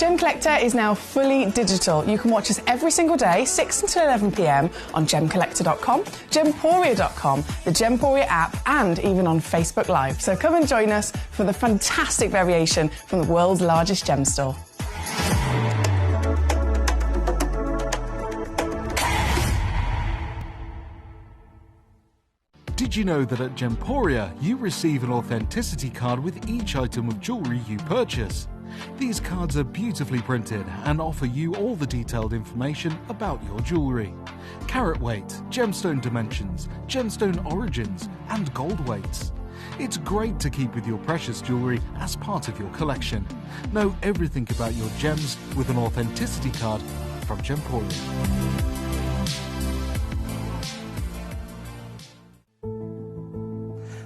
Gemcollector is now fully digital. You can watch us every single day, 6 until 11 p.m. on gemcollector.com, gemporia.com, the Gemporia app, and even on Facebook Live. So come and join us for the fantastic variation from the world's largest gem store. Did you know that at Gemporia you receive an authenticity card with each item of jewellery you purchase? These cards are beautifully printed and offer you all the detailed information about your jewellery. Carat weight, gemstone dimensions, gemstone origins and gold weights. It's great to keep with your precious jewellery as part of your collection. Know everything about your gems with an authenticity card from Gemporia.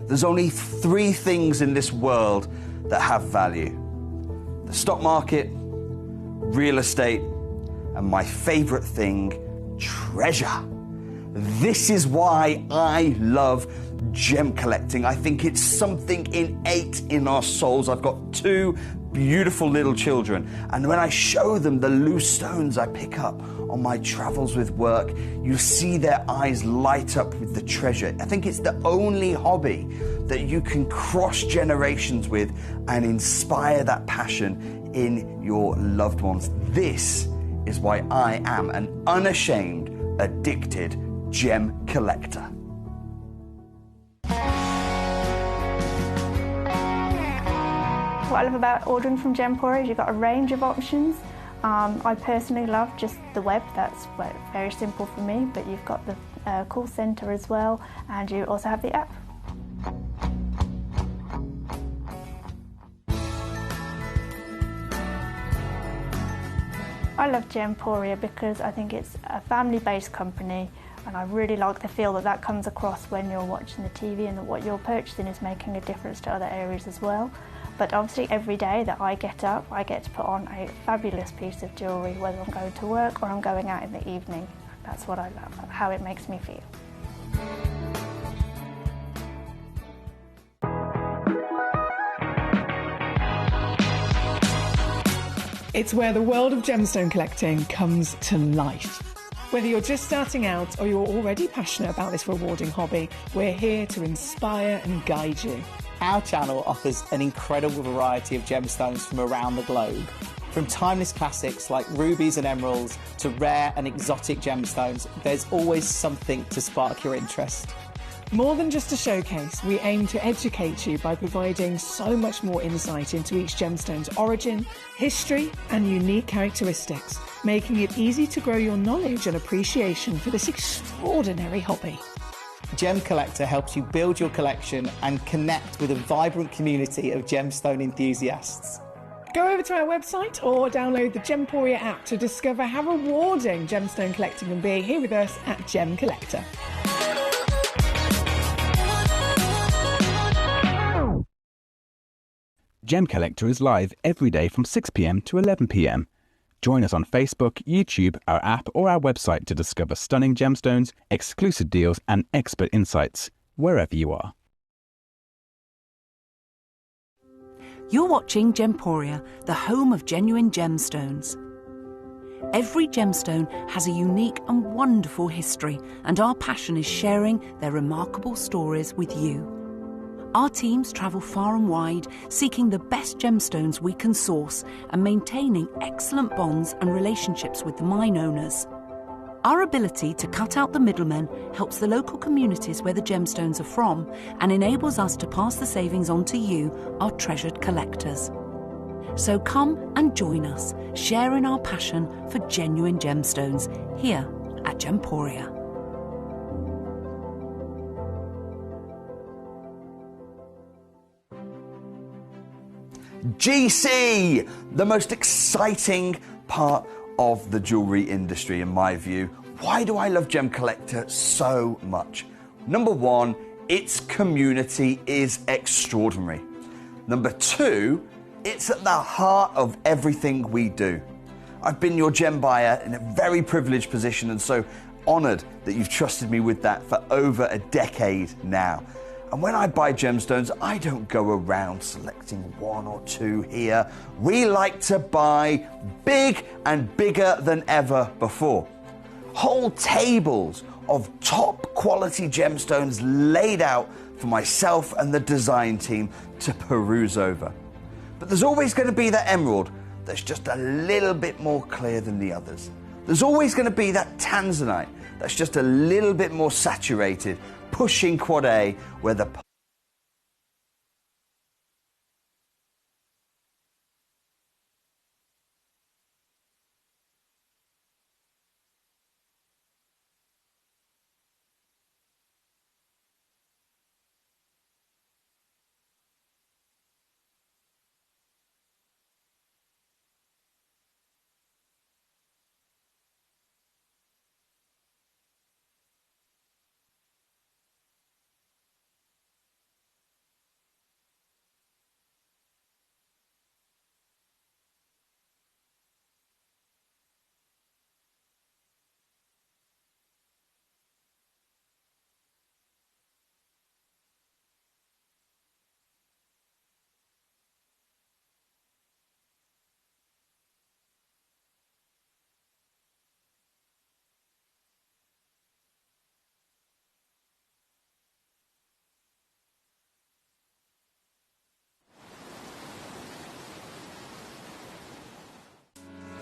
There's only 3 things in this world that have value: the stock market, real estate, and my favourite thing, treasure. This is why I love gem collecting. I think it's something innate in our souls. I've got 2 beautiful little children, and when I show them the loose stones I pick up on my travels with work, you see their eyes light up with the treasure. I think it's the only hobby that you can cross generations with and inspire that passion in your loved ones. This is why I am an unashamed, addicted gem collector. What I love about ordering from Gemporia is you've got a range of options. I personally love just the web, that's very simple for me, but you've got the call centre as well, and you also have the app. I love Gemporia because I think it's a family-based company, and I really like the feel that comes across when you're watching the TV, and that what you're purchasing is making a difference to other areas as well. But obviously every day that I get up, I get to put on a fabulous piece of jewellery, whether I'm going to work or I'm going out in the evening. That's what I love, how it makes me feel. It's where the world of gemstone collecting comes to life. Whether you're just starting out or you're already passionate about this rewarding hobby, we're here to inspire and guide you. Our channel offers an incredible variety of gemstones from around the globe. From timeless classics like rubies and emeralds to rare and exotic gemstones, there's always something to spark your interest. More than just a showcase, we aim to educate you by providing so much more insight into each gemstone's origin, history, and unique characteristics, making it easy to grow your knowledge and appreciation for this extraordinary hobby. Gemcollector helps you build your collection and connect with a vibrant community of gemstone enthusiasts. Go over to our website or download the Gemporia app to discover how rewarding gemstone collecting can be here with us at Gemcollector. Gemcollector is live every day from 6 p.m. to 11 p.m. Join us on Facebook, YouTube, our app or our website to discover stunning gemstones, exclusive deals and expert insights, wherever you are. You're watching Gemporia, the home of genuine gemstones. Every gemstone has a unique and wonderful history, and our passion is sharing their remarkable stories with you. Our teams travel far and wide, seeking the best gemstones we can source and maintaining excellent bonds and relationships with the mine owners. Our ability to cut out the middlemen helps the local communities where the gemstones are from and enables us to pass the savings on to you, our treasured collectors. So come and join us, sharing our passion for genuine gemstones here at Gemporia. GC, the most exciting part of the jewellery industry in my view. Why do I love Gemcollector so much? Number 1, its community is extraordinary. Number 2, it's at the heart of everything we do. I've been your gem buyer in a very privileged position, and so honoured that you've trusted me with that for over a decade now. And when I buy gemstones, I don't go around selecting one or two here. We like to buy big and bigger than ever before. Whole tables of top quality gemstones laid out for myself and the design team to peruse over. But there's always going to be that emerald that's just a little bit more clear than the others. There's always going to be that tanzanite that's just a little bit more saturated, pushing quad A where the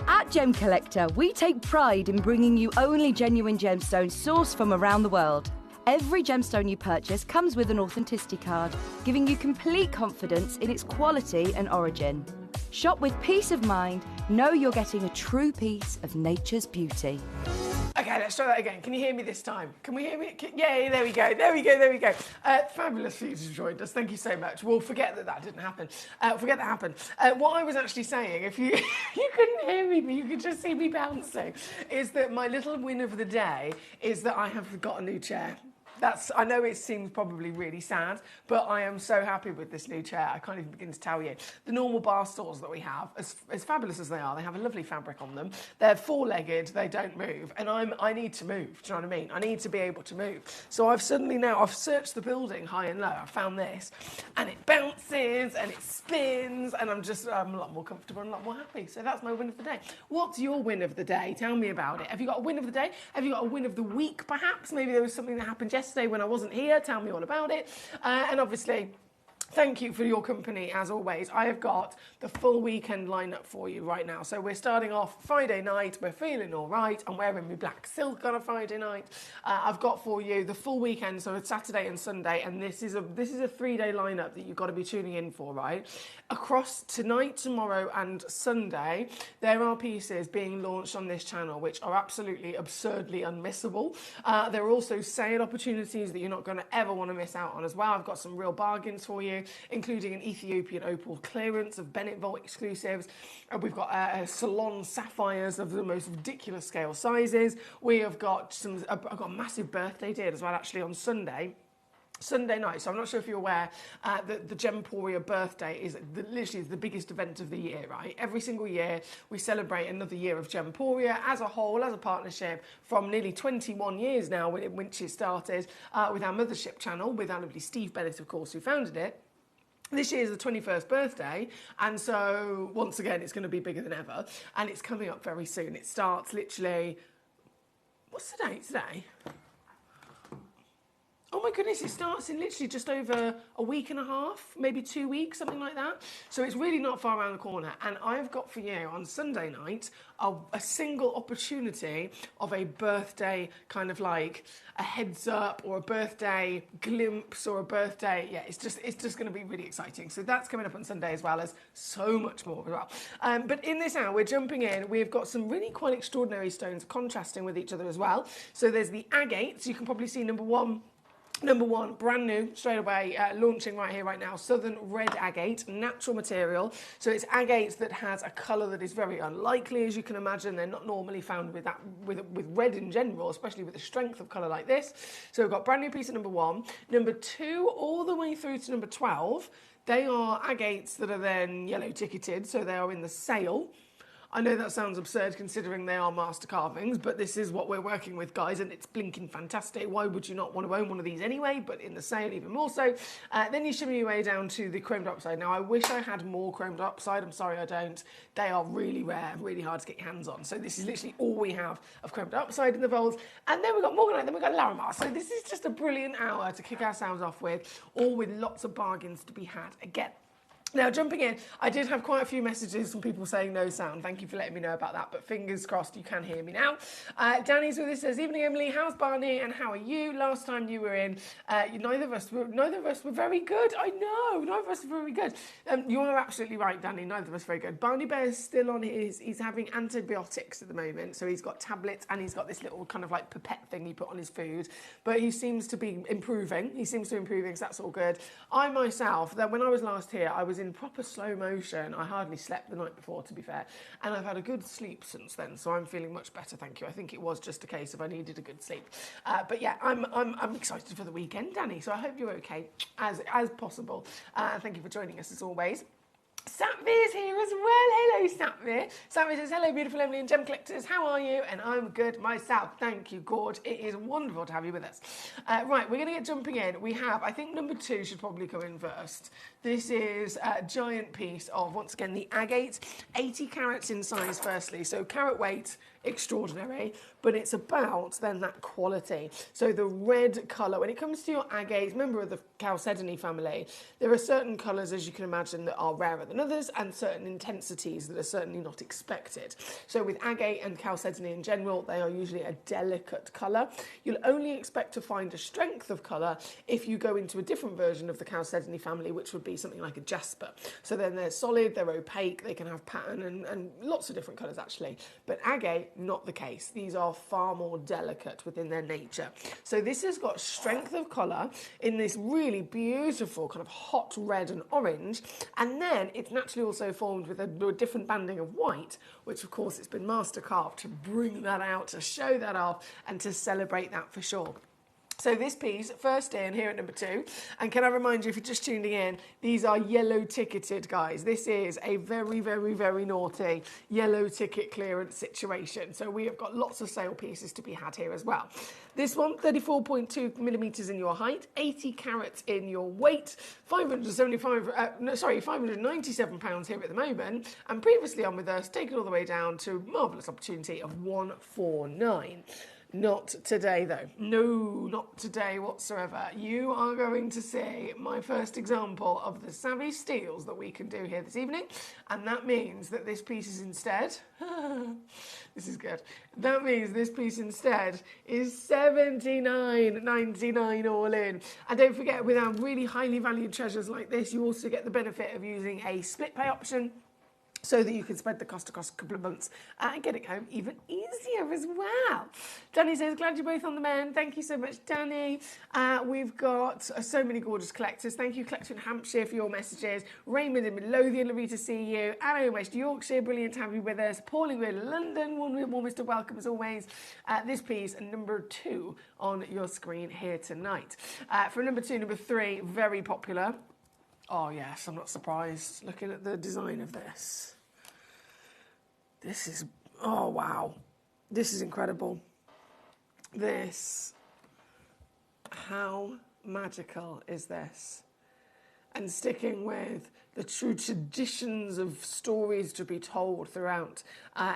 At Gemcollector, we take pride in bringing you only genuine gemstones sourced from around the world. Every gemstone you purchase comes with an authenticity card, giving you complete confidence in its quality and origin. Shop with peace of mind, know you're getting a true piece of nature's beauty. Okay, let's try that again. Can you hear me this time? Can we hear me? Yeah, there we go, there we go, there we go. Fabulous for you to join us. Thank you so much. We'll forget that didn't happen. Forget that happened. What I was actually saying, if you you couldn't hear me, but you could just see me bouncing, is that my little win of the day is that I have got a new chair. I know it seems probably really sad, but I am so happy with this new chair. I can't even begin to tell you. The normal bar stools that we have, as fabulous as they are, they have a lovely fabric on them. They're four-legged, they don't move, and I need to move, do you know what I mean? I need to be able to move. So I've searched the building high and low, I found this, and it bounces, and it spins, and I'm a lot more comfortable and a lot more happy. So that's my win of the day. What's your win of the day? Tell me about it. Have you got a win of the day? Have you got a win of the week, perhaps? Maybe there was something that happened yesterday when I wasn't here. Tell me all about it. And obviously, thank you for your company, as always. I have got the full weekend lineup for you right now. So we're starting off Friday night. We're feeling all right. I'm wearing my black silk on a Friday night. I've got for you the full weekend, so it's Saturday and Sunday, and this is a 3-day lineup that you've got to be tuning in for, right? Across tonight, tomorrow, and Sunday, there are pieces being launched on this channel which are absolutely absurdly unmissable. There are also sale opportunities that you're not going to ever want to miss out on as well. I've got some real bargains for you, including an Ethiopian opal clearance of Bennett Vault exclusives. We've got salon sapphires of the most ridiculous scale sizes. We have got I've got a massive birthday deal as well, actually, on Sunday night. So I'm not sure if you're aware that the Gemporia birthday is literally the biggest event of the year, right? Every single year we celebrate another year of Gemporia as a whole, as a partnership, from nearly 21 years now, which it started with our mothership channel, with our lovely Steve Bennett, of course, who founded it. This year is the 21st birthday, and so once again it's going to be bigger than ever, and it's coming up very soon. It starts literally, what's the date today? Oh my goodness, it starts in literally just over a week and a half, maybe 2 weeks, something like that. So it's really not far around the corner. And I've got for you on Sunday night a single opportunity of a birthday kind of like a heads up, or a birthday glimpse, or a birthday, yeah, it's just going to be really exciting. So that's coming up on Sunday, as well as so much more as well. But in this hour, we're jumping in. We've got some really quite extraordinary stones contrasting with each other as well. So there's the agates. You can probably see number one, brand new, straight away, launching right here, right now, Southern Red Agate, natural material. So it's agates that has a colour that is very unlikely, as you can imagine. They're not normally found with red in general, especially with the strength of colour like this. So we've got brand new piece at number 1. Number 2, all the way through to number 12, they are agates that are then yellow ticketed, so they are in the sale. I know that sounds absurd considering they are master carvings, but this is what we're working with, guys, and it's blinking fantastic. Why would you not want to own one of these anyway, but in the sale even more so. Then you shimmy your way down to the chromed upside. Now, I wish I had more chromed upside. I'm sorry I don't. They are really rare, really hard to get your hands on. So this is literally all we have of chromed upside in the vaults. And then we've got Morganite, then we've got Larimar. So this is just a brilliant hour to kick ourselves off with, all with lots of bargains to be had again. Now, jumping in, I did have quite a few messages from people saying no sound. Thank you for letting me know about that, but fingers crossed you can hear me now. Danny's with us, says, evening, Emily, how's Barney and how are you? Last time you were in, neither of us were very good. I know, neither of us were very good. You are absolutely right, Danny, neither of us very good. Barney Bear's still on he's having antibiotics at the moment, so he's got tablets and he's got this little kind of like pipette thing he put on his food, but he seems to be improving. So that's all good. I myself, when I was last here, I was in proper slow motion. I hardly slept the night before, to be fair, and I've had a good sleep since then, so I'm feeling much better, thank you. I think it was just a case of I needed a good sleep, but yeah, I'm excited for the weekend, Danny, so I hope you're okay as possible. Thank you for joining us as always. Satvir's here as well. Hello, Satvir. Satvir says, hello, beautiful Emily and Gem Collectors. How are you? And I'm good myself. Thank you, Gord. It is wonderful to have you with us. Right, we're going to get jumping in. We have, I think number 2 should probably come in first. This is a giant piece of, once again, the agate. 80 carats in size, firstly. So carat weight, extraordinary, but it's about then that quality. So the red colour, when it comes to your agate, member of the Chalcedony family, there are certain colours, as you can imagine, that are rarer than others, and certain intensities that are certainly not expected. So with agate and Chalcedony in general, they are usually a delicate colour. You'll only expect to find a strength of colour if you go into a different version of the Chalcedony family, which would be something like a jasper. So then they're solid, they're opaque, they can have pattern and lots of different colours actually. But agate, not the case. These are far more delicate within their nature. So this has got strength of colour in this really beautiful kind of hot red and orange, and then it's naturally also formed with a different banding of white, which of course it's been master carved to bring that out, to show that off, and to celebrate that for sure. So this piece, first in here at number 2, and can I remind you, if you're just tuning in, these are yellow ticketed, guys. This is a very, very, very naughty yellow ticket clearance situation. So we have got lots of sale pieces to be had here as well. This one, 34.2 millimetres in your height, 80 carats in your weight, £597 here at the moment, and previously on with us, taken all the way down to marvellous opportunity of 149. Not today, though. No, not today whatsoever. You are going to see my first example of the savvy steals that we can do here this evening, and that means that this piece is instead... this is good. That means this piece instead is $79.99 all in. And don't forget, with our really highly valued treasures like this, you also get the benefit of using a split pay option, so that you can spread the cost across a couple of months and get it home even easier as well. Danny says, glad you're both on the mend. Thank you so much, Danny. We've got so many gorgeous collectors. Thank you, Collector in Hampshire, for your messages. Raymond in Midlothian, lovely to see you. Anna in West Yorkshire, brilliant to have you with us. Pauline in London, warmest of welcome as always. This piece, number 2 on your screen here tonight. For number 2, number 3, very popular. Oh yes, I'm not surprised looking at the design of this. This is, oh wow, this is incredible. This, how magical is this? And sticking with the true traditions of stories to be told throughout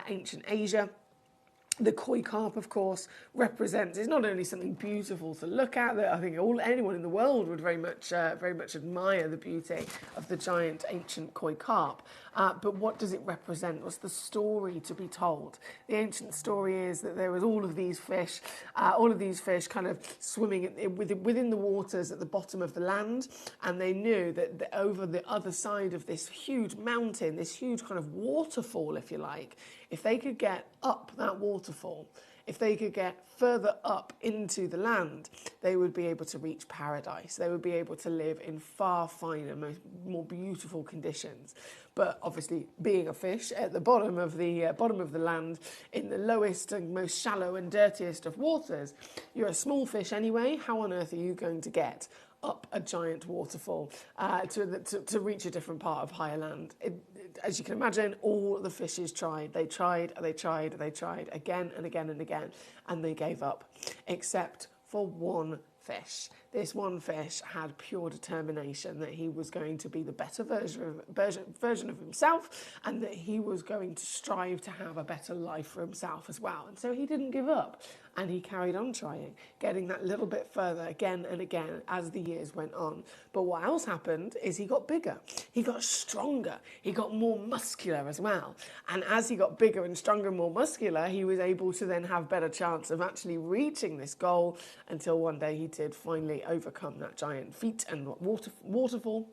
ancient Asia. The koi carp, of course, represents, it's not only something beautiful to look at, that I think anyone in the world would very much admire the beauty of the giant ancient koi carp. But what does it represent? What's the story to be told? The ancient story is that there was all of these fish kind of swimming within the waters at the bottom of the land, and they knew that over the other side of this huge mountain, this huge kind of waterfall, if you like, if they could get up that waterfall, if they could get further up into the land, they would be able to reach paradise. They would be able to live in far finer, more beautiful conditions. But obviously, being a fish at the bottom of the land, in the lowest and most shallow and dirtiest of waters, you're a small fish anyway. How on earth are you going to get up a giant waterfall to reach a different part of higher land? as you can imagine, all the fishes tried. They tried again and again and again, and they gave up, except for one fish. This one fish had pure determination that he was going to be the better version of himself, and that he was going to strive to have a better life for himself as well. And so he didn't give up, and he carried on trying, getting that little bit further again and again as the years went on. But what else happened is he got bigger, he got stronger, he got more muscular as well. And as he got bigger and stronger and more muscular, he was able to then have better chance of actually reaching this goal, until one day he did finally overcome that giant feat and waterfall.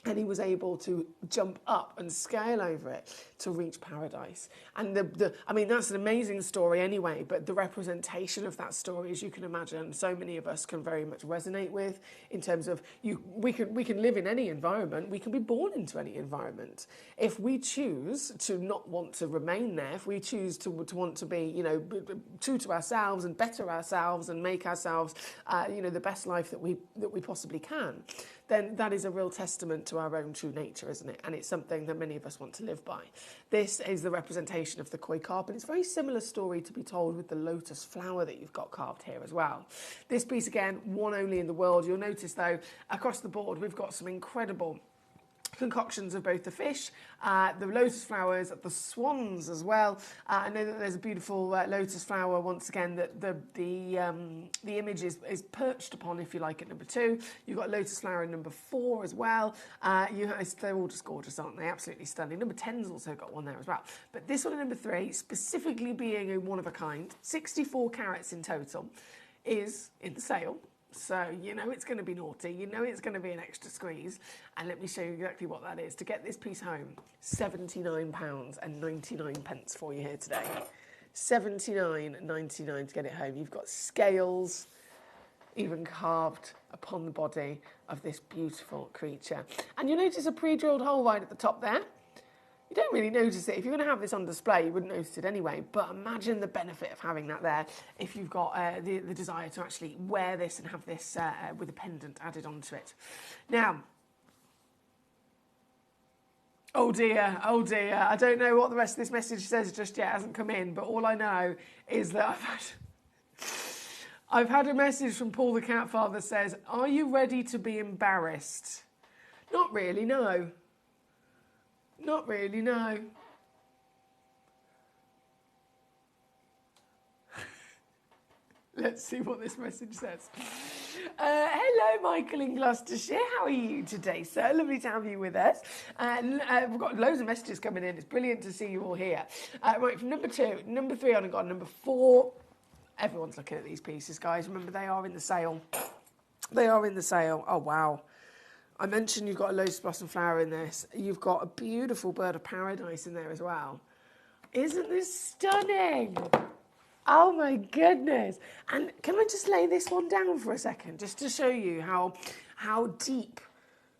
And he was able to jump up and scale over it to reach paradise. And I mean, that's an amazing story anyway, but the representation of that story, as you can imagine, so many of us can very much resonate with, in terms of we can live in any environment, we can be born into any environment. If we choose to not want to remain there, if we choose to want to be, you know, true to ourselves and better ourselves and make ourselves, you know, the best life that we possibly can, then that is a real testament to our own true nature, isn't it? And it's something that many of us want to live by. This is the representation of the koi carp, and it's a very similar story to be told with the lotus flower that you've got carved here as well. This piece, again, one only in the world. You'll notice, though, across the board, we've got some incredible concoctions of both the fish, the lotus flowers, the swans as well. I know that there's a beautiful lotus flower, once again, that the image is perched upon, if you like, at number 2. You've got lotus flower in number 4 as well. They're all just gorgeous, aren't they? Absolutely stunning. Number 10's also got one there as well. But this one in number 3, specifically being a one of a kind, 64 carats in total, is in the sale. So you know it's going to be naughty, you know it's going to be an extra squeeze, and let me show you exactly what that is. To get this piece home, £79.99 for you here today. £79.99 to get it home. You've got scales even carved upon the body of this beautiful creature. And you'll notice a pre-drilled hole right at the top there. You don't really notice it. If you're going to have this on display, you wouldn't notice it anyway. But imagine the benefit of having that there if you've got the desire to actually wear this and have this with a pendant added onto it. Now, oh dear, I don't know what the rest of this message says just yet. It hasn't come in. But all I know is that I've had a message from Paul the Cat Father says, "Are you ready to be embarrassed?" Not really, no. Not really, no. Let's see what this message says. Hello, Michael in Gloucestershire. How are you today, sir? Lovely to have you with us. We've got loads of messages coming in. It's brilliant to see you all here. Right, from number 2, number 3 on and gone, number 4. Everyone's looking at these pieces, guys. Remember, they are in the sale. They are in the sale. Oh, wow. I mentioned you've got a lotus blossom flower in this. You've got a beautiful bird of paradise in there as well. Isn't this stunning? Oh my goodness. And can I just lay this one down for a second, just to show you how deep,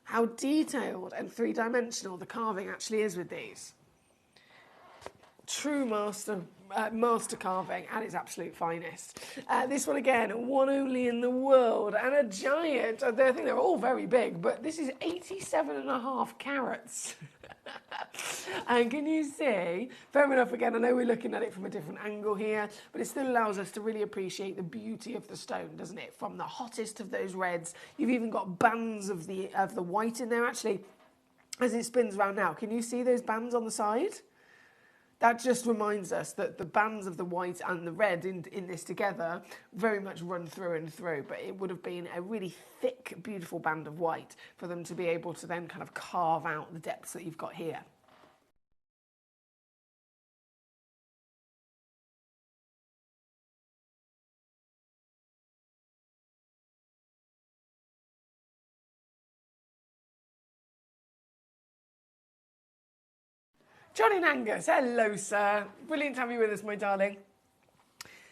how detailed and three-dimensional the carving actually is with these. True master carving at its absolute finest. This one again, one only in the world, and a giant. I think they're all very big, but this is 87.5 carats. And can you see? Fair enough. Again, I know we're looking at it from a different angle here, but it still allows us to really appreciate the beauty of the stone, doesn't it? From the hottest of those reds, you've even got bands of the white in there. Actually, as it spins around now, can you see those bands on the side? That just reminds us that the bands of the white and the red in this together very much run through and through, but it would have been a really thick, beautiful band of white for them to be able to then kind of carve out the depths that you've got here. Johnny and Angus, hello, sir. Brilliant to have you with us, my darling.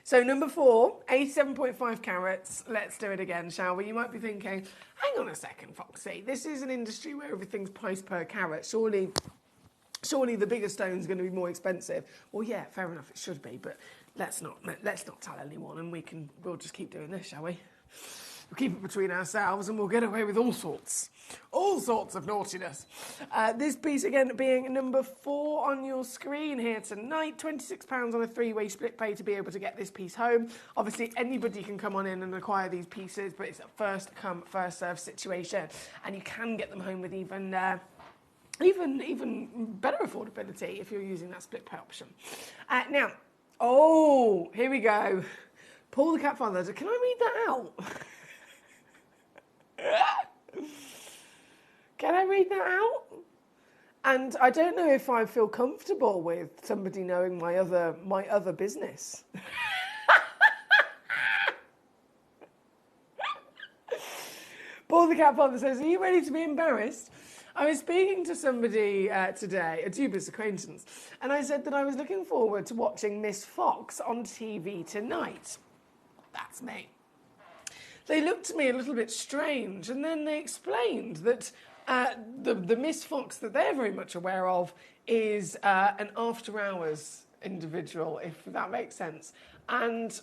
So number 4, 87.5 carats. Let's do it again, shall we? You might be thinking, hang on a second, Foxy. This is an industry where everything's priced per carat. Surely the bigger stone's going to be more expensive. Well, yeah, fair enough, it should be, but let's not tell anyone, and we'll just keep doing this, shall we? We'll keep it between ourselves and we'll get away with all sorts of naughtiness. This piece, again, being number 4 on your screen here tonight, £26 on a 3-way split pay to be able to get this piece home. Obviously, anybody can come on in and acquire these pieces, but it's a first come, first served situation, and you can get them home with even better affordability if you're using that split pay option. Now, here we go. Paul the Cat Father. Can I read that out? Can I read that out? And I don't know if I feel comfortable with somebody knowing my other business. Paul the Cat Father says, are you ready to be embarrassed? I was speaking to somebody today, a dubious acquaintance, and I said that I was looking forward to watching Miss Fox on TV tonight. That's me. They looked at me a little bit strange, and then they explained that the Miss Fox that they're very much aware of is an after-hours individual, if that makes sense. And,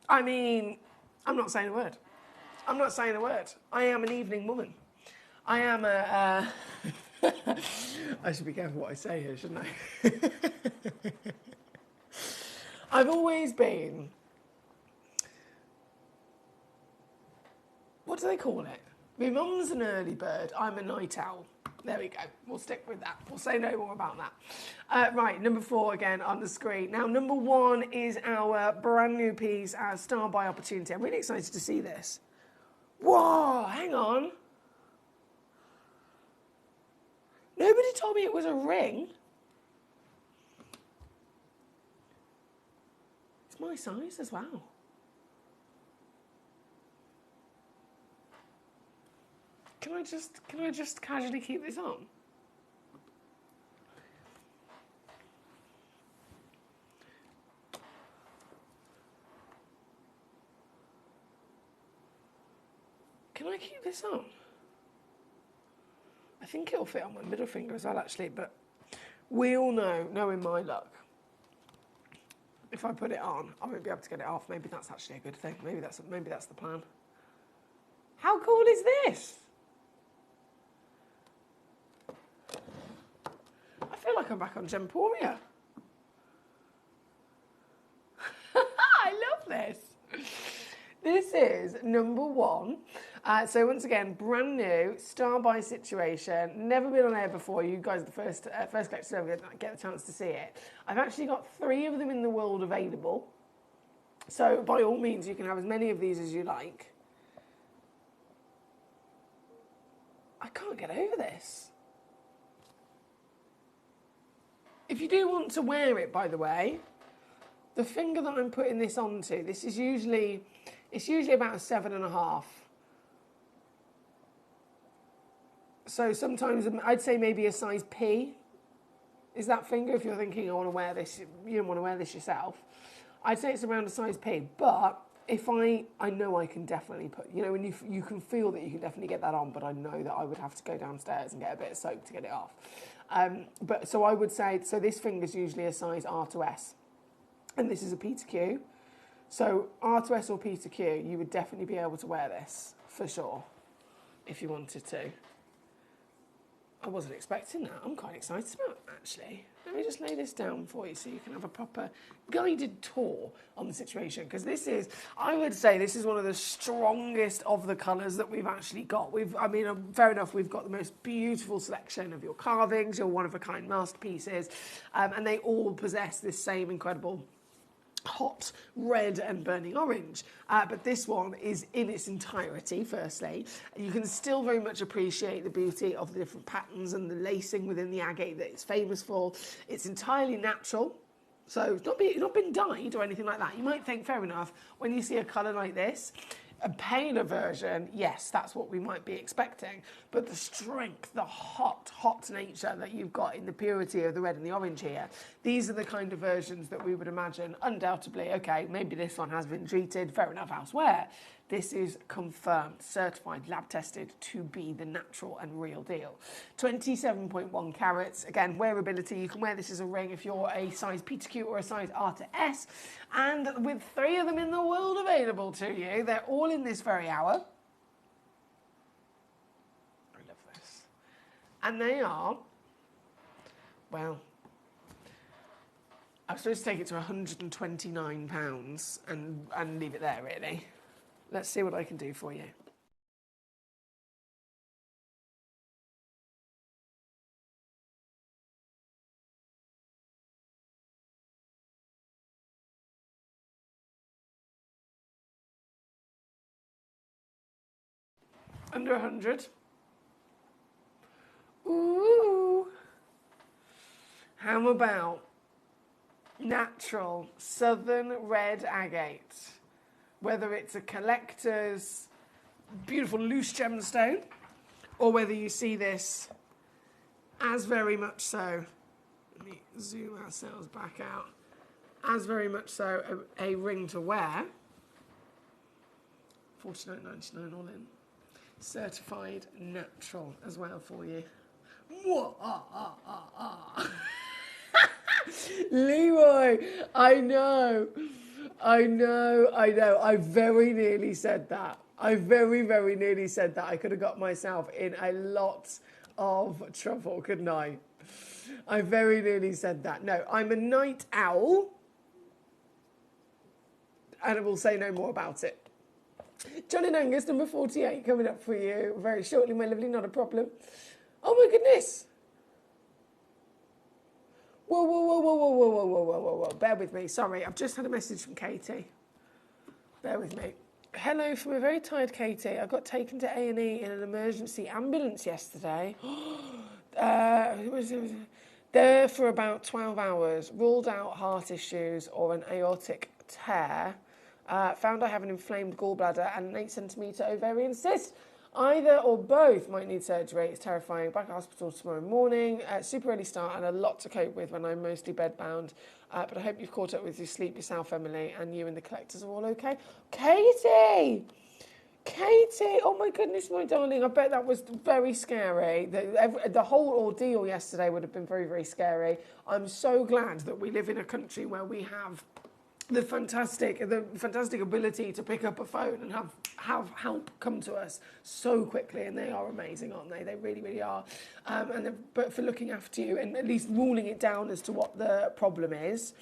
I mean, I'm not saying a word. I'm not saying a word. I am an evening woman. I am a... I should be careful what I say here, shouldn't I? I've always been... What do they call it? My mum's an early bird. I'm a night owl. There we go. We'll stick with that. We'll say no more about that. Right, number 4 again on the screen. Now, number 1 is our brand new piece, Star by Opportunity. I'm really excited to see this. Whoa, hang on. Nobody told me it was a ring. It's my size as well. Can I just casually keep this on? Can I keep this on? I think it'll fit on my middle finger as well, actually, but we all know, knowing my luck, if I put it on, I won't be able to get it off. Maybe that's actually a good thing. Maybe that's the plan. How cool is this? I feel like I'm back on Gemporia. I love this. This is number 1. So once again, brand new, Star by situation. Never been on air before. You guys are the first collectors ever to get the chance to see it. I've actually got 3 of them in the world available. So by all means, you can have as many of these as you like. I can't get over this. If you do want to wear it, by the way, the finger that I'm putting this onto, this is usually, it's usually about a 7.5. So sometimes I'd say maybe a size P is that finger. If you're thinking I want to wear this, you don't want to wear this yourself. I'd say it's around a size P. But if I know I can definitely put, you know, when you can feel that you can definitely get that on, but I know that I would have to go downstairs and get a bit of soap to get it off. But so I would say, so this finger's usually a size R to S, and this is a P to Q. So R to S or P to Q, you would definitely be able to wear this for sure if you wanted to. I wasn't expecting that. I'm quite excited about it, actually. Let me just lay this down for you so you can have a proper guided tour on the situation. Because this is, I would say, this is one of the strongest of the colours that we've actually got. Fair enough, we've got the most beautiful selection of your carvings, your one-of-a-kind masterpieces, and they all possess this same incredible hot red and burning orange, but this one is in its entirety. Firstly, you can still very much appreciate the beauty of the different patterns and the lacing within the agate that it's famous for. It's entirely natural, so it's not been dyed or anything like that. You might think, fair enough, when you see a colour like this, a paler version, yes, that's what we might be expecting. But the strength, the hot nature that you've got in the purity of the red and the orange here, these are the kind of versions that we would imagine, undoubtedly, okay, maybe this one has been treated, fair enough, elsewhere. This is confirmed, certified, lab tested to be the natural and real deal. 27.1 carats. Again, wearability. You can wear this as a ring if you're a size P to Q or a size R to S. And with 3 of them in the world available to you, they're all in this very hour. I love this. And they are, well, I was supposed to take it to £129 and leave it there, really. Let's see what I can do for you. Under 100. Ooh. How about natural southern red agate? Whether it's a collector's beautiful loose gemstone, or whether you see this as very much so, let me zoom ourselves back out, as very much so a ring to wear, $49.99 all in. Certified natural as well for you. Leroy, I know. I very nearly said that. I very, very nearly said that. I could have got myself in a lot of trouble, couldn't I? I very nearly said that. No, I'm a night owl, and I will say no more about it. John and Angus, number 48, coming up for you very shortly, my lovely, not a problem. Oh my goodness. Whoa. Bear with me. Sorry, I've just had a message from Katie. Bear with me. Hello from a very tired Katie. I got taken to A&E in an emergency ambulance yesterday. There for about 12 hours. Ruled out heart issues or an aortic tear. Found I have an inflamed gallbladder and an 8 centimetre ovarian cyst. Either or both might need surgery. It's terrifying. Back at hospital tomorrow morning. Super early start and a lot to cope with when I'm mostly bedbound. But I hope you've caught up with your sleep yourself, Emily, and you and the collectors are all okay. Katie! Oh my goodness, my darling. I bet that was very scary. The whole ordeal yesterday would have been very, very scary. I'm so glad that we live in a country where we have the fantastic ability to pick up a phone and have help come to us so quickly, and they are amazing, aren't they? They really, really are. But for looking after you and at least ruling it down as to what the problem is.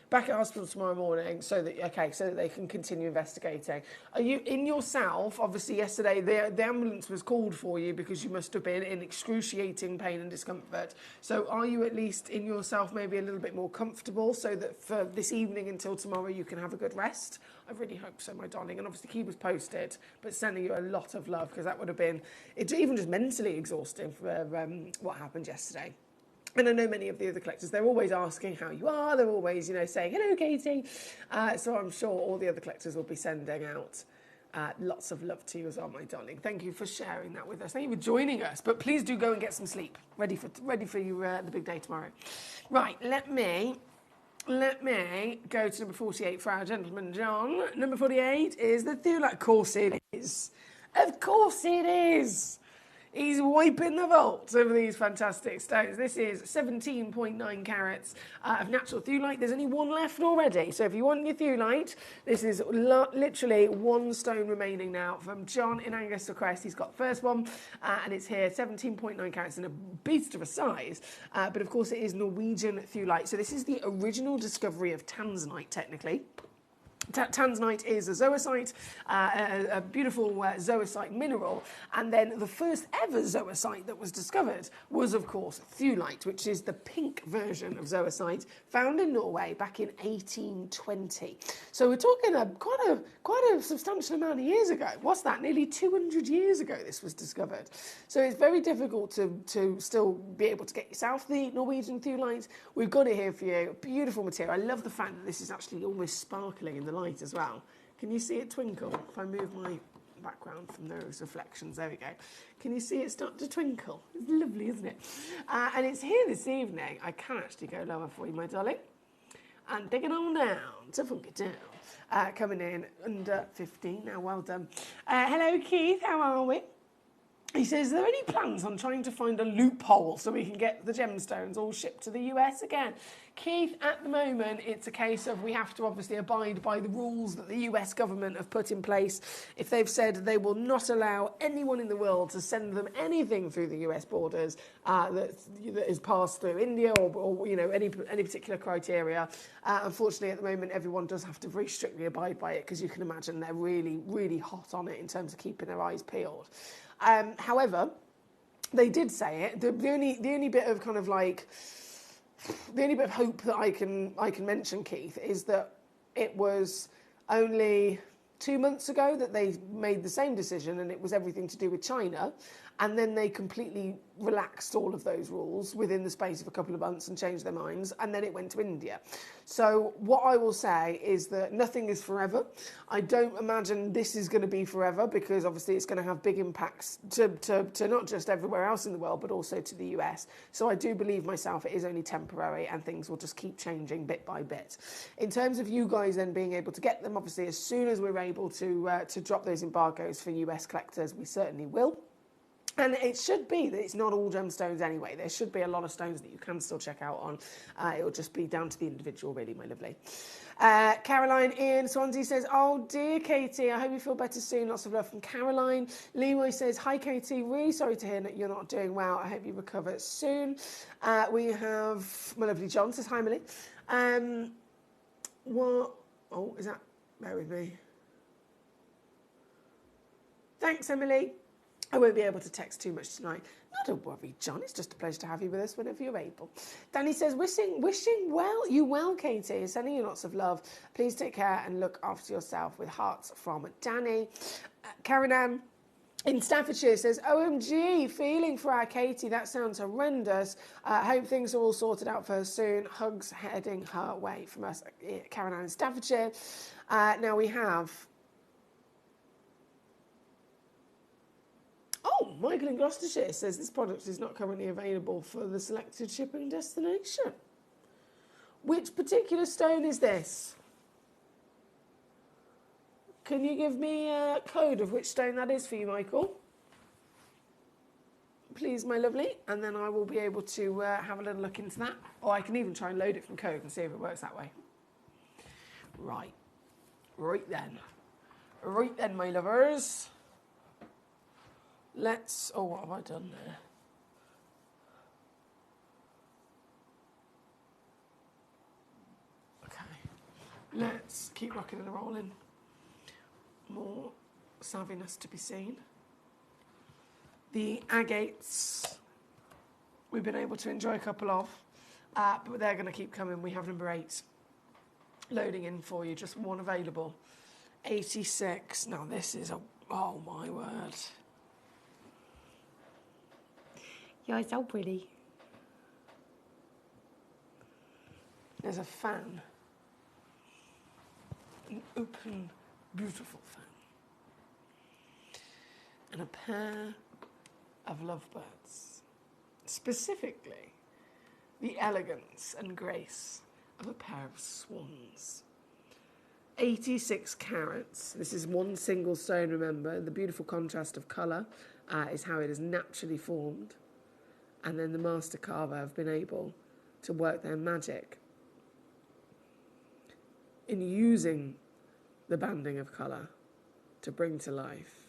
Back at hospital tomorrow morning so that they can continue investigating. Are you in yourself? Obviously, yesterday the ambulance was called for you because you must have been in excruciating pain and discomfort. So are you at least in yourself maybe a little bit more comfortable so that for this evening until tomorrow you can have a good rest? I really hope so, my darling. And obviously, keep us posted, but sending you a lot of love because that would have been even just mentally exhausting for what happened yesterday. And I know many of the other collectors, they're always asking how you are. They're always, saying, hello, Katie. So I'm sure all the other collectors will be sending out lots of love to you as well, my darling. Thank you for sharing that with us. Thank you for joining us. But please do go and get some sleep. Ready for you the big day tomorrow. Right, let me go to number 48 for our gentleman, John. Number 48 is the Theolite. Of course it is. Of course it is. He's wiping the vaults over these fantastic stones. This is 17.9 carats of natural theolite. There's only one left already. So if you want your theolite, this is literally one stone remaining now from John in Angus request. He's got the first one, and it's here, 17.9 carats in a beast of a size. But of course, it is Norwegian theolite. So this is the original discovery of tanzanite, technically. Tanzanite is a zoisite, a beautiful zoisite mineral, and then the first ever zoisite that was discovered was, of course, theolite, which is the pink version of zoisite, found in Norway back in 1820. So we're talking quite a substantial amount of years ago. What's that? Nearly 200 years ago this was discovered. So it's very difficult to still be able to get yourself the Norwegian theolite. We've got it here for you. Beautiful material. I love the fact that this is actually almost sparkling in the light as well. Can you see it twinkle? If I move my background from those reflections, there we go. Can you see it start to twinkle? It's lovely, isn't it? And it's here this evening. I can actually go lower for you, my darling. And take it on down to Funky Town. coming in under 15 now. Well done. Hello, Keith. How are we? He says, are there any plans on trying to find a loophole so we can get the gemstones all shipped to the US again? Keith, at the moment, it's a case of we have to obviously abide by the rules that the US government have put in place. If they've said they will not allow anyone in the world to send them anything through the US borders that is passed through India or you know, any particular criteria, unfortunately, at the moment, everyone does have to very strictly abide by it because you can imagine they're really, really hot on it in terms of keeping their eyes peeled. However, they did say it. The only bit of kind of like the only bit of hope that I can mention, Keith, is that it was only 2 months ago that they made the same decision, and it was everything to do with China. And then they completely relaxed all of those rules within the space of a couple of months and changed their minds, and then it went to India. So what I will say is that nothing is forever. I don't imagine this is going to be forever because obviously it's going to have big impacts to not just everywhere else in the world, but also to the US. So I do believe myself it is only temporary and things will just keep changing bit by bit. In terms of you guys then being able to get them, obviously as soon as we're able to drop those embargoes for US collectors, we certainly will. And it should be that it's not all gemstones anyway. There should be a lot of stones that you can still check out on. It will just be down to the individual, really, my lovely. Caroline in Swansea says, oh, dear Katie, I hope you feel better soon. Lots of love from Caroline. Leroy says, hi, Katie. Really sorry to hear that you're not doing well. I hope you recover soon. We have my lovely John says, hi, Emily. What? Oh, is that? Bear with me. Thanks, Emily. I won't be able to text too much tonight. Not a worry, John. It's just a pleasure to have you with us whenever you're able. Danny says, wishing you well, Katie. Sending you lots of love. Please take care and look after yourself, with hearts from Danny. Karen Ann in Staffordshire says, OMG, feeling for our Katie. That sounds horrendous. Hope things are all sorted out for her soon. Hugs heading her way from us. Karen Ann in Staffordshire. Now we have... Oh, Michael in Gloucestershire says this product is not currently available for the selected shipping destination. Which particular stone is this? Can you give me a code of which stone that is for you, Michael? Please, my lovely. And then I will be able to have a little look into that. Or I can even try and load it from code and see if it works that way. Right. Right then, my lovers. Let's... Oh, what have I done there? Okay. Let's keep rocking and rolling. More savviness to be seen. The agates, we've been able to enjoy a couple of, but they're going to keep coming. We have number 8 loading in for you. Just one available. 86. Now this is a... Oh, my word. Yeah, it's so pretty. There's a fan. An open, beautiful fan. And a pair of lovebirds. Specifically, the elegance and grace of a pair of swans. 86 carats. This is one single stone, remember. The beautiful contrast of colour is how it is naturally formed. And then the master carver have been able to work their magic in using the banding of colour to bring to life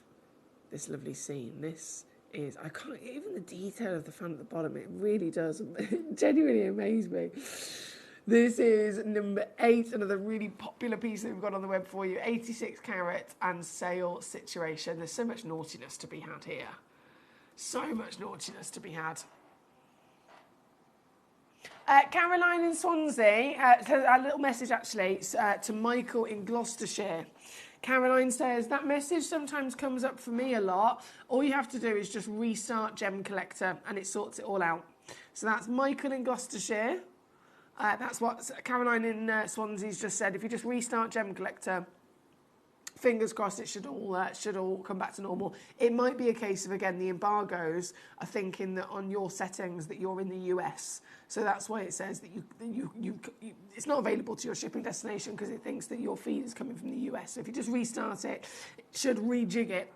this lovely scene. This is, I can't, even the detail of the fan at the bottom, it really does genuinely amaze me. This is number 8, another really popular piece that we've got on the web for you. 86 carat and sail situation. There's so much naughtiness to be had here. So much naughtiness to be had. Caroline in Swansea says a little message actually to Michael in Gloucestershire. Caroline says, that message sometimes comes up for me a lot. All you have to do is just restart Gemcollector and it sorts it all out. So that's Michael in Gloucestershire. That's what Caroline in Swansea's just said. If you just restart Gemcollector, fingers crossed it should all come back to normal. It might be a case of, again, the embargoes are thinking that on your settings that you're in the US. So that's why it says that it's not available to your shipping destination because it thinks that your feed is coming from the US. So if you just restart it, it should rejig it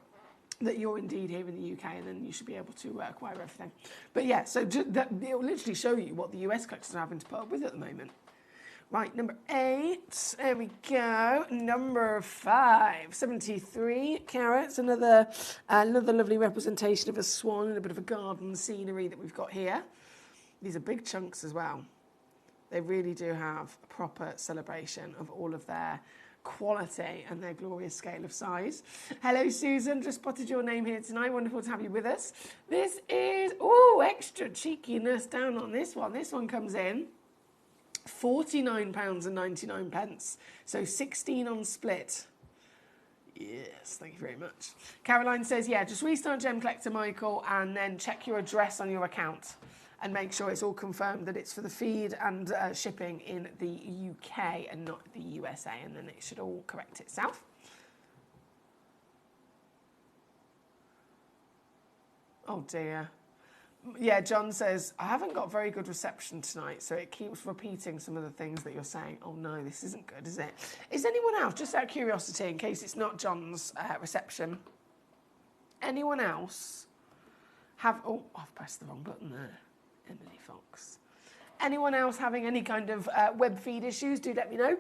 that you're indeed here in the UK, and then you should be able to acquire everything. But yeah, so it'll literally show you what the US collectors are having to put up with at the moment. Right, number 8, there we go. Number 5, 73 carats. Another lovely representation of a swan and a bit of a garden scenery that we've got here. These are big chunks as well. They really do have a proper celebration of all of their quality and their glorious scale of size. Hello, Susan. Just spotted your name here tonight. Wonderful to have you with us. This is, extra cheekiness down on this one. This one comes in £49.99. So 16 on split. Yes, thank you very much. Caroline says, yeah, just restart Gemcollector, Michael, and then check your address on your account and make sure it's all confirmed that it's for the feed and shipping in the UK and not the USA, and then it should all correct itself. Oh dear. Yeah, John says, I haven't got very good reception tonight, so it keeps repeating some of the things that you're saying. Oh no, this isn't good, is it? Is anyone else, just out of curiosity, in case it's not John's reception, anyone else have... Oh, I've pressed the wrong button there. Emily Fox. Anyone else having any kind of web feed issues, do let me know,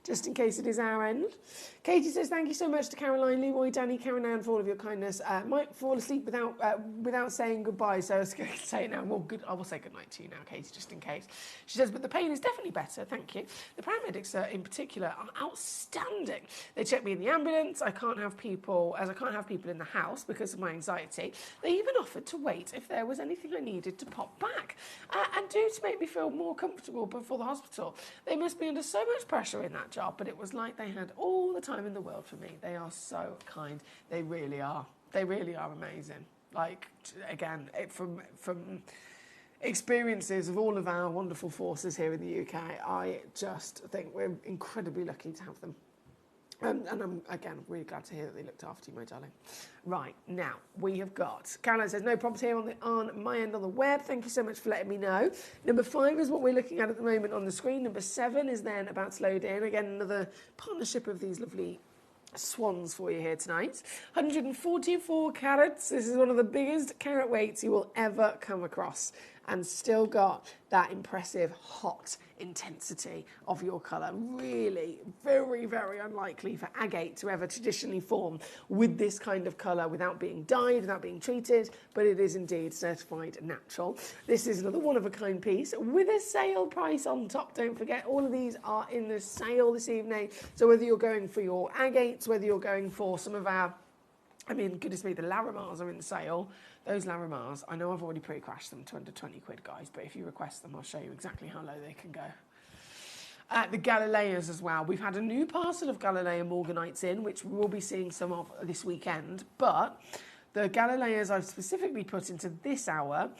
just in case it is our end. Katie says, thank you so much to Caroline, Leroy, Danny, Karen Ann for all of your kindness. Might fall asleep without saying goodbye, so I was going to say it now. Well, I will say goodnight to you now, Katie, just in case. She says, but the pain is definitely better, thank you. The paramedics in particular are outstanding. They check me in the ambulance. I can't have people in the house because of my anxiety. They even offered to wait if there was anything I needed to pop back and do to make me feel more comfortable before the hospital. They must be under so much pressure in that job, but it was like they had all the time in the world for me. They are so kind. They really are. They really are amazing. Like, again, from experiences of all of our wonderful forces here in the UK, I just think we're incredibly lucky to have them. And I'm, again, really glad to hear that they looked after you, my darling. Right, now, we have got... Caroline says, no problems here on my end on the web. Thank you so much for letting me know. Number 5 is what we're looking at the moment on the screen. Number 7 is then about to load in. Again, another partnership of these lovely swans for you here tonight. 144 carats. This is one of the biggest carat weights you will ever come across, and still got that impressive hot intensity of your colour. Really very, very unlikely for agate to ever traditionally form with this kind of colour without being dyed, without being treated, but it is indeed certified natural. This is another one-of-a-kind piece with a sale price on top. Don't forget, all of these are in the sale this evening. So whether you're going for your agates, whether you're going for some of our... I mean, goodness me, the Larimars are in sale. Those Larimars, I know I've already pre-crashed them to under 20 quid, guys, but if you request them, I'll show you exactly how low they can go. The Galileas as well. We've had a new parcel of Galilea Morganites in, which we will be seeing some of this weekend, but the Galileas I've specifically put into this hour,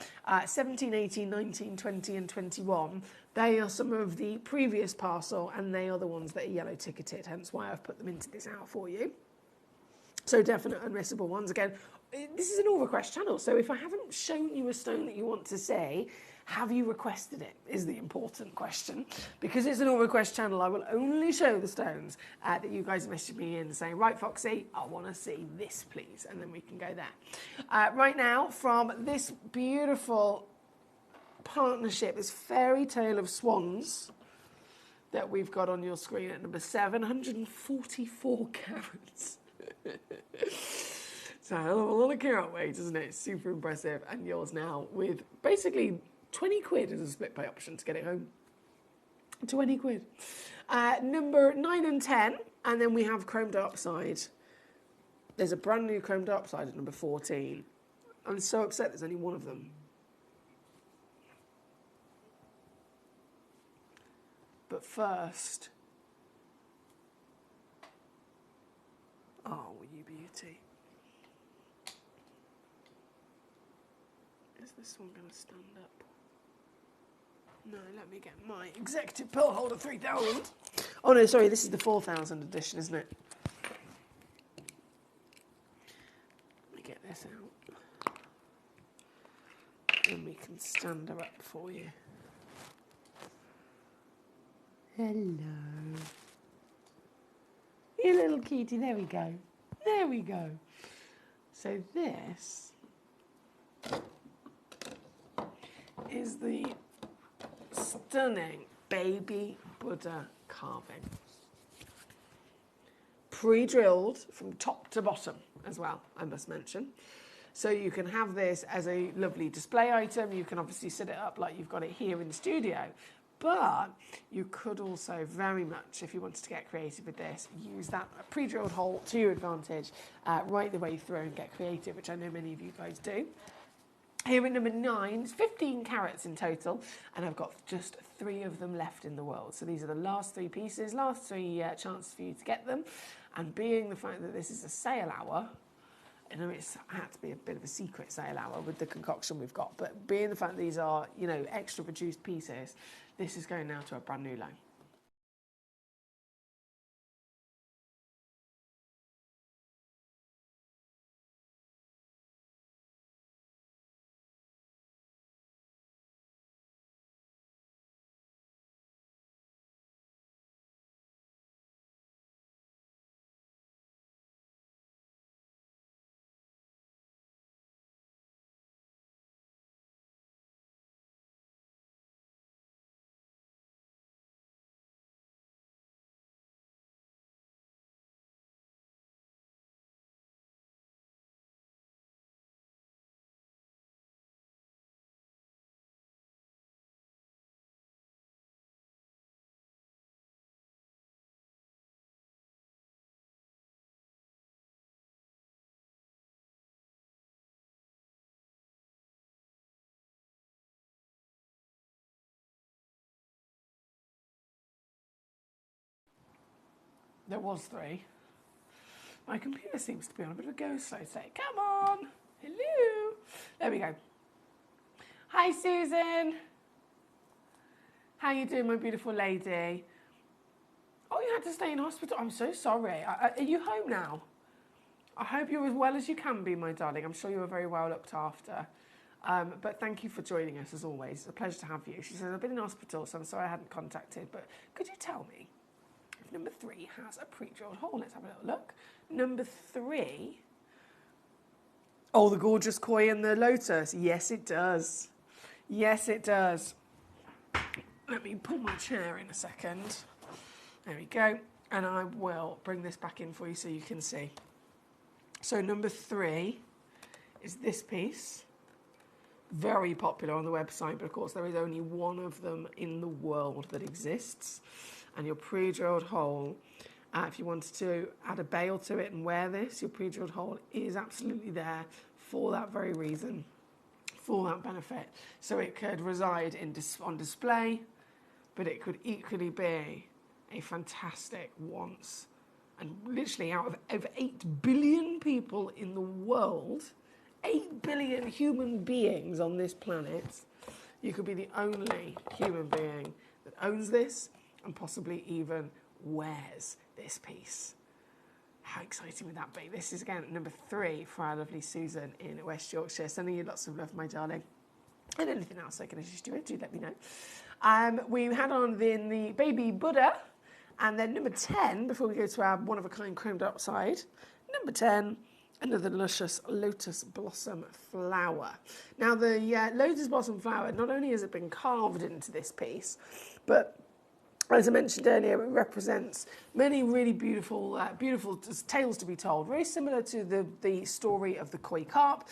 17, 18, 19, 20 and 21, they are some of the previous parcel, and they are the ones that are yellow ticketed, hence why I've put them into this hour for you. So definite unmissable ones. Again, this is an all request channel, so if I haven't shown you a stone that you want to see, have you requested it, is the important question. Because it's an all request channel, I will only show the stones that you guys messaged me in saying, right, Foxy, I want to see this, please, and then we can go there. Right now, from this beautiful partnership, this fairy tale of swans that we've got on your screen at number 7, 144 carats. It's a hell of a lot of carat weight, isn't it? It's super impressive. And yours now with basically 20 quid as a split pay option to get it home. 20 quid. Number 9 and 10, and then we have chrome dioxide. There's a brand new chrome dioxide at number 14. I'm so upset there's only one of them. But first... Oh, you beauty. Is this one going to stand up? No, let me get my executive pearl holder 3000. Oh no, sorry, this is the 4000 edition, isn't it? get this out. And we can stand her up for you. Hello. You little cutie, there we go. There we go. So this is the stunning baby Buddha carving. Pre-drilled from top to bottom as well, I must mention. So you can have this as a lovely display item. You can obviously set it up like you've got it here in the studio. But you could also very much, if you wanted to get creative with this, use that pre-drilled hole to your advantage right the way through and get creative, which I know many of you guys do. Here at number 9, it's 15 carats in total, and I've got just 3 of them left in the world. So these are the last 3 pieces, last 3 chances for you to get them. And being the fact that this is a sale hour, I know it's had to be a bit of a secret sale hour with the concoction we've got, but being the fact that these are, you know, extra produced pieces, this is going now to a brand new low. There was 3. My computer seems to be on a bit of a go slow today. Come on. Hello. There we go. Hi, Susan. How you doing, my beautiful lady? Oh, you had to stay in hospital. I'm so sorry. Are you home now? I hope you're as well as you can be, my darling. I'm sure you were very well looked after. But thank you for joining us, as always. It's a pleasure to have you. She says, I've been in hospital, so I'm sorry I hadn't contacted. But could you tell me? Number 3 has a pre-drilled hole. Let's have a little look. Number 3. Oh, the gorgeous koi and the lotus. Yes, it does. Yes, it does. Let me pull my chair in a second. There we go. And I will bring this back in for you so you can see. So number 3 is this piece. Very popular on the website, but of course there is only one of them in the world that exists. And your pre-drilled hole, if you wanted to add a bail to it and wear this, your pre-drilled hole is absolutely there for that very reason, for that benefit. So it could reside on display, but it could equally be a fantastic once. And literally out of over 8 billion people in the world, 8 billion human beings on this planet, you could be the only human being that owns this and possibly even wears this piece. How exciting would that be? This is again number 3 for our lovely Susan in West Yorkshire. Sending you lots of love, my darling. And anything else I can assist you with, do let me know. We had on then the baby Buddha, and then number 10, before we go to our one-of-a-kind chrome dioxide, number 10, another luscious lotus blossom flower. Now the lotus blossom flower, not only has it been carved into this piece, but as I mentioned earlier, it represents many really beautiful, beautiful tales to be told. Very similar to the story of the koi carp,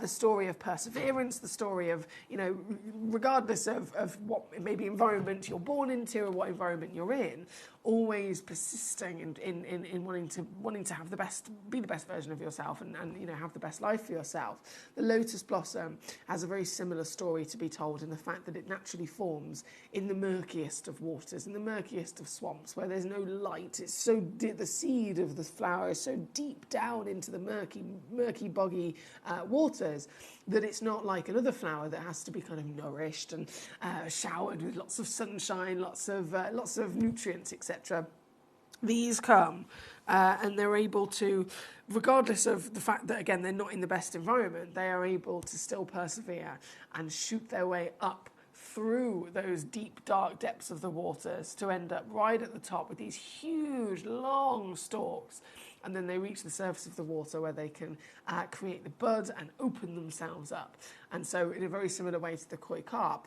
the story of perseverance, the story of, you know, regardless of what maybe environment you're born into or what environment you're in, always persisting in wanting to have the best, be the best version of yourself, and you know, have the best life for yourself. The lotus blossom has a very similar story to be told in the fact that it naturally forms in the murkiest of waters, in the murkiest of swamps, where there's no light. It's so the seed of the flower is so deep down into the murky, boggy waters that it's not like another flower that has to be kind of nourished and showered with lots of sunshine, lots of nutrients, etc. These come and they're able to, regardless of the fact that, again, they're not in the best environment, they are able to still persevere and shoot their way up through those deep, dark depths of the waters to end up right at the top with these huge, long stalks. And then they reach the surface of the water where they can create the bud and open themselves up. And so in a very similar way to the koi carp,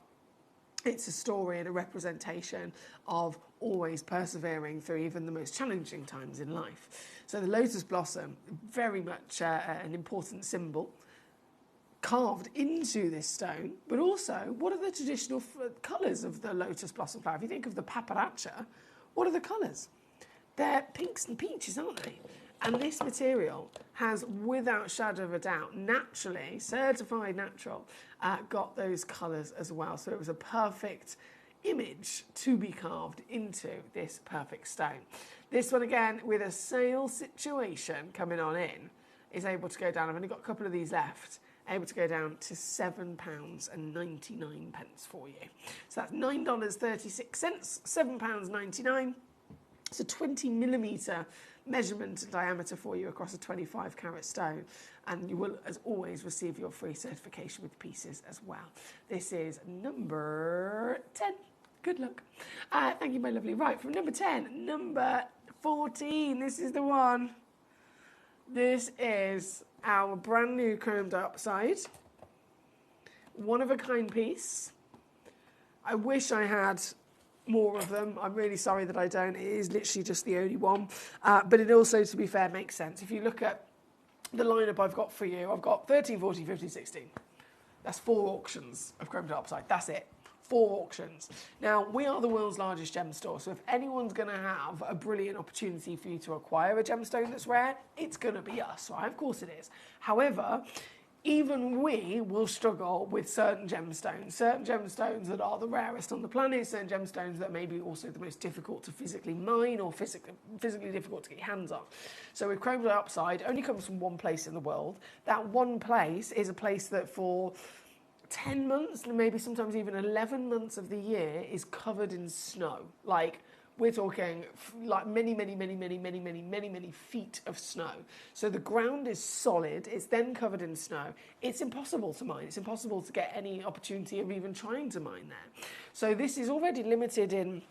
it's a story and a representation of always persevering through even the most challenging times in life. So the lotus blossom, very much an important symbol, carved into this stone, but also, what are the traditional colours of the lotus blossom flower? If you think of the paparacha, what are the colours? They're pinks and peaches, aren't they? And this material has, without shadow of a doubt, naturally, certified natural, got those colours as well. So it was a perfect image to be carved into this perfect stone. This one, again, with a sale situation coming on in, is able to go down. I've only got a couple of these left. Able to go down to £7.99 for you. So that's $9.36, £7.99. It's a 20mm measurement and diameter for you across a 25 carat stone, and you will, as always, receive your free certification with pieces as well. This is number 10. Good luck. Thank you, my lovely. Right, from number 10, number 14. This is the one. This is our brand new chrome dioxide, one-of-a-kind piece. I wish I had more of them. I'm really sorry that I don't. It is literally just the only one. But it also, to be fair, makes sense. If you look at the lineup I've got for you, I've got 13, 14, 15, 16. That's 4 auctions of chrome dioxide. That's it. 4 auctions. Now, we are the world's largest gem store, so if anyone's going to have a brilliant opportunity for you to acquire a gemstone that's rare, it's going to be us, right? Of course it is. However, even we will struggle with certain gemstones that are the rarest on the planet, certain gemstones that may be also the most difficult to physically mine or physically difficult to get your hands on. So with chrome dioxide, only comes from one place in the world. That one place is a place that for 10 months, maybe sometimes even 11 months of the year is covered in snow. Like, we're talking like many feet of snow. So the ground is solid, it's then covered in snow. It's impossible to mine. It's impossible to get any opportunity of even trying to mine there. So this is already limited in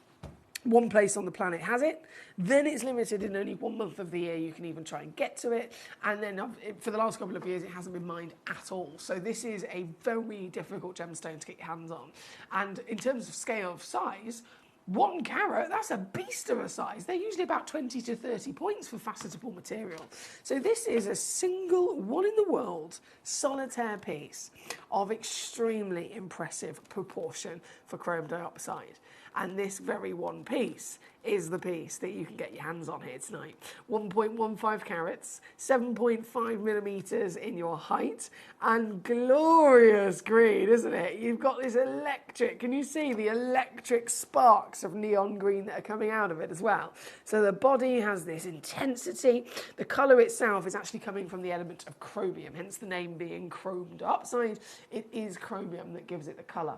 one place on the planet has it, then it's limited in only 1 month of the year you can even try and get to it, and then for the last couple of years it hasn't been mined at all. So this is a very difficult gemstone to get your hands on. And in terms of scale of size, 1 carat, that's a beast of a size. They're usually about 20 to 30 points for facetable material. So this is a single, one in the world, solitaire piece of extremely impressive proportion for chrome dioxide. And this very one piece is the piece that you can get your hands on here tonight. 1.15 carats, 7.5 millimeters in your height, and glorious green, isn't it? You've got this electric, can you see the electric sparks of neon green that are coming out of it as well? So the body has this intensity. The colour itself is actually coming from the element of chromium, hence the name being chrome dioxide. It is chromium that gives it the colour.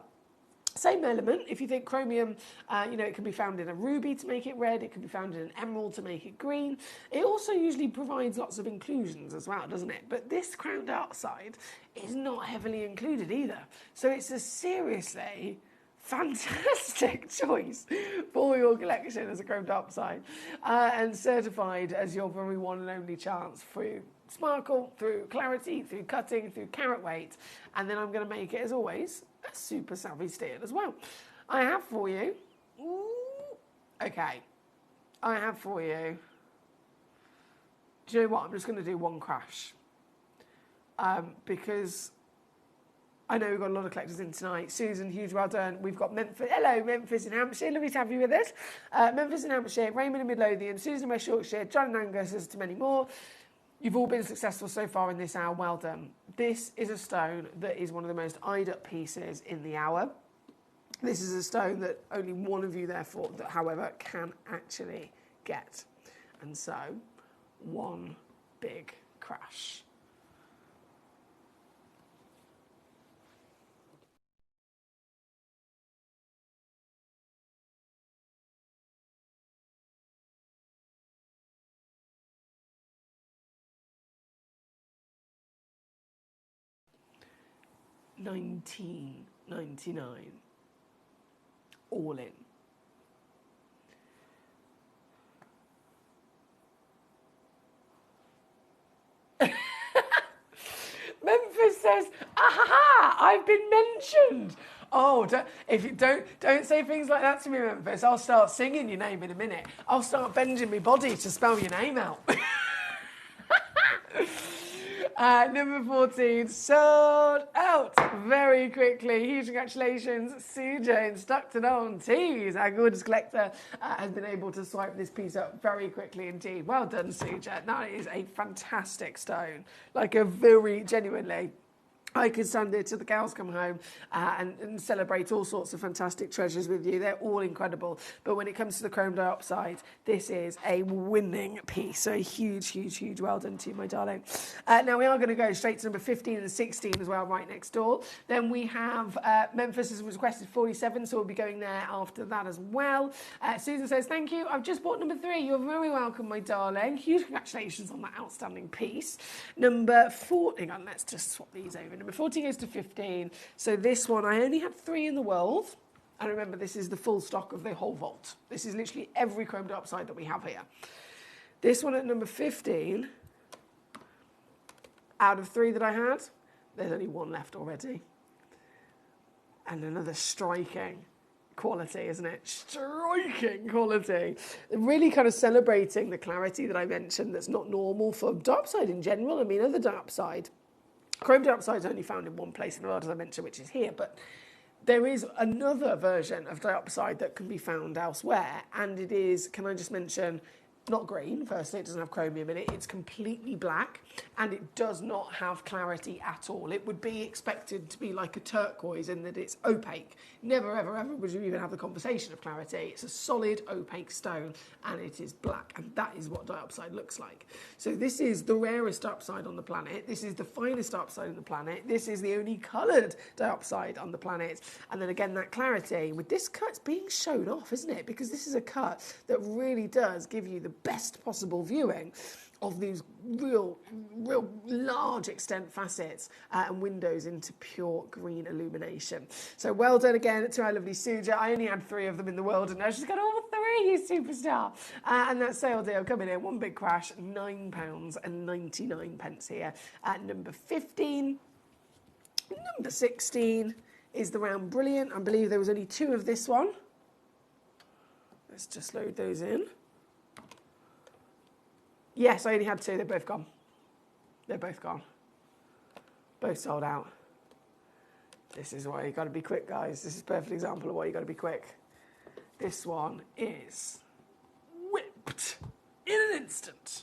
Same element, if you think chromium, it can be found in a ruby to make it red, it can be found in an emerald to make it green. It also usually provides lots of inclusions as well, doesn't it? But this chrome dioxide is not heavily included either. So it's a seriously fantastic choice for your collection as a chrome dioxide, and certified as your very one and only chance through sparkle, through clarity, through cutting, through carat weight. And then I'm going to make it, as always, a super savvy steered as well. I have for you, I have for you, do you know what, I'm just going to do one crash, because I know we've got a lot of collectors in tonight. Susan, huge well done. We've got Memphis. Hello, Memphis in Hampshire. Lovely to have you with us. Memphis in Hampshire, Raymond in Midlothian, Susan in West Yorkshire, John in Angus, there's to many more. You've all been successful so far in this hour. Well done. This is a stone that is one of the most eyed up pieces in the hour. This is a stone that only one of you, therefore, however, can actually get. And so, one big crash. £19.99. All in. Memphis says, "Aha! I've been mentioned." Oh, don't say things like that to me, Memphis. I'll start singing your name in a minute. I'll start bending my body to spell your name out. Number 14, sold out very quickly. Huge congratulations, Suja in Stockton-on-Tees. Our gorgeous collector has been able to swipe this piece up very quickly indeed. Well done, Suja. That is a fantastic stone. Like a very genuinely... I could stand there till the cows come home and celebrate all sorts of fantastic treasures with you. They're all incredible. But when it comes to the chrome dioxide, this is a winning piece. So huge, huge, huge well done to you, my darling. Now we are going to go straight to number 15 and 16 as well, right next door. Then we have Memphis has requested 47, so we'll be going there after that as well. Susan says, thank you. I've just bought number 3. You're very welcome, my darling. Huge congratulations on that outstanding piece. Number 4, hang on, let's just swap these over. Number 14 goes to 15. So this one, I only had 3 in the world. And remember, this is the full stock of the whole vault. This is literally every chrome dioxide that we have here. This one at number 15, out of 3 that I had, there's only 1 left already. And another striking quality, isn't it? Striking quality. Really kind of celebrating the clarity that I mentioned that's not normal for dioxide in general. I mean, other dioxide, chrome dioxide is only found in one place in the world, as I mentioned, which is here, but there is another version of dioxide that can be found elsewhere, and it is, can I just mention, not green, firstly, it doesn't have chromium in it, it's completely black, and it does not have clarity at all. It would be expected to be like a turquoise in that it's opaque. Never, ever, ever would you even have the conversation of clarity. It's a solid, opaque stone, and it is black, and that is what dioxide looks like. So this is the rarest dioxide on the planet. This is the finest dioxide on the planet. This is the only coloured dioxide on the planet. And then again, that clarity, with this cut's being shown off, isn't it? Because this is a cut that really does give you the best possible viewing of these real large extent facets and windows into pure green illumination. So well done again to our lovely Suja. I only had 3 of them in the world, and now she's got all 3, you superstar. And that sale deal coming in, one big crash, £9.99 here at number 15. Number 16 is the round brilliant. I believe there was only 2 of this one. Let's just load those in. Yes, I only had 2. They're both gone. They're both gone. Both sold out. This is why you've got to be quick, guys. This is a perfect example of why you've got to be quick. This one is whipped in an instant.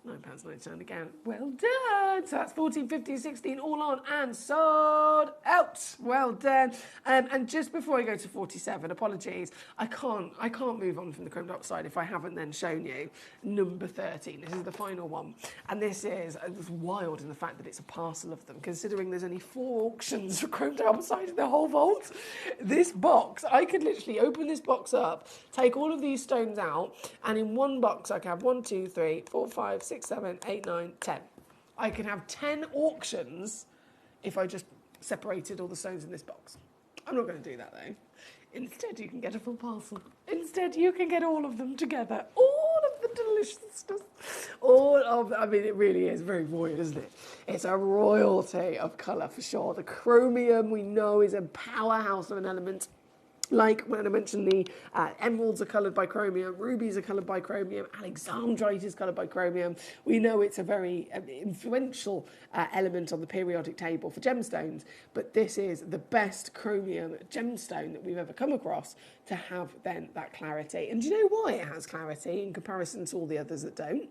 £9.99 again. Well done. So that's 14, 15, 16 all on and sold out. Well done. And just before I go to 47, apologies, I can't move on from the chrome dioxide if I haven't then shown you number 13. This is the final one. And this is wild in the fact that it's a parcel of them, considering there's only 4 auctions for chrome dioxide in the whole vault. This box, I could literally open this box up, take all of these stones out, and in one box I can have 1, 2, 3, 4, 5, 6, 7, 8, 9, 10. I can have 10 auctions if I just separated all the stones in this box. I'm not going to do that though. Instead, you can get a full parcel. Instead, you can get all of them together. All of the deliciousness. I mean, it really is very royal, isn't it? It's a royalty of colour for sure. The chromium, we know, is a powerhouse of an element. Like when I mentioned the emeralds are coloured by chromium, rubies are coloured by chromium, alexandrite is coloured by chromium. We know it's a very influential element on the periodic table for gemstones, but this is the best chromium gemstone that we've ever come across to have then that clarity. And do you know why it has clarity in comparison to all the others that don't?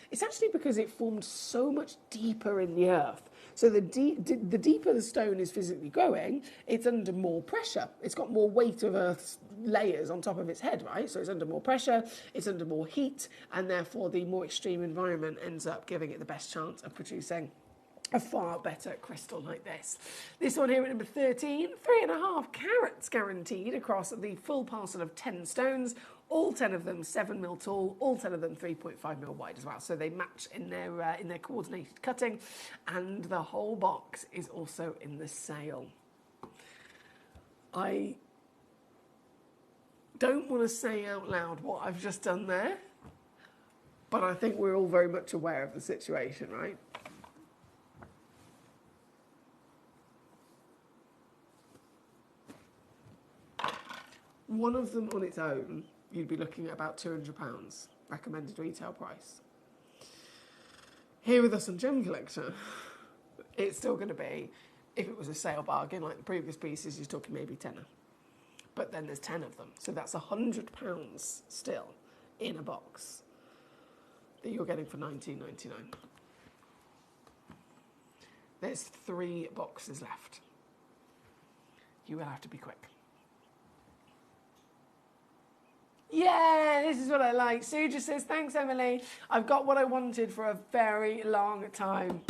It's actually because it formed so much deeper in the earth. So the deeper the stone is physically growing, it's under more pressure. It's got more weight of Earth's layers on top of its head, right? So it's under more pressure, it's under more heat, and therefore the more extreme environment ends up giving it the best chance of producing a far better crystal like this. This one here at number 13, 3.5 carats guaranteed across the full parcel of 10 stones, All 10 of them 7mm tall, all 10 of them 3.5mm wide as well. So they match in their coordinated cutting, and the whole box is also in the sale. I don't want to say out loud what I've just done there, but I think we're all very much aware of the situation, right? One of them on its own, you'd be looking at about £200 recommended retail price. Here with us on Gemcollector, it's still going to be, if it was a sale bargain like the previous pieces, you're talking maybe tenner. But then there's 10 of them, so that's £100 still in a box that you're getting for $19.99. There's 3 boxes left. You will have to be quick. Yeah, this is what I like. Sue just says, thanks, Emily. I've got what I wanted for a very long time.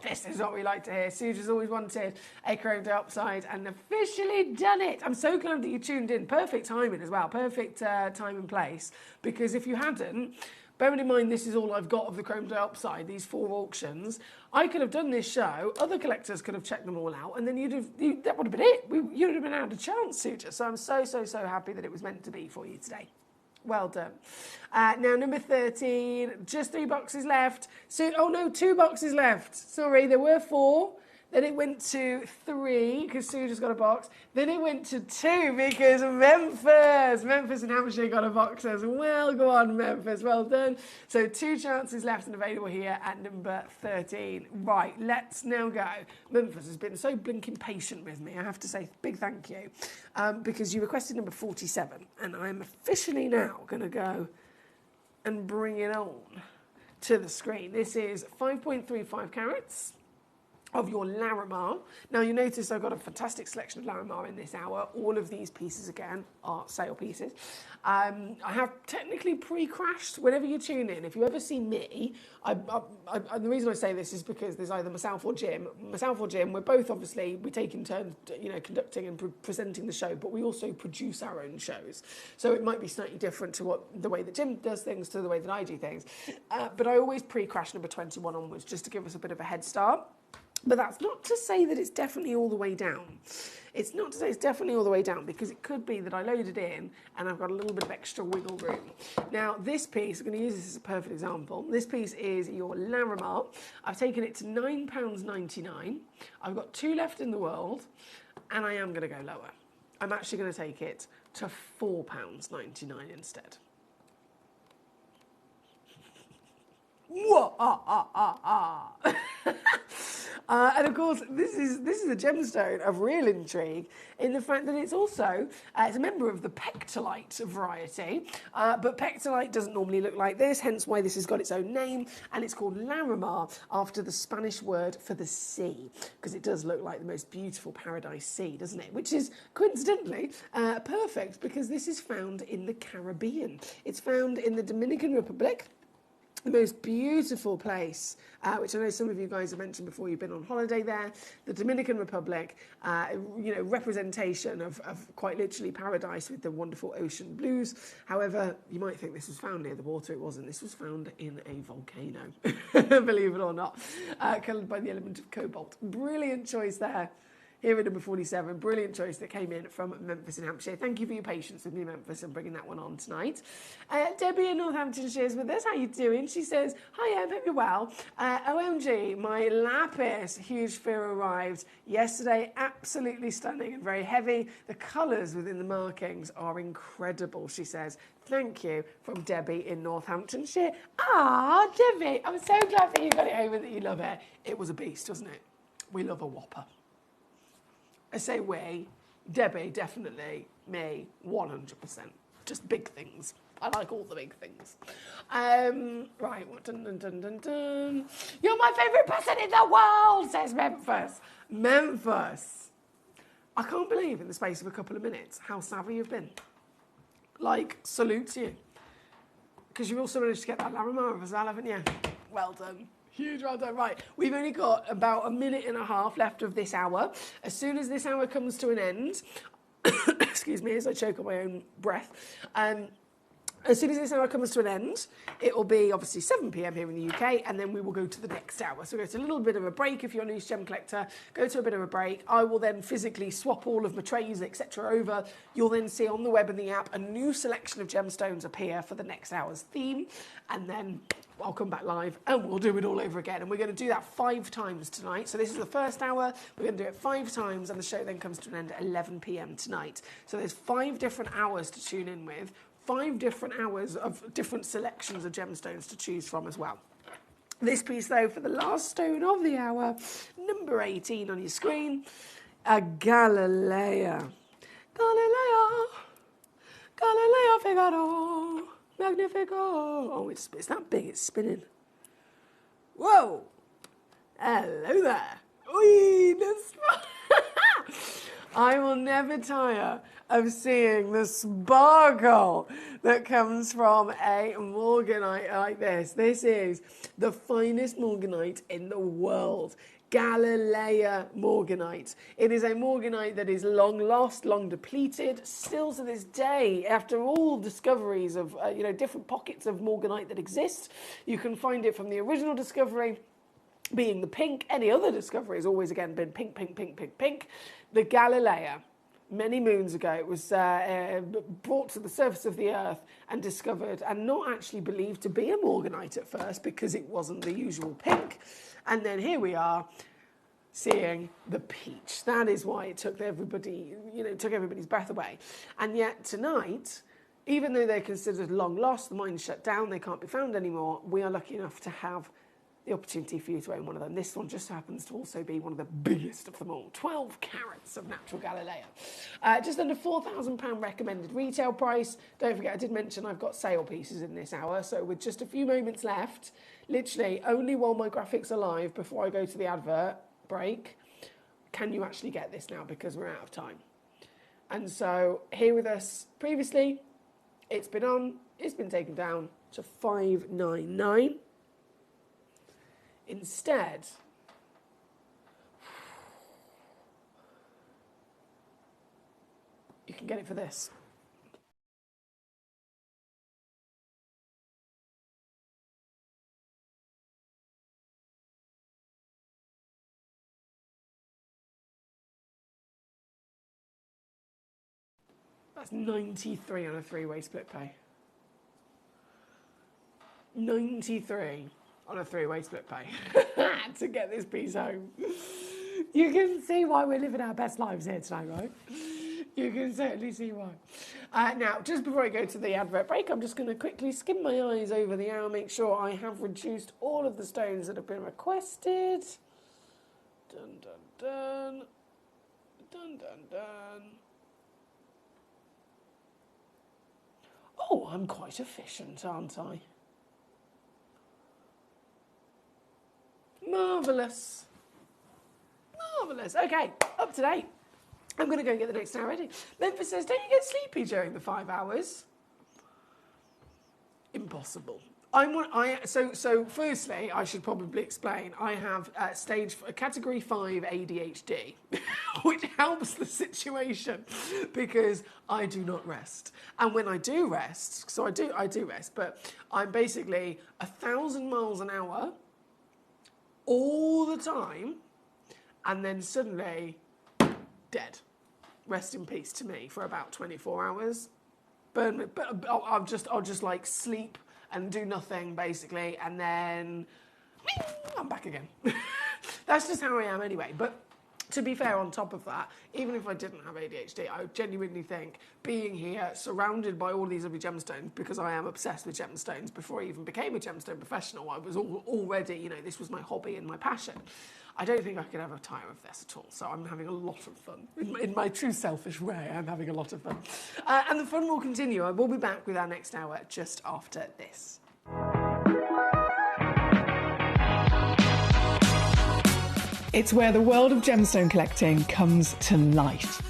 This is what we like to hear. Sue just always wanted a chrome dioxide and officially done it. I'm so glad that you tuned in. Perfect timing as well. Perfect time and place. Because if you hadn't, bearing in mind this is all I've got of the chrome dioxide, these 4 auctions, I could have done this show, other collectors could have checked them all out, and then that would have been it. You would have been out of chance, Sue. So I'm so happy that it was meant to be for you today. Well done. Now, number 13, just 3 boxes left. So, oh no, 2 boxes left. Sorry, there were 4. Then it went to 3 because Sue just got a box. Then it went to 2 because Memphis and Hampshire got a box as well. Go on, Memphis. Well done. So 2 chances left and available here at number 13. Right, let's now go. Memphis has been so blinking patient with me. I have to say big thank you because you requested number 47 and I'm officially now going to go and bring it on to the screen. This is 5.35 carats. Of your Larimar. Now you notice I've got a fantastic selection of Larimar in this hour. All of these pieces again are sale pieces. I have technically pre-crashed whenever you tune in. If you ever see me, the reason I say this is because there's either myself or Jim. We're both obviously, we take in turns, conducting and presenting the show, but we also produce our own shows. So it might be slightly different to the way that Jim does things to the way that I do things. But I always pre-crash number 21 onwards just to give us a bit of a head start. But that's not to say that it's definitely all the way down. It's not to say it's definitely all the way down because it could be that I load it in and I've got a little bit of extra wiggle room. Now, this piece, I'm going to use this as a perfect example. This piece is your Larimar. I've taken it to £9.99. I've got 2 left in the world and I am going to go lower. I'm actually going to take it to £4.99 instead. And of course, this is a gemstone of real intrigue in the fact that it's also it's a member of the pectolite variety, but pectolite doesn't normally look like this, hence why this has got its own name, and it's called Larimar after the Spanish word for the sea, because it does look like the most beautiful paradise sea, doesn't it? Which is coincidentally perfect because this is found in the Caribbean. It's found in the Dominican Republic. The most beautiful place, which I know some of you guys have mentioned before you've been on holiday there, the Dominican Republic, representation of quite literally paradise with the wonderful ocean blues. However, you might think this was found near the water. It wasn't. This was found in a volcano, believe it or not, coloured by the element of cobalt. Brilliant choice there. Here at number 47, brilliant choice that came in from Memphis in Hampshire. Thank you for your patience with me, Memphis, and bringing that one on tonight. Debbie in Northamptonshire is with us. How you doing? She says, hi, Em, hope you're well. OMG, my lapis huge sphere arrived yesterday. Absolutely stunning and very heavy. The colours within the markings are incredible, she says. Thank you, from Debbie in Northamptonshire. Ah, Debbie, I'm so glad that you got it home and that you love it. It was a beast, wasn't it? We love a whopper. I say we, Debbie, definitely, me, 100%. Just big things. I like all the big things. Right, dun. You're my favourite person in the world, says Memphis. Memphis. I can't believe in the space of a couple of minutes how savvy you've been. Like, salute to you. Because you've also managed to get that Larimar as well, haven't you? Well done. Huge well done. Right, we've only got about a minute and a half left of this hour. As soon as this hour comes to an end, excuse me as I choke on my own breath, As soon as this hour comes to an end, it will be obviously 7 p.m. here in the UK, and then we will go to the next hour. So it's a little bit of a break if you're a new Gem Collector. Go to a bit of a break. I will then physically swap all of my trays, etc. over. You'll then see on the web and the app a new selection of gemstones appear for the next hour's theme, and then I'll come back live and we'll do it all over again. And we're going to do that 5 times tonight. So this is the first hour. We're going to do it 5 times, and the show then comes to an end at 11 p.m. tonight. So there's 5 different hours to tune in with. 5 different hours of different selections of gemstones to choose from as well. This piece, though, for the last stone of the hour, number 18 on your screen, a Galilea. Galilea, Galileo Figaro, Magnifico. Oh, it's that big, it's spinning. Whoa! Hello there. Oi, I will never tire of seeing the sparkle that comes from a morganite like this. This is the finest morganite in the world. Galilea morganite. It is a morganite that is long lost, long depleted, still to this day, after all discoveries of different pockets of morganite that exist. You can find it from the original discovery being the pink. Any other discovery has always again been pink, pink, pink, pink, pink. The Galilea, many moons ago, it was brought to the surface of the earth and discovered, and not actually believed to be a morganite at first because it wasn't the usual pink. And then here we are seeing the peach. That is why it took everybody, took everybody's breath away. And yet tonight, even though they're considered long lost, the mine's shut down, they can't be found anymore, we are lucky enough to have the opportunity for you to own one of them. This one just happens to also be one of the biggest of them all. 12 carats of natural Galilea. Just under £4,000 recommended retail price. Don't forget, I did mention I've got sale pieces in this hour, so with just a few moments left, literally only while my graphics are live before I go to the advert break, can you actually get this now, because we're out of time. And so here with us previously, it's been taken down to $599. Instead, you can get it for this. That's 93 on a 3-way split pay. 93 on a 3-way split pay to get this piece home. You can see why we're living our best lives here tonight, right? You can certainly see why. Now, just before I go to the advert break, I'm just going to quickly skim my eyes over the hour, make sure I have reduced all of the stones that have been requested. Dun, dun, dun. Dun, dun, dun. Oh, I'm quite efficient, aren't I? Marvellous. Marvellous. Okay, up to date. I'm going to go and get the next hour ready. Memphis says, don't you get sleepy during the 5 hours? Impossible. So firstly, I should probably explain, I have category 5 ADHD, which helps the situation because I do not rest. And when I do rest, so I do rest, but I'm basically 1,000 miles an hour all the time, and then suddenly dead. Rest in peace to me for about 24 hours. Burn me, but I'll just like sleep and do nothing basically, and then I'm back again. That's just how I am anyway. But to be fair, on top of that, even if I didn't have ADHD, I genuinely think being here, surrounded by all these lovely gemstones, because I am obsessed with gemstones. Before I even became a gemstone professional, I was already, this was my hobby and my passion. I don't think I could ever tire of this at all. So I'm having a lot of fun. In my true selfish way, I'm having a lot of fun. And the fun will continue. I will be back with our next hour just after this. It's where the world of gemstone collecting comes to life.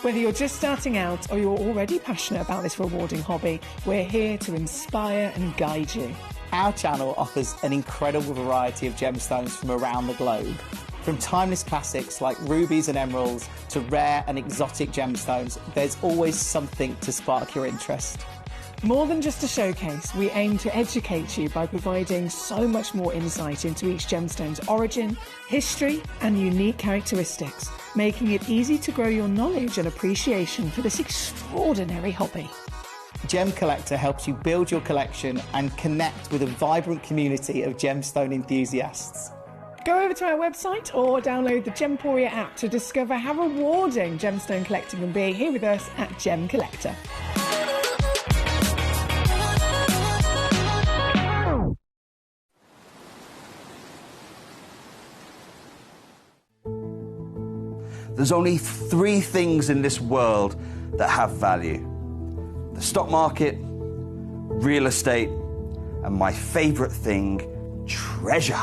Whether you're just starting out or you're already passionate about this rewarding hobby, we're here to inspire and guide you. Our channel offers an incredible variety of gemstones from around the globe. From timeless classics like rubies and emeralds to rare and exotic gemstones, there's always something to spark your interest. More than just a showcase, we aim to educate you by providing so much more insight into each gemstone's origin, history, and unique characteristics, making it easy to grow your knowledge and appreciation for this extraordinary hobby. Gemcollector helps you build your collection and connect with a vibrant community of gemstone enthusiasts. Go over to our website or download the Gemporia app to discover how rewarding gemstone collecting can be here with us at Gemcollector. There's only three things in this world that have value: the stock market, real estate, and my favorite thing, treasure.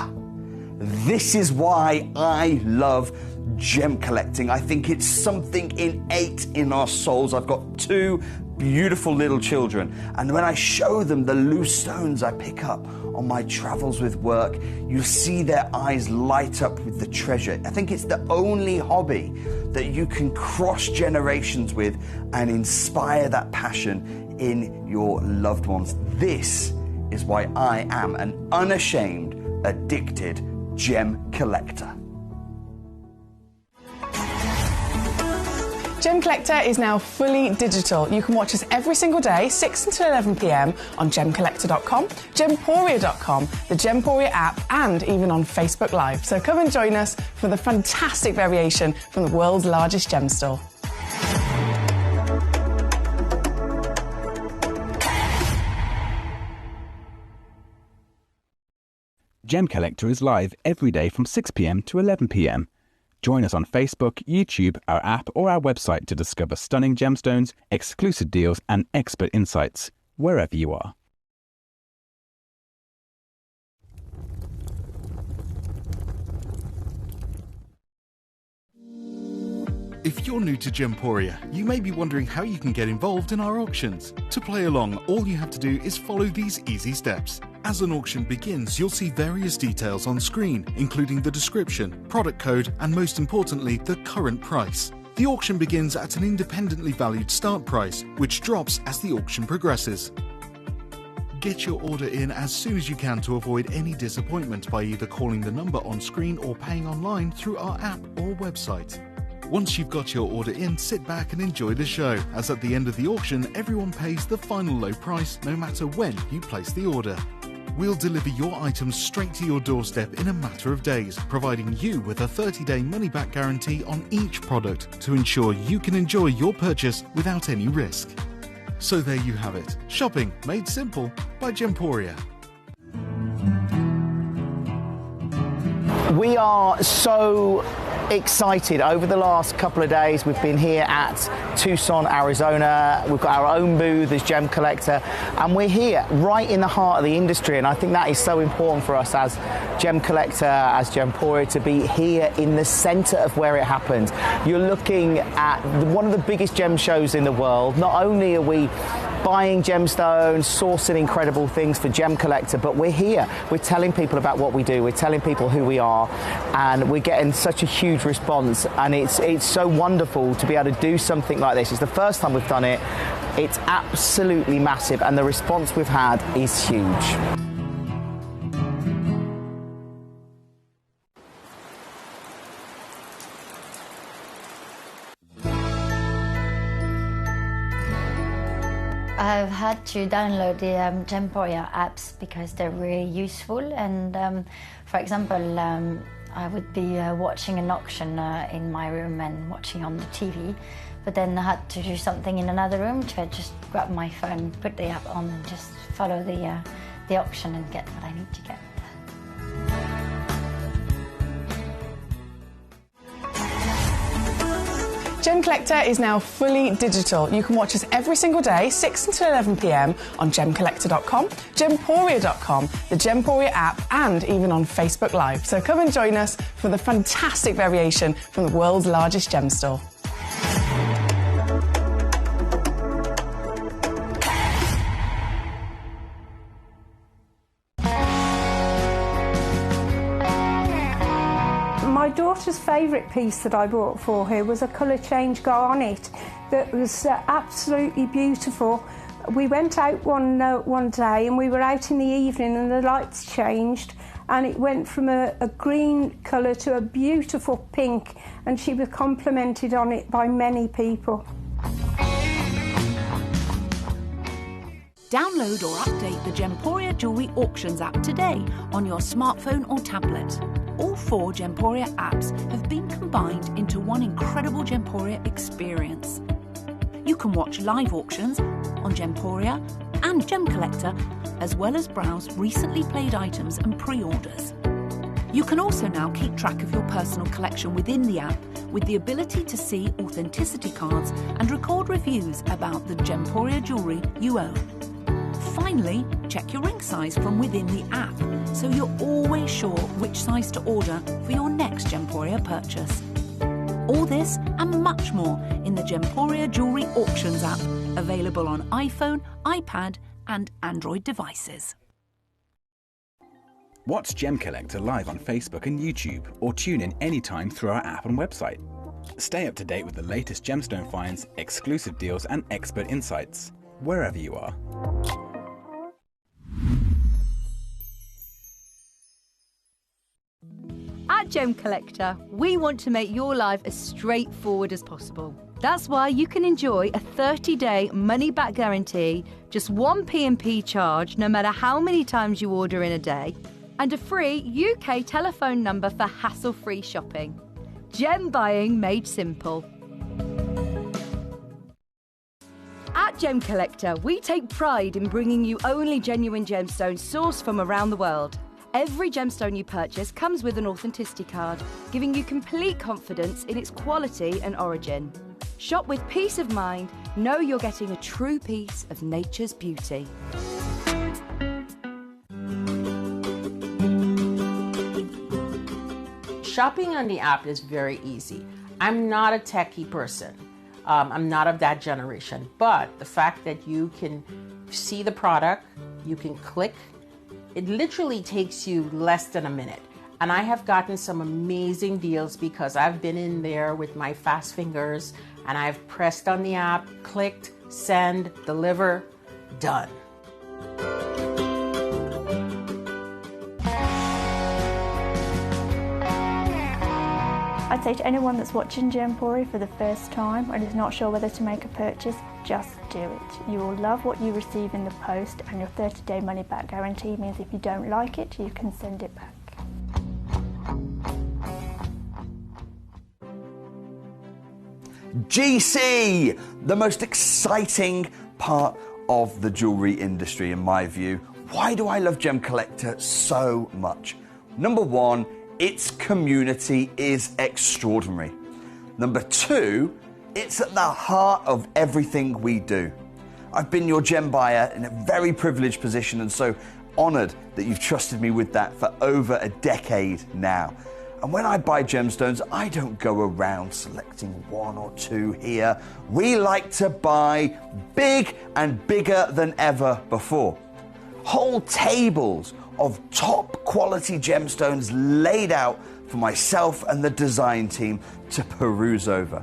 This is why I love gem collecting. I think it's something innate in our souls. I've got two beautiful little children, and when I show them the loose stones I pick up on my travels with work, you see their eyes light up with the treasure. I think it's the only hobby that you can cross generations with and inspire that passion in your loved ones. This is why I am an unashamed, addicted gem collector. Gemcollector is now fully digital. You can watch us every single day, 6 until 11 p.m. on Gemcollector.com, Gemporia.com, the Gemporia app, and even on Facebook Live. So come and join us for the fantastic variation from the world's largest gem store. Gemcollector is live every day from 6 p.m. to 11 p.m. Join us on Facebook, YouTube, our app, or our website to discover stunning gemstones, exclusive deals, and expert insights wherever you are. If you're new to Gemporia, you may be wondering how you can get involved in our auctions. To play along, all you have to do is follow these easy steps. As an auction begins, you'll see various details on screen, including the description, product code, and most importantly, the current price. The auction begins at an independently valued start price, which drops as the auction progresses. Get your order in as soon as you can to avoid any disappointment by either calling the number on screen or paying online through our app or website. Once you've got your order in, sit back and enjoy the show, as at the end of the auction, everyone pays the final low price no matter when you place the order. We'll deliver your items straight to your doorstep in a matter of days, providing you with a 30-day money-back guarantee on each product to ensure you can enjoy your purchase without any risk. So there you have it. Shopping made simple by Gemporia. We are so excited. Over the last couple of days, we've been here at Tucson, Arizona. We've got our own booth as Gemcollector, and we're here right in the heart of the industry. And I think that is so important for us as Gemcollector, as Gemporia, to be here in the center of where it happens. You're looking at one of the biggest gem shows in the world. Not only are we buying gemstones, sourcing incredible things for Gemcollector, but we're here. We're telling people about what we do. We're telling people who we are, and we're getting such a huge response. And it's so wonderful to be able to do something like this. It's the first time we've done it. It's absolutely massive, and the response we've had is huge. I've had to download the Gemporia apps because they're really useful, and for example, I would be watching an auction in my room and watching on the TV, but then I had to do something in another room, so I just grab my phone, put the app on, and just follow the auction and get what I need to get. Gemcollector is now fully digital. You can watch us every single day, 6 until 11 p.m. on Gemcollector.com, Gemporia.com, the Gemporia app, and even on Facebook Live. So come and join us for the fantastic variation from the world's largest gem store. My daughter's favourite piece that I bought for her was a colour change garnet that was absolutely beautiful. We went out one day and we were out in the evening and the lights changed and it went from a green colour to a beautiful pink, and she was complimented on it by many people. Download or update the Gemporia Jewellery Auctions app today on your smartphone or tablet. All 4 Gemporia apps have been combined into one incredible Gemporia experience. You can watch live auctions on Gemporia and Gemcollector, as well as browse recently played items and pre-orders. You can also now keep track of your personal collection within the app with the ability to see authenticity cards and record reviews about the Gemporia jewellery you own. Finally, check your ring size from within the app, so you're always sure which size to order for your next Gemporia purchase. All this and much more in the Gemporia Jewellery Auctions app, available on iPhone, iPad and Android devices. Watch Gemcollector live on Facebook and YouTube, or tune in anytime through our app and website. Stay up to date with the latest gemstone finds, exclusive deals and expert insights, wherever you are. At Gemcollector, we want to make your life as straightforward as possible. That's why you can enjoy a 30-day money-back guarantee, just one P&P charge no matter how many times you order in a day, and a free UK telephone number for hassle-free shopping. Gem buying made simple. At Gemcollector, we take pride in bringing you only genuine gemstones sourced from around the world. Every gemstone you purchase comes with an authenticity card, giving you complete confidence in its quality and origin. Shop with peace of mind, know you're getting a true piece of nature's beauty. Shopping on the app is very easy. I'm not a techie person. I'm not of that generation, but the fact that you can see the product, you can click, it literally takes you less than a minute. And I have gotten some amazing deals because I've been in there with my fast fingers and I've pressed on the app, clicked, send, deliver, done. I'd say to anyone that's watching Gemporia for the first time and is not sure whether to make a purchase, just do it. You will love what you receive in the post, and your 30-day money-back guarantee means if you don't like it, you can send it back. GC, the most exciting part of the jewellery industry in my view. Why do I love Gemcollector so much? Number one, its community is extraordinary. Number two, it's at the heart of everything we do. I've been your gem buyer in a very privileged position and so honoured that you've trusted me with that for over a decade now. And when I buy gemstones, I don't go around selecting one or two here. We like to buy big and bigger than ever before. Whole tables of top quality gemstones laid out for myself and the design team to peruse over.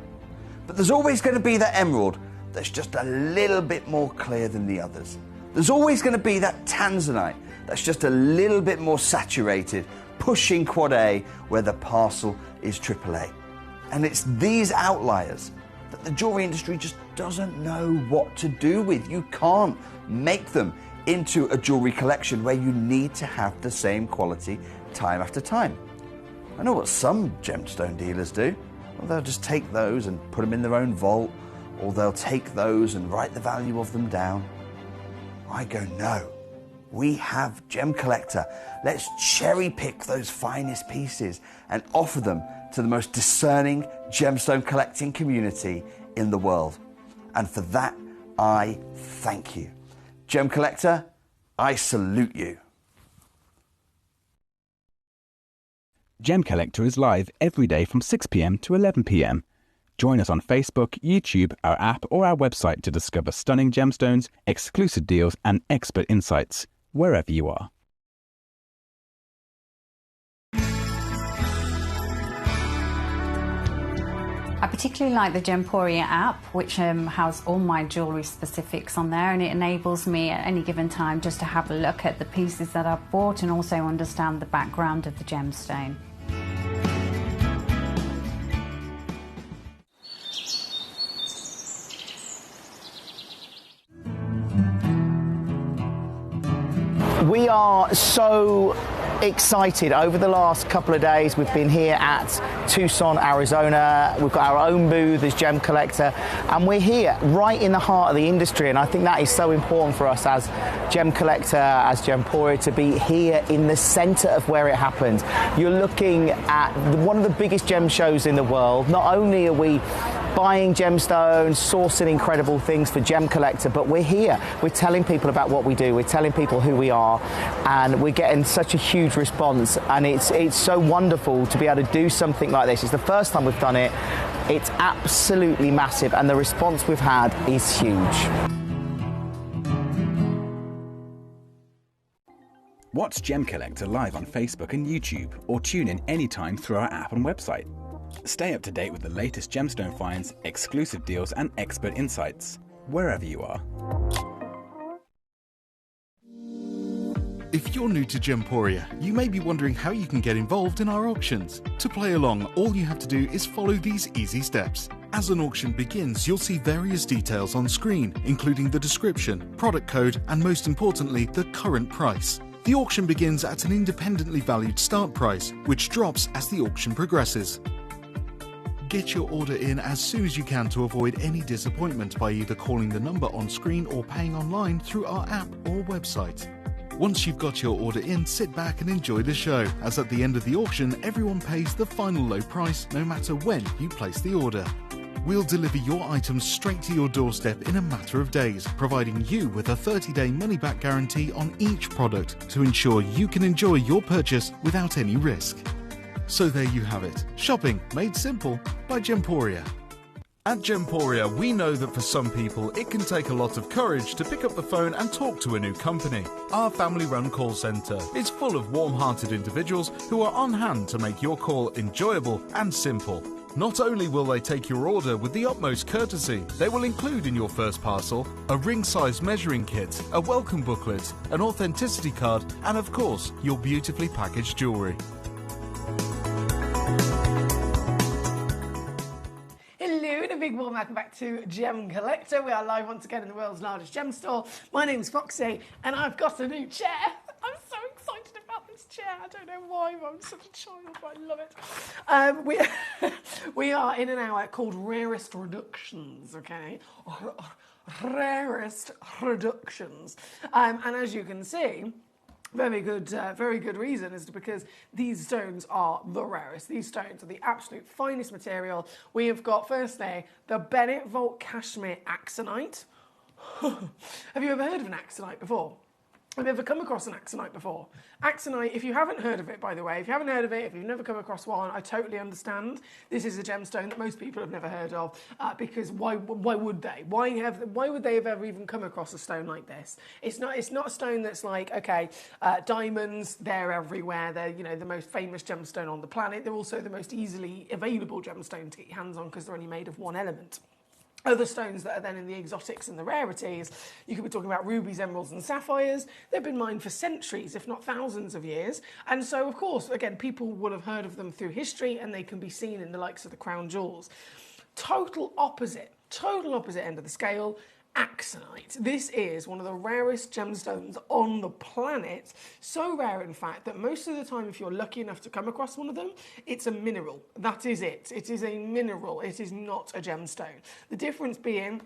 But there's always going to be that emerald that's just a little bit more clear than the others. There's always going to be that tanzanite that's just a little bit more saturated, pushing quad A where the parcel is AAA. And it's these outliers that the jewelry industry just doesn't know what to do with. You can't make them into a jewelry collection where you need to have the same quality time after time. I know what some gemstone dealers do. Well, they'll just take those and put them in their own vault, or they'll take those and write the value of them down. I go, no. We have Gemcollector. Let's cherry pick those finest pieces and offer them to the most discerning gemstone collecting community in the world. And for that, I thank you. Gemcollector, I salute you. Gemcollector is live every day from 6 p.m. to 11 p.m. Join us on Facebook, YouTube, our app or our website to discover stunning gemstones, exclusive deals and expert insights, wherever you are. I particularly like the Gemporia app, which has all my jewellery specifics on there, and it enables me at any given time just to have a look at the pieces that I've bought and also understand the background of the gemstone. We are so excited. Over the last couple of days, we've been here at Tucson, Arizona. We've got our own booth as Gemcollector, and we're here right in the heart of the industry. And I think that is so important for us as Gemcollector, as Gemporia, to be here in the center of where it happens. You're looking at one of the biggest gem shows in the world. Not only are we buying gemstones, sourcing incredible things for Gemcollector, but we're here. We're telling people about what we do. We're telling people who we are, and we're getting such a huge response. And it's so wonderful to be able to do something like this. It's the first time we've done it. It's absolutely massive, and the response we've had is huge. Watch Gemcollector live on Facebook and YouTube, or tune in anytime through our app and website. Stay up to date with the latest gemstone finds, exclusive deals and expert insights, wherever you are. If you're new to Gemporia, you may be wondering how you can get involved in our auctions. To play along, all you have to do is follow these easy steps. As an auction begins, you'll see various details on screen, including the description, product code, and most importantly, the current price. The auction begins at an independently valued start price, which drops as the auction progresses. Get your order in as soon as you can to avoid any disappointment by either calling the number on screen or paying online through our app or website. Once you've got your order in, sit back and enjoy the show, as at the end of the auction, everyone pays the final low price no matter when you place the order. We'll deliver your items straight to your doorstep in a matter of days, providing you with a 30-day money-back guarantee on each product to ensure you can enjoy your purchase without any risk. So there you have it, shopping made simple by Gemporia. At Gemporia, we know that for some people it can take a lot of courage to pick up the phone and talk to a new company. Our family-run call centre is full of warm-hearted individuals who are on hand to make your call enjoyable and simple. Not only will they take your order with the utmost courtesy, they will include in your first parcel a ring-size measuring kit, a welcome booklet, an authenticity card, and of course, your beautifully packaged jewellery. Hello and a big warm welcome back to Gemcollector. We are live once again in the world's largest gem store. My name's Foxy and I've got a new chair. I'm so excited about this chair. I don't know why, but I'm such a child, but I love it. We are in an hour called Rarest Reductions, okay? Rarest Reductions. And as you can see, very good reason is because these stones are the rarest. These stones are the absolute finest material. We have got, firstly, the Bennett Vault Cashmere Axonite. Have you ever heard of an Axonite before? Have you ever come across an Axonite before? Axonite, if you haven't heard of it, by the way, if you haven't heard of it, if you've never come across one, I totally understand. This is a gemstone that most people have never heard of, because why would they? Why would they have ever even come across a stone like this? It's not a stone that's like, okay, diamonds, they're everywhere. They're, you know, the most famous gemstone on the planet. They're also the most easily available gemstone to get your hands on because they're only made of one element. Other stones that are then in the exotics and the rarities, you could be talking about rubies, emeralds and sapphires. They've been mined for centuries, if not thousands of years. And so, of course, again, people would have heard of them through history and they can be seen in the likes of the crown jewels. Total opposite end of the scale, Axonite. This is one of the rarest gemstones on the planet. So rare, in fact, that most of the time, if you're lucky enough to come across one of them, it's a mineral. That is it. It is a mineral. It is not a gemstone. The difference being,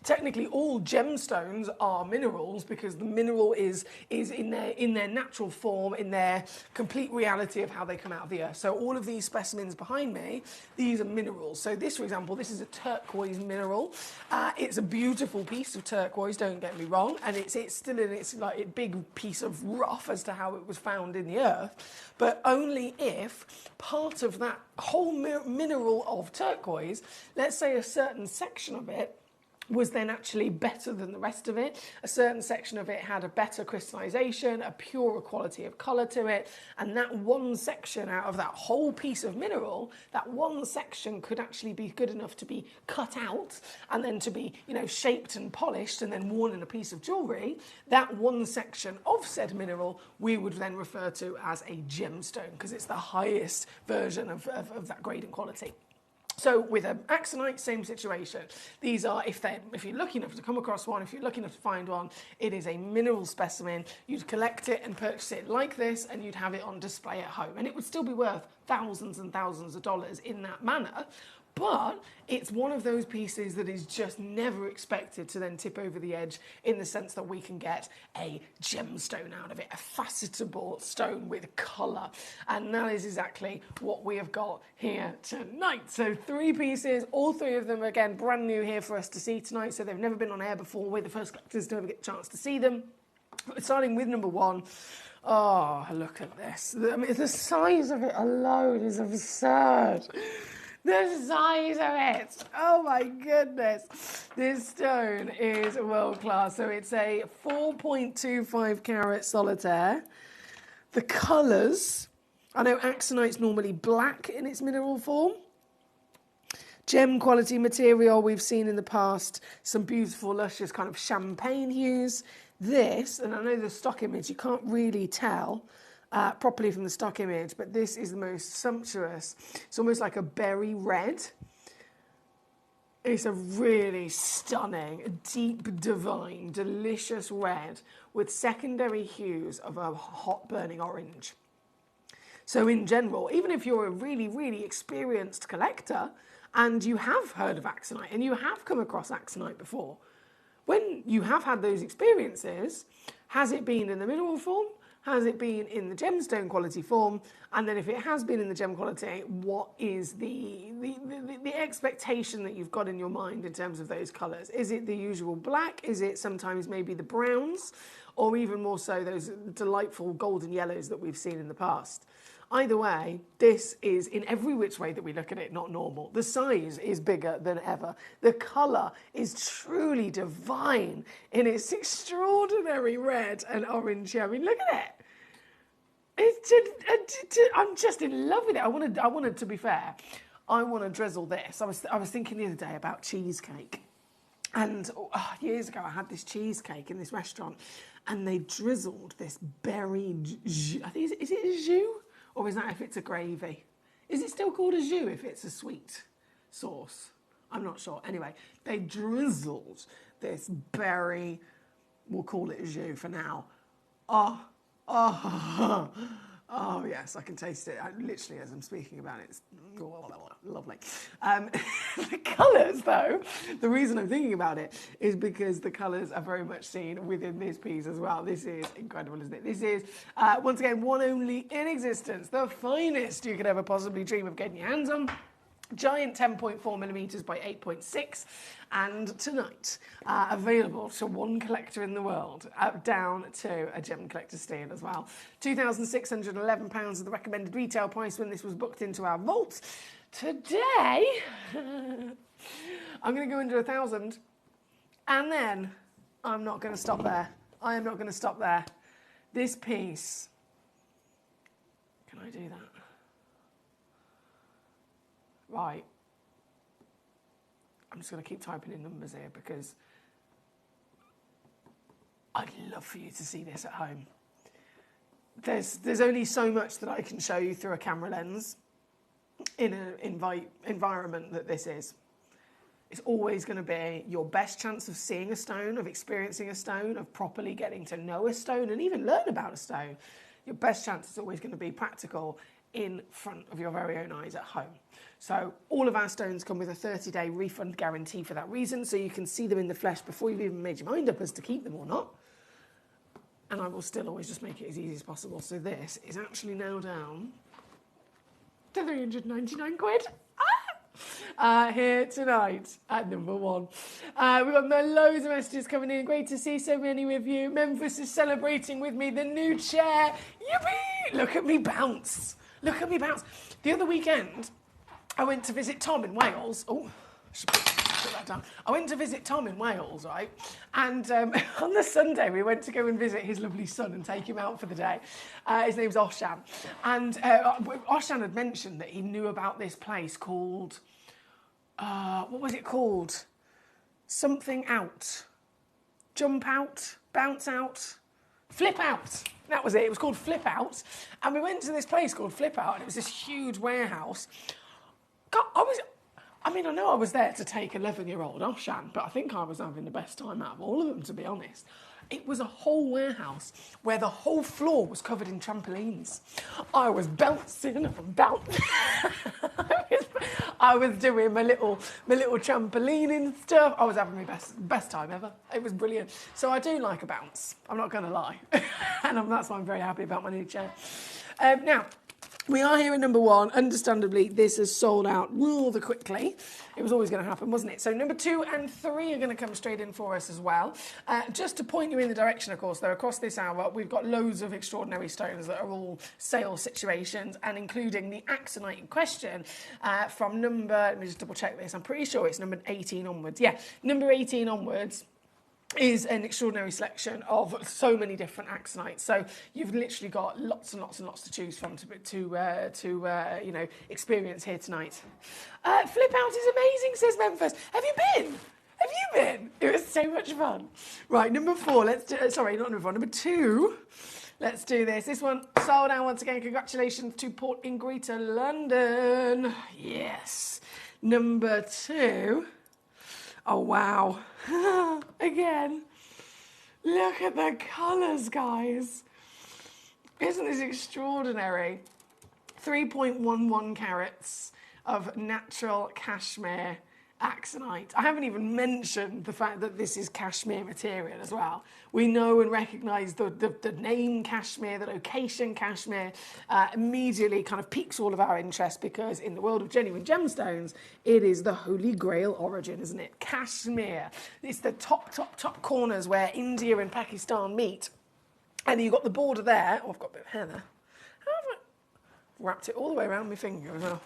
technically all gemstones are minerals because the mineral is in their natural form, in their complete reality of how they come out of the earth. So all of these specimens behind me, these are minerals. So this, for example, this is a turquoise mineral. It's a beautiful piece of turquoise, don't get me wrong, and it's still in its like a big piece of rough as to how it was found in the earth, but only if part of that whole mineral of turquoise, let's say a certain section of it, was then actually better than the rest of it. A certain section of it had a better crystallization, a purer quality of colour to it, and that one section out of that whole piece of mineral, that one section could actually be good enough to be cut out and then to be, you know, shaped and polished and then worn in a piece of jewellery. That one section of said mineral we would then refer to as a gemstone, because it's the highest version of that grade and quality. So with an axonite, same situation. These are, if you're lucky enough to come across one, if you're lucky enough to find one, it is a mineral specimen. You'd collect it and purchase it like this, and you'd have it on display at home. And it would still be worth thousands and thousands of dollars in that manner. But it's one of those pieces that is just never expected to then tip over the edge, in the sense that we can get a gemstone out of it, a facetable stone with colour. And that is exactly what we have got here tonight. So 3 pieces, all 3 of them, again, brand new here for us to see tonight. So they've never been on air before. We're the first collectors to ever get a chance to see them. Starting with number 1. Oh, look at this. I mean, the size of it alone is absurd. The size of it. Oh my goodness. This stone is world class. So it's a 4.25 carat solitaire. The colours, I know axonite's normally black in its mineral form. Gem quality material we've seen in the past, some beautiful luscious kind of champagne hues. This, and I know the stock image, you can't really tell properly from the stock image, but this is the most sumptuous. It's almost like a berry red. It's a really stunning, deep, divine, delicious red with secondary hues of a hot burning orange. So in general, even if you're a really, really experienced collector and you have heard of axonite and you have come across axonite before, when you have had those experiences, has it been in the mineral form? Has it been in the gemstone quality form? And then if it has been in the gem quality, what is the expectation that you've got in your mind in terms of those colours? Is it the usual black? Is it sometimes maybe the browns? Or even more so those delightful golden yellows that we've seen in the past? Either way, this is, in every which way that we look at it, not normal. The size is bigger than ever. The colour is truly divine in its extraordinary red and orange. I mean, look at it. I'm just in love with it. I wanted, to be fair, I want to drizzle this. I was thinking the other day about cheesecake. And years ago, I had this cheesecake in this restaurant, and they drizzled this berry, I think, is it a jus? Or is that if it's a gravy? Is it still called a jus if it's a sweet sauce? I'm not sure. Anyway, they drizzled this berry, we'll call it a jus for now. Oh yes, I can taste it. Literally, as I'm speaking about it, it's lovely. The colours, though, the reason I'm thinking about it is because the colours are very much seen within this piece as well. This is incredible, isn't it? This is, once again, one only in existence, the finest you could ever possibly dream of getting your hands on. Giant 10.4 millimetres by 8.6, and tonight available to one collector in the world, down to a Gemcollector steal as well. £2,611 is the recommended retail price when this was booked into our vault. Today, I'm going to go under 1,000, and then I'm not going to stop there. I am not going to stop there. This piece, can I do that? Right, I'm just going to keep typing in numbers here because I'd love for you to see this at home. There's only so much that I can show you through a camera lens in an environment that this is. It's always going to be your best chance of seeing a stone, of experiencing a stone, of properly getting to know a stone and even learn about a stone. Your best chance is always going to be practical in front of your very own eyes at home. So all of our stones come with a 30-day refund guarantee for that reason, so you can see them in the flesh before you've even made your mind up as to keep them or not. And I will still always just make it as easy as possible. So this is actually now down to 399 quid. Here tonight at number 1. We've got loads of messages coming in. Great to see so many of you. Memphis is celebrating with me the new chair. Yippee! Look at me bounce. Look at me bounce. The other weekend, I went to visit Tom in Wales. Oh, Put that down. I went to visit Tom in Wales, right? And on the Sunday, we went to go and visit his lovely son and take him out for the day. His name's Oshan. And Oshan had mentioned that he knew about this place called, what was it called? Something out. Jump out, bounce out, flip out. That was it. It was called Flip Out. And we went to this place called Flip Out, and it was this huge warehouse. God, I know I was there to take 11-year-old Oshan, but I think I was having the best time out of all of them, to be honest. It was a whole warehouse where the whole floor was covered in trampolines. I was bouncing and bouncing. I was doing my little trampoline and stuff. I was having my best time ever. It was brilliant. So I do like a bounce. I'm not going to lie. And that's why I'm very happy about my new chair. Now, we are here at number 1. Understandably, this has sold out rather quickly. It was always going to happen, wasn't it? So number 2 and 3 are going to come straight in for us as well. Just to point you in the direction, of course, though, across this hour, we've got loads of extraordinary stones that are all sale situations, and including the Axonite in question from number, let me just double check this, I'm pretty sure it's number 18 onwards. Yeah, number 18 onwards is an extraordinary selection of so many different Axonites. So you've literally got lots and lots and lots to choose from to experience here tonight. Flip Out is amazing, says Memphis. Have you been? Have you been? It was so much fun. Right, number 4. Let's do. Sorry, not number 4. Number 2. Let's do this. This one sold out once again. Congratulations to Port in Greater London. Yes. Number 2. Oh, wow. Again. Look at the colours, guys. Isn't this extraordinary? 3.11 carats of natural cashmere Axonite. I haven't even mentioned the fact that this is cashmere material as well. We know and recognise the name cashmere, the location cashmere, immediately kind of piques all of our interest, because in the world of genuine gemstones, it is the holy grail origin, isn't it? Kashmir. It's the top corners where India and Pakistan meet. And you've got the border there. Oh, I've got a bit of hair there. How have I wrapped it all the way around my finger as well?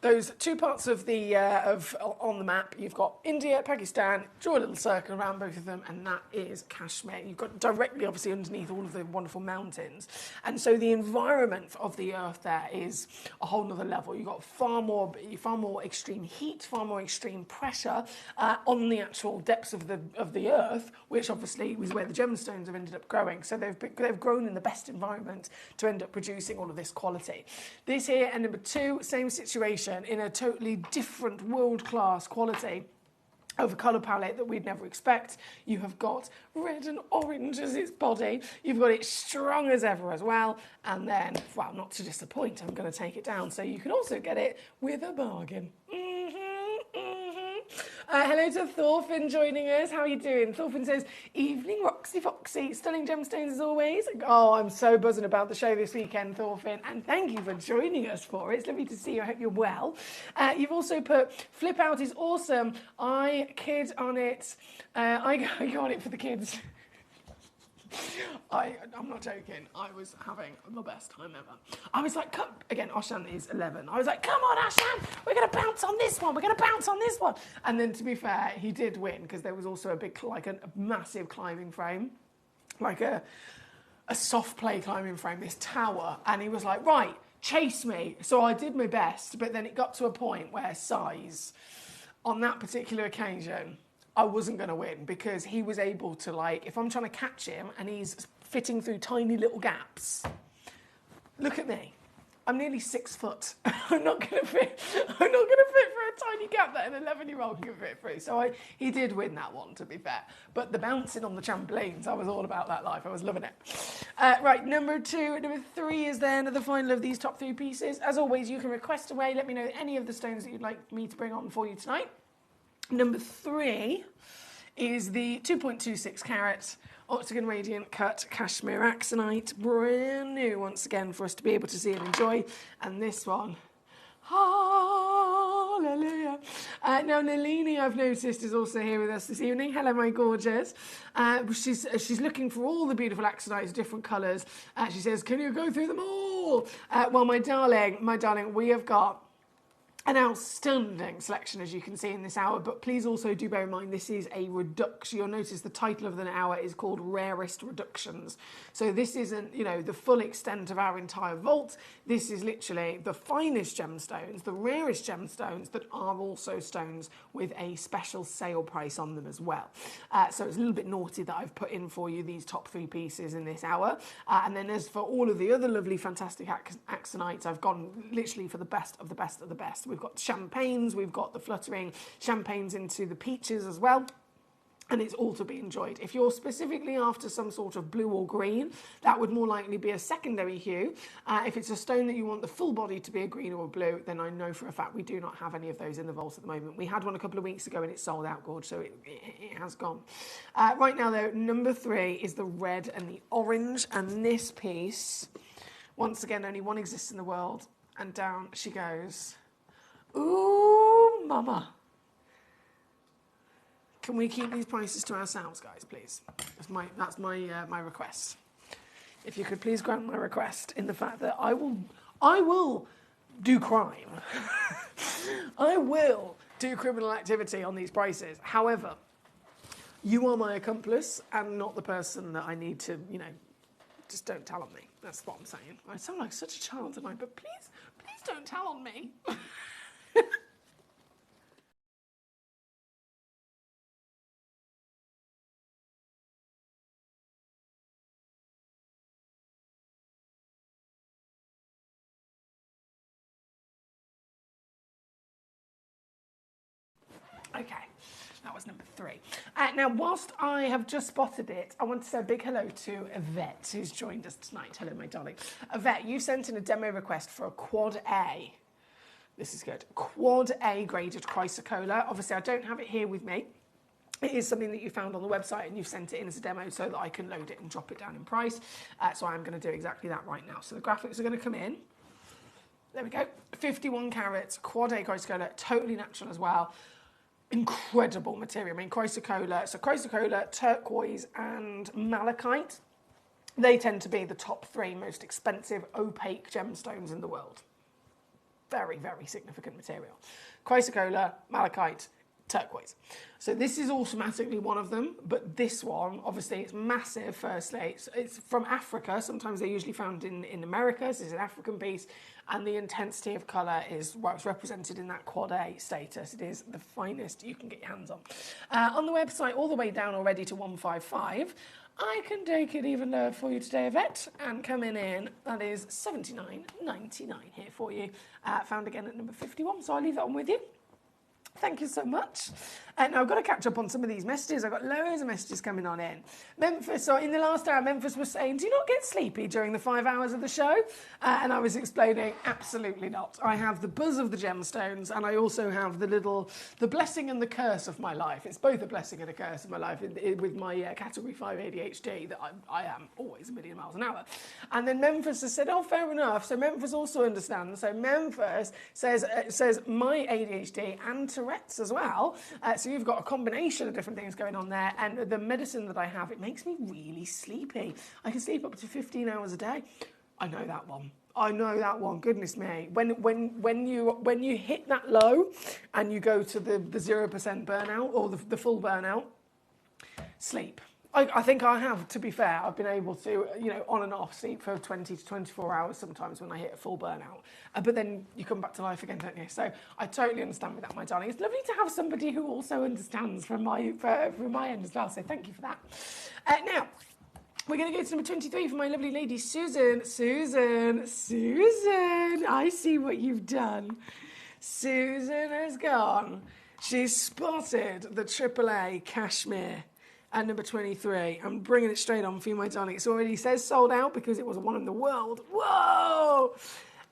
Those 2 parts of the on the map, you've got India, Pakistan, draw a little circle around both of them, and that is Kashmir. You've got directly, obviously, underneath all of the wonderful mountains. And so the environment of the earth there is a whole nother level. You've got far more extreme heat, far more extreme pressure on the actual depths of the earth, which obviously is where the gemstones have ended up growing. So they've grown in the best environment to end up producing all of this quality. This here, and number 2, same situation, in a totally different world-class quality of a colour palette that we'd never expect. You have got red and orange as its body. You've got it strong as ever as well. And then, well, not to disappoint, I'm going to take it down so you can also get it with a bargain. Hello to Thorfinn joining us. How are you doing? Thorfinn says, evening, Roxy Foxy. Stunning gemstones as always. Oh, I'm so buzzing about the show this weekend, Thorfinn. And thank you for joining us for it. It's lovely to see you. I hope you're well. You've also put, Flip Out is awesome. I kid on it. I go on it for the kids. I'm not joking. I was having the best time ever. I was like, come, again, Oshan is 11. I was like, come on, Oshan, we're going to bounce on this one. We're going to bounce on this one. And then, to be fair, he did win, because there was also a massive climbing frame, like a soft play climbing frame, this tower. And he was like, right, chase me. So I did my best, but then it got to a point where size, on that particular occasion, I wasn't going to win, because he was able to, like, if I'm trying to catch him and he's fitting through tiny little gaps, look at me. I'm nearly 6 foot. I'm not going to fit through a tiny gap that an 11-year-old can fit through. So he did win that one, to be fair. But the bouncing on the trampolines, I was all about that life. I was loving it. Right, number 2. Number 3 is then the final of these top 3 pieces. As always, you can request away. Let me know any of the stones that you'd like me to bring on for you tonight. Number 3 is the 2.26 carat Octagon Radiant Cut Cashmere Axonite. Brand new once again for us to be able to see and enjoy. And this one, hallelujah. Now Nalini, I've noticed, is also here with us this evening. Hello, my gorgeous. She's looking for all the beautiful Axonites, different colours. She says, can you go through them all? Well, my darling, we have got An outstanding selection, as you can see in this hour, but please also do bear in mind this is a reduction. You'll notice the title of the hour is called Rarest Reductions. So this isn't, you know, the full extent of our entire vault. This is literally the finest gemstones, the rarest gemstones that are also stones with a special sale price on them as well. So it's a little bit naughty that I've put in for you these top 3 pieces in this hour. And then as for all of the other lovely, fantastic axonites, I've gone literally for the best of the best of the best. We've got champagnes, we've got the fluttering champagnes into the peaches as well. And it's all to be enjoyed. If you're specifically after some sort of blue or green, that would more likely be a secondary hue. If it's a stone that you want the full body to be a green or a blue, then I know for a fact we do not have any of those in the vault at the moment. We had one a couple of weeks ago and it sold out, Gorge, so it has gone. Right now, though, number 3 is the red and the orange. And this piece, once again, only one exists in the world. And down she goes. Ooh, mama. Can we keep these prices to ourselves, guys, please? That's my request. If you could please grant my request in the fact that I will do crime. I will do criminal activity on these prices. However, you are my accomplice and not the person that I need to, you know, just don't tell on me. That's what I'm saying. I sound like such a child tonight, but please don't tell on me. Okay, that was number 3. Now, whilst I have just spotted it, I want to say a big hello to Yvette, who's joined us tonight. Hello, my darling. Yvette, you sent in a demo request for a Quad A. This is good. Quad A graded chrysocolla. Obviously, I don't have it here with me. It is something that you found on the website and you've sent it in as a demo so that I can load it and drop it down in price. So I'm going to do exactly that right now. So the graphics are going to come in. There we go. 51 carats, Quad A chrysocolla, totally natural as well. Incredible material. I mean, chrysocolla, turquoise and malachite, they tend to be the top 3 most expensive opaque gemstones in the world. Very, very significant material. Chrysocolla, malachite, turquoise. So this is automatically one of them, but this one, obviously, it's massive, firstly. It's from Africa. Sometimes they're usually found in America. This is an African piece, and the intensity of colour is, well, it's represented in that Quad A status. It is the finest you can get your hands on. On the website, all the way down already to 155. I can take it even lower for you today, Yvette, and coming in, that is $79.99 here for you. Found again at number 51, so I'll leave that one with you. Thank you so much. Now, I've got to catch up on some of these messages. I've got loads of messages coming on in. Memphis, so in the last hour, Memphis was saying, do you not get sleepy during the 5 hours of the show? And I was explaining, absolutely not. I have the buzz of the gemstones, and I also have the blessing and the curse of my life. It's both a blessing and a curse of my life with my category 5 ADHD, that I am always a million miles an hour. And then Memphis has said, oh, fair enough. So Memphis also understands. So Memphis says my ADHD and Tourette's as well. So you've got a combination of different things going on there, and the medicine that I have, it makes me really sleepy. I can sleep up to 15 hours a day. I know that one. I know that one. Goodness me. When you hit that low and you go to the 0% burnout or the full burnout, sleep. I think I have, to be fair, I've been able to, you know, on and off sleep for 20 to 24 hours sometimes when I hit a full burnout. But then you come back to life again, don't you? So I totally understand with that, my darling. It's lovely to have somebody who also understands from my end as well. So thank you for that. Now, we're going to go to number 23 for my lovely lady, Susan. Susan, I see what you've done. Susan has gone. She's spotted the AAA cashmere at number 23. I'm bringing it straight on for you, my darling. It already says sold out because it was one in the world. Whoa!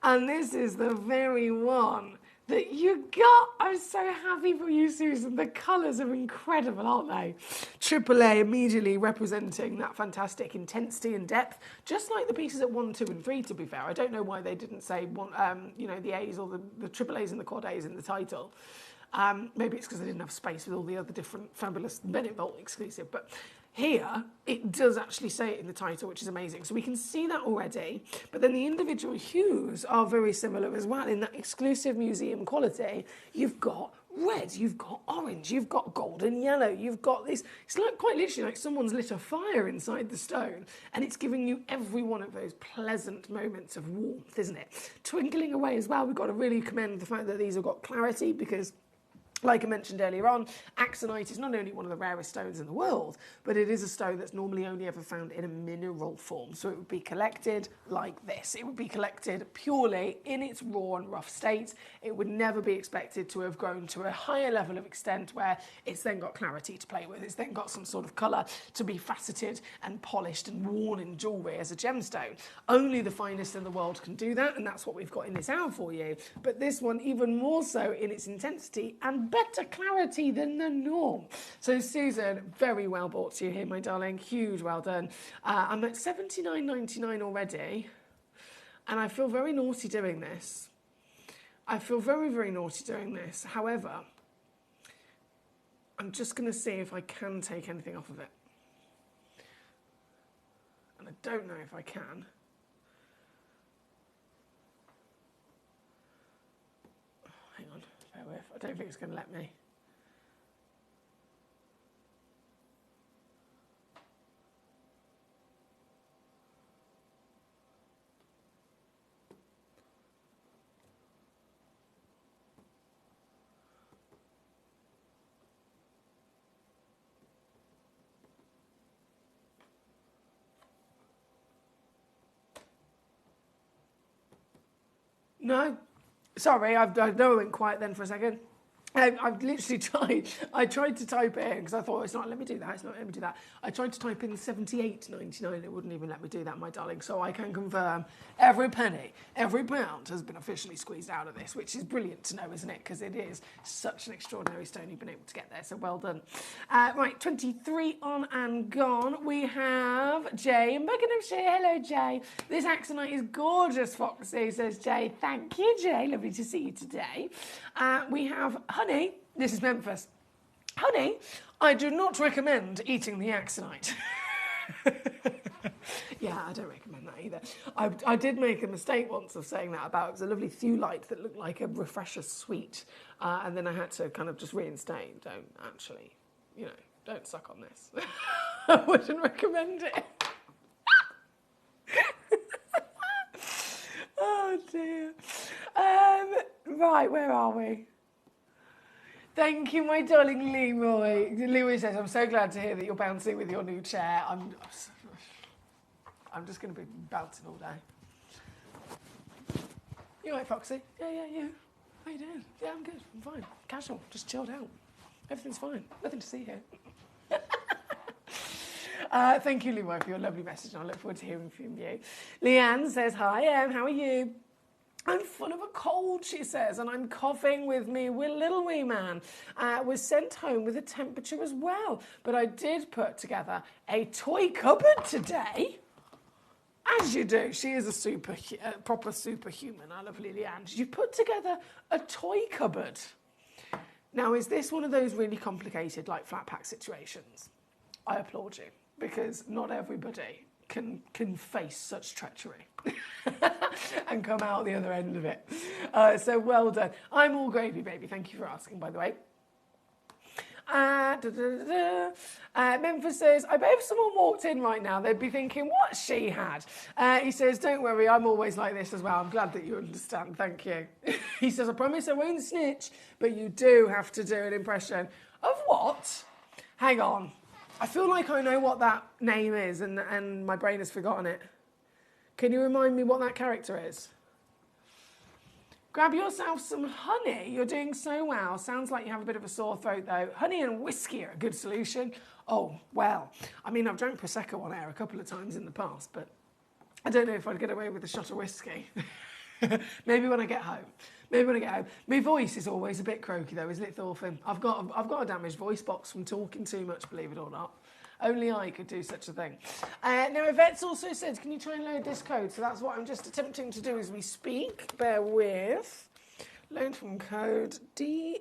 And this is the very one that you got. I'm so happy for you, Susan. The colours are incredible, aren't they? AAA immediately representing that fantastic intensity and depth, just like the pieces at 1, 2 and 3, to be fair. I don't know why they didn't say one, you know, the A's or the AAA's and the Quad A's in the title. Maybe it's because they didn't have space with all the other different fabulous Bennett Vault exclusive. But Here, it does actually say it in the title, which is amazing. So we can see that already. But then the individual hues are very similar as well. In that exclusive museum quality, you've got red, you've got orange, you've got golden yellow, you've got this. It's like quite literally like someone's lit a fire inside the stone, and it's giving you every one of those pleasant moments of warmth, isn't it? Twinkling away as well, we've got to really commend the fact that these have got clarity, because like I mentioned earlier on, axonite is not only one of the rarest stones in the world, but it is a stone that's normally only ever found in a mineral form. So it would be collected like this. It would be collected purely in its raw and rough state. It would never be expected to have grown to a higher level of extent where it's then got clarity to play with. It's then got some sort of colour to be faceted and polished and worn in jewellery as a gemstone. Only the finest in the world can do that, and that's what we've got in this hour for you. But this one even more so in its intensity and better clarity than the norm. So Susan, very well bought to you here, my darling. Huge well done. I'm at $79.99 already, and I feel very naughty doing this. I feel very, very naughty doing this. However, I'm just going to see if I can take anything off of it. And I don't know if I can. Hang on, bear with. I don't think it's going to let me. No, sorry, I know I went quiet then for a second. I've literally tried. I tried to type it in because I thought it's not. Let me do that. It's not. Let me do that. I tried to type in $78.99. It wouldn't even let me do that, my darling. So I can confirm every penny, every pound has been officially squeezed out of this, which is brilliant to know, isn't it? Because it is such an extraordinary stone. You've been able to get there. So well done. Right, 23 on and gone. We have Jay in Buckinghamshire. Hello, Jay. This axonite is gorgeous, Foxy, says Jay. Thank you, Jay. Lovely to see you today. We have Honey, this is Memphis. Honey, I do not recommend eating the axonite. Yeah, I don't recommend that either. I did make a mistake once of saying that about, it was a lovely Thulite that looked like a refresher sweet, and then I had to kind of just reinstate. Don't actually, you know, don't suck on this. I wouldn't recommend it. Oh dear. Right, where are we? Thank you, my darling Leroy. Leroy says, I'm so glad to hear that you're bouncing with your new chair. I'm just going to be bouncing all day. You all right, Foxy? Yeah, you. How you doing? Yeah, I'm good. I'm fine. Casual. Just chilled out. Everything's fine. Nothing to see here. Thank you, Leroy, for your lovely message, and I look forward to hearing from you. Leanne says, hi, how are you? I'm full of a cold, she says, and I'm coughing with me. Little wee man was sent home with a temperature as well. But I did put together a toy cupboard today. As you do. She is a proper superhuman, our lovely Leanne. You put together a toy cupboard. Now, is this one of those really complicated, like, flat pack situations? I applaud you, because not everybody can face such treachery and come out the other end of it. So well done. I'm all gravy, baby. Thank you for asking, by the way. Memphis says, I bet if someone walked in right now, they'd be thinking, what's she had? He says, don't worry, I'm always like this as well. I'm glad that you understand. Thank you. He says, I promise I won't snitch, but you do have to do an impression of what? Hang on. I feel like I know what that name is, and my brain has forgotten it. Can you remind me what that character is? Grab yourself some honey. You're doing so well. Sounds like you have a bit of a sore throat, though. Honey and whiskey are a good solution. Oh, well, I mean, I've drank Prosecco on air a couple of times in the past, but I don't know if I'd get away with a shot of whiskey. Maybe when I get home. My voice is always a bit croaky, though, isn't it, Thorfinn? I've got a damaged voice box from talking too much, believe it or not. Only I could do such a thing. Now, Yvette's also said, can you try and load this code? So that's what I'm just attempting to do as we speak. Bear with. Load from code DKGP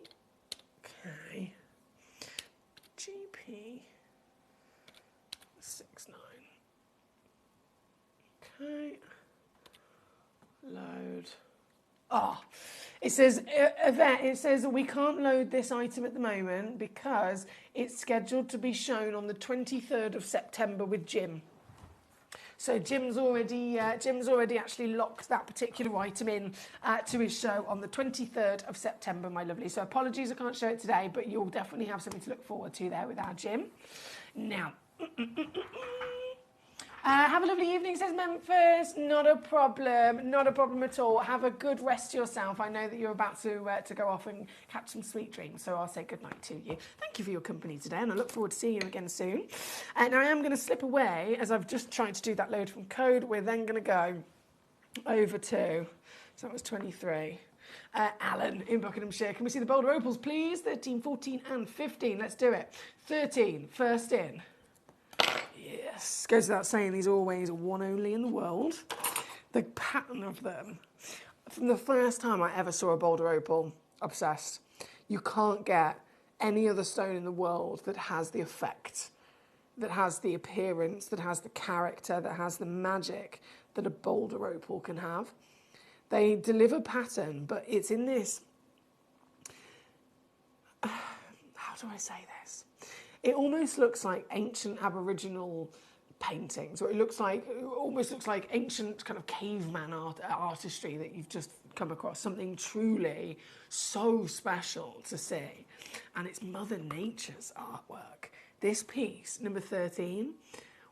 It says, Yvette, it says we can't load this item at the moment because it's scheduled to be shown on the 23rd of September with Jim. So Jim's already actually locked that particular item in to his show on the 23rd of September, my lovely. So apologies I can't show it today, but you'll definitely have something to look forward to there with our Jim. Now, have a lovely evening, says Memphis. Not a problem at all. Have a good rest yourself. I know that you're about to go off and catch some sweet dreams, so I'll say good night to you. Thank you for your company today, and I look forward to seeing you again soon. And I am going to slip away, as I've just tried to do that load from code. We're then going to go over to, so that was 23. Alan in Buckinghamshire. Can we see the Boulder Opals, please? 13, 14, and 15. Let's do it. 13, first in. Yes, goes without saying, these are always one only in the world. The pattern of them, from the first time I ever saw a Boulder Opal, obsessed. You can't get any other stone in the world that has the effect, that has the appearance, that has the character, that has the magic that a Boulder Opal can have. They deliver pattern, but it's in this, how do I say this? It almost looks like ancient Aboriginal paintings, or it almost looks like ancient kind of caveman artistry that you've just come across, something truly so special to see. And it's Mother Nature's artwork. This piece, number 13,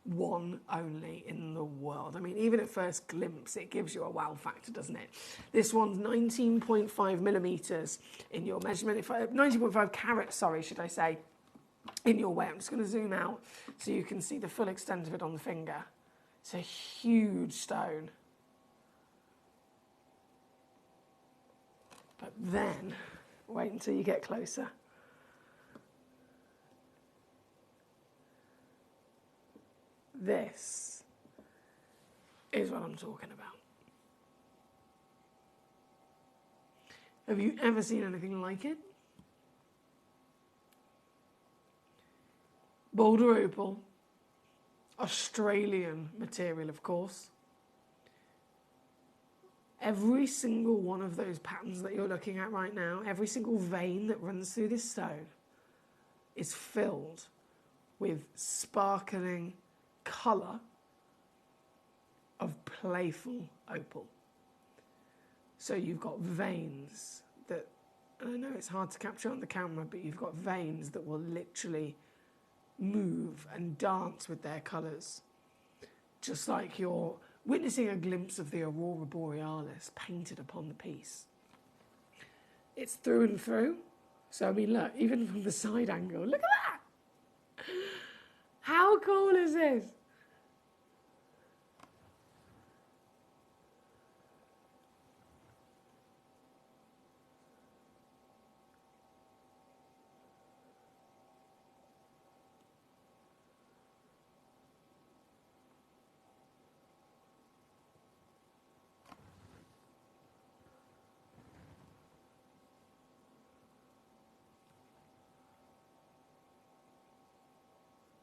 one only in the world. I mean, even at first glimpse, it gives you a wow factor, doesn't it? This one's 19.5 millimeters in your measurement, 19.5 carats, sorry, should I say, in your way. I'm just going to zoom out so you can see the full extent of it on the finger. It's a huge stone. But then, wait until you get closer. This is what I'm talking about. Have you ever seen anything like it? Boulder Opal, Australian material, of course. Every single one of those patterns that you're looking at right now, every single vein that runs through this stone is filled with sparkling colour of playful opal. So you've got veins that, and I know it's hard to capture on the camera, but you've got veins that will literally move and dance with their colours, just like you're witnessing a glimpse of the Aurora Borealis painted upon the piece. It's through and through. So, I mean, look, even from the side angle, look at that! How cool is this?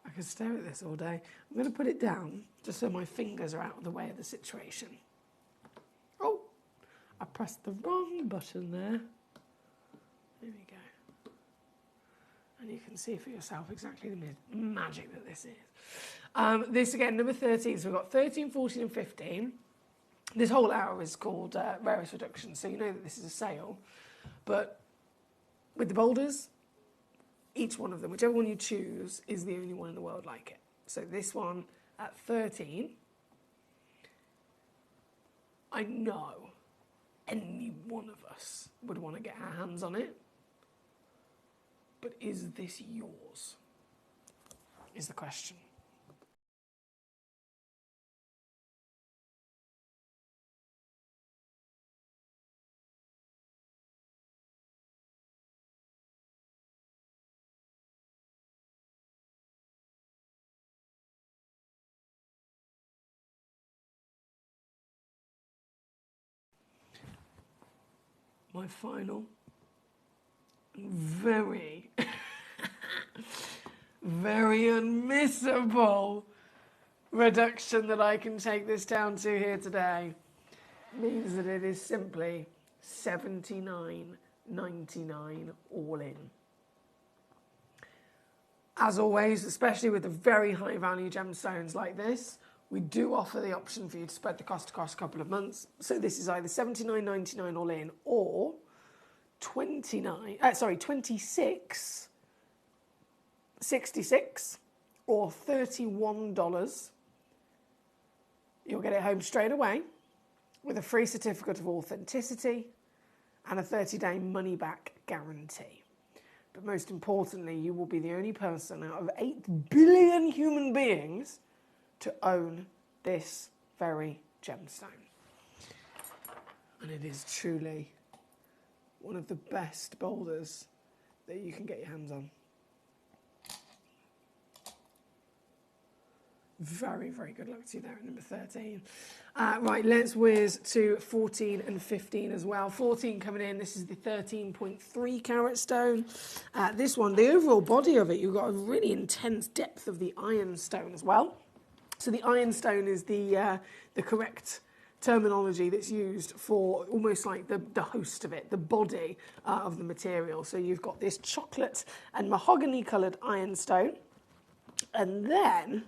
I could stare at this all day. I'm going to put it down just so my fingers are out of the way of the situation. Oh, I pressed the wrong button there. There we go. And you can see for yourself exactly the magic that this is. This again, number 13. So we've got 13, 14 and 15. This whole hour is called Rarest Reduction, so you know that this is a sale. But with the boulders, each one of them, whichever one you choose, is the only one in the world like it. So this one at 13, I know any one of us would want to get our hands on it. But is this yours? Is the question. My final, very, very unmissable reduction that I can take this down to here today means that it is simply $79.99 all in. As always, especially with the very high value gemstones like this, we do offer the option for you to spread the cost across a couple of months. So this is either $79.99 all in or $26.66 or $31. You'll get it home straight away with a free certificate of authenticity and a 30-day money-back guarantee. But most importantly, you will be the only person out of 8 billion human beings to own this very gemstone. And it is truly one of the best boulders that you can get your hands on. Very, very good luck to you there at number 13. Right, let's whiz to 14 and 15 as well. 14 coming in, this is the 13.3 carat stone. This one, the overall body of it, you've got a really intense depth of the ironstone as well. So the ironstone is the correct terminology that's used for almost like the host of it, the body of the material. So you've got this chocolate and mahogany coloured ironstone, and then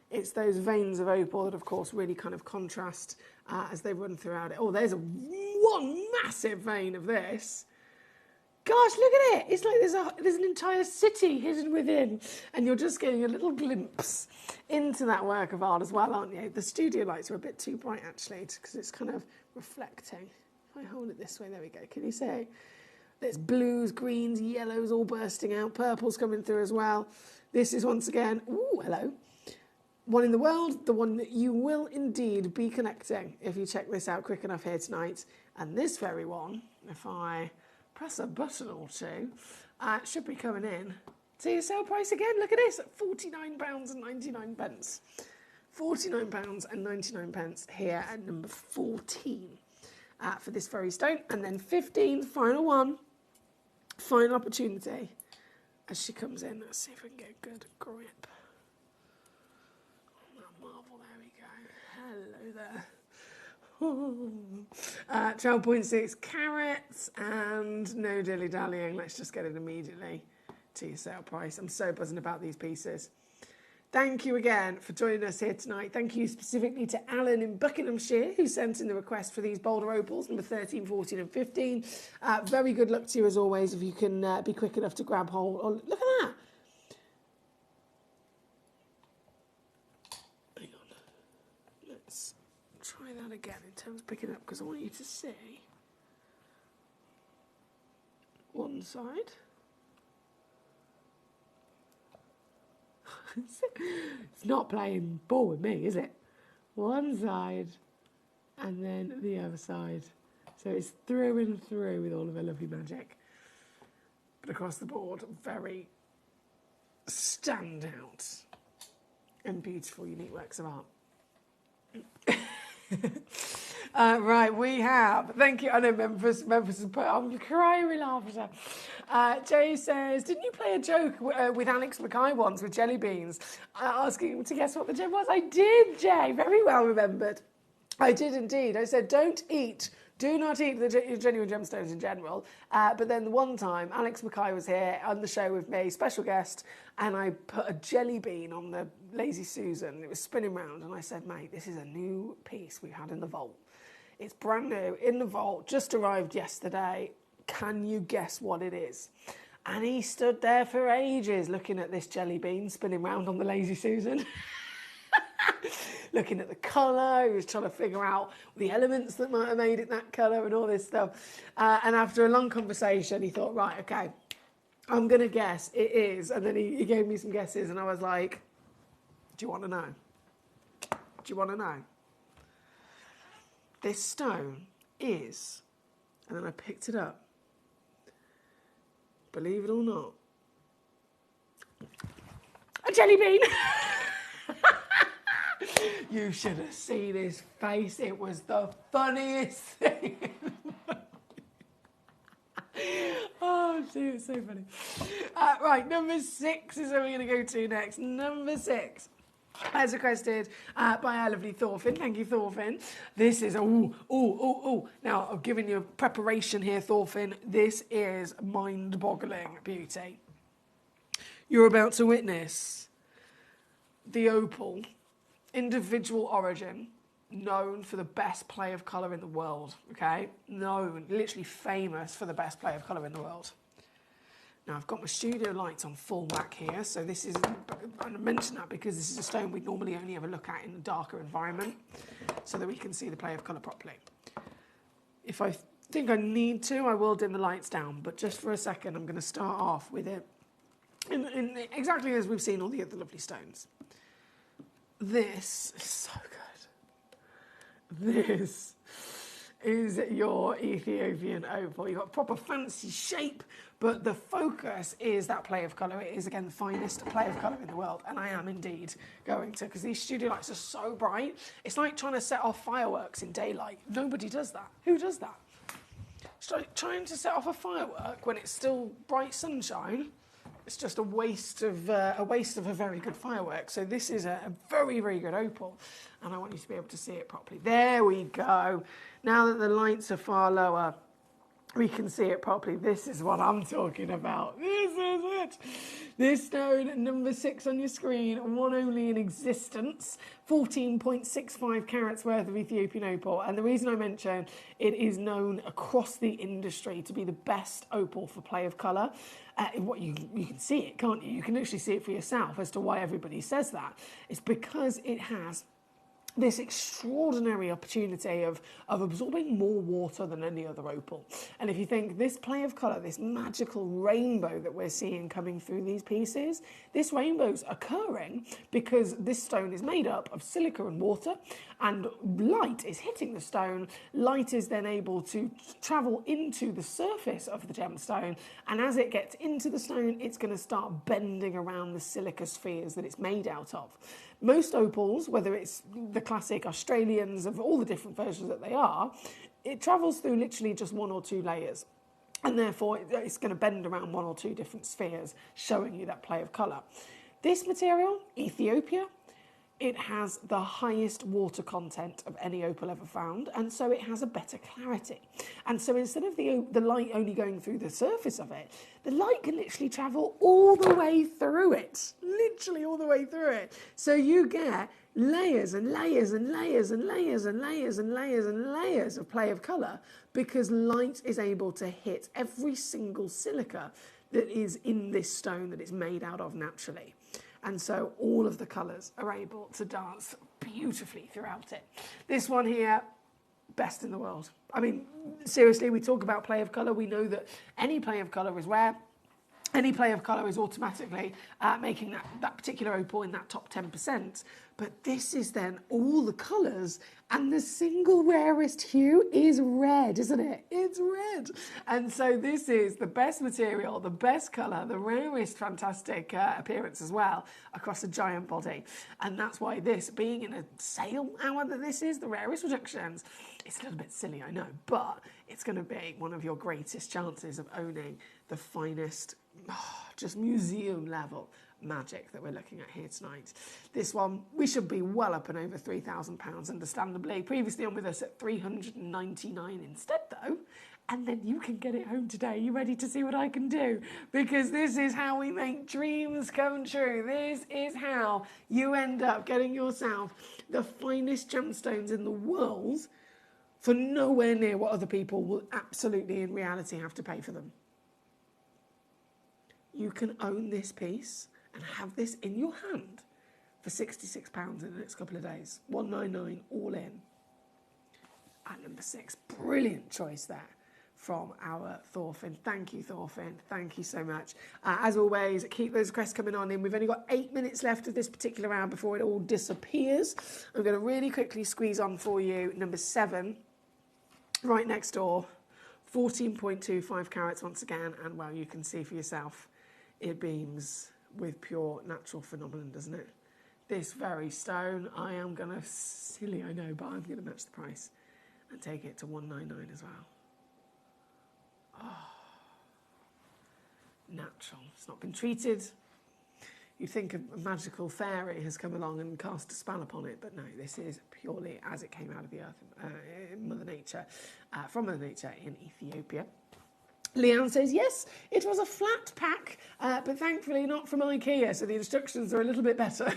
it's those veins of opal that, of course, really kind of contrast as they run throughout it. Oh, there's one massive vein of this. Gosh, look at it. It's like there's an entire city hidden within, and you're just getting a little glimpse into that work of art as well, aren't you? The studio lights are a bit too bright, actually, because it's kind of reflecting. If I hold it this way, there we go. Can you see? There's blues, greens, yellows all bursting out, purples coming through as well. This is once again, ooh, hello. One in the world, the one that you will indeed be connecting if you check this out quick enough here tonight. And this very one, if I press a button or two, should be coming in to your sale price again. Look at this, at £49.99. £49.99 here at number 14 for this very stone. And then 15, final one, final opportunity as she comes in. Let's see if we can get a good grip. Marvel, there we go. Hello there. 12.6 carats and no dilly-dallying. Let's just get it immediately to your sale price. I'm so buzzing about these pieces. Thank you again for joining us here tonight. Thank you specifically to Alan in Buckinghamshire who sent in the request for these boulder opals, number 13, 14 and 15. Very good luck to you as always if you can be quick enough to grab hold. Oh, look at that. Try that again in terms of picking it up because I want you to see one side. It's not playing ball with me, is it? One side and then the other side. So it's through and through with all of her lovely magic. But across the board, very standout and beautiful, unique works of art. Right, we have. Thank you. I know Memphis has put. I'm crying with laughter. Jay says, "Didn't you play a joke with Alex Mackay once with jelly beans, asking him to guess what the gem was?" I did, Jay. Very well remembered. I did indeed. I said, do not eat the genuine gemstones in general. But then the one time, Alex Mackay was here on the show with me, special guest, and I put a jelly bean on the Lazy Susan, and it was spinning round, and I said, mate, this is a new piece we had in the vault. It's brand new, in the vault, just arrived yesterday. Can you guess what it is? And he stood there for ages looking at this jelly bean spinning round on the Lazy Susan. Looking at the colour, he was trying to figure out the elements that might have made it that colour and all this stuff. And after a long conversation, he thought, right, okay, I'm going to guess it is. And then he gave me some guesses and I was like, do you want to know? Do you want to know? This stone is, and then I picked it up, believe it or not, a jelly bean. You should have seen his face. It was the funniest thing. Oh, dear, it's so funny. Right, number 6 is where we're going to go to next. Number 6 as requested by our lovely Thorfinn. Thank you, Thorfinn. This is, Now, I've given you a preparation here, Thorfinn. This is mind-boggling beauty. You're about to witness the opal, individual origin, known for the best play of colour in the world, okay? Known, literally famous for the best play of colour in the world. Now, I've got my studio lights on full whack here, so this is, I mention that because this is a stone we normally only ever look at in a darker environment, so that we can see the play of colour properly. If I think I need to, I will dim the lights down, but just for a second, I'm going to start off with it in exactly as we've seen all the other lovely stones. This is so good. This is your Ethiopian opal. You've got proper fancy shape, but the focus is that play of colour. It is, again, the finest play of colour in the world, and I am indeed going to, because these studio lights are so bright. It's like trying to set off fireworks in daylight. Nobody does that. Who does that? It's like trying to set off a firework when it's still bright sunshine. It's just a waste of a very good firework. So this is a very, very good opal, and I want you to be able to see it properly. There we go. Now that the lights are far lower, we can see it properly. This is what I'm talking about. This is it. This stone, number 6 on your screen, one only in existence, 14.65 carats worth of Ethiopian opal. And the reason I mention it is known across the industry to be the best opal for play of colour. You can see it, can't you? You can actually see it for yourself as to why everybody says that. It's because it has this extraordinary opportunity of absorbing more water than any other opal. And if you think this play of colour, this magical rainbow that we're seeing coming through these pieces, this rainbow's occurring because this stone is made up of silica and water, and light is hitting the stone. Light is then able to travel into the surface of the gemstone, and as it gets into the stone, it's going to start bending around the silica spheres that it's made out of. Most opals, whether it's the classic Australians of all the different versions that they are, it travels through literally just 1 or 2 layers. And therefore, it's going to bend around 1 or 2 different spheres, showing you that play of colour. This material, Ethiopia, it has the highest water content of any opal ever found, and so it has a better clarity. And so instead of the light only going through the surface of it, the light can literally travel all the way through it. Literally all the way through it. So you get layers and layers and layers and layers and layers and layers and layers of play of colour, because light is able to hit every single silica that is in this stone that it's made out of naturally. And so all of the colours are able to dance beautifully throughout it. This one here, best in the world. I mean, seriously, we talk about play of colour. We know that any play of colour is rare. Any play of colour is automatically making that particular opal in that top 10%. But this is then all the colours, and the single rarest hue is red, isn't it? It's red. And so this is the best material, the best colour, the rarest fantastic appearance as well across a giant body. And that's why this, being in a sale hour that this is, the rarest reductions, it's a little bit silly, I know, but it's going to be one of your greatest chances of owning the finest, just museum level magic that we're looking at here tonight. This one, we should be well up and over £3,000, understandably. Previously on with us at $399 instead, though. And then you can get it home today. You ready to see what I can do? Because this is how we make dreams come true. This is how you end up getting yourself the finest gemstones in the world for nowhere near what other people will absolutely, in reality, have to pay for them. You can own this piece and have this in your hand for £66 in the next couple of days. $199 all in. At number 6, brilliant choice there from our Thorfinn. Thank you, Thorfinn. Thank you so much. As always, keep those requests coming on in. We've only got 8 minutes left of this particular round before it all disappears. I'm going to really quickly squeeze on for you number 7, right next door, 14.25 carats once again, and well, you can see for yourself, it beams with pure natural phenomenon, doesn't it? This very stone, I am going to, silly I know, but I'm going to match the price and take it to $199 as well. Oh, natural. It's not been treated. you'd think a magical fairy has come along and cast a spell upon it, but no, this is purely as it came out of the earth, Mother Nature, from Mother Nature in Ethiopia. Leanne says, yes, it was a flat pack, but thankfully not from IKEA, so the instructions are a little bit better.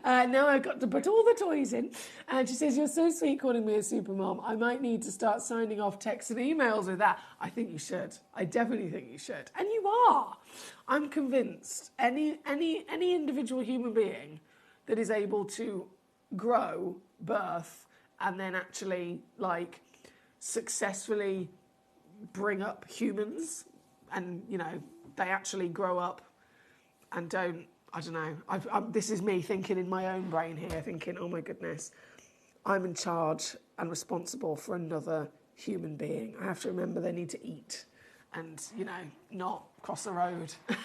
Now I've got to put all the toys in. And she says, you're so sweet calling me a super mom. I might need to start signing off texts and emails with that. I think you should. I definitely think you should. And you are. I'm convinced any individual human being that is able to grow, birth, and then actually, like, successfully bring up humans, and you know they actually grow up and don't, I don't know, this is me thinking in my own brain here, thinking, oh my goodness, I'm in charge and responsible for another human being. I have to remember they need to eat and, you know, not cross the road at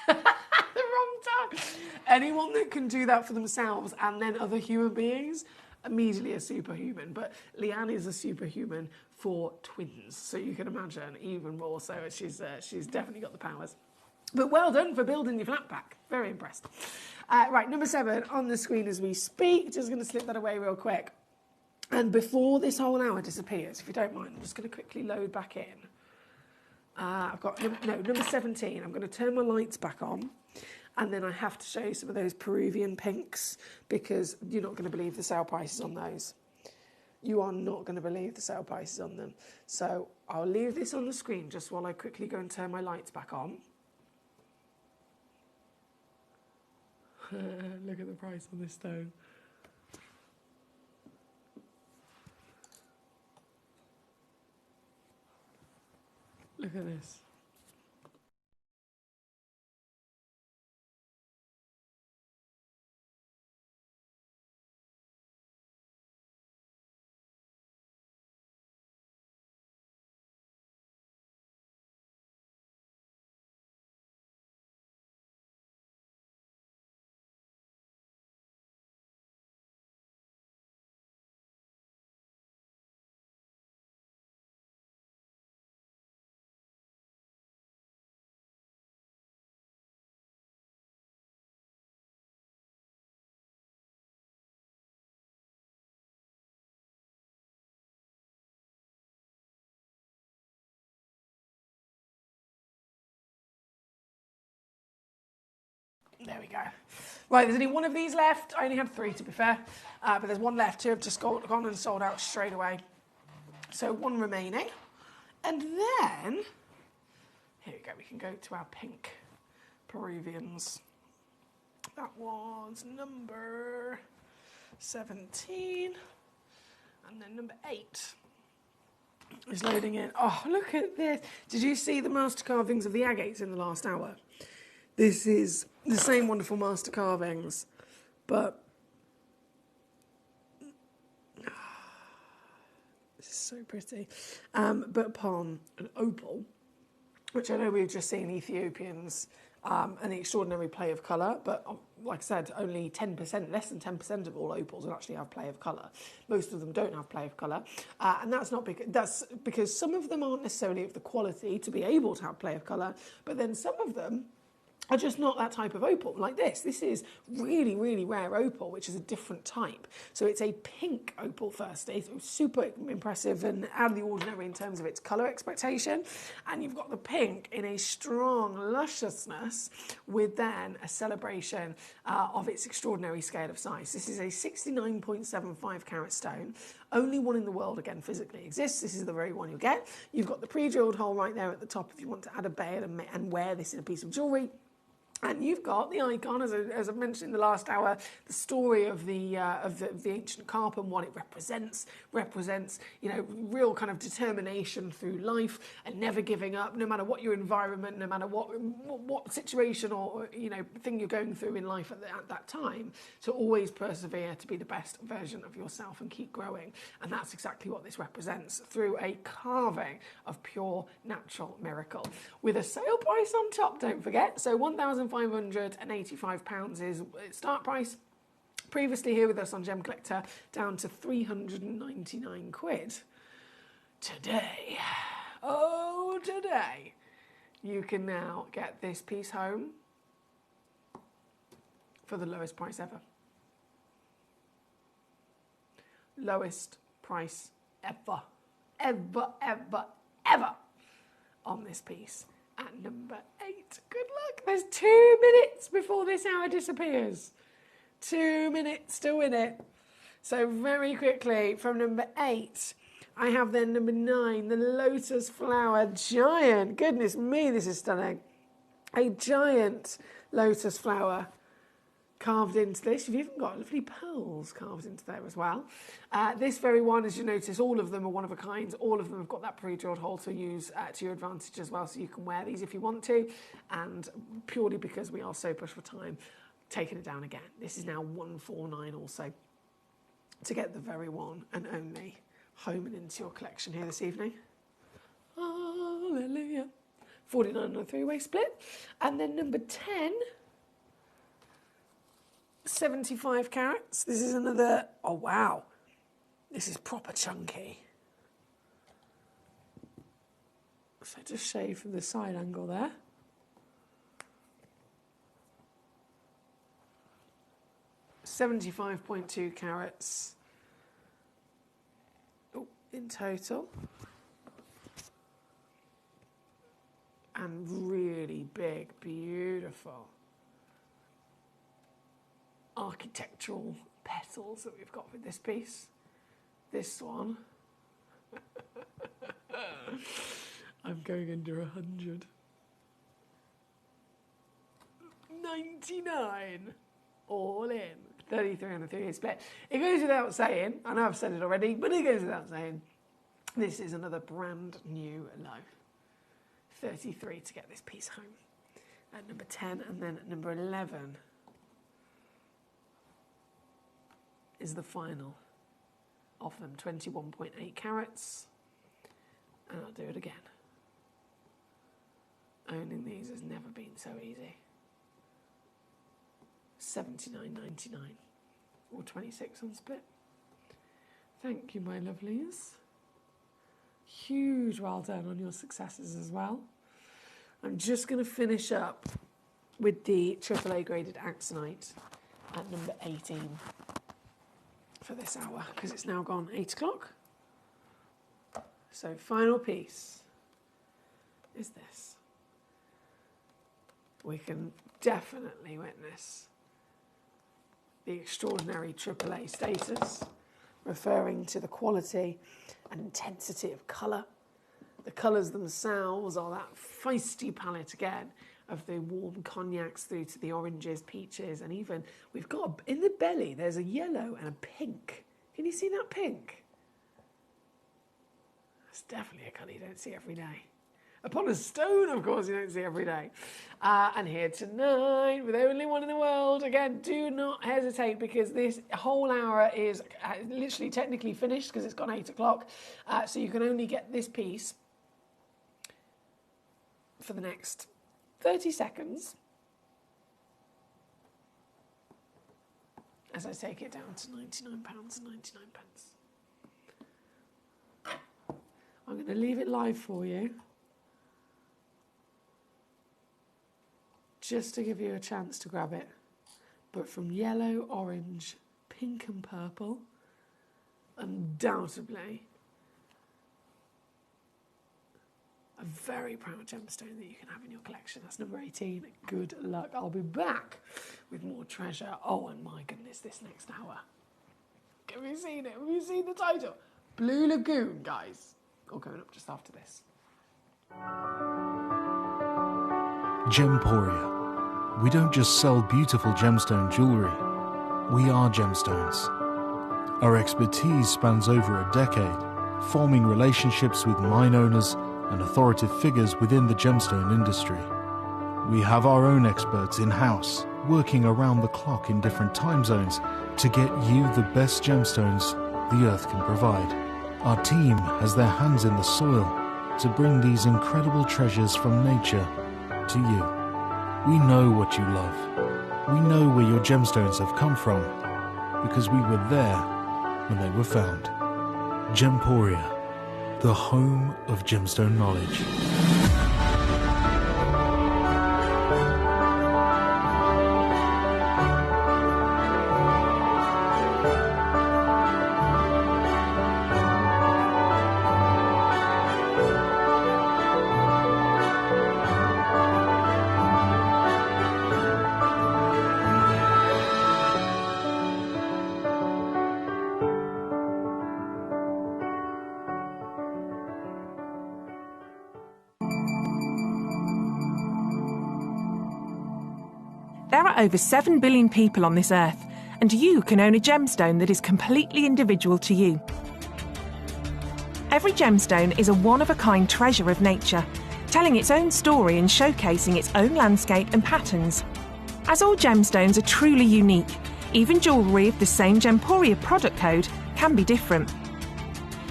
the wrong time. Anyone that can do that for themselves and then other human beings, immediately a superhuman. But Leanne is a superhuman for twins, so you can imagine even more so. She's definitely got the powers. But well done for building your flat pack. Very impressed. Right, number 7 on the screen as we speak. Just going to slip that away real quick. And before this whole hour disappears, if you don't mind, I'm just going to quickly load back in. I've got number 17. I'm going to turn my lights back on. And then I have to show you some of those Peruvian pinks, because you're not going to believe the sale prices on those. You are not going to believe the sale prices on them. So I'll leave this on the screen just while I quickly go and turn my lights back on. Look at the price on this stone. Look at this. There we go. Right, there's only one of these left. I only had 3, to be fair. But there's one left. 2 have just gone and sold out straight away. So 1 remaining. And then, here we go. We can go to our pink Peruvians. That was number 17. And then number 8 is loading in. Oh, look at this. Did you see the master carvings of the agates in the last hour? This is the same wonderful master carvings, but this is so pretty. But upon an opal, which I know we've just seen Ethiopians, and the extraordinary play of colour, but like I said, only 10%, less than 10% of all opals will actually have play of colour. Most of them don't have play of colour, and that's because some of them aren't necessarily of the quality to be able to have play of colour, but then some of them are just not that type of opal, like this. This is really, really rare opal, which is a different type. So it's a pink opal firstly, so super impressive and out of the ordinary in terms of its colour expectation. And you've got the pink in a strong lusciousness with then a celebration of its extraordinary scale of size. This is a 69.75 carat stone. Only one in the world, again, physically exists. This is the very one you'll get. You've got the pre-drilled hole right there at the top if you want to add a bail and wear this in a piece of jewellery. And you've got the icon, as I've mentioned in the last hour, the story of the ancient carp and what it represents, you know, real kind of determination through life and never giving up, no matter what your environment, no matter what situation or you know thing you're going through in life at that time, to always persevere to be the best version of yourself and keep growing. And that's exactly what this represents through a carving of pure natural miracle, with a sale price on top. Don't forget, so £1,585 is start price. Previously here with us on Gemcollector, down to 399 quid. Today, oh today, you can now get this piece home for the lowest price ever. Lowest price ever. Ever, ever, ever on this piece at number 8. Good luck. There's 2 minutes before this hour disappears. 2 minutes to win it. So very quickly from number 8, I have then number 9, the Lotus Flower Giant. Goodness me, this is stunning. A giant lotus flower carved into this. You've even got lovely pearls carved into there as well. This very one, as you notice, all of them are one of a kind. All of them have got that pre-drilled hole to use to your advantage as well, so you can wear these if you want to. And purely because we are so pushed for time, taking it down again. This is now 149 also to get the very one and only home and into your collection here this evening. Hallelujah. 49 on a 3-way split. And then number 10, 75 carats. This is another, oh wow, this is proper chunky. So just show you from the side angle there. $75.2 carats in total. And really big, beautiful architectural petals that we've got with this piece. This one, I'm going under 100. 99, all in. 33 on a 3-year split. It goes without saying, I know I've said it already, but it goes without saying, this is another brand new low. 33 to get this piece home at number 10, and then at number 11 is the final of them, 21.8 carats, and I'll do it again. Owning these has never been so easy. $79.99 or 26 on split. Thank you, my lovelies. Huge well done on your successes as well. I'm just going to finish up with the AAA graded Axonite at number 18 for this hour, because it's now gone 8 o'clock. So final piece is this. We can definitely witness the extraordinary AAA status, referring to the quality and intensity of colour. The colours themselves are that feisty palette again of the warm cognacs through to the oranges, peaches, and even we've got in the belly there's a yellow and a pink. Can you see that pink? That's definitely a colour you don't see every day. Upon a stone, of course, you don't see every day. And here tonight, with only one in the world, again, do not hesitate, because this whole hour is literally technically finished because it's gone 8 o'clock. So you can only get this piece for the next 30 seconds as I take it down to £99.99. I'm going to leave it live for you, just to give you a chance to grab it. But from yellow, orange, pink and purple, undoubtedly a very proud gemstone that you can have in your collection. That's number 18. Good luck. I'll be back with more treasure. Oh, and my goodness, this next hour. Have you seen it? Have you seen the title? Blue Lagoon, guys. All coming up just after this. Gemporia. We don't just sell beautiful gemstone jewellery. We are gemstones. Our expertise spans over a decade, forming relationships with mine owners and authoritative figures within the gemstone industry. We have our own experts in-house, working around the clock in different time zones to get you the best gemstones the earth can provide. Our team has their hands in the soil to bring these incredible treasures from nature to you. We know what you love. We know where your gemstones have come from, because we were there when they were found. Gemporia, the home of gemstone knowledge. There are over 7 billion people on this earth, and you can own a gemstone that is completely individual to you. Every gemstone is a one-of-a-kind treasure of nature, telling its own story and showcasing its own landscape and patterns. As all gemstones are truly unique, even jewellery of the same Gemporia product code can be different.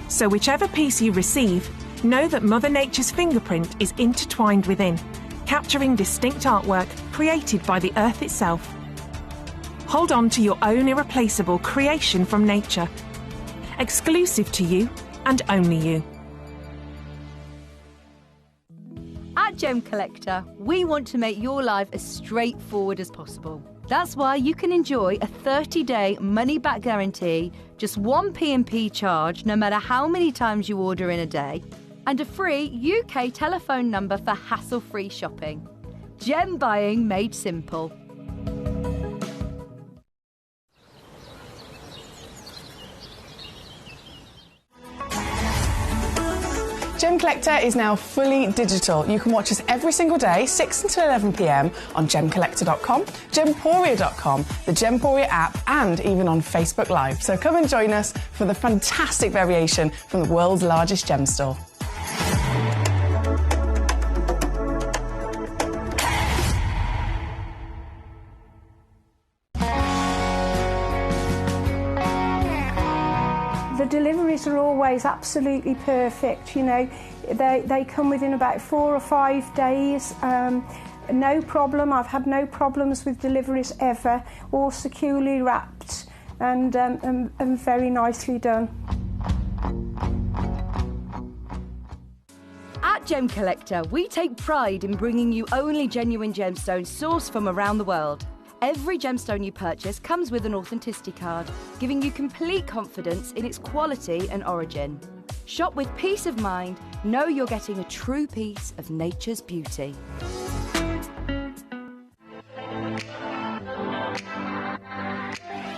So whichever piece you receive, know that Mother Nature's fingerprint is intertwined within, capturing distinct artwork created by the earth itself. Hold on to your own irreplaceable creation from nature, exclusive to you and only you. At Gemcollector, we want to make your life as straightforward as possible. That's why you can enjoy a 30-day money-back guarantee, just one P&P charge no matter how many times you order in a day, and a free UK telephone number for hassle-free shopping. Gem buying made simple. Gemcollector is now fully digital. You can watch us every single day, 6 until 11 p.m. on Gemcollector.com, Gemporia.com, the Gemporia app, and even on Facebook Live. So come and join us for the fantastic variation from the world's largest gem store. The deliveries are always absolutely perfect, you know. They come within about 4 or 5 days. No problem. I've had no problems with deliveries ever. All securely wrapped and very nicely done. At Gemcollector, we take pride in bringing you only genuine gemstones sourced from around the world. Every gemstone you purchase comes with an authenticity card, giving you complete confidence in its quality and origin. Shop with peace of mind, know you're getting a true piece of nature's beauty.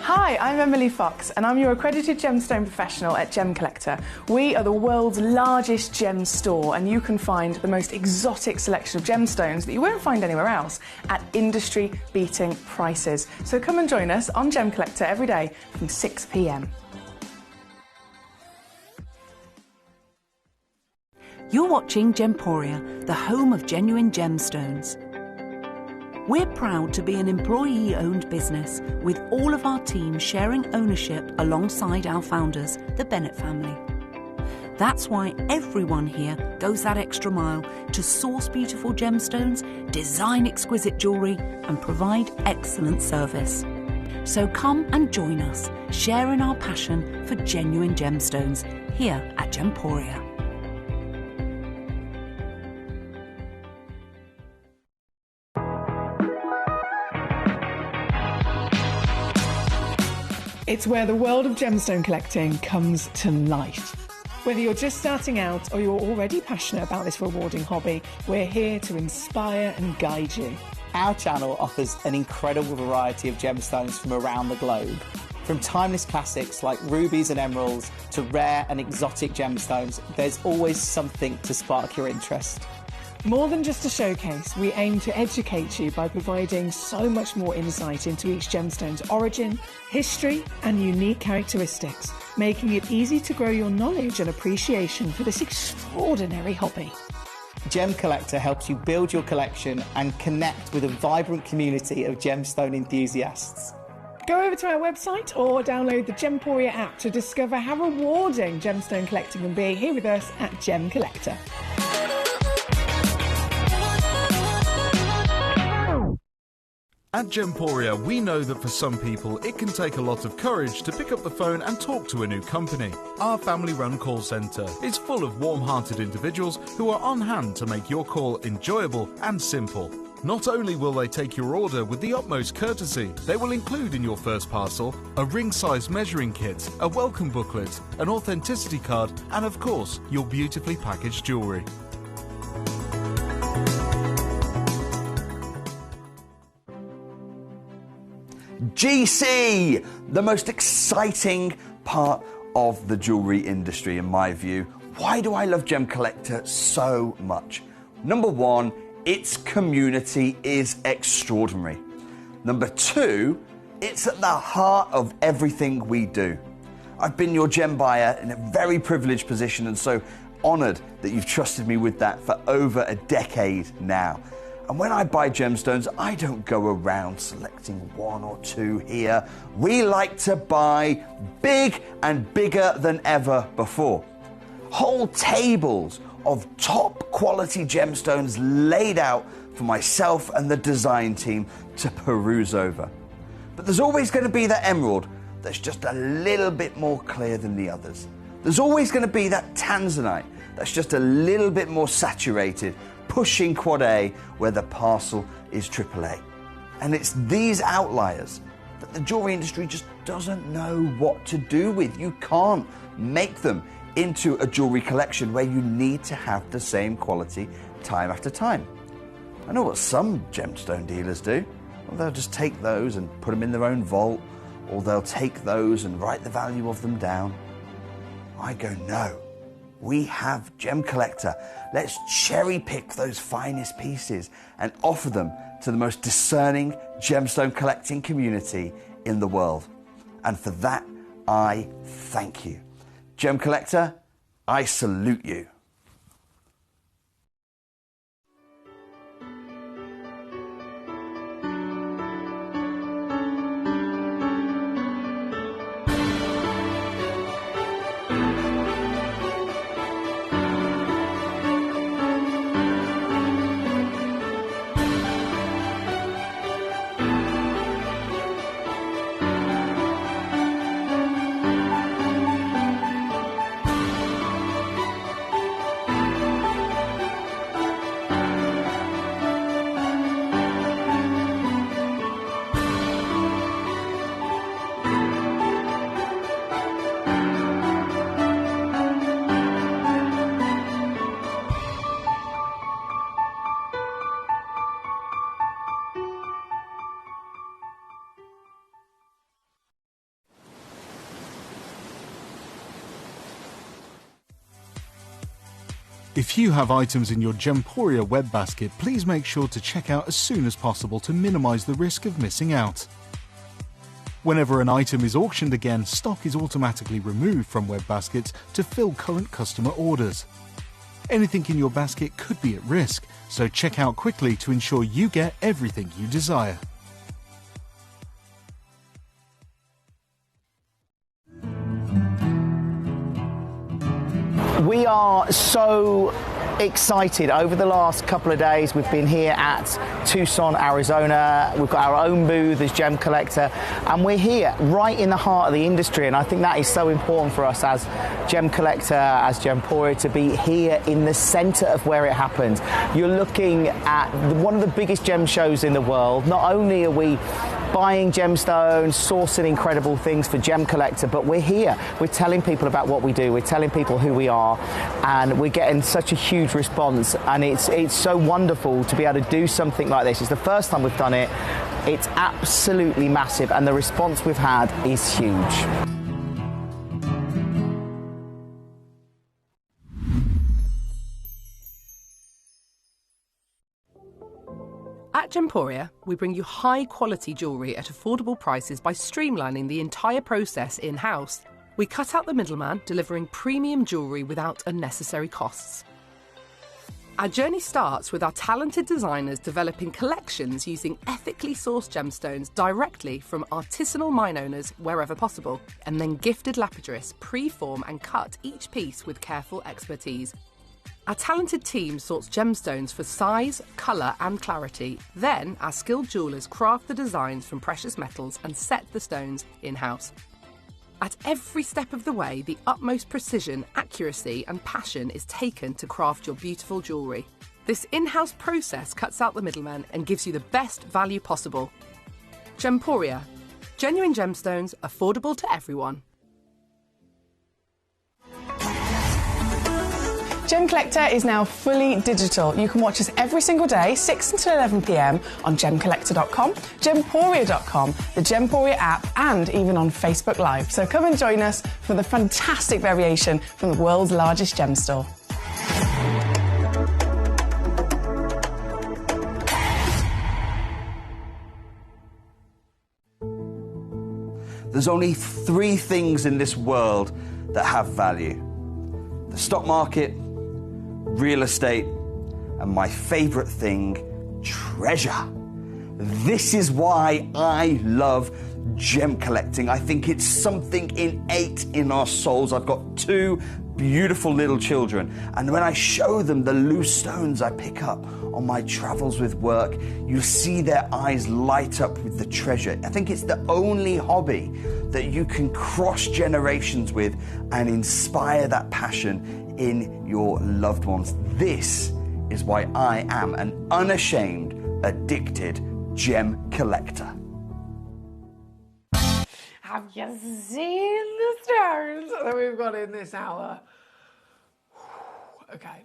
Hi, I'm Emily Fox and I'm your accredited gemstone professional at Gemcollector. We are the world's largest gem store and you can find the most exotic selection of gemstones that you won't find anywhere else at industry-beating prices. So come and join us on Gemcollector every day from 6 p.m. You're watching Gemporia, the home of genuine gemstones. We're proud to be an employee-owned business with all of our team sharing ownership alongside our founders, the Bennett family. That's why everyone here goes that extra mile to source beautiful gemstones, design exquisite jewellery and provide excellent service. So come and join us, sharing our passion for genuine gemstones here at Gemporia. It's where the world of gemstone collecting comes to life. Whether you're just starting out or you're already passionate about this rewarding hobby, we're here to inspire and guide you. Our channel offers an incredible variety of gemstones from around the globe. From timeless classics like rubies and emeralds to rare and exotic gemstones, there's always something to spark your interest. More than just a showcase, we aim to educate you by providing so much more insight into each gemstone's origin, history and unique characteristics, making it easy to grow your knowledge and appreciation for this extraordinary hobby. Gemcollector helps you build your collection and connect with a vibrant community of gemstone enthusiasts. Go over to our website or download the Gemporia app to discover how rewarding gemstone collecting can be here with us at Gemcollector. At Gemporia, we know that for some people, it can take a lot of courage to pick up the phone and talk to a new company. Our family-run call centre is full of warm-hearted individuals who are on hand to make your call enjoyable and simple. Not only will they take your order with the utmost courtesy, they will include in your first parcel a ring-size measuring kit, a welcome booklet, an authenticity card, and of course, your beautifully packaged jewellery. GC, the most exciting part of the jewellery industry in my view. Why do I love Gemcollector so much? Number one, its community is extraordinary. Number 2, it's at the heart of everything we do. I've been your gem buyer in a very privileged position and so honoured that you've trusted me with that for over a decade now. And when I buy gemstones, I don't go around selecting 1 or 2 here. We like to buy big and bigger than ever before. Whole tables of top quality gemstones laid out for myself and the design team to peruse over. But there's always going to be that emerald that's just a little bit more clear than the others. There's always going to be that tanzanite that's just a little bit more saturated, pushing quad A where the parcel is AAA. And it's these outliers that the jewelry industry just doesn't know what to do with. You can't make them into a jewelry collection where you need to have the same quality time after time. I know what some gemstone dealers do. Well, they'll just take those and put them in their own vault, or they'll take those and write the value of them down. I go, no. We have Gemcollector. Let's cherry pick those finest pieces and offer them to the most discerning gemstone collecting community in the world. And for that, I thank you. Gemcollector, I salute you. If you have items in your Gemporia web basket, please make sure to check out as soon as possible to minimise the risk of missing out. Whenever an item is auctioned again, stock is automatically removed from web baskets to fill current customer orders. Anything in your basket could be at risk, so check out quickly to ensure you get everything you desire. We are so excited. Over the last couple of days, we've been here at Tucson, Arizona. We've got our own booth as Gemcollector, and we're here right in the heart of the industry. And I think that is so important for us as Gemcollector, as Gemporia, to be here in the center of where it happens. You're looking at one of the biggest gem shows in the world. Not only are we buying gemstones, sourcing incredible things for Gemcollector, but we're here. We're telling people about what we do. We're telling people who we are, and we're getting such a huge response. And it's so wonderful to be able to do something like this. It's the first time we've done it. It's absolutely massive, and the response we've had is huge. At Gemporia, we bring you high-quality jewellery at affordable prices by streamlining the entire process in-house. We cut out the middleman, delivering premium jewellery without unnecessary costs. Our journey starts with our talented designers developing collections using ethically sourced gemstones directly from artisanal mine owners wherever possible, and then gifted lapidarists pre-form and cut each piece with careful expertise. Our talented team sorts gemstones for size, colour and clarity. Then our skilled jewellers craft the designs from precious metals and set the stones in-house. At every step of the way, the utmost precision, accuracy and passion is taken to craft your beautiful jewellery. This in-house process cuts out the middleman and gives you the best value possible. Gemporia. Genuine gemstones, affordable to everyone. Gemcollector is now fully digital. You can watch us every single day, 6 until 11 p.m. on Gemcollector.com, Gemporia.com, the Gemporia app, and even on Facebook Live. So come and join us for the fantastic variation from the world's largest gem store. There's only three things in this world that have value: the stock market, real estate, and my favorite thing, treasure. This is why I love gem collecting. I think it's something innate in our souls. I've got two beautiful little children, and when I show them the loose stones I pick up on my travels with work, you see their eyes light up with the treasure. I think it's the only hobby that you can cross generations with and inspire that passion in your loved ones. This is why I am an unashamed, addicted gem collector. Have you seen the stones that we've got in this hour? Okay,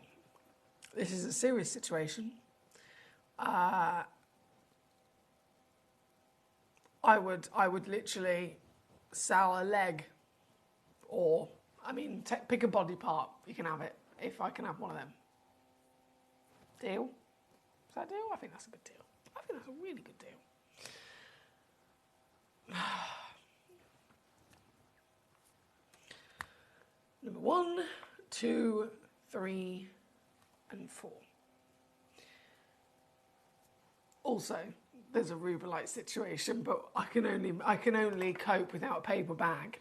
this is a serious situation. I would literally sell a leg, or pick a body part. You can have it if I can have one of them. Deal? Is that a deal? I think that's a good deal. I think that's a really good deal. Number 1, 2, 3, and 4. Also, there's a rubelite situation, but I can only cope without a paper bag,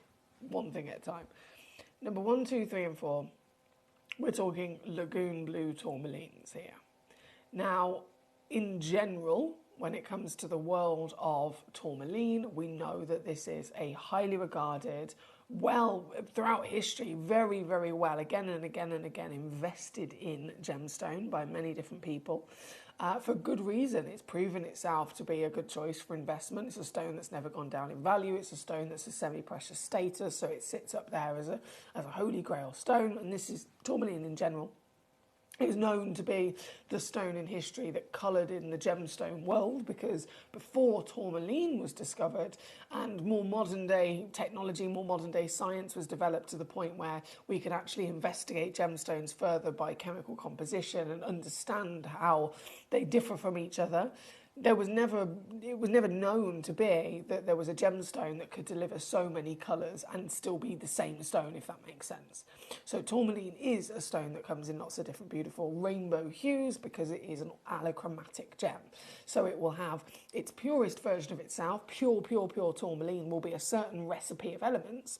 one thing at a time. Number 1, 2, 3, and 4. We're talking lagoon blue tourmalines here. Now, in general, when it comes to the world of tourmaline, we know that this is a highly regarded, throughout history, very, very well, again and again and again, invested in gemstone by many different people. For good reason. It's proven itself to be a good choice for investment. It's a stone that's never gone down in value. It's a stone that's a semi-precious status, so it sits up there as a holy grail stone. And this is tourmaline in general. It is known to be the stone in history that coloured in the gemstone world, because before tourmaline was discovered and more modern day technology, more modern day science was developed to the point where we could actually investigate gemstones further by chemical composition and understand how they differ from each other. It was never known to be that there was a gemstone that could deliver so many colours and still be the same stone, if that makes sense. So tourmaline is a stone that comes in lots of different beautiful rainbow hues because it is an allochromatic gem. So it will have its purest version of itself. Pure tourmaline will be a certain recipe of elements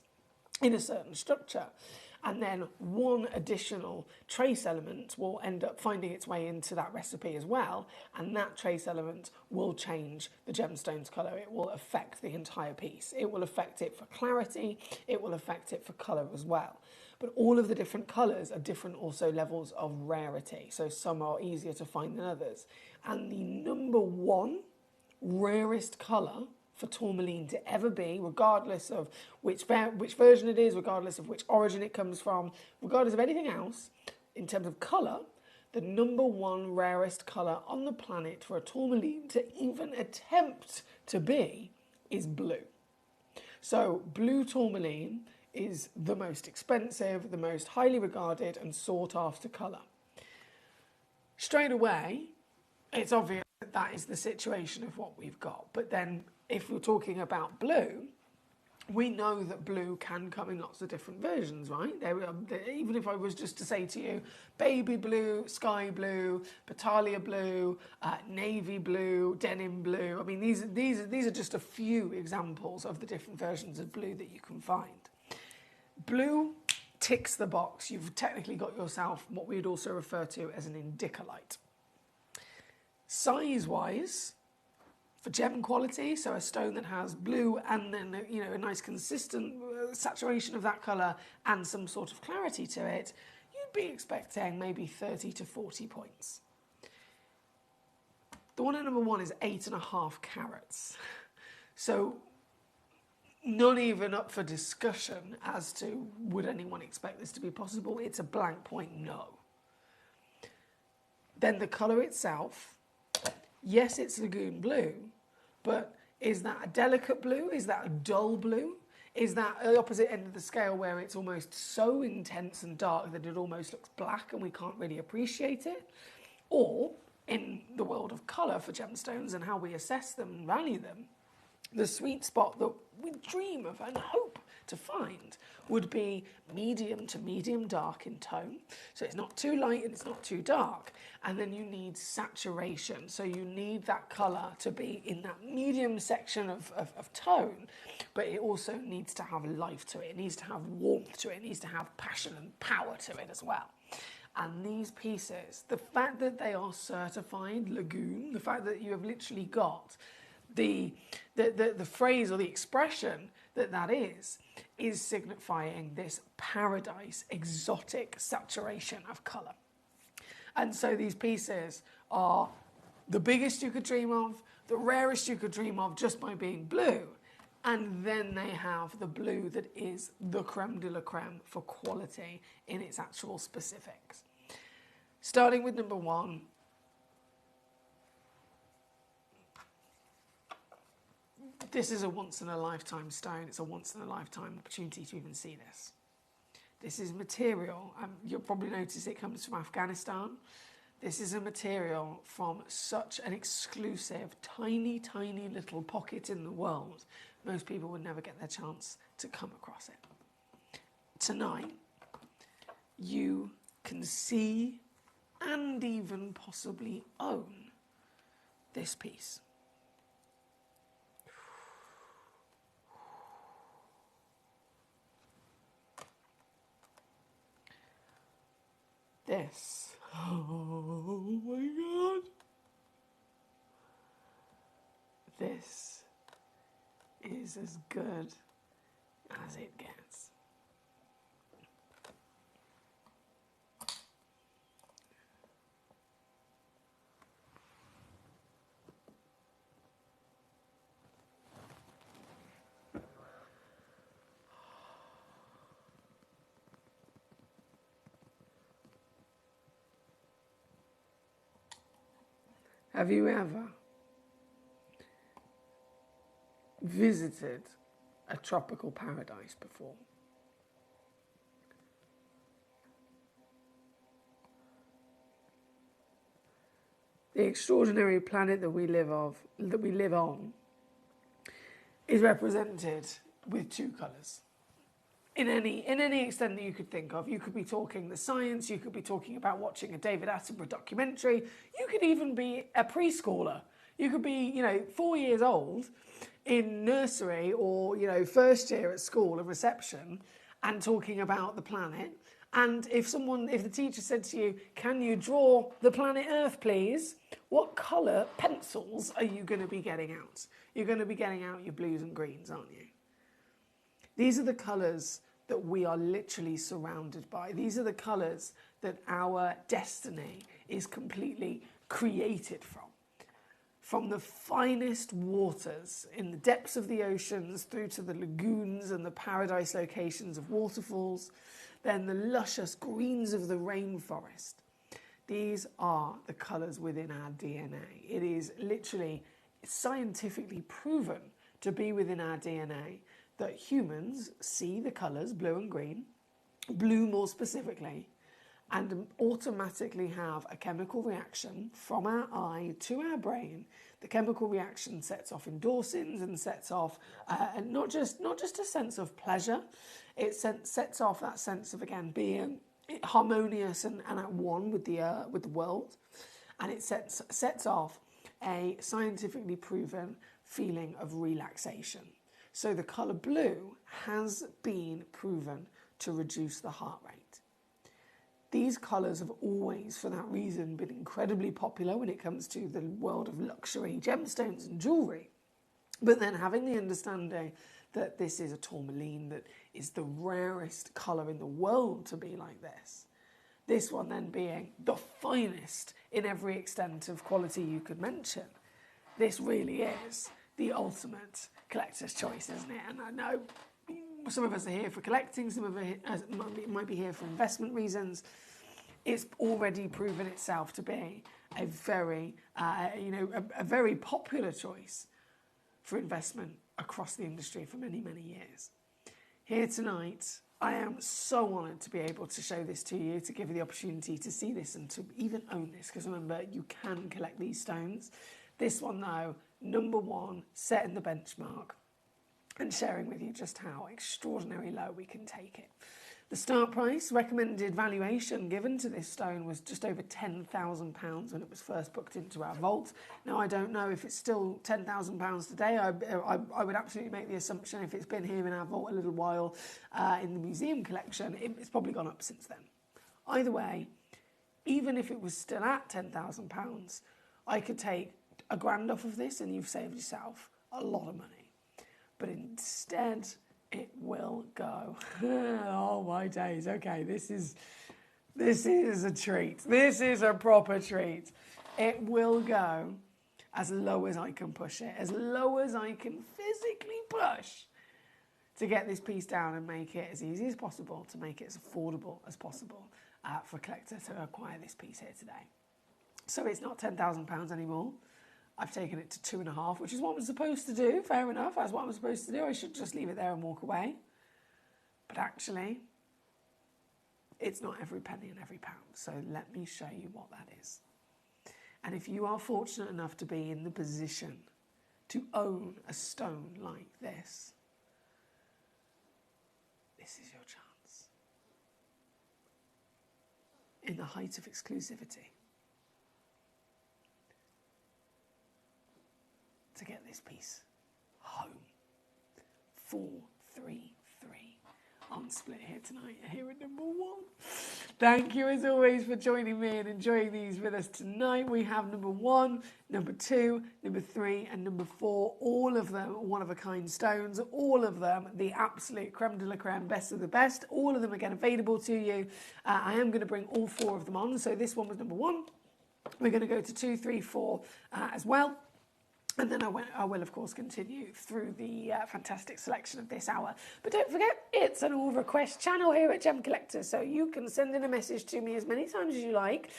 in a certain structure. And then one additional trace element will end up finding its way into that recipe as well, and that trace element will change the gemstone's colour. It will affect the entire piece. It will affect it for clarity, it will affect it for colour as well. But all of the different colours are different also levels of rarity, so some are easier to find than others. And the number one rarest colour for tourmaline to ever be, regardless of which version it is, regardless of which origin it comes from, regardless of anything else, in terms of colour, the number one rarest colour on the planet for a tourmaline to even attempt to be is blue. So blue tourmaline is the most expensive, the most highly regarded and sought after colour. Straight away, it's obvious that is the situation of what we've got. But then if we're talking about blue, we know that blue can come in lots of different versions, right? Even if I was just to say to you, baby blue, sky blue, Batalia blue, navy blue, denim blue. I mean, these are just a few examples of the different versions of blue that you can find. Blue ticks the box. You've technically got yourself what we'd also refer to as an indicolite. Size-wise, for gem quality, so a stone that has blue and then a nice consistent saturation of that colour and some sort of clarity to it, you'd be expecting maybe 30 to 40 points. The one at number 1 is 8.5 carats. So not even up for discussion as to would anyone expect this to be possible. It's a blank point no. Then the colour itself, yes, it's lagoon blue, but is that a delicate blue? Is that a dull blue? Is that the opposite end of the scale where it's almost so intense and dark that it almost looks black and we can't really appreciate it? Or, in the world of colour for gemstones and how we assess them and value them, The sweet spot that we dream of and hope to find would be medium to medium dark in tone. So it's not too light and it's not too dark. And then you need saturation. So you need that colour to be in that medium section of tone, but it also needs to have life to it. It needs to have warmth to it. It needs to have passion and power to it as well. And these pieces, the fact that they are certified Lagoon, the fact that you have literally got the phrase or the expression that is signifying this paradise, exotic saturation of colour. And so these pieces are the biggest you could dream of, the rarest you could dream of just by being blue. And then they have the blue that is the creme de la creme for quality in its actual specifics. Starting with number one. This is a once-in-a-lifetime stone. It's a once-in-a-lifetime opportunity to even see this. This is material. You'll probably notice it comes from Afghanistan. This is a material from such an exclusive, tiny, tiny little pocket in the world. Most people would never get their chance to come across it. Tonight, you can see and even possibly own this piece. This. Oh my God. This is as good as it gets. Have you ever visited a tropical paradise before? The extraordinary planet that we live on is represented with two colours. In any extent that you could think of. You could be talking the science, you could be talking about watching a David Attenborough documentary, you could even be a preschooler. You could be, 4 years old in nursery or, first year at school of reception and talking about the planet. And if the teacher said to you, can you draw the planet Earth, please? What colour pencils are you going to be getting out? You're going to be getting out your blues and greens, aren't you? These are the colours that we are literally surrounded by. These are the colours that our destiny is completely created from. From the finest waters in the depths of the oceans through to the lagoons and the paradise locations of waterfalls, then the luscious greens of the rainforest. These are the colours within our DNA. It is literally scientifically proven to be within our DNA that humans see the colours blue and green, blue more specifically, and automatically have a chemical reaction from our eye to our brain. The chemical reaction sets off endorphins and sets off not just a sense of pleasure, it sets off that sense of, again, being harmonious and at one with the world, and it sets off a scientifically proven feeling of relaxation. So the colour blue has been proven to reduce the heart rate. These colours have always, for that reason, been incredibly popular when it comes to the world of luxury gemstones and jewellery. But then having the understanding that this is a tourmaline that is the rarest colour in the world to be like this. This one then being the finest in every extent of quality you could mention. This really is the ultimate collector's choice, isn't it? And I know some of us are here for collecting, some of us might be here for investment reasons. It's already proven itself to be a very, a very popular choice for investment across the industry for many, many years. Here tonight, I am so honoured to be able to show this to you, to give you the opportunity to see this and to even own this, because remember, you can collect these stones. This one, though, number one, setting the benchmark and sharing with you just how extraordinarily low we can take it. The start price, recommended valuation given to this stone was just over £10,000 when it was first booked into our vault. Now, I don't know if it's still £10,000 today. I would absolutely make the assumption if it's been here in our vault a little while in the museum collection, it's probably gone up since then. Either way, even if it was still at £10,000, I could take £1,000 off of this and you've saved yourself a lot of money. But instead, it will go. Oh my days. Okay, this is a treat. This is a proper treat. It will go as low as I can push it, as low as I can physically push to get this piece down and make it as easy as possible, to make it as affordable as possible for a collector to acquire this piece here today. So it's not £10,000 anymore. I've taken it to 2.5, which is what I'm supposed to do. Fair enough, that's what I'm supposed to do. I should just leave it there and walk away. But actually, it's not every penny and every pound. So let me show you what that is. And if you are fortunate enough to be in the position to own a stone like this is your chance. In the height of exclusivity, to get this piece home. 433 on Split here tonight, here at number one. Thank you as always for joining me and enjoying these with us tonight. We have number 1, number 2, number 3 and number 4, all of them one-of-a-kind stones, all of them the absolute creme de la creme, best of the best, all of them again available to you. I am going to bring all 4 of them on, so this one was number 1. We're going to go to 2, 3, 4 as well. And then I will, of course, continue through the fantastic selection of this hour. But don't forget, it's an all request channel here at Gem Collector, so you can send in a message to me as many times as you like,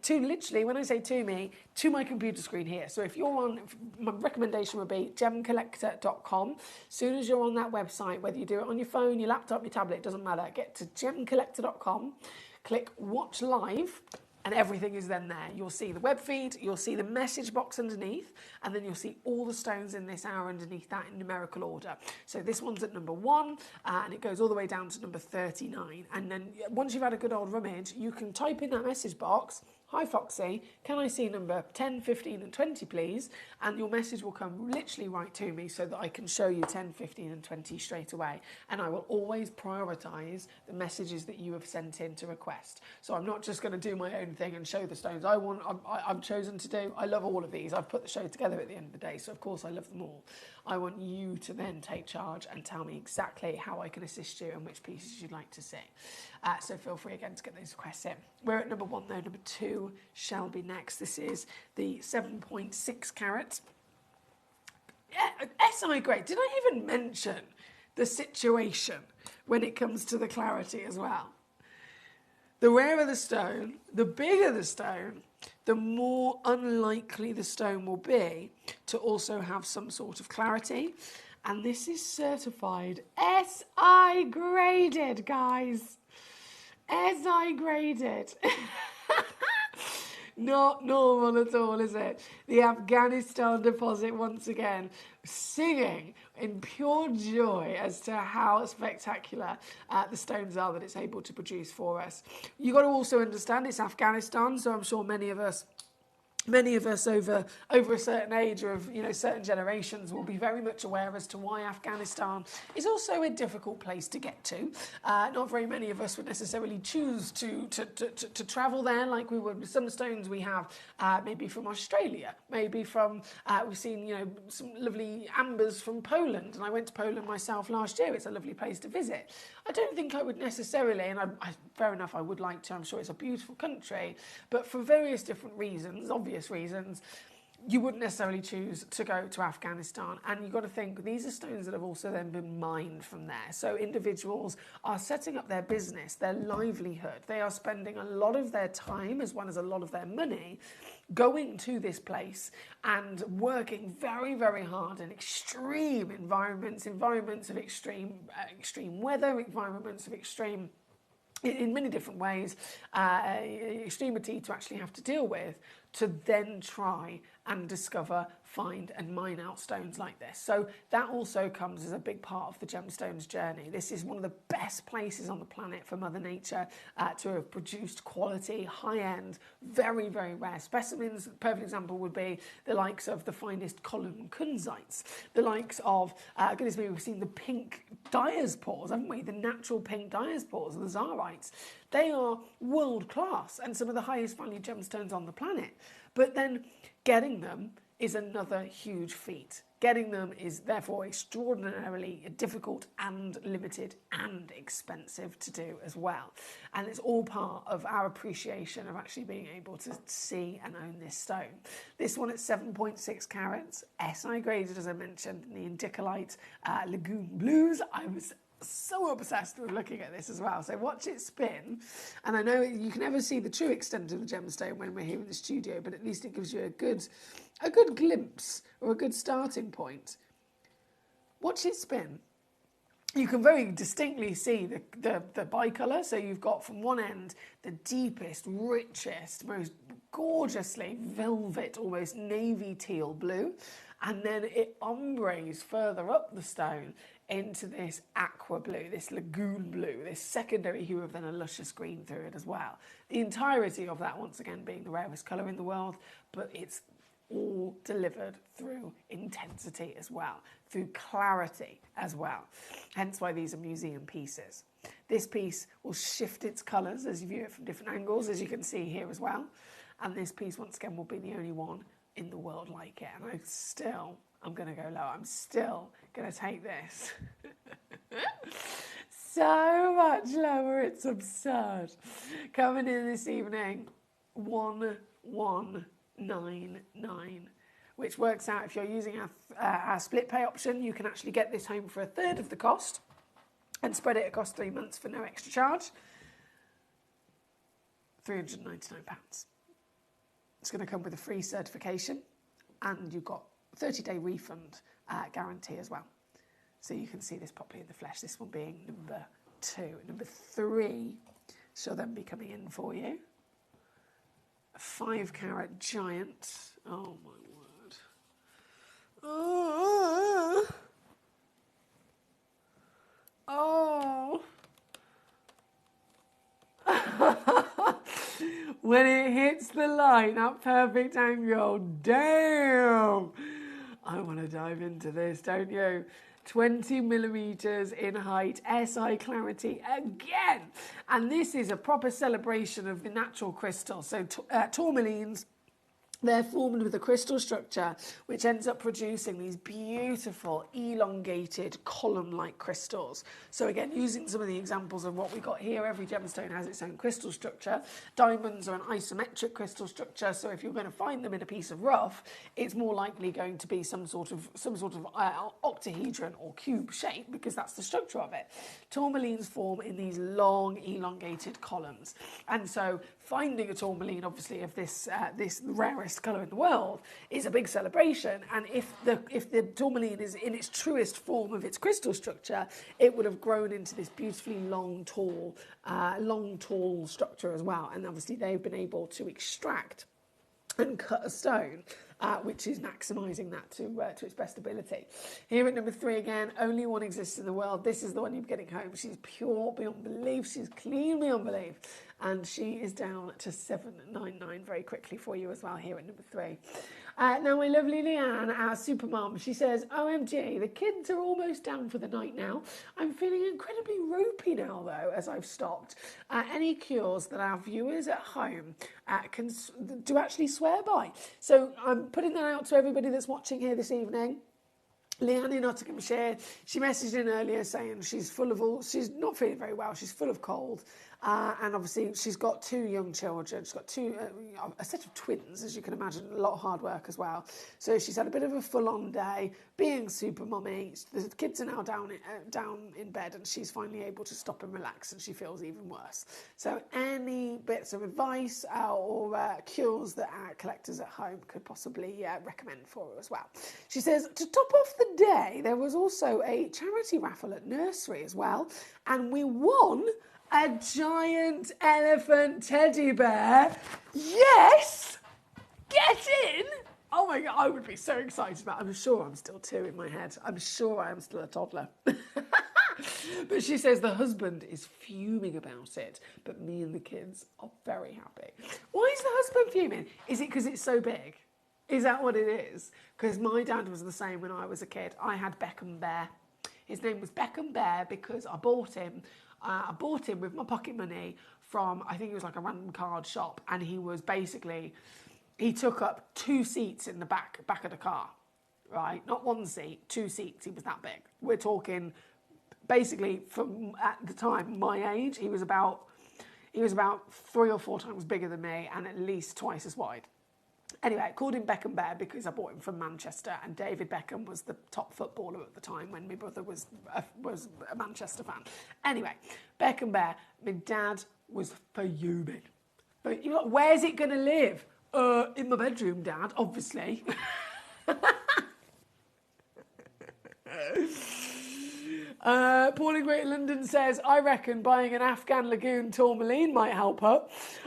to literally, when I say to me, to my computer screen here. So if you're on, my recommendation would be gemcollector.com. As soon as you're on that website, whether you do it on your phone, your laptop, your tablet, it doesn't matter, get to gemcollector.com, click Watch Live, and everything is then there. You'll see the web feed, you'll see the message box underneath, and then you'll see all the stones in this hour underneath that in numerical order. So this one's at number 1, and it goes all the way down to number 39. And then once you've had a good old rummage, you can type in that message box, "Hi Foxy, can I see number 10, 15 and 20 please?" And your message will come literally right to me so that I can show you 10, 15 and 20 straight away. And I will always prioritise the messages that you have sent in to request. So I'm not just going to do my own thing and show the stones I've chosen to do. I love all of these. I've put the show together at the end of the day, so of course I love them all. I want you to then take charge and tell me exactly how I can assist you and which pieces you'd like to see. So feel free again to get those requests in. We're at number 1 though. Number 2 shall be next. This is the 7.6 carat. SI grade. Did I even mention the situation when it comes to the clarity as well? The rarer the stone, the bigger the stone, the more unlikely the stone will be to also have some sort of clarity. And this is certified SI graded, guys. SI graded. Not normal at all, is it? The Afghanistan deposit once again singing in pure joy as to how spectacular the stones are that it's able to produce for us. You've got to also understand it's Afghanistan, so I'm sure many of us over a certain age or of certain generations will be very much aware as to why Afghanistan is also a difficult place to get to. Not very many of us would necessarily choose to travel there like we would with some stones we have, maybe from Australia, maybe from, we've seen some lovely ambers from Poland, and I went to Poland myself last year. It's a lovely place to visit. I don't think I would necessarily, and fair enough, I would like to, I'm sure it's a beautiful country, but for various different reasons, obvious reasons, you wouldn't necessarily choose to go to Afghanistan. And you've got to think, these are stones that have also then been mined from there. So individuals are setting up their business, their livelihood. They are spending a lot of their time, as well as a lot of their money, going to this place and working very, very hard in extreme environments of extreme weather, environments of extreme, in many different ways, extremity to actually have to deal with, to then try and discover find and mine out stones like this. So that also comes as a big part of the gemstones journey. This is one of the best places on the planet for Mother Nature to have produced quality, high-end, very, very rare specimens. A perfect example would be the likes of the finest column kunzites, the likes of, goodness me, we've seen the pink diaspores, haven't we? The natural pink diaspores, the zarites. They are world-class and some of the highest value gemstones on the planet. But then getting them is another huge feat. Getting them is therefore extraordinarily difficult and limited and expensive to do as well. And it's all part of our appreciation of actually being able to see and own this stone. This one at 7.6 carats, SI graded as I mentioned, in the indicolite Lagoon Blues. I was so obsessed with looking at this as well. So watch it spin, and I know you can never see the true extent of the gemstone when we're here in the studio, but at least it gives you a good glimpse or a good starting point. Watch it spin. You can very distinctly see the bicolour. So you've got from one end the deepest, richest, most gorgeously velvet, almost navy teal blue, and then it ombres further up the stone into this aqua blue, this lagoon blue, this secondary hue of then a luscious green through it as well. The entirety of that, once again, being the rarest colour in the world, but it's all delivered through intensity as well, through clarity as well. Hence why these are museum pieces. This piece will shift its colours as you view it from different angles, as you can see here as well. And this piece, once again, will be the only one in the world like it. And I'm going to go low. I'm still going to take this so much lower. It's absurd. Coming in this evening, 1199, which works out, if you're using our split pay option, you can actually get this home for a third of the cost and spread it across 3 months for no extra charge. £399. It's going to come with a free certification, and you've got 30-day refund guarantee as well. So you can see this properly in the flesh, this one being number 2. Number 3 shall then be coming in for you. A 5-carat giant. Oh my word. Oh. When it hits the light, that perfect angle, damn! I want to dive into this, don't you? 20 millimeters in height, SI clarity again. And this is a proper celebration of the natural crystal. So tourmalines, they're formed with a crystal structure which ends up producing these beautiful elongated column-like crystals. So again, using some of the examples of what we got here, every gemstone has its own crystal structure. Diamonds are an isometric crystal structure, so if you're going to find them in a piece of rough, it's more likely going to be some sort of octahedron or cube shape, because that's the structure of it. Tourmalines form in these long elongated columns, and so finding a tourmaline, obviously, of this rarest colour in the world is a big celebration. And if the tourmaline is in its truest form of its crystal structure, it would have grown into this beautifully long, tall structure as well. And obviously, they've been able to extract and cut a stone, which is maximising that to its best ability. Here at number 3 again, only one exists in the world. This is the one you're getting home. She's pure beyond belief. She's clean beyond belief. And she is down to 799 very quickly for you as well here at number 3. Now, my lovely Leanne, our super mum, she says, OMG, the kids are almost down for the night now. I'm feeling incredibly ropey now, though, as I've stopped. Any cures that our viewers at home can do actually swear by? So I'm putting that out to everybody that's watching here this evening. Leanne in Nottinghamshire, she messaged in earlier saying she's not feeling very well, she's full of cold. And obviously she's got 2 young children. She's got a set of twins, as you can imagine, a lot of hard work as well. So she's had a bit of a full-on day, being super mummy. The kids are now down in bed, and she's finally able to stop and relax, and she feels even worse. So any bits of advice or cures that our collectors at home could possibly recommend for her as well. She says, to top off the day, there was also a charity raffle at nursery as well, and we won a giant elephant teddy bear. Yes! Get in! Oh my God, I would be so excited about it. I'm sure I'm still 2 in my head. I'm sure I am still a toddler. But she says the husband is fuming about it, but me and the kids are very happy. Why is the husband fuming? Is it because it's so big? Is that what it is? Because my dad was the same when I was a kid. I had Beckham Bear. His name was Beckham Bear because I bought him with my pocket money from, I think it was like a random card shop, and he was basically, he took up 2 seats in the back of the car, right? Not 1 seat, 2 seats. He was that big. We're talking, basically, from at the time, my age, he was about 3 or 4 times bigger than me and at least twice as wide. Anyway, I called him Beckham Bear because I bought him from Manchester, and David Beckham was the top footballer at the time when my brother was a Manchester fan. Anyway, Beckham Bear, my dad was fuming. But you're like, where's it going to live? In my bedroom, Dad, obviously. Paul in Great London says, I reckon buying an Afghan Lagoon tourmaline might help her.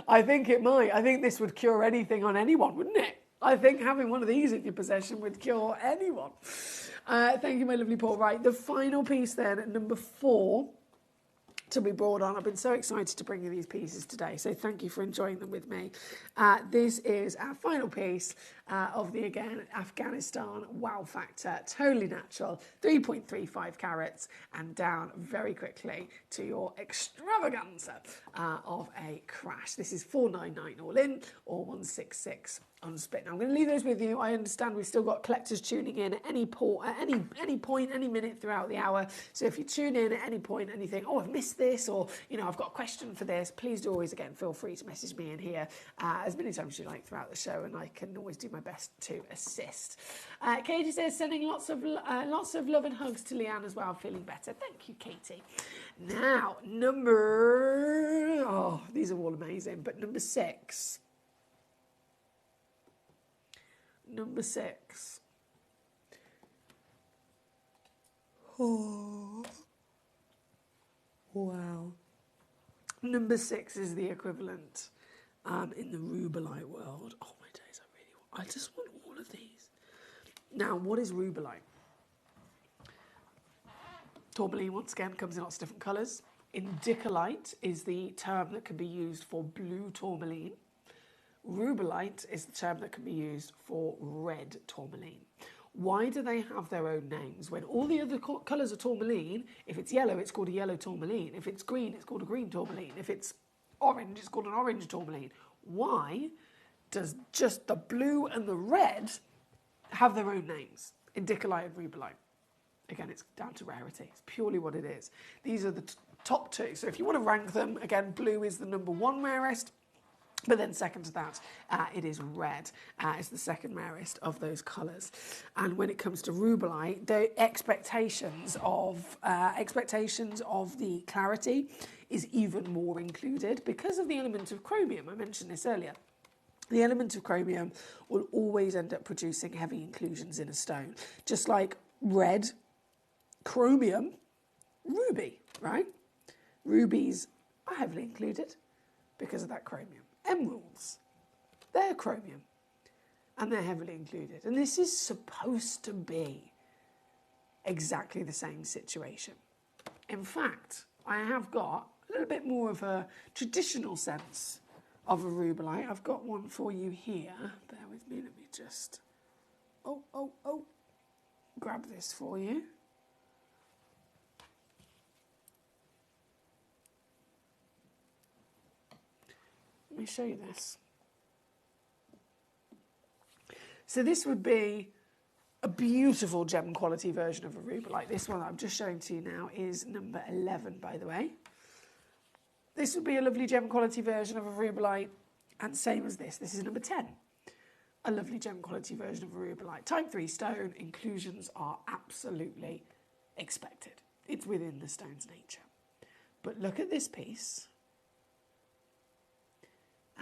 I think it might. I think this would cure anything on anyone, wouldn't it? I think having one of these in your possession would cure anyone. Thank you, my lovely Paul. Right, the final piece then, at number 4, to be brought on. I've been so excited to bring you these pieces today, so thank you for enjoying them with me. This is our final piece of the, again, Afghanistan Wow Factor. Totally natural, 3.35 carats, and down very quickly to your extravaganza of a crash. This is 499 all in, or 166 on split. Now I'm going to leave those with you. I understand we've still got collectors tuning in at any point, any minute throughout the hour. So if you tune in at any point and you think, oh, I've missed this, or I've got a question for this, please do always again feel free to message me in here as many times as you like throughout the show, and I can always do my best to assist. Katie says sending lots of love and hugs to Leanne as well, feeling better. Thank you, Katie. Now these are all amazing, but number 6. Number 6. Oh, wow. Number 6 is the equivalent in the rubellite world. Oh my days, I just want all of these. Now, what is rubellite? Tourmaline, once again, comes in lots of different colours. Indicolite is the term that can be used for blue tourmaline. Rubellite is the term that can be used for red tourmaline. Why do they have their own names? When all the other colours are tourmaline, if it's yellow, it's called a yellow tourmaline. If it's green, it's called a green tourmaline. If it's orange, it's called an orange tourmaline. Why does just the blue and the red have their own names? Indicolite and rubellite. Again, it's down to rarity. It's purely what it is. These are the top 2. So if you want to rank them, again, blue is the number 1 rarest. But then second to that, it is red. It's the second rarest of those colours. And when it comes to rubellite, the expectations of the clarity is even more included because of the element of chromium. I mentioned this earlier. The element of chromium will always end up producing heavy inclusions in a stone. Just like red, chromium, ruby, right? Rubies are heavily included because of that chromium. Emeralds, they're chromium, and they're heavily included. And this is supposed to be exactly the same situation. In fact, I have got a little bit more of a traditional sense of a rubellite. I've got one for you here. Bear with me, let me just, grab this for you. Let me show you this. So this would be a beautiful gem quality version of a rubellite. This one that I'm just showing to you now is number 11, by the way. This would be a lovely gem quality version of a rubellite, and same as this. This is number 10. A lovely gem quality version of a rubellite. Type 3 stone, inclusions are absolutely expected. It's within the stone's nature. But look at this piece.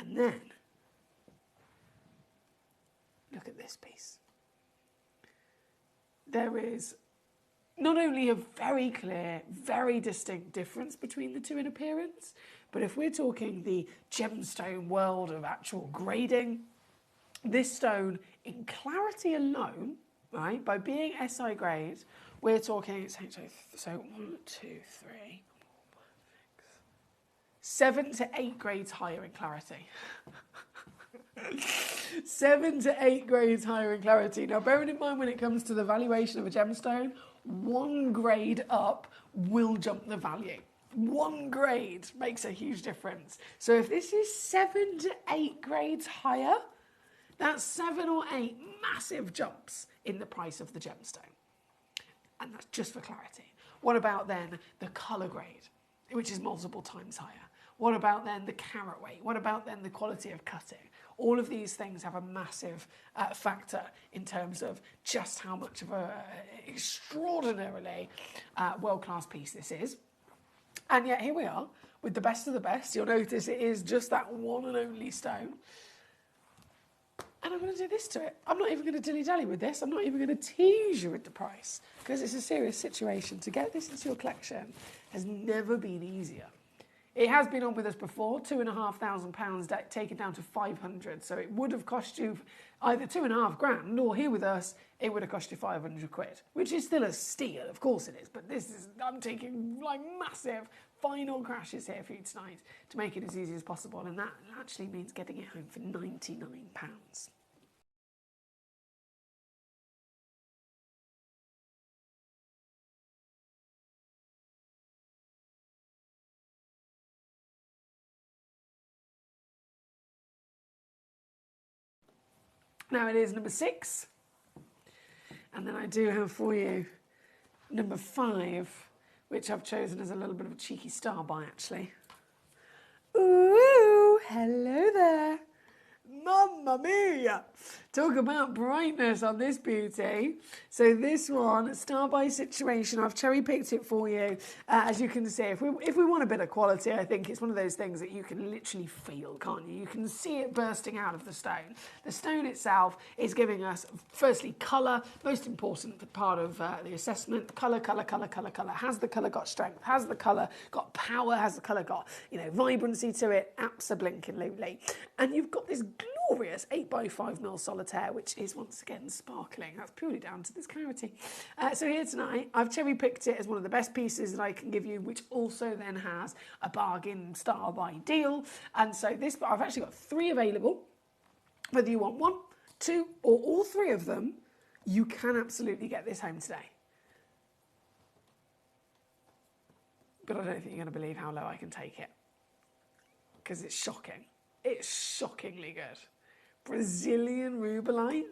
And then, look at this piece. There is not only a very clear, very distinct difference between the two in appearance, but if we're talking the gemstone world of actual grading, this stone in clarity alone, right, by being SI grade, we're talking, so 1, 2, 3, 7 to 8 grades higher in clarity. 7 to 8 grades higher in clarity. Now, bearing in mind when it comes to the valuation of a gemstone, 1 grade up will jump the value. 1 grade makes a huge difference. So if this is 7 to 8 grades higher, that's 7 or 8 massive jumps in the price of the gemstone. And that's just for clarity. What about then the colour grade, which is multiple times higher? What about then the carat weight? What about then the quality of cutting? All of these things have a massive factor in terms of just how much of an extraordinarily world-class piece this is. And yet here we are with the best of the best. You'll notice it is just that one and only stone. And I'm going to do this to it. I'm not even going to dilly-dally with this. I'm not even going to tease you with the price because it's a serious situation. To get this into your collection has never been easier. It has been on with us before, £2,500 taken down to 500. So it would have cost you either 2.5 grand, or here with us, it would have cost you 500 quid, which is still a steal, of course it is. But this is, I'm taking like massive final crashes here for you tonight to make it as easy as possible. And that actually means getting it home for £99. Now it is number 6, and then I do have for you number 5, which I've chosen as a little bit of a cheeky star by actually. Ooh, hello there. Mamma mia! Talk about brightness on this beauty. So this one, star by situation, I've cherry picked it for you. As you can see, if we want a bit of quality, I think it's one of those things that you can literally feel, can't you? You can see it bursting out of the stone. The stone itself is giving us, firstly, colour, most important part of the assessment. Colour, colour, colour, colour, colour. Has the colour got strength? Has the colour got power? Has the colour got, vibrancy to it? Absolutely. And you've got this glorious 8x5mm solitaire, which is once again sparkling. That's purely down to this clarity. So here tonight, I've cherry picked it as one of the best pieces that I can give you, which also then has a bargain star by deal. And so this, I've actually got 3 available. Whether you want 1, 2, or all 3 of them, you can absolutely get this home today. But I don't think you're going to believe how low I can take it, because it's shocking. It's shockingly good. Brazilian rubellite.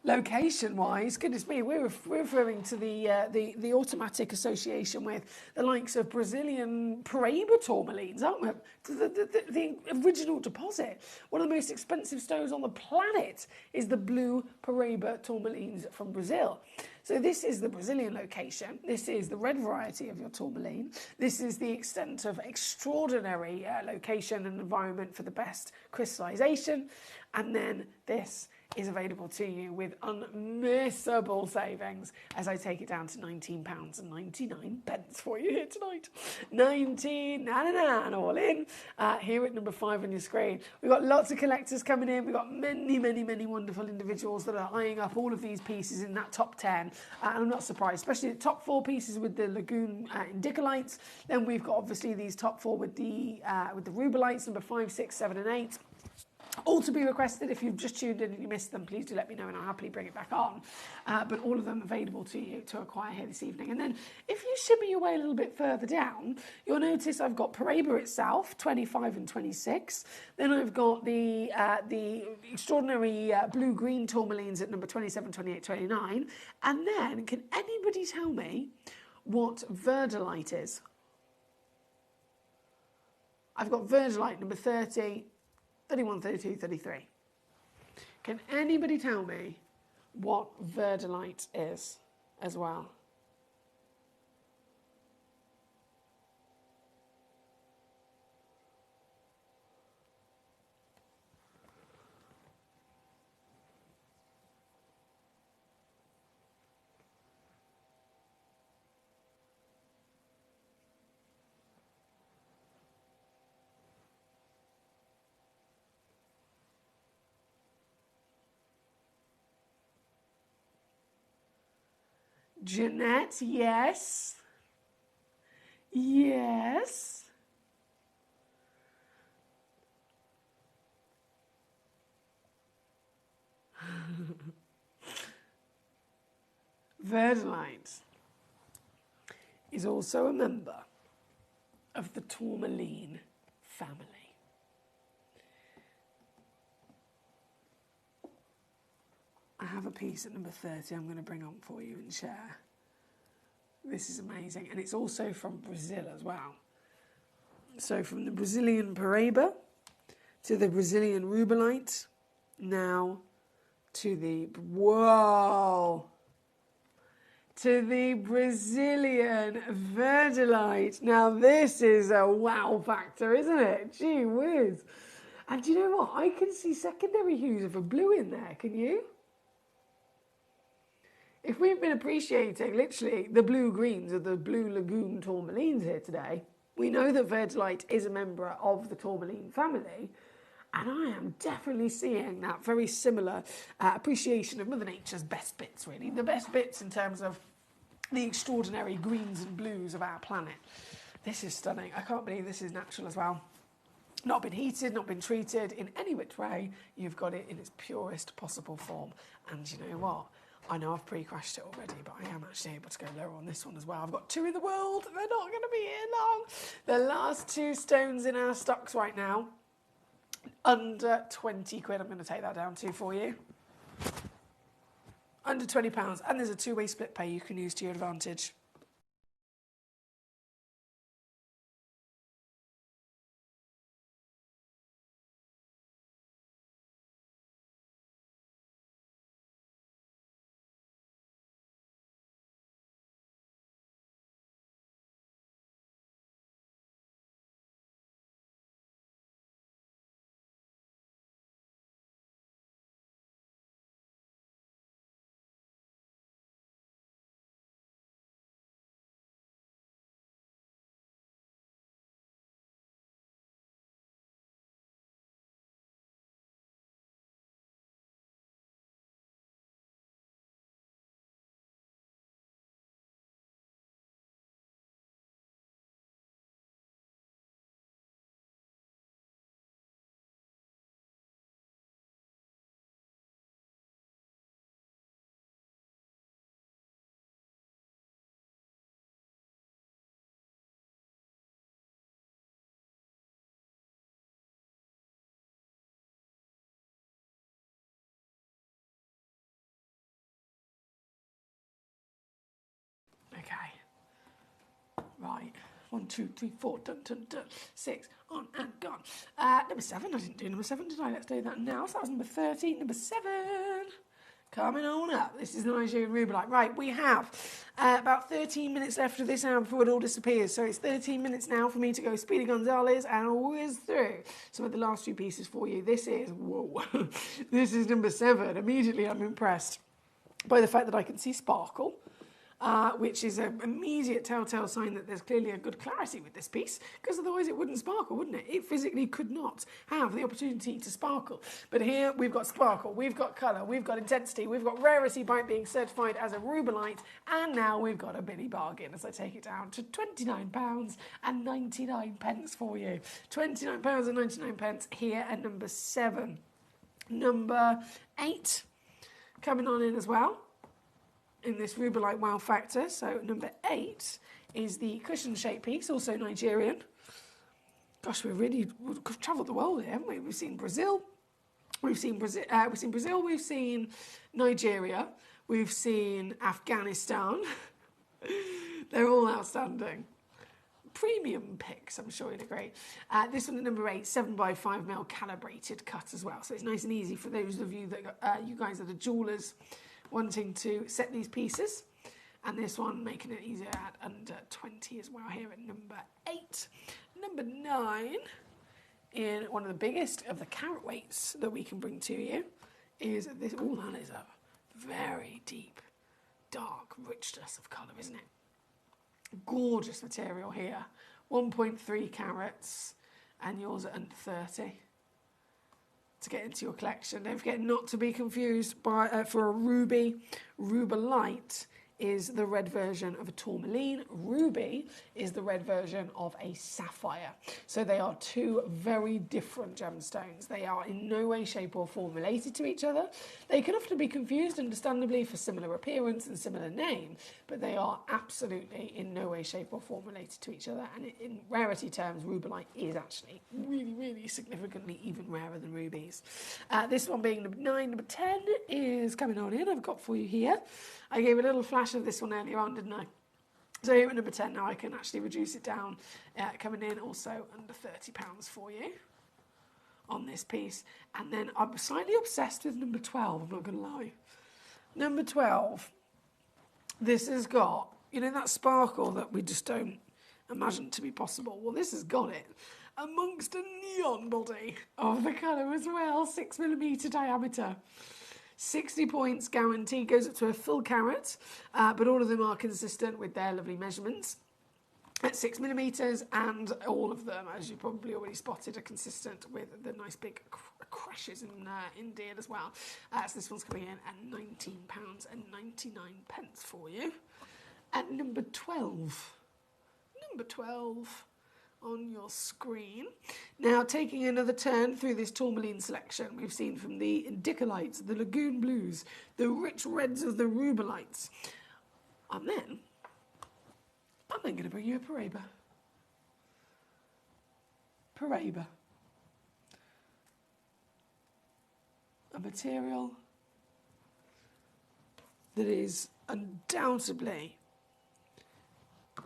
Location-wise, goodness me, we're referring to the automatic association with the likes of Brazilian Paraíba tourmalines, aren't we? The original deposit. One of the most expensive stones on the planet is the blue Paraíba tourmalines from Brazil. So this is the Brazilian location. This is the red variety of your tourmaline. This is the extent of extraordinary location and environment for the best crystallization. And then this is available to you with unmissable savings as I take it down to £19.99 for you here tonight. £19.99 all in here at number 5 on your screen. We've got lots of collectors coming in. We've got many wonderful individuals that are eyeing up all of these pieces in that top 10. And I'm not surprised, especially the top 4 pieces with the Lagoon Indicolites. Then we've got obviously these top 4 with the Rubellites, number 5, 6, 7 and 8. All to be requested. If you've just tuned in and you missed them, please do let me know and I'll happily bring it back on. But all of them available to you to acquire here this evening. And then if you shimmy your way a little bit further down, you'll notice I've got Paraíba itself, 25 and 26. Then I've got the extraordinary blue-green tourmalines at number 27, 28, 29. And then, can anybody tell me what verdolite is? I've got verdolite number 30, 31, 32, 33. Can anybody tell me what verdolite is as well? Jeanette, yes. Yes. Verdilite is also a member of the tourmaline family. I have a piece at number 30 I'm going to bring on for you and share. This is amazing, and it's also from Brazil as well. So from the Brazilian Paraíba to the Brazilian Rubellite, now to the, whoa, to the Brazilian Verdilite. Now this is a wow factor, isn't it? Gee whiz. And do you know what? I can see secondary hues of a blue in there, can you? If we've been appreciating literally the blue-greens of the Blue Lagoon tourmalines here today, we know that Verdilite is a member of the tourmaline family, and I am definitely seeing that very similar appreciation of Mother Nature's best bits, really. The best bits in terms of the extraordinary greens and blues of our planet. This is stunning. I can't believe this is natural as well. Not been heated, not been treated in any which way. You've got it in its purest possible form. And you know what? I know I've pre-crashed it already, but I am actually able to go lower on this one as well. I've got 2 in the world. They're not going to be here long. The last 2 stones in our stocks right now, under 20 quid. I'm going to take that down to for you. Under £20. And there's a 2-way split pay you can use to your advantage. Okay. Right. 1, 2, 3, 4, dun, dun, dun. 6, on and gone. Number 7. I didn't do number 7, did I? Let's do that now. So that was number 13. Number 7. Coming on up. This is the Nigerian Rubellite. Right, we have about 13 minutes left of this hour before it all disappears. So it's 13 minutes now for me to go Speedy Gonzales and whiz through some of the last 2 pieces for you. This is, whoa, this is number 7. Immediately I'm impressed by the fact that I can see sparkle. Which is an immediate telltale sign that there's clearly a good clarity with this piece, because otherwise it wouldn't sparkle, wouldn't it? It physically could not have the opportunity to sparkle. But here we've got sparkle, we've got colour, we've got intensity, we've got rarity by being certified as a Rubellite, and now we've got a mini bargain as I take it down to £29.99 for you. £29.99 here at number 7. Number 8 coming on in as well in this Rubellite wow factor. So number 8 is the cushion shape piece, also Nigerian. Gosh, we've travelled the world here, haven't we? We've seen Brazil, we've seen Nigeria, we've seen Afghanistan. They're all outstanding. Premium picks, I'm sure you'd agree. This one at number 8, 7x5mm calibrated cut as well. So it's nice and easy for those of you that you guys are the jewellers wanting to set these pieces. And this one making it easier at under 20 as well here at number 8. Number 9, in one of the biggest of the carat weights that we can bring to you, is this. Oh, that is a very deep, dark richness of colour, isn't it? Gorgeous material here. 1.3 carats, and yours are under 30. To get into your collection. Don't forget not to be confused by for a ruby. Rubellite is the red version of a tourmaline. Ruby is the red version of a sapphire. So they are two very different gemstones. They are in no way, shape or form related to each other. They can often be confused, understandably, for similar appearance and similar name, but they are absolutely in no way, shape or form related to each other. And in rarity terms, rubellite is actually really, really significantly even rarer than rubies. This one being number 9. Number 10 is coming on in. I've got for you here. I gave a little flash of this one earlier on, didn't I? So here at number 10 now, I can actually reduce it down, coming in also under £30 for you on this piece. And then I'm slightly obsessed with number 12, I'm not going to lie. Number 12, this has got, you know, that sparkle that we just don't imagine to be possible. Well, this has got it amongst a neon body of the colour as well, 6mm diameter. 60 points guaranteed, goes up to a full carat, but all of them are consistent with their lovely measurements at 6mm, and all of them, as you probably already spotted, are consistent with the nice big crashes in deal as well. So this one's coming in at £19.99 for you. At number 12. Number 12 on your screen. Now, taking another turn through this tourmaline selection, we've seen from the indicolites, the lagoon blues, the rich reds of the rubellites. And then, I'm then going to bring you a Paraiba. Paraiba. A material that is undoubtedly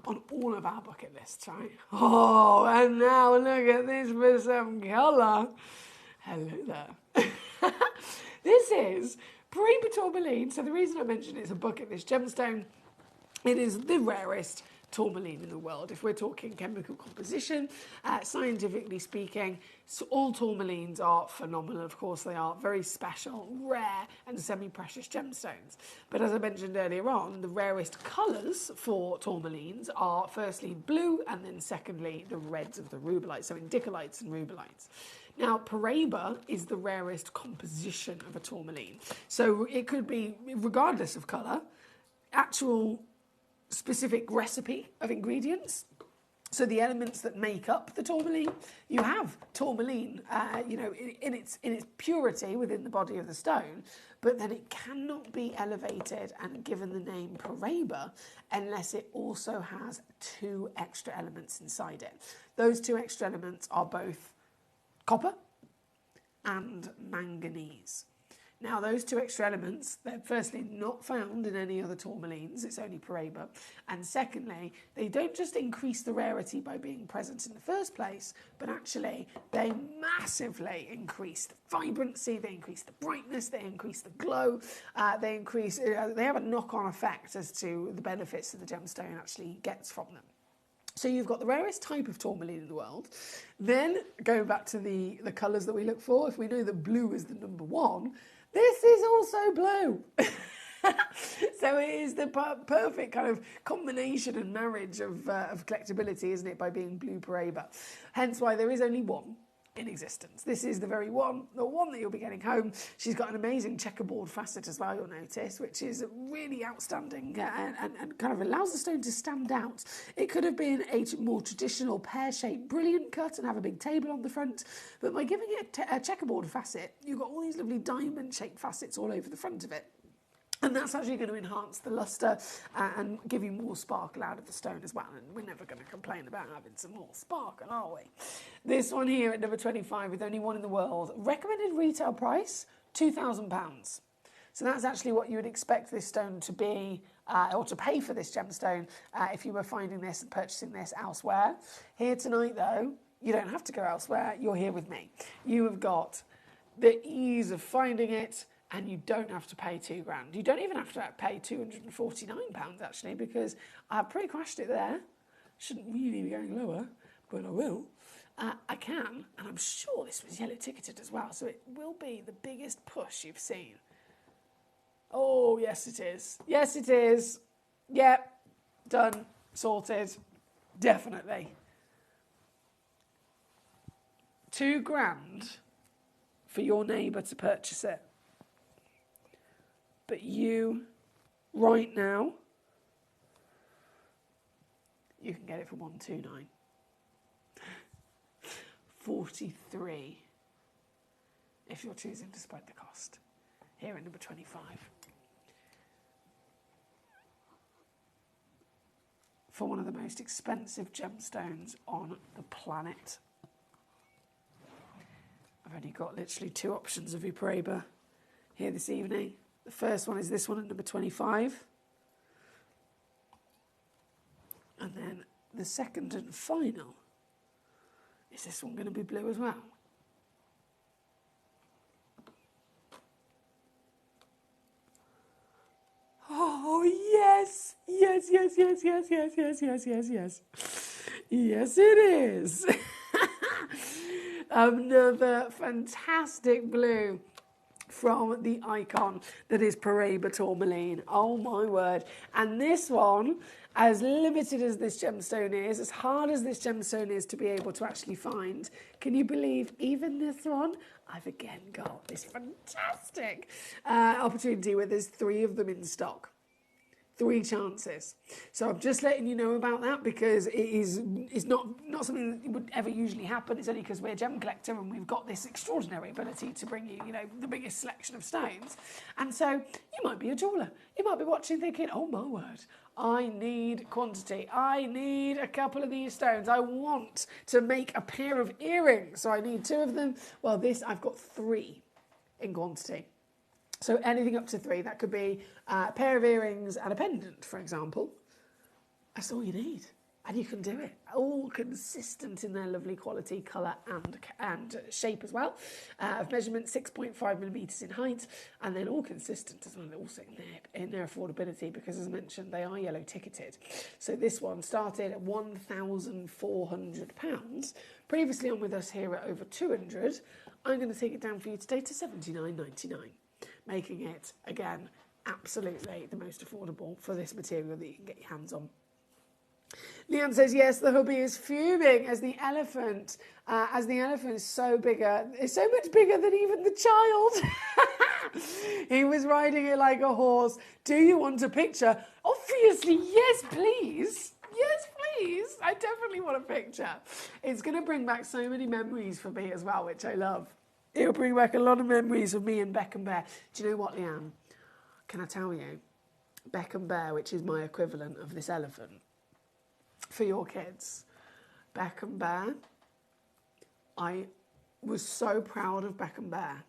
on all of our bucket lists, right? Oh, and now look at this for some colour. Hello there. This is Paraiba tourmaline. So the reason I mentioned it's a bucket list gemstone, it is the rarest tourmaline in the world. If we're talking chemical composition, scientifically speaking, so all tourmalines are phenomenal. Of course, they are very special, rare and semi-precious gemstones. But as I mentioned earlier on, the rarest colours for tourmalines are firstly blue and then secondly the reds of the rubellites, so indicolites and rubellites. Now, Paraiba is the rarest composition of a tourmaline. So it could be, regardless of colour, actual specific recipe of ingredients. So the elements that make up the tourmaline, you have tourmaline, in its purity within the body of the stone, but then it cannot be elevated and given the name Paraiba unless it also has 2 extra elements inside it. Those 2 extra elements are both copper and manganese. Now, those 2 extra elements, they're firstly not found in any other tourmalines, it's only Paraiba. And secondly, they don't just increase the rarity by being present in the first place, but actually they massively increase the vibrancy, they increase the brightness, they increase the glow, they have a knock-on effect as to the benefits that the gemstone actually gets from them. So you've got the rarest type of tourmaline in the world. Then, going back to the colours that we look for, if we know that blue is the number 1, this is also blue. So it is the perfect kind of combination and marriage of collectability, isn't it, by being blue Paraiba. Hence why there is only one in existence. This is the very one, the one that you'll be getting home. She's got an amazing checkerboard facet as well, you'll notice, which is really outstanding and kind of allows the stone to stand out. It could have been a more traditional pear-shaped brilliant cut and have a big table on the front, but by giving it a checkerboard facet, you've got all these lovely diamond-shaped facets all over the front of it. And that's actually going to enhance the lustre and give you more sparkle out of the stone as well. And we're never going to complain about having some more sparkle, are we? This one here at number 25 with only one in the world. Recommended retail price, £2,000. So that's actually what you would expect this stone to be, or to pay for this gemstone if you were finding this and purchasing this elsewhere. Here tonight, though, you don't have to go elsewhere. You're here with me. You have got the ease of finding it, and you don't have to pay £2,000. You don't even have to pay £249 actually, because I've pre-crashed it there. Shouldn't really be going lower, but I will. I can, and I'm sure this was yellow ticketed as well, so it will be the biggest push you've seen. Oh, yes it is. Yes it is. Yep, done, sorted, definitely. £2,000 for your neighbour to purchase it. But you, right now, you can get it for 129. 43 if you're choosing to spread the cost. Here at number 25. For one of the most expensive gemstones on the planet. I've only got literally 2 options of Paraiba here this evening. The first one is this one at number 25. And then the second and final, is this one going to be blue as well? Oh, yes. Yes, yes, yes, yes, yes, yes, yes, yes, yes. Yes, it is. Another fantastic blue from the icon that is Paraiba Tourmaline. Oh my word. And this one, as limited as this gemstone is, as hard as this gemstone is to be able to actually find, can you believe even this one? I've again got this fantastic opportunity where there's 3 of them in stock. 3 chances. So I'm just letting you know about that because it's not something that would ever usually happen. It's only because we're Gemcollector and we've got this extraordinary ability to bring you, the biggest selection of stones. And so you might be a jeweller. You might be watching thinking, oh my word, I need quantity. I need a couple of these stones. I want to make a pair of earrings. So I need 2 of them. Well, I've got 3 in quantity. So anything up to 3, that could be a pair of earrings and a pendant, for example. That's all you need. And you can do it. All consistent in their lovely quality, colour and shape as well. Of measurement 6.5 millimetres in height. And then all consistent as well, also in their affordability, because as mentioned, they are yellow ticketed. So this one started at £1,400. Previously on with us here at over 200. I'm going to take it down for you today to £79.99. Making it, again, absolutely the most affordable for this material that you can get your hands on. Leanne says, yes, the hubby is fuming as the elephant is so bigger. It's so much bigger than even the child. He was riding it like a horse. Do you want a picture? Obviously, yes, please. Yes, please. I definitely want a picture. It's going to bring back so many memories for me as well, which I love. It'll bring back a lot of memories of me and Beck and Bear. Do you know what, Leanne? Can I tell you? Beck and Bear, which is my equivalent of this elephant, for your kids. Beck and Bear, I was so proud of Beck and Bear.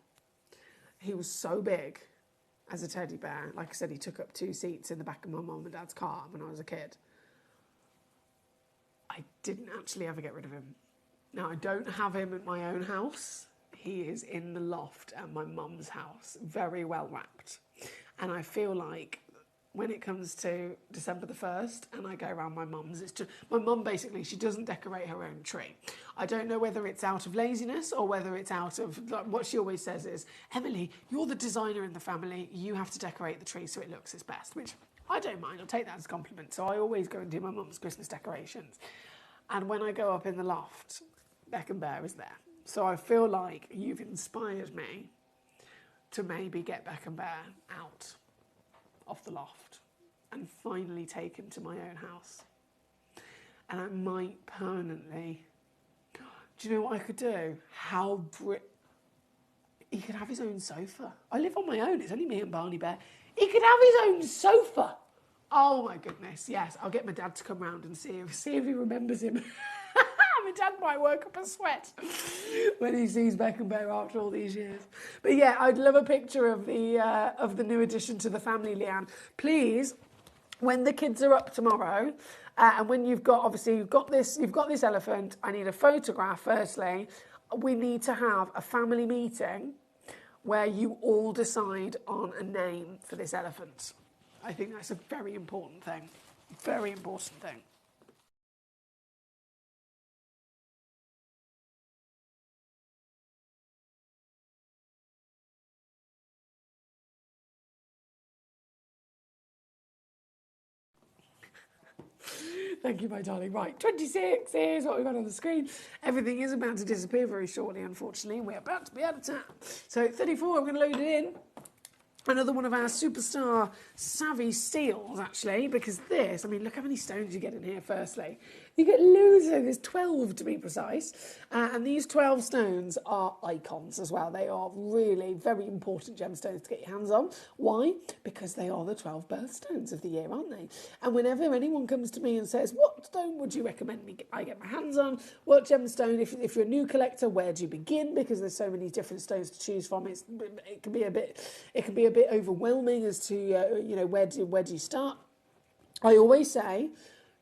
He was so big as a teddy bear. Like I said, he took up 2 seats in the back of my mum and dad's car when I was a kid. I didn't actually ever get rid of him. Now, I don't have him at my own house. He is in the loft at my mum's house, very well wrapped. And I feel like when it comes to December the 1st and I go around my mum's, it's just, my mum basically, she doesn't decorate her own tree. I don't know whether it's out of laziness or whether it's out of, like, what she always says is, Emily, you're the designer in the family, you have to decorate the tree so it looks its best, which I don't mind, I'll take that as a compliment. So I always go and do my mum's Christmas decorations. And when I go up in the loft, Beck and Bear is there. So I feel like you've inspired me to maybe get Beck and Bear out of the loft and finally take him to my own house. And I might permanently... Do you know what I could do? He could have his own sofa. I live on my own. It's only me and Barney Bear. He could have his own sofa. Oh my goodness, yes. I'll get my dad to come round and see if he remembers him. My dad might work up a sweat when he sees Beck and Bear after all these years. But yeah, I'd love a picture of the new addition to the family, Leanne. Please, when the kids are up tomorrow, and when you've got this elephant, I need a photograph firstly. We need to have a family meeting where you all decide on a name for this elephant. I think that's a very important thing. Very important thing. Thank you, my darling. Right, 26, here's what we've got on the screen. Everything is about to disappear very shortly, unfortunately. We're about to be out of time. So 34, I'm going to load it in. Another one of our superstar savvy steals, actually, because this, I mean, look how many stones you get in here, firstly. You get loads, there's 12 to be precise, and these 12 stones are icons as well. They are really very important gemstones to get your hands on. Why? Because they are the 12 birthstones of the year, aren't they? And whenever anyone comes to me and says, what stone would you recommend I get my hands on? What gemstone, if you're a new collector, where do you begin? Because there's so many different stones to choose from. It can be a bit overwhelming as to where do you start. I always say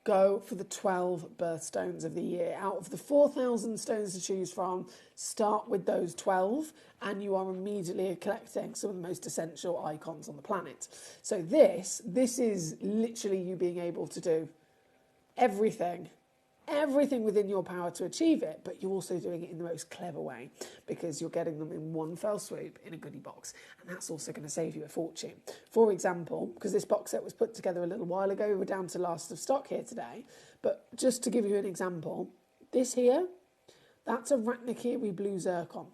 go for the 12 birthstones of the year. Out of the 4,000 stones to choose from, start with those 12 and you are immediately collecting some of the most essential icons on the planet. So this is literally you being able to do everything within your power to achieve it, but you're also doing it in the most clever way because you're getting them in one fell swoop in a goodie box, and that's also going to save you a fortune. For example, because this box set was put together a little while ago, we're down to last of stock here today, but just to give you an example, this here, that's a Ratnakiri blue zircon.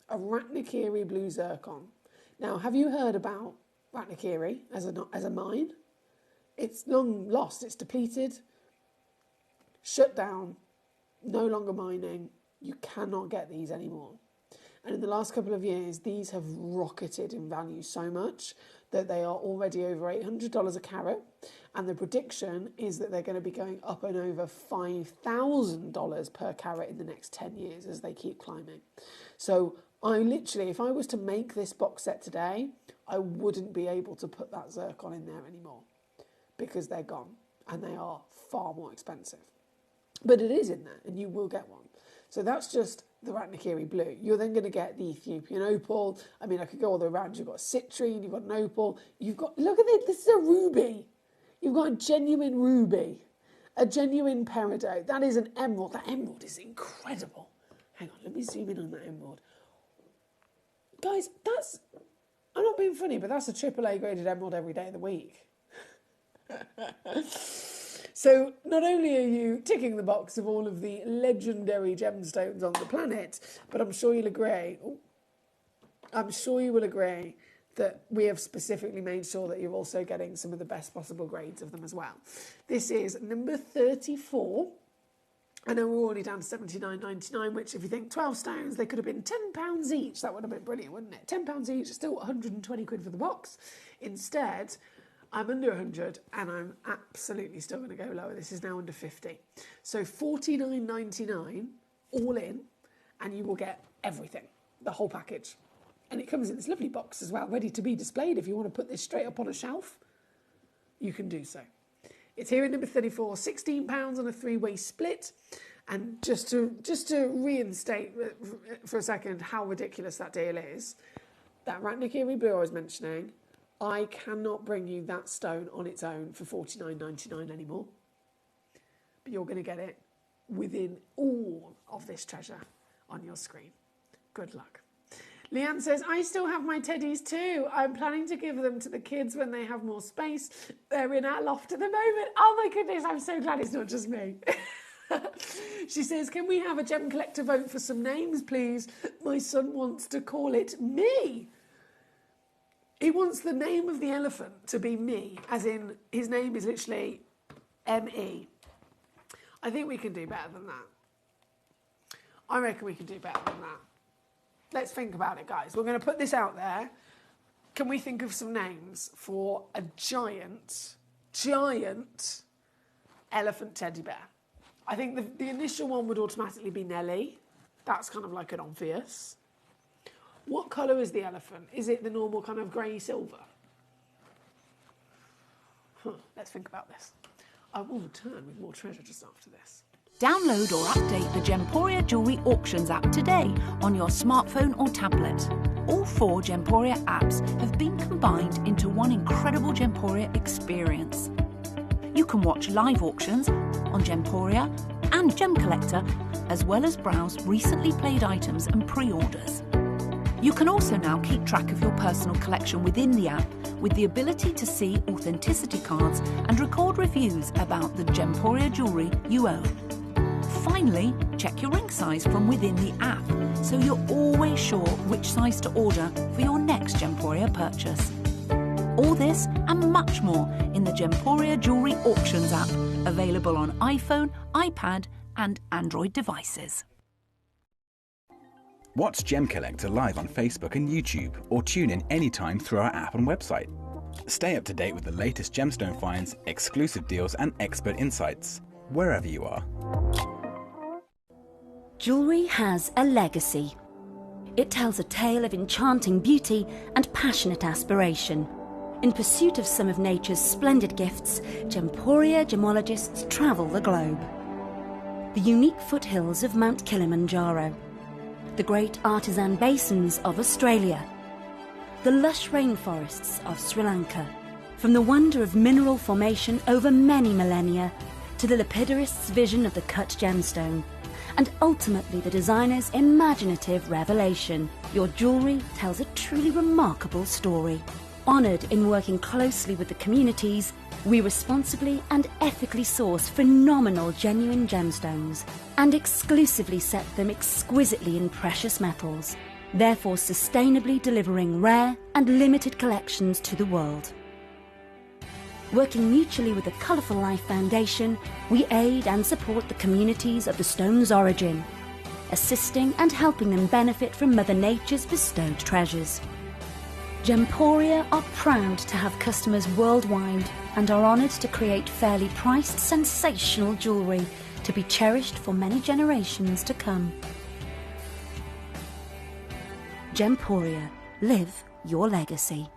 A Ratnakiri blue zircon. Now, have you heard about Ratnakiri as a mine? It's long lost, it's depleted, shut down, no longer mining. You cannot get these anymore. And in the last couple of years, these have rocketed in value so much that they are already over $800 a carat. And the prediction is that they're going to be going up and over $5,000 per carat in the next 10 years as they keep climbing. So I literally, if I was to make this box set today, I wouldn't be able to put that zircon in there anymore because they're gone and they are far more expensive. But it is in there, and you will get one. So that's just the Ratnakiri blue. You're then going to get the Ethiopian opal. I mean, I could go all the way around. You've got citrine, you've got an opal. You've got, look at this is a ruby. You've got a genuine ruby, a genuine peridot. That is an emerald. That emerald is incredible. Hang on, let me zoom in on that emerald. Guys, I'm not being funny, but that's a AAA graded emerald every day of the week. So not only are you ticking the box of all of the legendary gemstones on the planet, but I'm sure you'll agree that we have specifically made sure that you're also getting some of the best possible grades of them as well. This is number 34. I know we're already down to $79.99, which if you think 12 stones, they could have been £10 each. That would have been brilliant, wouldn't it? £10 each, still 120 quid for the box. Instead, I'm under 100 and I'm absolutely still going to go lower. This is now under 50. So $49.99 all in, and you will get everything, the whole package. And it comes in this lovely box as well, ready to be displayed. If you want to put this straight up on a shelf, you can do so. It's here at number 34, £16 on a 3-way split. And just to reinstate for a second how ridiculous that deal is, that Ratnakiri blue I was mentioning, I cannot bring you that stone on its own for $49.99 anymore. But you're going to get it within all of this treasure on your screen. Good luck. Leanne says, I still have my teddies too. I'm planning to give them to the kids when they have more space. They're in our loft at the moment. Oh my goodness, I'm so glad it's not just me. She says, can we have a Gem Collector vote for some names, please? My son wants to call it me. He wants the name of the elephant to be me, as in his name is literally M-E. I think we can do better than that. I reckon we can do better than that. Let's think about it, guys. We're going to put this out there. Can we think of some names for a giant elephant teddy bear? I think the initial one would automatically be Nelly. That's kind of like an obvious. What colour is the elephant? Is it the normal kind of grey silver? Let's think about this. I will return with more treasure just after this. Download or update the Gemporia Jewellery Auctions app today on your smartphone or tablet. All 4 Gemporia apps have been combined into one incredible Gemporia experience. You can watch live auctions on Gemporia and Gemcollector, as well as browse recently played items and pre-orders. You can also now keep track of your personal collection within the app with the ability to see authenticity cards and record reviews about the Gemporia jewellery you own. finally, check your ring size from within the app, so you're always sure which size to order for your next Gemporia purchase. All this and much more in the Gemporia Jewellery Auctions app, available on iPhone, iPad and Android devices. Watch Gemcollector live on Facebook and YouTube, or tune in anytime through our app and website. Stay up to date with the latest gemstone finds, exclusive deals and expert insights, wherever you are. Jewellery has a legacy. It tells a tale of enchanting beauty and passionate aspiration. In pursuit of some of nature's splendid gifts, Gemporia gemologists travel the globe. The unique foothills of Mount Kilimanjaro, the great artisan basins of Australia, the lush rainforests of Sri Lanka. From the wonder of mineral formation over many millennia to the lapidarists' vision of the cut gemstone, and ultimately the designer's imaginative revelation, your jewellery tells a truly remarkable story. Honoured in working closely with the communities, we responsibly and ethically source phenomenal genuine gemstones and exclusively set them exquisitely in precious metals, therefore sustainably delivering rare and limited collections to the world. Working mutually with the Colourful Life Foundation, we aid and support the communities of the stone's origin, assisting and helping them benefit from Mother Nature's bestowed treasures. Gemporia are proud to have customers worldwide and are honoured to create fairly priced, sensational jewellery to be cherished for many generations to come. Gemporia, live your legacy.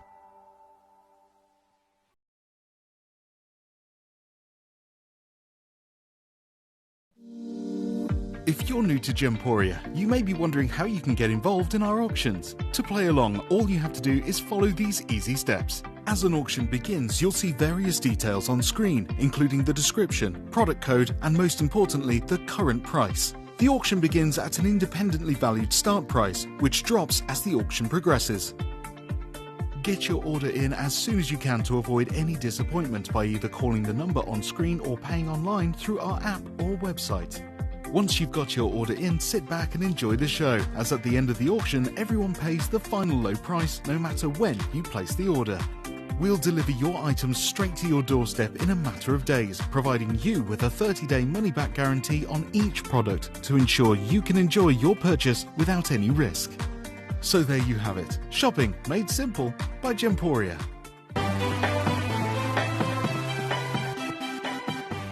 If you're new to Gemporia, you may be wondering how you can get involved in our auctions. To play along, all you have to do is follow these easy steps. As an auction begins, you'll see various details on screen, including the description, product code, and most importantly, the current price. The auction begins at an independently valued start price, which drops as the auction progresses. Get your order in as soon as you can to avoid any disappointment by either calling the number on screen or paying online through our app or website. Once you've got your order in, sit back and enjoy the show, as at the end of the auction, everyone pays the final low price no matter when you place the order. We'll deliver your items straight to your doorstep in a matter of days, providing you with a 30-day money-back guarantee on each product to ensure you can enjoy your purchase without any risk. So there you have it, shopping made simple by Gemporia.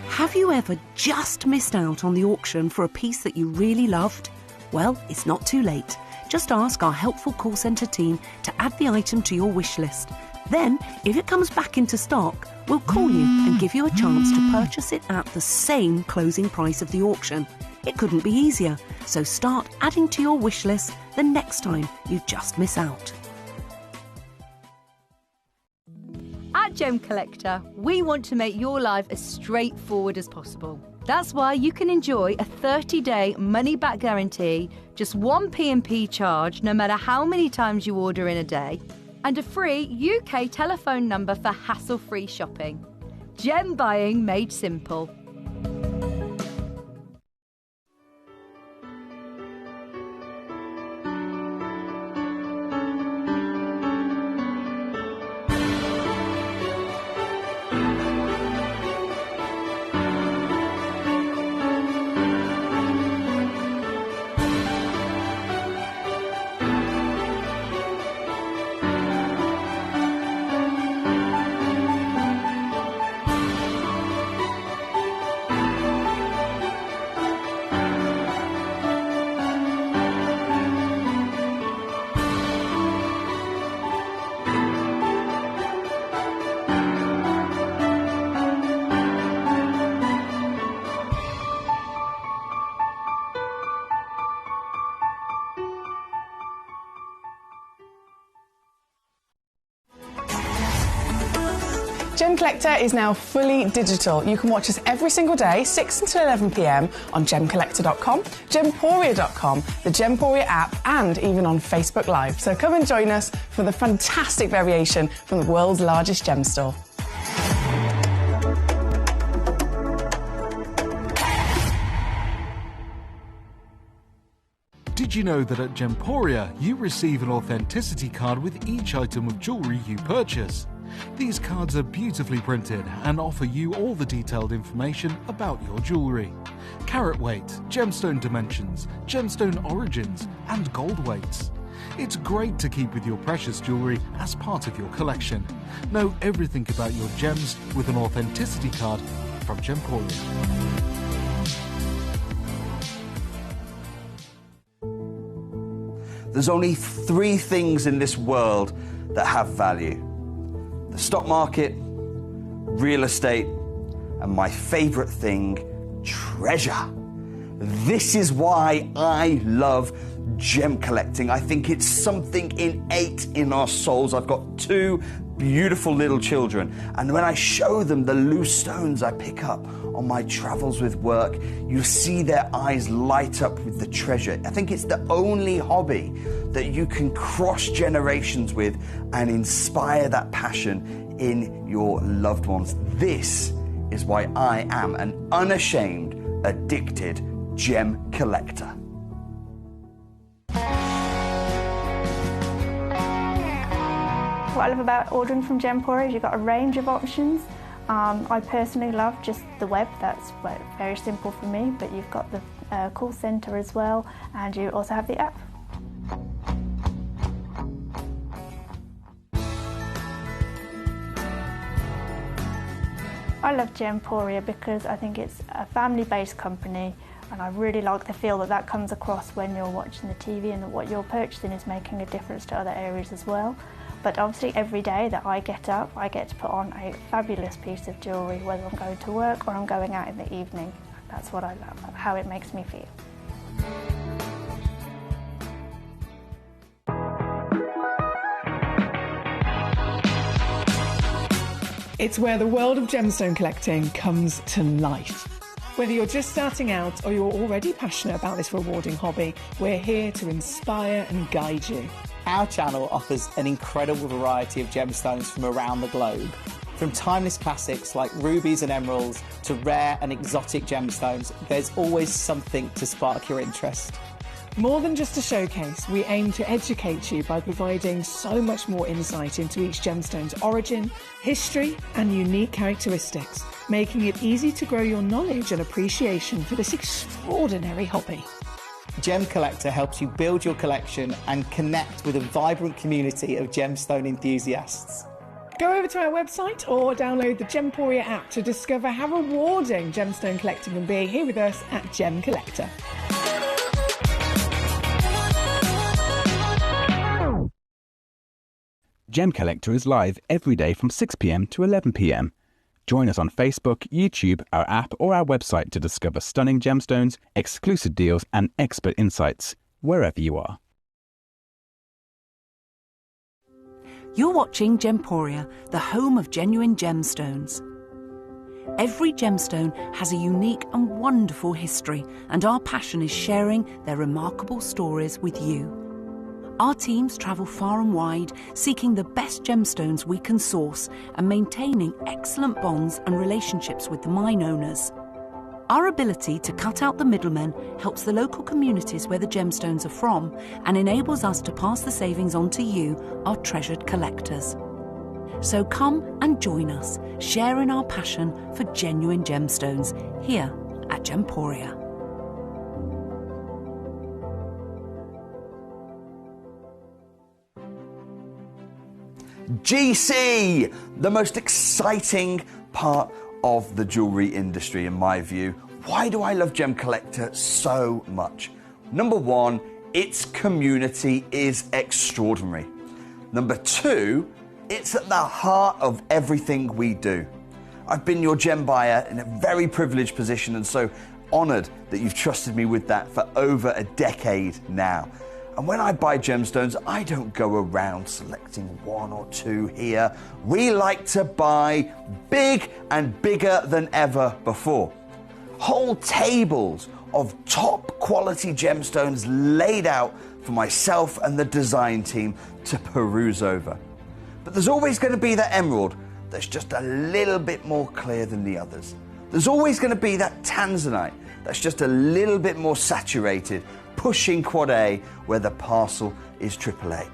Have you ever just missed out on the auction for a piece that you really loved? Well, it's not too late. Just ask our helpful call centre team to add the item to your wish list. Then, if it comes back into stock, we'll call you and give you a chance to purchase it at the same closing price of the auction. It couldn't be easier, so start adding to your wish list the next time you just miss out. At Gemcollector, we want to make your life as straightforward as possible. That's why you can enjoy a 30-day money-back guarantee, just one P&P charge no matter how many times you order in a day, and a free UK telephone number for hassle-free shopping. Gem buying made simple. Gemcollector is now fully digital. You can watch us every single day, 6 until 11 p.m. on Gemcollector.com, Gemporia.com, the Gemporia app, and even on Facebook Live. So come and join us for the fantastic variation from the world's largest gem store. Did you know that at Gemporia you receive an authenticity card with each item of jewellery you purchase? These cards are beautifully printed and offer you all the detailed information about your jewellery. Carat weight, gemstone dimensions, gemstone origins and gold weights. It's great to keep with your precious jewellery as part of your collection. Know everything about your gems with an authenticity card from Gemporia. There's only three things in this world that have value: the stock market, real estate, and my favorite thing, treasure. This is why I love gem collecting. I think it's something innate in our souls. I've got two beautiful little children, and when I show them the loose stones I pick up on my travels with work, you see their eyes light up with the treasure. I think it's the only hobby that you can cross generations with and inspire that passion in your loved ones. This is why I am an unashamed, addicted gem collector. What I love about ordering from Gemporia is you've got a range of options. I personally love just the web, that's very simple for me, but you've got the call centre as well, and you also have the app. I love Gemporia because I think it's a family-based company, and I really like the feel that comes across when you're watching the TV, and that what you're purchasing is making a difference to other areas as well. But obviously every day that I get up, I get to put on a fabulous piece of jewellery, whether I'm going to work or I'm going out in the evening. That's what I love, how it makes me feel. It's where the world of gemstone collecting comes to life. Whether you're just starting out or you're already passionate about this rewarding hobby, we're here to inspire and guide you. Our channel offers an incredible variety of gemstones from around the globe. From timeless classics like rubies and emeralds to rare and exotic gemstones, there's always something to spark your interest. More than just a showcase, we aim to educate you by providing so much more insight into each gemstone's origin, history, and unique characteristics, making it easy to grow your knowledge and appreciation for this extraordinary hobby. Gemcollector helps you build your collection and connect with a vibrant community of gemstone enthusiasts. Go over to our website or download the Gemporia app to discover how rewarding gemstone collecting can be here with us at Gemcollector. Gemcollector is live every day from 6 p.m. to 11 p.m. Join us on Facebook, YouTube, our app or our website to discover stunning gemstones, exclusive deals and expert insights, wherever you are. You're watching Gemporia, the home of genuine gemstones. Every gemstone has a unique and wonderful history, and our passion is sharing their remarkable stories with you. Our teams travel far and wide, seeking the best gemstones we can source and maintaining excellent bonds and relationships with the mine owners. Our ability to cut out the middlemen helps the local communities where the gemstones are from and enables us to pass the savings on to you, our treasured collectors. So come and join us, sharing our passion for genuine gemstones here at Gemporia. GC, the most exciting part of the jewellery industry in my view. Why do I love Gemcollector so much? Number one, its community is extraordinary. Number two, it's at the heart of everything we do. I've been your gem buyer in a very privileged position and so honoured that you've trusted me with that for over a decade now. And when I buy gemstones, I don't go around selecting one or two here. We like to buy big and bigger than ever before. Whole tables of top quality gemstones laid out for myself and the design team to peruse over. But there's always going to be that emerald that's just a little bit more clear than the others. There's always going to be that tanzanite that's just a little bit more saturated, pushing quad A where the parcel is AAA.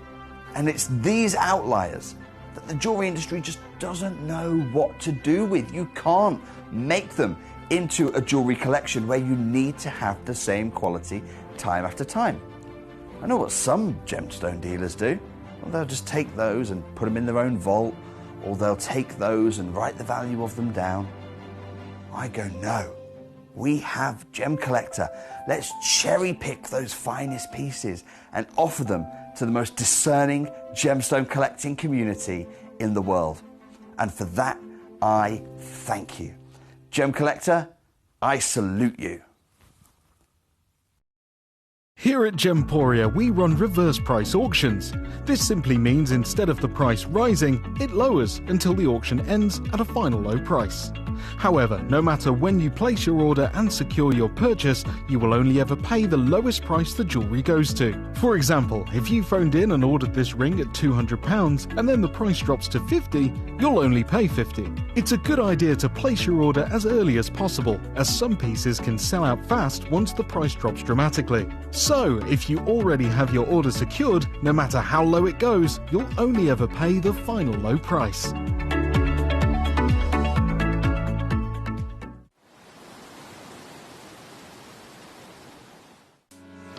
And it's these outliers that the jewelry industry just doesn't know what to do with. You can't make them into a jewelry collection where you need to have the same quality time after time. I know what some gemstone dealers do. Well, they'll just take those and put them in their own vault, or they'll take those and write the value of them down. I go, no. We have Gemcollector. Let's cherry pick those finest pieces and offer them to the most discerning gemstone collecting community in the world. And for that, I thank you. Gemcollector, I salute you. Here at Gemporia, we run reverse price auctions. This simply means instead of the price rising, it lowers until the auction ends at a final low price. However, no matter when you place your order and secure your purchase, you will only ever pay the lowest price the jewellery goes to. For example, if you phoned in and ordered this ring at £200 and then the price drops to £50, you'll only pay £50. It's a good idea to place your order as early as possible, as some pieces can sell out fast once the price drops dramatically. So, if you already have your order secured, no matter how low it goes, you'll only ever pay the final low price.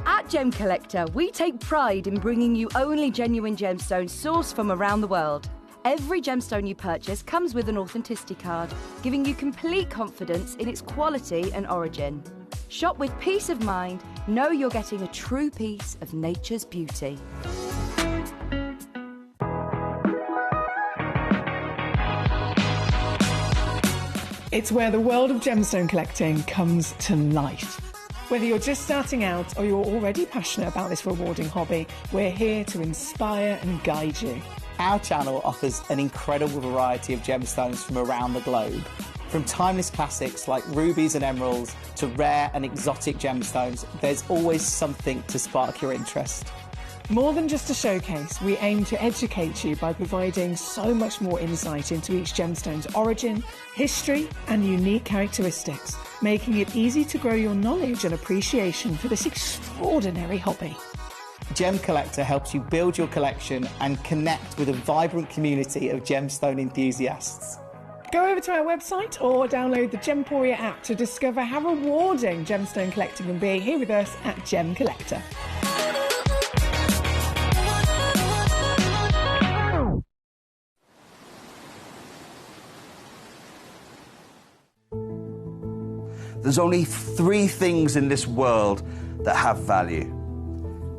At Gemcollector, we take pride in bringing you only genuine gemstones sourced from around the world. Every gemstone you purchase comes with an authenticity card, giving you complete confidence in its quality and origin. Shop with peace of mind, know you're getting a true piece of nature's beauty. It's where the world of gemstone collecting comes to life. Whether you're just starting out or you're already passionate about this rewarding hobby, we're here to inspire and guide you. Our channel offers an incredible variety of gemstones from around the globe. From timeless classics like rubies and emeralds to rare and exotic gemstones, there's always something to spark your interest. More than just a showcase, we aim to educate you by providing so much more insight into each gemstone's origin, history, and unique characteristics, making it easy to grow your knowledge and appreciation for this extraordinary hobby. Gemcollector helps you build your collection and connect with a vibrant community of gemstone enthusiasts. Go over to our website or download the Gemporia app to discover how rewarding gemstone collecting can be here with us at Gemcollector. There's only three things in this world that have value: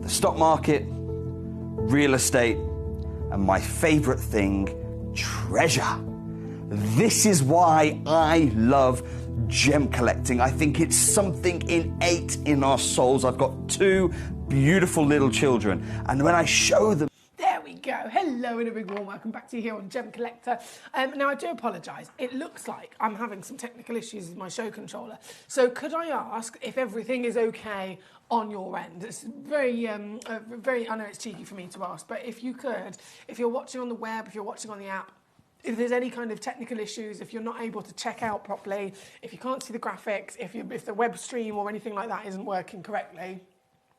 the stock market, real estate, and my favorite thing, treasure. This is why I love gem collecting. I think it's something innate in our souls. I've got two beautiful little children, and when I show them... There we go. Hello and a big warm welcome back to you here on Gemcollector. Now, I do apologise. It looks like I'm having some technical issues with my show controller. So could I ask if everything is okay on your end? It's very, I know it's cheeky for me to ask, but if you could, if you're watching on the web, if you're watching on the app, if there's any kind of technical issues, if you're not able to check out properly, if you can't see the graphics, if the web stream or anything like that isn't working correctly,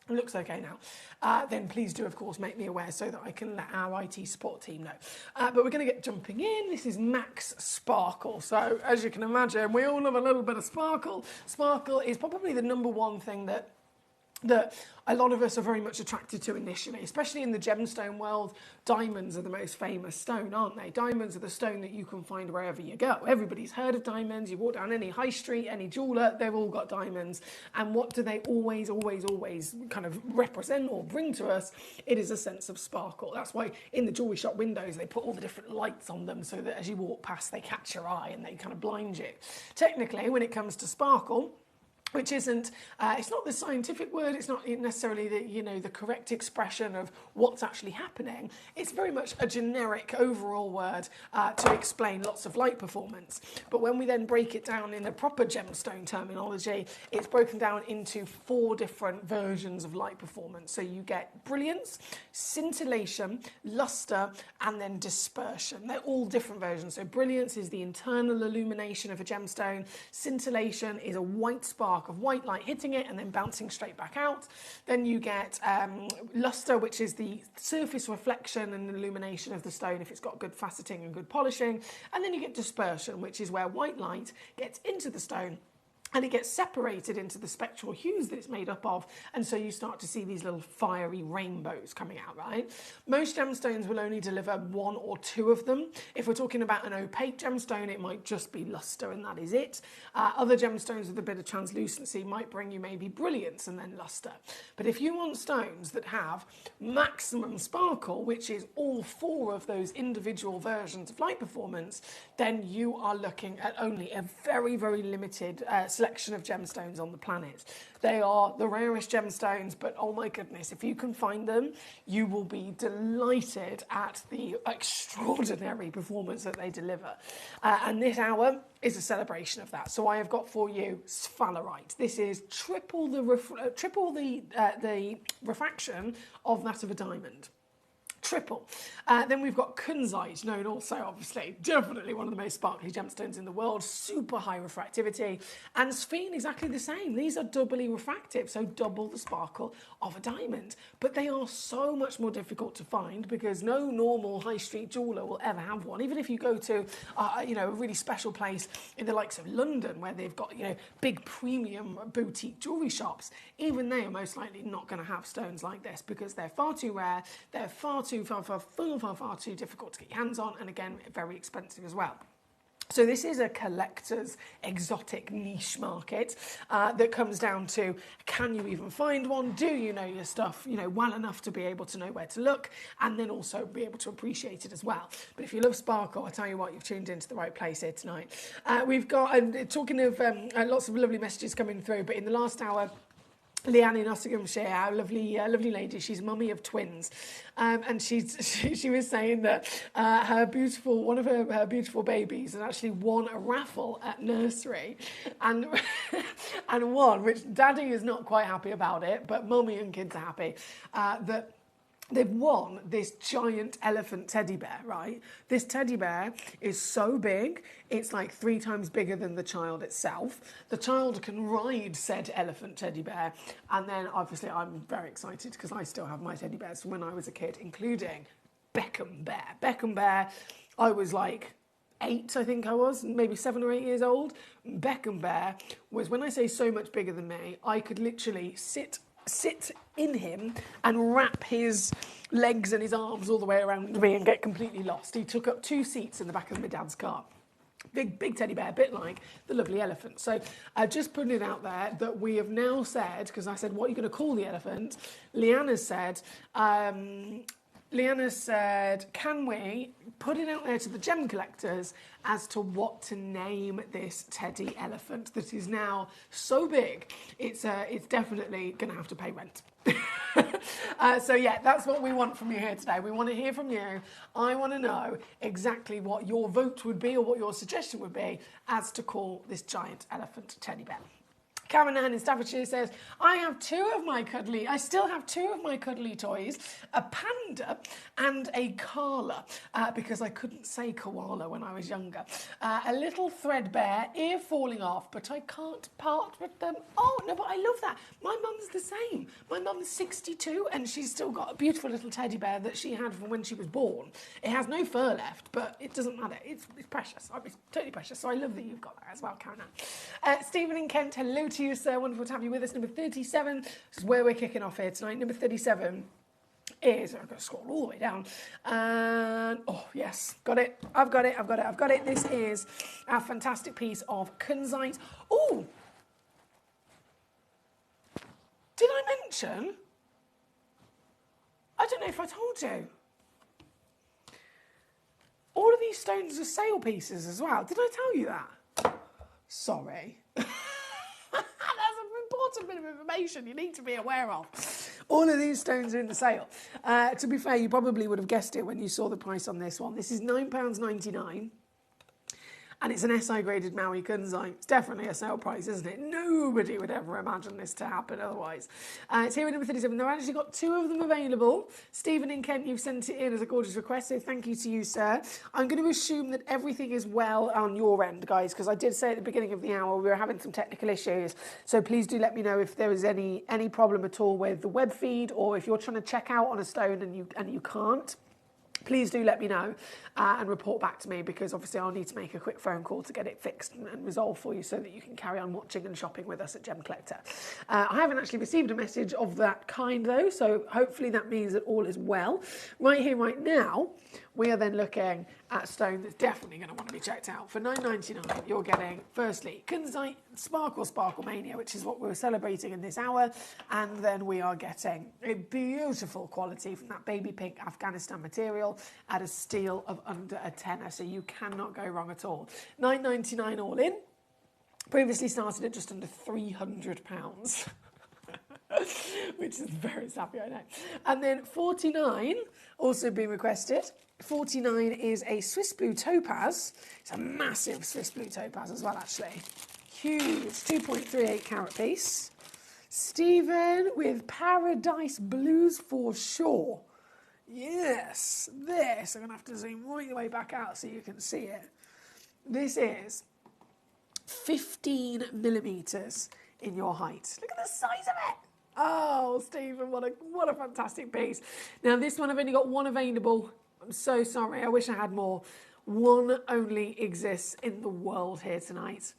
it looks okay now, then please do, of course, make me aware so that I can let our IT support team know. But we're going to get jumping in. This is Max Sparkle. So, as you can imagine, we all love a little bit of sparkle. Sparkle is probably the number one thing that a lot of us are very much attracted to initially, especially in the gemstone world. Diamonds are the most famous stone, aren't they? Diamonds are the stone that you can find wherever you go. Everybody's heard of diamonds. You walk down any high street, any jeweller, they've all got diamonds. And what do they always kind of represent or bring to us? It is a sense of sparkle. That's why in the jewellery shop windows, they put all the different lights on them so that as you walk past, they catch your eye and they kind of blind you. Technically, when it comes to sparkle, which isn't, it's not the scientific word, it's not necessarily the correct expression of what's actually happening. It's very much a generic overall word to explain lots of light performance. But when we then break it down in a proper gemstone terminology, it's broken down into 4 different versions of light performance. So you get brilliance, scintillation, luster, and then dispersion. They're all different versions. So brilliance is the internal illumination of a gemstone. Scintillation is a white spark spark of white light hitting it and then bouncing straight back out. Then you get luster, which is the surface reflection and illumination of the stone if it's got good faceting and good polishing. And then you get dispersion, which is where white light gets into the stone and it gets separated into the spectral hues that it's made up of, and so you start to see these little fiery rainbows coming out, right? Most gemstones will only deliver 1 or 2 of them. If we're talking about an opaque gemstone, it might just be luster and that is it. Other gemstones with a bit of translucency might bring you maybe brilliance and then luster. But if you want stones that have maximum sparkle, which is all 4 of those individual versions of light performance, then you are looking at only a very, very limited selection of gemstones on the planet. They are the rarest gemstones, but oh my goodness, if you can find them, you will be delighted at the extraordinary performance that they deliver. And this hour is a celebration of that. So I have got for you sphalerite. This is triple the refraction of that of a diamond. Triple. Then we've got kunzite, known also, obviously, definitely one of the most sparkly gemstones in the world, super high refractivity, and sphene exactly the same. These are doubly refractive, so double the sparkle of a diamond. But they are so much more difficult to find because no normal high street jeweller will ever have one. Even if you go to, a really special place in the likes of London where they've got, big premium boutique jewellery shops, even they are most likely not going to have stones like this because they're far too rare, they're far too difficult to get your hands on, and again, very expensive as well. So this is a collector's exotic niche market that comes down to, can you even find one? Do you know your stuff, well enough to be able to know where to look, and then also be able to appreciate it as well. But if you love sparkle, I tell you what, you've tuned into the right place here tonight. We've got, talking of lots of lovely messages coming through, but in the last hour, Leanne in Nottinghamshire, our lovely lady, she's mummy of twins, and she was saying that one of her beautiful babies had actually won a raffle at nursery, and and won, which Daddy is not quite happy about it, but mummy and kids are happy that they've won this giant elephant teddy bear, right? This teddy bear is so big, it's like 3 times bigger than the child itself. The child can ride said elephant teddy bear. And then obviously I'm very excited because I still have my teddy bears from when I was a kid, including Beckham Bear. Beckham Bear, I was like 8, I think I was, maybe 7 or 8 years old. Beckham Bear was, when I say so much bigger than me, I could literally sit in him and wrap his legs and his arms all the way around me and get completely lost. He took up 2 seats in the back of my dad's car. Big teddy bear, a bit like the lovely elephant. So just putting it out there that we have now said, because I said, what are you going to call the elephant? Leanna said, can we put it out there to the gem collectors as to what to name this teddy elephant that is now so big, it's definitely going to have to pay rent. So yeah, that's what we want from you here today. We want to hear from you. I want to know exactly what your vote would be or what your suggestion would be as to call this giant elephant teddy bear. Karen Ann in Staffordshire says, I still have two of my cuddly toys, a panda and a Kala, because I couldn't say koala when I was younger. A little threadbare, ear falling off, but I can't part with them. Oh, no, but I love that. My mum's the same. My mum's 62 and she's still got a beautiful little teddy bear that she had from when she was born. It has no fur left, but it doesn't matter. It's precious. It's totally precious. So I love that you've got that as well, Karen Ann. Stephen in Kent, hello to you, sir. Wonderful to have you with us. Number 37, this is where we're kicking off here tonight. Number 37 is, I'm going to scroll all the way down, and oh yes, got it. I've got it. This is our fantastic piece of kunzite. Oh, did I mention? I don't know if I told you. All of these stones are sale pieces as well. Did I tell you that? Sorry. Important bit of information you need to be aware of. All of these stones are in the sale. To be fair, you probably would have guessed it when you saw the price on this one. This is £9.99. and it's an SI graded Maui kunzite. It's definitely a sale price, isn't it? Nobody would ever imagine this to happen otherwise. It's here at number 37. They've actually got 2 of them available. Stephen in Kent, you've sent it in as a gorgeous request, so thank you to you, sir. I'm going to assume that everything is well on your end, guys, because I did say at the beginning of the hour we were having some technical issues. So please do let me know if there is any problem at all with the web feed, or if you're trying to check out on a stone and you can't. Please do let me know and report back to me, because obviously I'll need to make a quick phone call to get it fixed and resolved for you so that you can carry on watching and shopping with us at Gem Collector. I haven't actually received a message of that kind though, so hopefully that means that all is well. Right here, right now, we are then looking at a stone that's definitely going to want to be checked out. For $9.99, you're getting, firstly, Kunzite Sparkle Mania, which is what we're celebrating in this hour, and then we are getting a beautiful quality from that baby pink Afghanistan material at a steel of under a tenner, so you cannot go wrong at all. $9.99 all in. Previously started at just under £300. Which is very sappy, I know. And then 49 also been requested. 49 is a Swiss Blue Topaz. It's a massive Swiss Blue Topaz as well, actually. Huge, 2.38 carat piece. Stephen with Paradise Blues for Sure. Yes, this, I'm going to have to zoom right the way back out so you can see it. This is 15 millimetres in your height. Look at the size of it. Oh, Stephen, what a fantastic piece. Now, this one, I've only got one available. I'm so sorry. I wish I had more. One only exists in the world here tonight.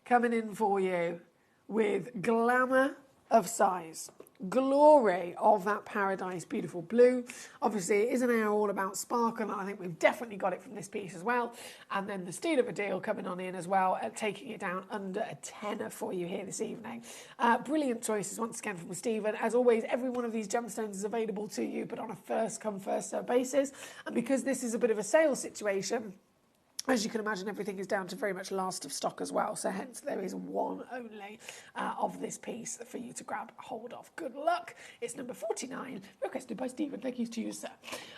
Coming in for you with glamour of size. Glory of that Paradise Beautiful Blue. Obviously, it is an hour all about sparkle, and I think we've definitely got it from this piece as well. And then the steal of a deal coming on in as well, taking it down under a tenner for you here this evening. Brilliant choices once again from Stephen. As always, every one of these gemstones is available to you, but on a first come, first served basis. And because this is a bit of a sale situation, as you can imagine, everything is down to very much last of stock as well. So hence there is one only of this piece for you to grab hold of. Good luck. It's number 49, requested by Stephen. Thank you to you, sir.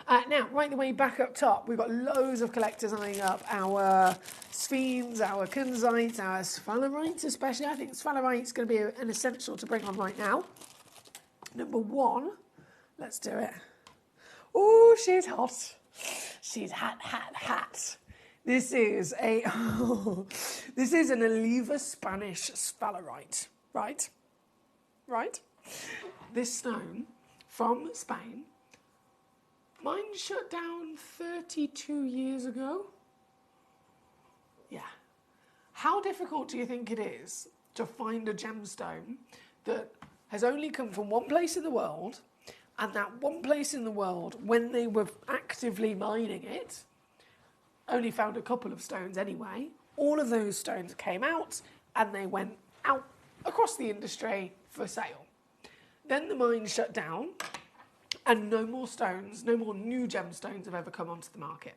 Now, right the way back up top, we've got loads of collectors eyeing up our sphenes, our kunzites, our sphalerites especially. I think sphalerite's going to be an essential to bring on right now. Number 1, let's do it. Oh, she's hot. She's hot. This is this is an Oliva Spanish sphalerite, right? This stone from Spain, mine shut down 32 years ago. Yeah. How difficult do you think it is to find a gemstone that has only come from one place in the world, and that one place in the world, when they were actively mining it, only found a couple of stones anyway. All of those stones came out and they went out across the industry for sale. Then the mine shut down and no more stones, no more new gemstones have ever come onto the market.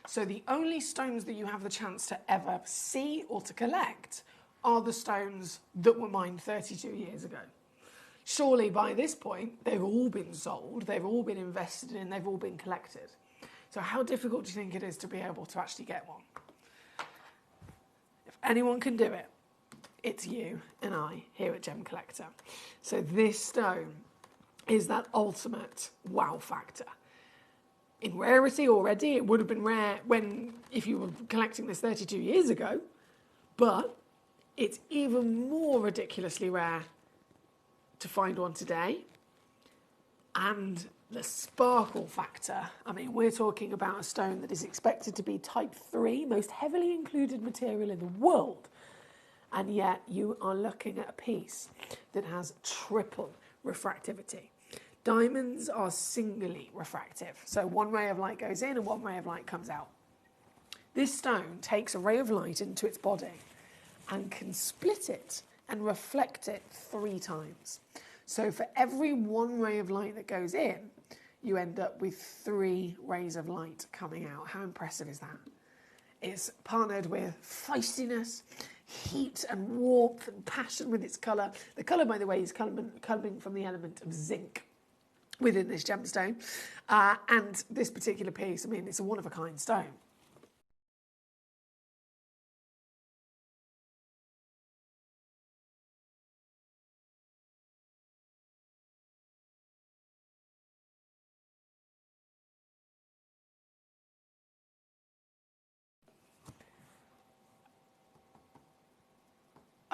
So the only stones that you have the chance to ever see or to collect are the stones that were mined 32 years ago. Surely by this point, they've all been sold, they've all been invested in, they've all been collected. So how difficult do you think it is to be able to actually get one? If anyone can do it, it's you and I here at Gem Collector. So this stone is that ultimate wow factor. In rarity already, it would have been rare if you were collecting this 32 years ago, but it's even more ridiculously rare to find one today. And the sparkle factor, I mean, we're talking about a stone that is expected to be type 3, most heavily included material in the world. And yet you are looking at a piece that has triple refractivity. Diamonds are singly refractive. So one ray of light goes in and one ray of light comes out. This stone takes a ray of light into its body and can split it and reflect it 3 times. So for every one ray of light that goes in, you end up with 3 rays of light coming out. How impressive is that? It's partnered with feistiness, heat and warmth and passion with its colour. The colour, by the way, is coming from the element of zinc within this gemstone. And this particular piece, I mean, it's a one-of-a-kind stone.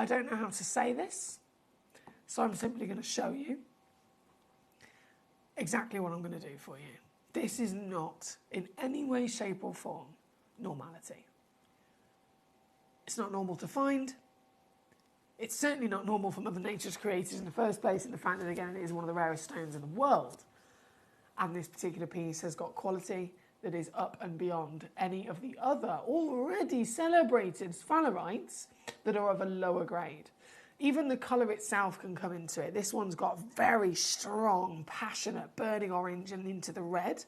I don't know how to say this, so I'm simply going to show you exactly what I'm going to do for you. This is not in any way, shape or form normality. It's not normal to find. It's certainly not normal for Mother Nature's creators in the first place, and the fact that, again, it is one of the rarest stones in the world. And this particular piece has got quality that is up and beyond any of the other already celebrated sphalerites that are of a lower grade. Even the colour itself can come into it. This one's got very strong, passionate, burning orange and into the red.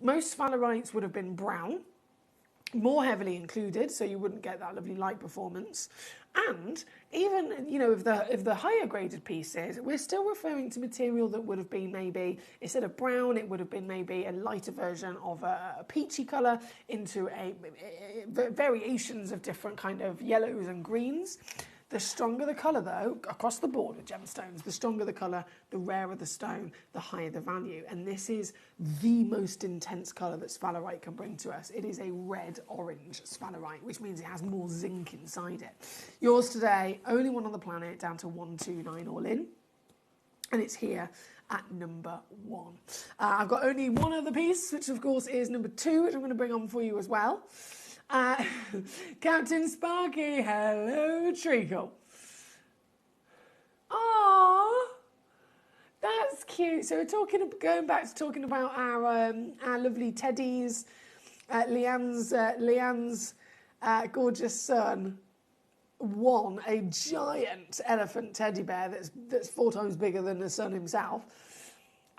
Most sphalerites would have been brown, more heavily included, so you wouldn't get that lovely light performance. And even, you know, if the higher graded pieces, we're still referring to material that would have been maybe, instead of brown, it would have been maybe a lighter version of a peachy colour into variations of different kind of yellows and greens. The stronger the colour, though, across the board with gemstones, the stronger the colour, the rarer the stone, the higher the value. And this is the most intense colour that sphalerite can bring to us. It is a red-orange sphalerite, which means it has more zinc inside it. Yours today, only one on the planet, down to 129 all in. And it's here at number 1. I've got only one other piece, which of course is number 2, which I'm going to bring on for you as well. Captain Sparky, hello Treacle. Aww, that's cute. So we're going back to talking about our lovely teddies. Leanne's gorgeous son won a giant elephant teddy bear that's 4 times bigger than the son himself.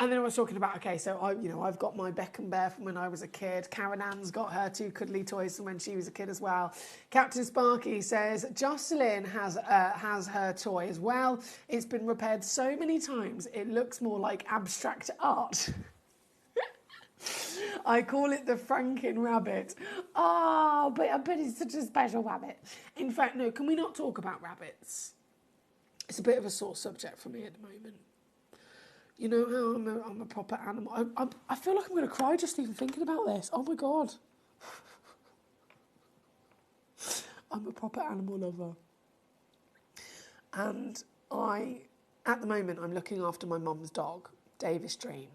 And then I was talking about, okay, so I've got my Beckham bear from when I was a kid. Karen Ann's got her 2 cuddly toys from when she was a kid as well. Captain Sparky says Jocelyn has her toy as well. It's been repaired so many times it looks more like abstract art. I call it the Franken rabbit. Oh, but it's such a special rabbit. In fact, no, can we not talk about rabbits? It's a bit of a sore subject for me at the moment. You know how I'm a proper animal. I feel like I'm going to cry just even thinking about this. Oh my God. I'm a proper animal lover. And at the moment, I'm looking after my mum's dog, Davis Dream,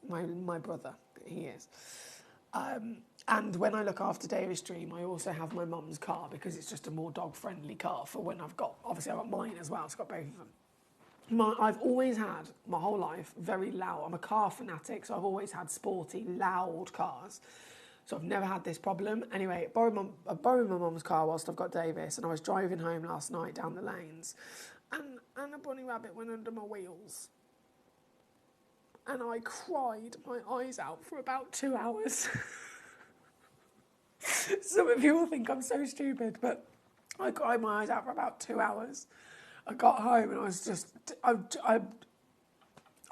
my brother, he is. And when I look after Davis Dream, I also have my mum's car because it's just a more dog-friendly car for when I've got mine as well, so I've got both of them. I've always had, my whole life, very loud. I'm a car fanatic, so I've always had sporty, loud cars. So I've never had this problem. Anyway, I borrowed my mum's car whilst I've got Davis, and I was driving home last night down the lanes, and a bunny rabbit went under my wheels. And I cried my eyes out for about 2 hours. Some of you will think I'm so stupid, but I cried my eyes out for about 2 hours. I got home and I was just, I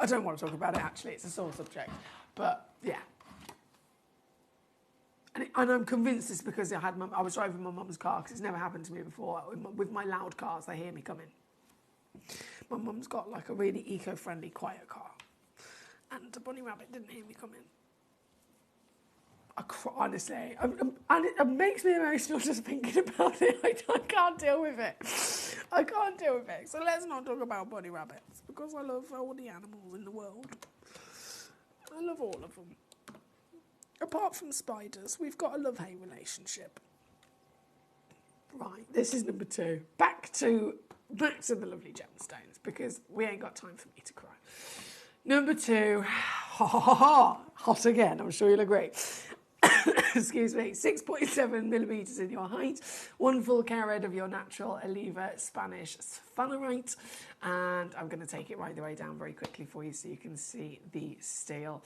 don't want to talk about it actually, it's a sore subject, but yeah. And I'm convinced it's because I was driving my mum's car, because it's never happened to me before. With my loud cars, they hear me coming. My mum's got like a really eco-friendly, quiet car. And the bunny rabbit didn't hear me coming. I cry, honestly, and it makes me emotional just thinking about it. I can't deal with it. I can't deal with it. So let's not talk about bunny rabbits, because I love all the animals in the world. I love all of them. Apart from spiders, we've got a love-hate relationship. Right, this is number 2. Back to the lovely gemstones, because we ain't got time for me to cry. Number 2, hot again, I'm sure you'll agree. Excuse me, 6.7 millimetres in your height, 1 full carat of your natural Oliva Spanish sphalerite, and I'm going to take it right the way down very quickly for you so you can see the steel.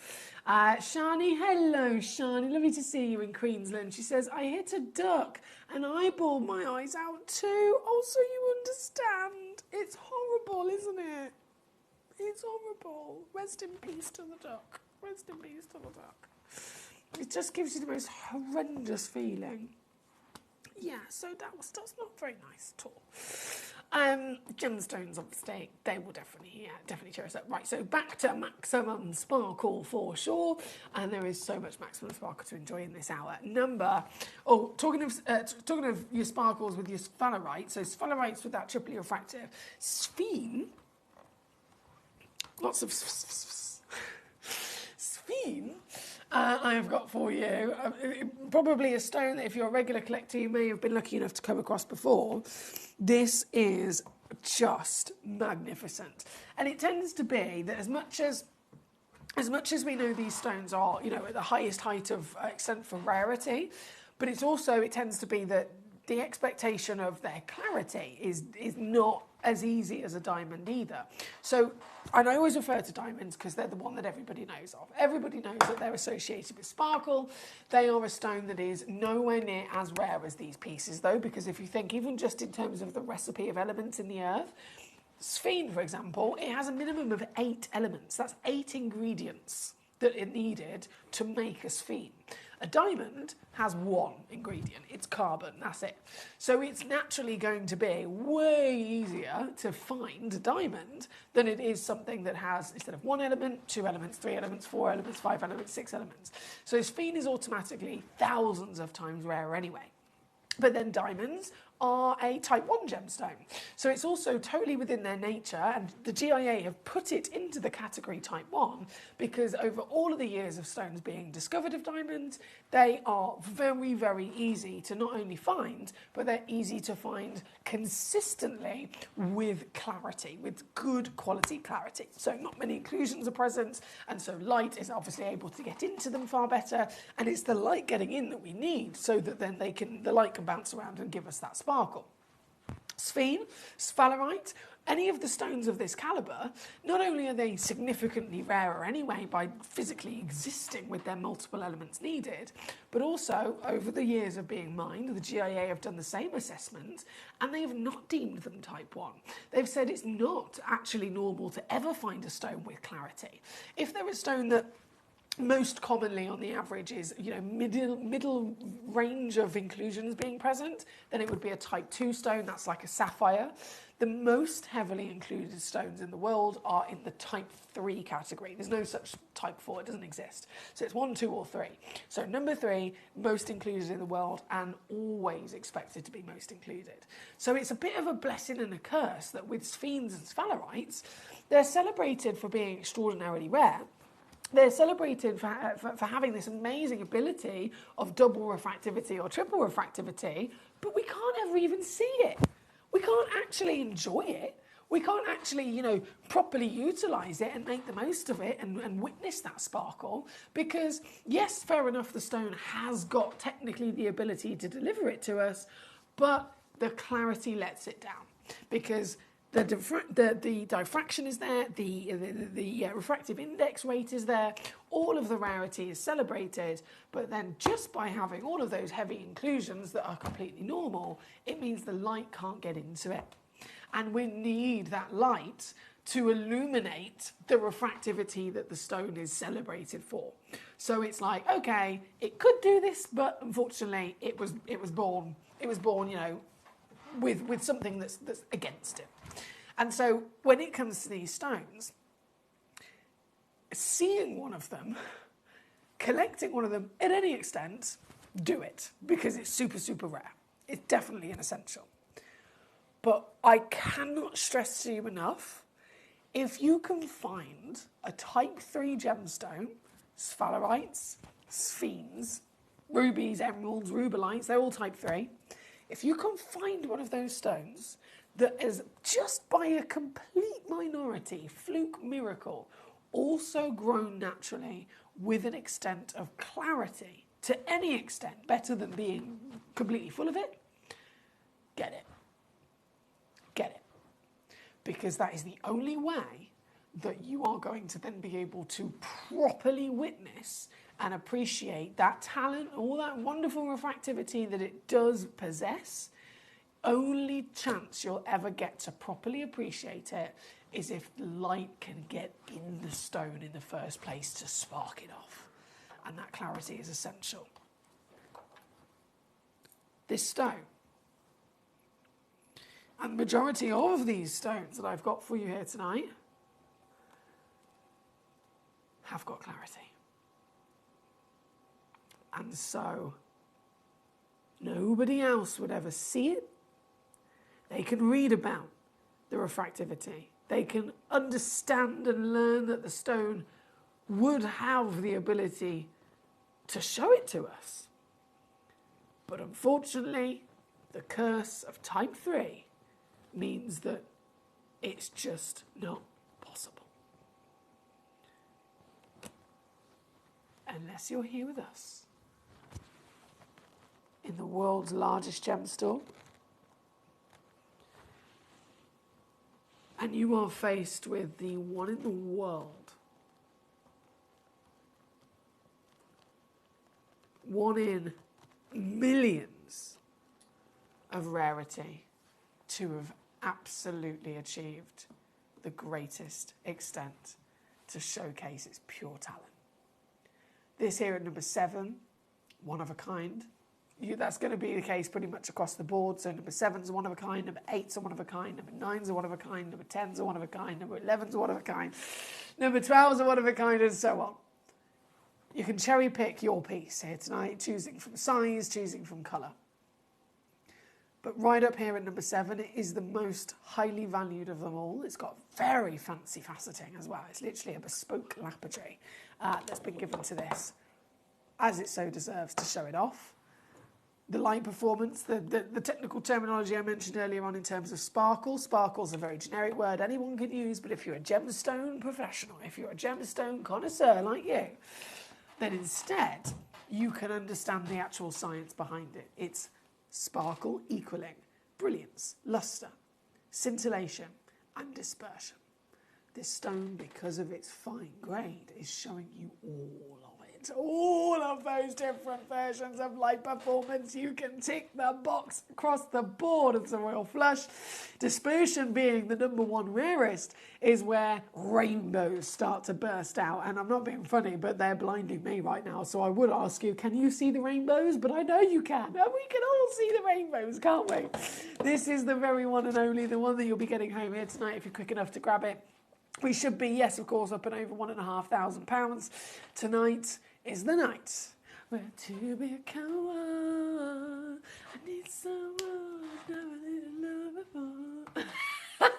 Shani, hello Shani, lovely to see you in Queensland. She says, I hit a duck and I bawled my eyes out too. Oh, so you understand. It's horrible, isn't it? It's horrible. Rest in peace to the duck. Rest in peace to the duck. It just gives you the most horrendous feeling. Yeah, so that's not very nice at Gemstones, obviously, they will definitely cheer us up. Right, so back to maximum sparkle for sure, and there is so much maximum sparkle to enjoy in this hour. Talking of your sparkles with your sphalerite, so sphalerites with that triply refractive sphene, lots of sphene. I have got for you probably a stone that if you're a regular collector you may have been lucky enough to come across before. This is just magnificent, and it tends to be that as much as we know these stones are, you know, at the highest height of extent for rarity, but it tends to be that the expectation of their clarity is not as easy as a diamond either. So, and I always refer to diamonds because they're the one that everybody knows of. Everybody knows that they're associated with sparkle. They are a stone that is nowhere near as rare as these pieces though, because if you think even just in terms of the recipe of elements in the earth, sphene, for example, it has a minimum of 8 elements. That's 8 ingredients that it needed to make a sphene. A diamond has 1 ingredient, it's carbon, that's it. So it's naturally going to be way easier to find a diamond than it is something that has, instead of 1 element, 2 elements, 3 elements, 4 elements, 5 elements, 6 elements. So sphene is automatically thousands of times rarer anyway. But then diamonds are a type 1 gemstone. So it's also totally within their nature, and the GIA have put it into the category type 1 because over all of the years of stones being discovered of diamonds, they are very, very easy to not only find, but they're easy to find consistently with clarity, with good quality clarity. So not many inclusions are present, and so light is obviously able to get into them far better, and it's the light getting in that we need so that then the light can bounce around and give us that sparkle. Sphene, sphalerite, any of the stones of this calibre, not only are they significantly rarer anyway by physically existing with their multiple elements needed, but also over the years of being mined, the GIA have done the same assessment and they have not deemed them type 1. They've said it's not actually normal to ever find a stone with clarity. If there is a stone that most commonly on the average is, you know, middle range of inclusions being present, then it would be a type 2 stone. That's like a sapphire. The most heavily included stones in the world are in the type 3 category. There's no such type 4, it doesn't exist. So it's 1, 2 or 3. So number 3, most included in the world and always expected to be most included. So it's a bit of a blessing and a curse that with sphenes and sphalerites, they're celebrated for being extraordinarily rare. They're celebrated for having this amazing ability of double refractivity or triple refractivity, but we can't ever even see it. We can't actually enjoy it. We can't actually, you know, properly utilise it and make the most of it and witness that sparkle because, yes, fair enough, the stone has got technically the ability to deliver it to us, but the clarity lets it down because the diffraction is there, the refractive index rate is there, all of the rarity is celebrated, but then just by having all of those heavy inclusions that are completely normal, it means the light can't get into it. And we need that light to illuminate the refractivity that the stone is celebrated for. So it's like, okay, it could do this, but unfortunately it was born, you know, with something that's against it. And so when it comes to these stones, seeing one of them, collecting one of them at any extent, do it because it's super, super rare. It's definitely an essential. But I cannot stress to you enough, if you can find a type 3 gemstone, sphalerites, sphenes, rubies, emeralds, rubelites, they're all type 3. If you can find one of those stones that is just by a complete minority, fluke miracle, also grown naturally with an extent of clarity, to any extent, better than being completely full of it, get it. Get it. Because that is the only way that you are going to then be able to properly witness and appreciate that talent, all that wonderful refractivity that it does possess. Only chance you'll ever get to properly appreciate it is if the light can get in the stone in the first place to spark it off. And that clarity is essential. This stone And the majority of these stones that I've got for you here tonight have got clarity. And so nobody else would ever see it. They can read about the refractivity. They can understand and learn that the stone would have the ability to show it to us. But unfortunately, the curse of type 3 means that it's just not possible. Unless you're here with us in the world's largest gem store, and you are faced with the one in the world, one in millions of rarity to have absolutely achieved the greatest extent to showcase its pure talent. This here at number 7, one of a kind. That's going to be the case pretty much across the board. So number 7's a one of a kind, number 8's a one of a kind, number 9's a one of a kind, number 10's a one of a kind, number 11's a one of a kind, number 12's a one of a kind, and so on. You can cherry pick your piece here tonight, choosing from size, choosing from colour. But right up here at number 7, it is the most highly valued of them all. It's got very fancy faceting as well. It's literally a bespoke lapidary that's been given to this, as it so deserves, to show it off. The light performance, the technical terminology I mentioned earlier on in terms of sparkle. Sparkle's a very generic word anyone can use, but if you're a gemstone professional, if you're a gemstone connoisseur like you, then instead you can understand the actual science behind it. It's sparkle equaling brilliance, lustre, scintillation and dispersion. This stone, because of its fine grade, is showing you all of it. All of those different versions of light performance. You can tick the box across the board. It's a royal flush. Dispersion being the number 1 rarest is where rainbows start to burst out. And I'm not being funny, but they're blinding me right now. So I would ask you, can you see the rainbows? But I know you can. And we can all see the rainbows, can't we? This is the very one and only, the one that you'll be getting home here tonight if you're quick enough to grab it. We should be, yes, of course, up and over £1,500. Tonight is the night where to be a coward, I need someone I've never needed love before.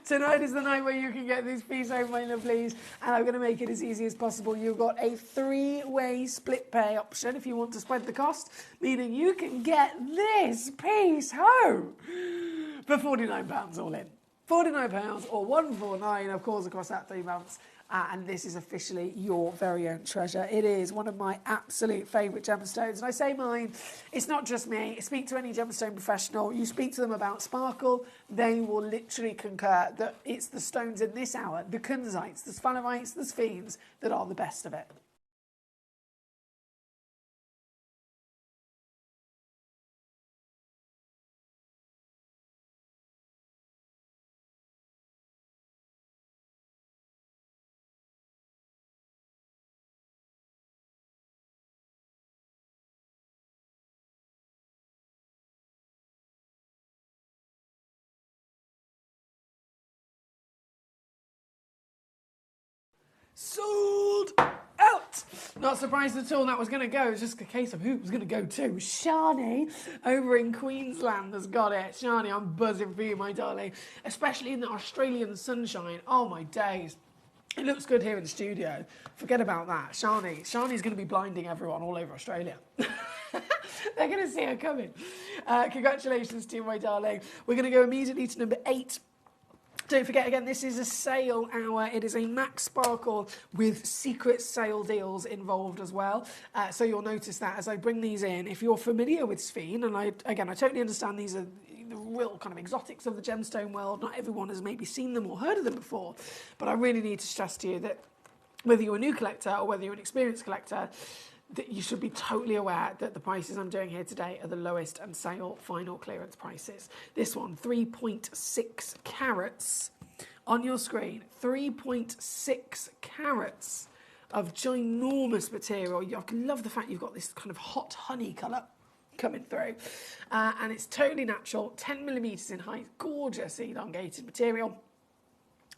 Tonight is the night where you can get this piece home, my lovelies, and I'm going to make it as easy as possible. You've got a 3-way split pay option if you want to spread the cost, meaning you can get this piece home for £49 all in. £49 or £149, of course, across that 3 months. And this is officially your very own treasure. It is one of my absolute favourite gemstones. And I say mine, it's not just me. Speak to any gemstone professional. You speak to them about sparkle, they will literally concur that it's the stones in this hour, the kunzites, the sphagnerites, the sphenes, that are the best of it. Sold out! Not surprised at all that was going to go. It's just a case of who it was going to go to. Shani over in Queensland has got it. Shani, I'm buzzing for you, my darling. Especially in the Australian sunshine. Oh, my days. It looks good here in the studio. Forget about that. Shani's going to be blinding everyone all over Australia. They're going to see her coming. Congratulations to you, my darling. We're going to go immediately to number 8. Don't forget, again, this is a sale hour. It is a max sparkle with secret sale deals involved as well. So you'll notice that as I bring these in. If you're familiar with sphene, and I totally understand these are the real kind of exotics of the gemstone world. Not everyone has maybe seen them or heard of them before. But I really need to stress to you that whether you're a new collector or whether you're an experienced collector, that you should be totally aware that the prices I'm doing here today are the lowest and sale final clearance prices. This one, 3.6 carats on your screen, 3.6 carats of ginormous material. I love the fact you've got this kind of hot honey colour coming through. And it's totally natural, 10 millimetres in height, gorgeous elongated material.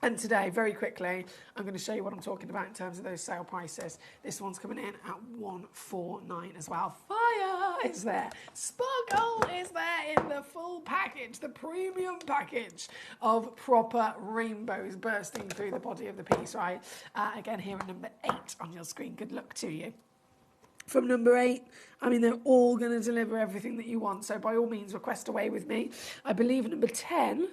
And today, very quickly, I'm going to show you what I'm talking about in terms of those sale prices. This one's coming in at $149 as well. Fire is there. Sparkle is there in the full package, the premium package of proper rainbows bursting through the body of the piece, right? Again, here at number 8 on your screen. Good luck to you. From number 8, I mean, they're all going to deliver everything that you want. So by all means, request away with me. I believe number 10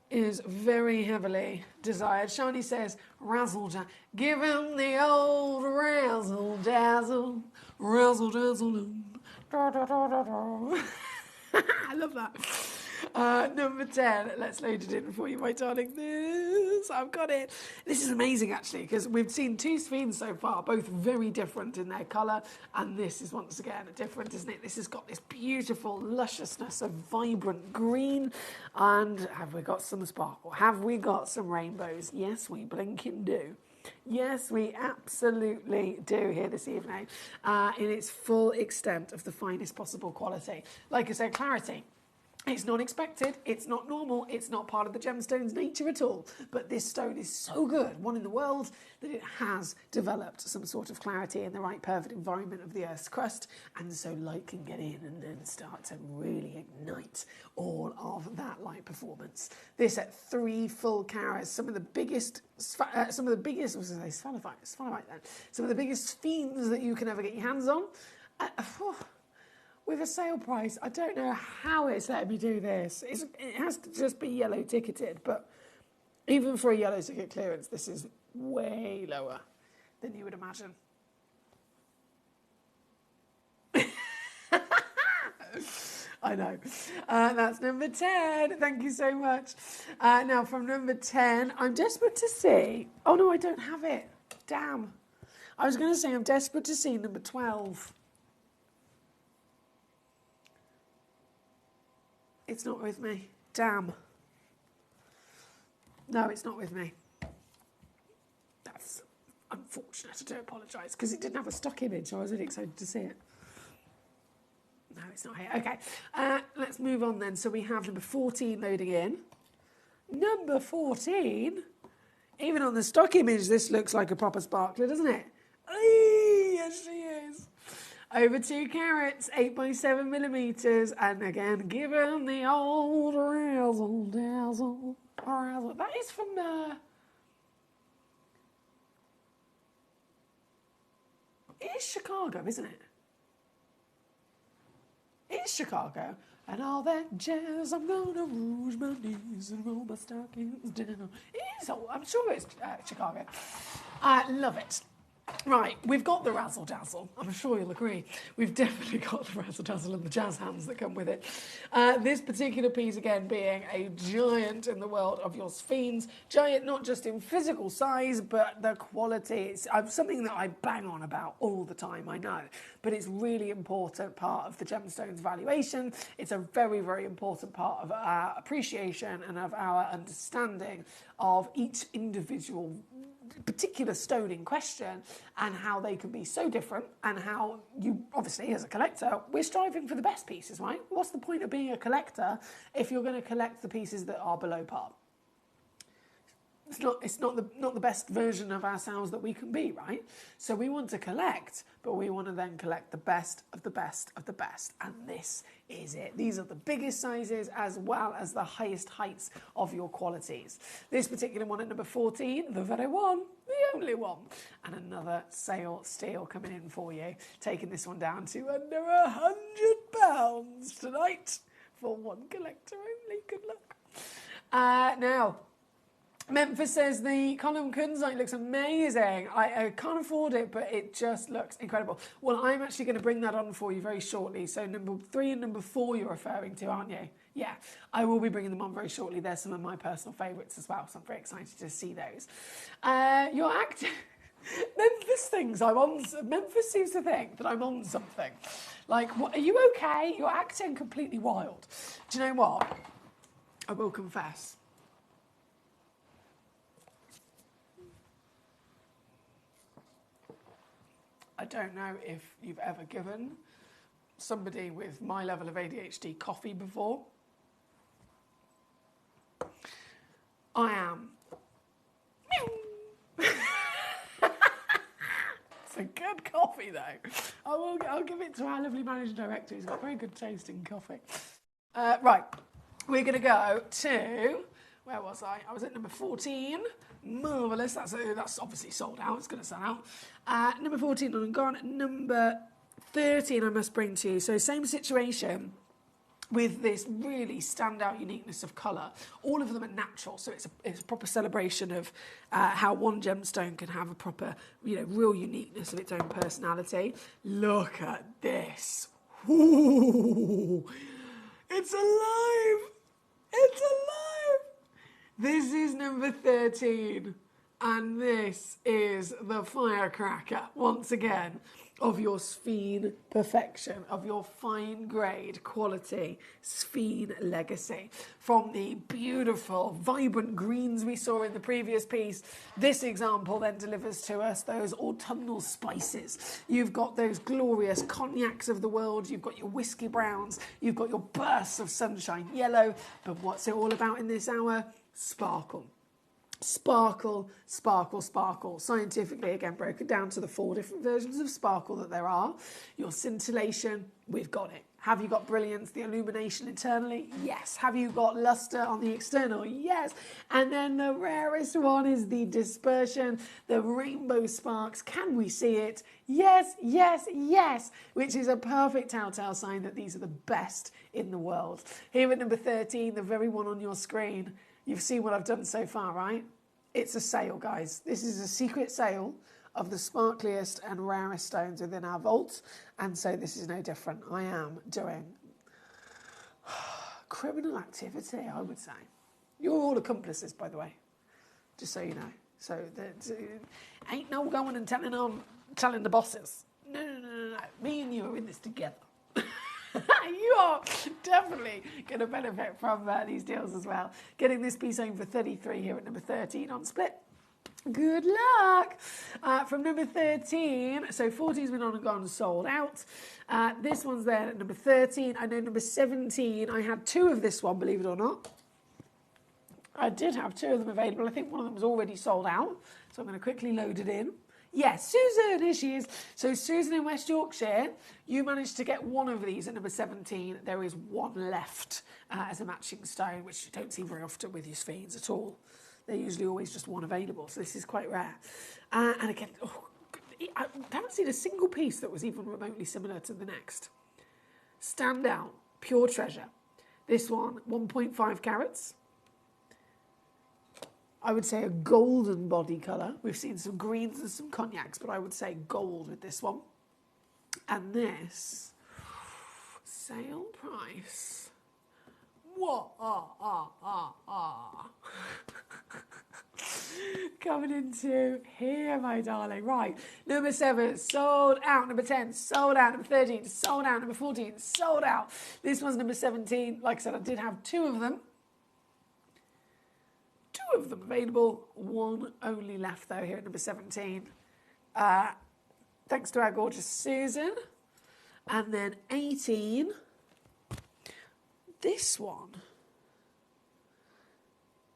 is very heavily desired. Shani says, razzle dazzle. Give him the old razzle dazzle. Razzle dazzle. Da, da, da, da, da. I love that. Number 10, let's load it in for you, my darling. I've got it. This is amazing, actually, because we've seen 2 Sphines so far, both very different in their colour, and this is once again different, isn't it? This has got this beautiful lusciousness of vibrant green, and have we got some sparkle? Have we got some rainbows? Yes, we blinking do. Yes, we absolutely do here this evening, in its full extent of the finest possible quality. Like I said, clarity. It's not expected, it's not normal, it's not part of the gemstone's nature at all. But this stone is so good, one in the world, that it has developed some sort of clarity in the right perfect environment of the Earth's crust, and so light can get in and then start to really ignite all of that light performance. This at 3 full carats, some of the biggest Sphalerite then, some of the biggest Sphines that you can ever get your hands on. With a sale price, I don't know how it's letting me do this. It has to just be yellow ticketed, but even for a yellow ticket clearance, this is way lower than you would imagine. I know. That's number 10. Thank you so much. Now, from number 10, I'm desperate to see... Oh, no, I don't have it. Damn. I was going to say I'm desperate to see number 12. It's not with me. Damn. No, it's not with me. That's unfortunate. I do apologise, because it didn't have a stock image, so I was really excited to see it. No, it's not here. Okay, let's move on then. So we have number 14 loading in. Number 14? Even on the stock image, this looks like a proper sparkler, doesn't it? Eee, yes, she is. Over 2 carats, 8 by 7 millimetres, and again, give him the old razzle dazzle. Razzle. That is from it is Chicago, isn't it? It is Chicago. And all that jazz, I'm gonna rouge my knees and roll my stockings down. It is, I'm sure it's Chicago. I love it. Right, we've got the razzle dazzle. I'm sure you'll agree. We've definitely got the razzle dazzle and the jazz hands that come with it. This particular piece, again, being a giant in the world of your Sphines. Giant not just in physical size, but the quality. It's something that I bang on about all the time, I know. But it's really important part of the gemstone's valuation. It's a very, very important part of our appreciation and of our understanding of each individual particular stone in question and how they can be so different, and how you, obviously, as a collector, we're striving for the best pieces, right? What's the point of being a collector if you're going to collect the pieces that are below par? It's not the best version of ourselves that we can be, right? So we want to collect, but we want to then collect the best of the best of the best, and this is it. These are the biggest sizes as well as the highest heights of your qualities. This particular one at number 14, the very one, the only one, and another sale steal coming in for you, taking this one down to under £100 tonight for one collector only. Good luck. Now, Memphis says the column kunzite looks amazing. I can't afford it, but it just looks incredible. Well, I'm actually going to bring that on for you very shortly. So number 3 and number 4 you're referring to, aren't you? Yeah, I will be bringing them on very shortly. They're some of my personal favourites as well, so I'm very excited to see those. You're acting... Memphis thinks I'm on... Memphis seems to think that I'm on something. Like, what, are you okay? You're acting completely wild. Do you know what? I will confess. I don't know if you've ever given somebody with my level of ADHD coffee before. I am. It's a good coffee though. I'll give it to our lovely managing director who's got very good taste in coffee. Right, we're going to go to, where was I? I was at number 14. Marvellous. That's obviously sold out. It's going to sell out. Number 14 on and gone. Number 13 I must bring to you. So same situation with this really standout uniqueness of colour. All of them are natural, so it's a proper celebration of how one gemstone can have a proper, real uniqueness of its own personality. Look at this. Ooh, it's alive. It's alive. This is number 13, and this is the firecracker, once again, of your Sphene perfection, of your fine grade quality Sphene legacy. From the beautiful, vibrant greens we saw in the previous piece, this example then delivers to us those autumnal spices. You've got those glorious cognacs of the world, you've got your whiskey browns, you've got your bursts of sunshine yellow, but what's it all about in this hour? Sparkle. Sparkle, sparkle, sparkle. Scientifically, again, broken down to the 4 different versions of sparkle that there are. Your scintillation, we've got it. Have you got brilliance, the illumination internally? Yes. Have you got luster on the external? Yes. And then the rarest one is the dispersion, the rainbow sparks. Can we see it? Yes, yes, yes, which is a perfect telltale sign that these are the best in the world. Here at number 13, the very one on your screen, you've seen what I've done so far, right? It's a sale, guys. This is a secret sale of the sparkliest and rarest stones within our vault, and so this is no different. I am doing criminal activity, I would say. You're all accomplices, by the way, just so you know. So ain't no going and telling the bosses. No. Me and you are in this together. You are definitely going to benefit from these deals as well. Getting this piece home for 33 here at number 13 on Split. Good luck. From number 13, so 14's been on and gone, sold out. This one's there at number 13. I know number 17, I had 2 of this one, believe it or not. I did have 2 of them available. I think one of them was already sold out, so I'm going to quickly load it in. Yes, Susan, here she is. So Susan in West Yorkshire, you managed to get 1 of these at number 17. There is 1 left as a matching stone, which you don't see very often with your Sphenes at all. They're usually always just 1 available, so this is quite rare. And again, I haven't seen a single piece that was even remotely similar to the next. Stand out, pure treasure. This one, 1.5 carats. I would say a golden body colour. We've seen some greens and some cognacs, but I would say gold with this one. And this, sale price. What? Coming into here, my darling. Right, number 7, sold out. Number 10, sold out. Number 13, sold out. Number 14, sold out. This one's number 17. Like I said, I did have 2 of them. 2 of them available, 1 only left though here at number 17. Thanks to our gorgeous Susan. And then 18, this one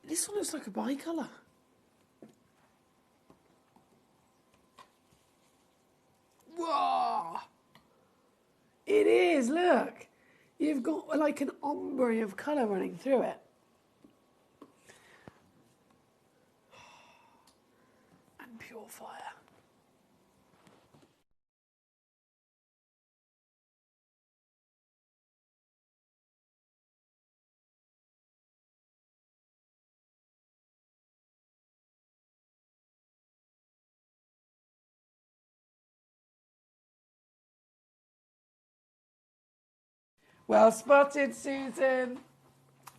looks like a bicolour. Whoa! It is, look. You've got like an ombre of colour running through it. Pure fire. Well spotted, Susan.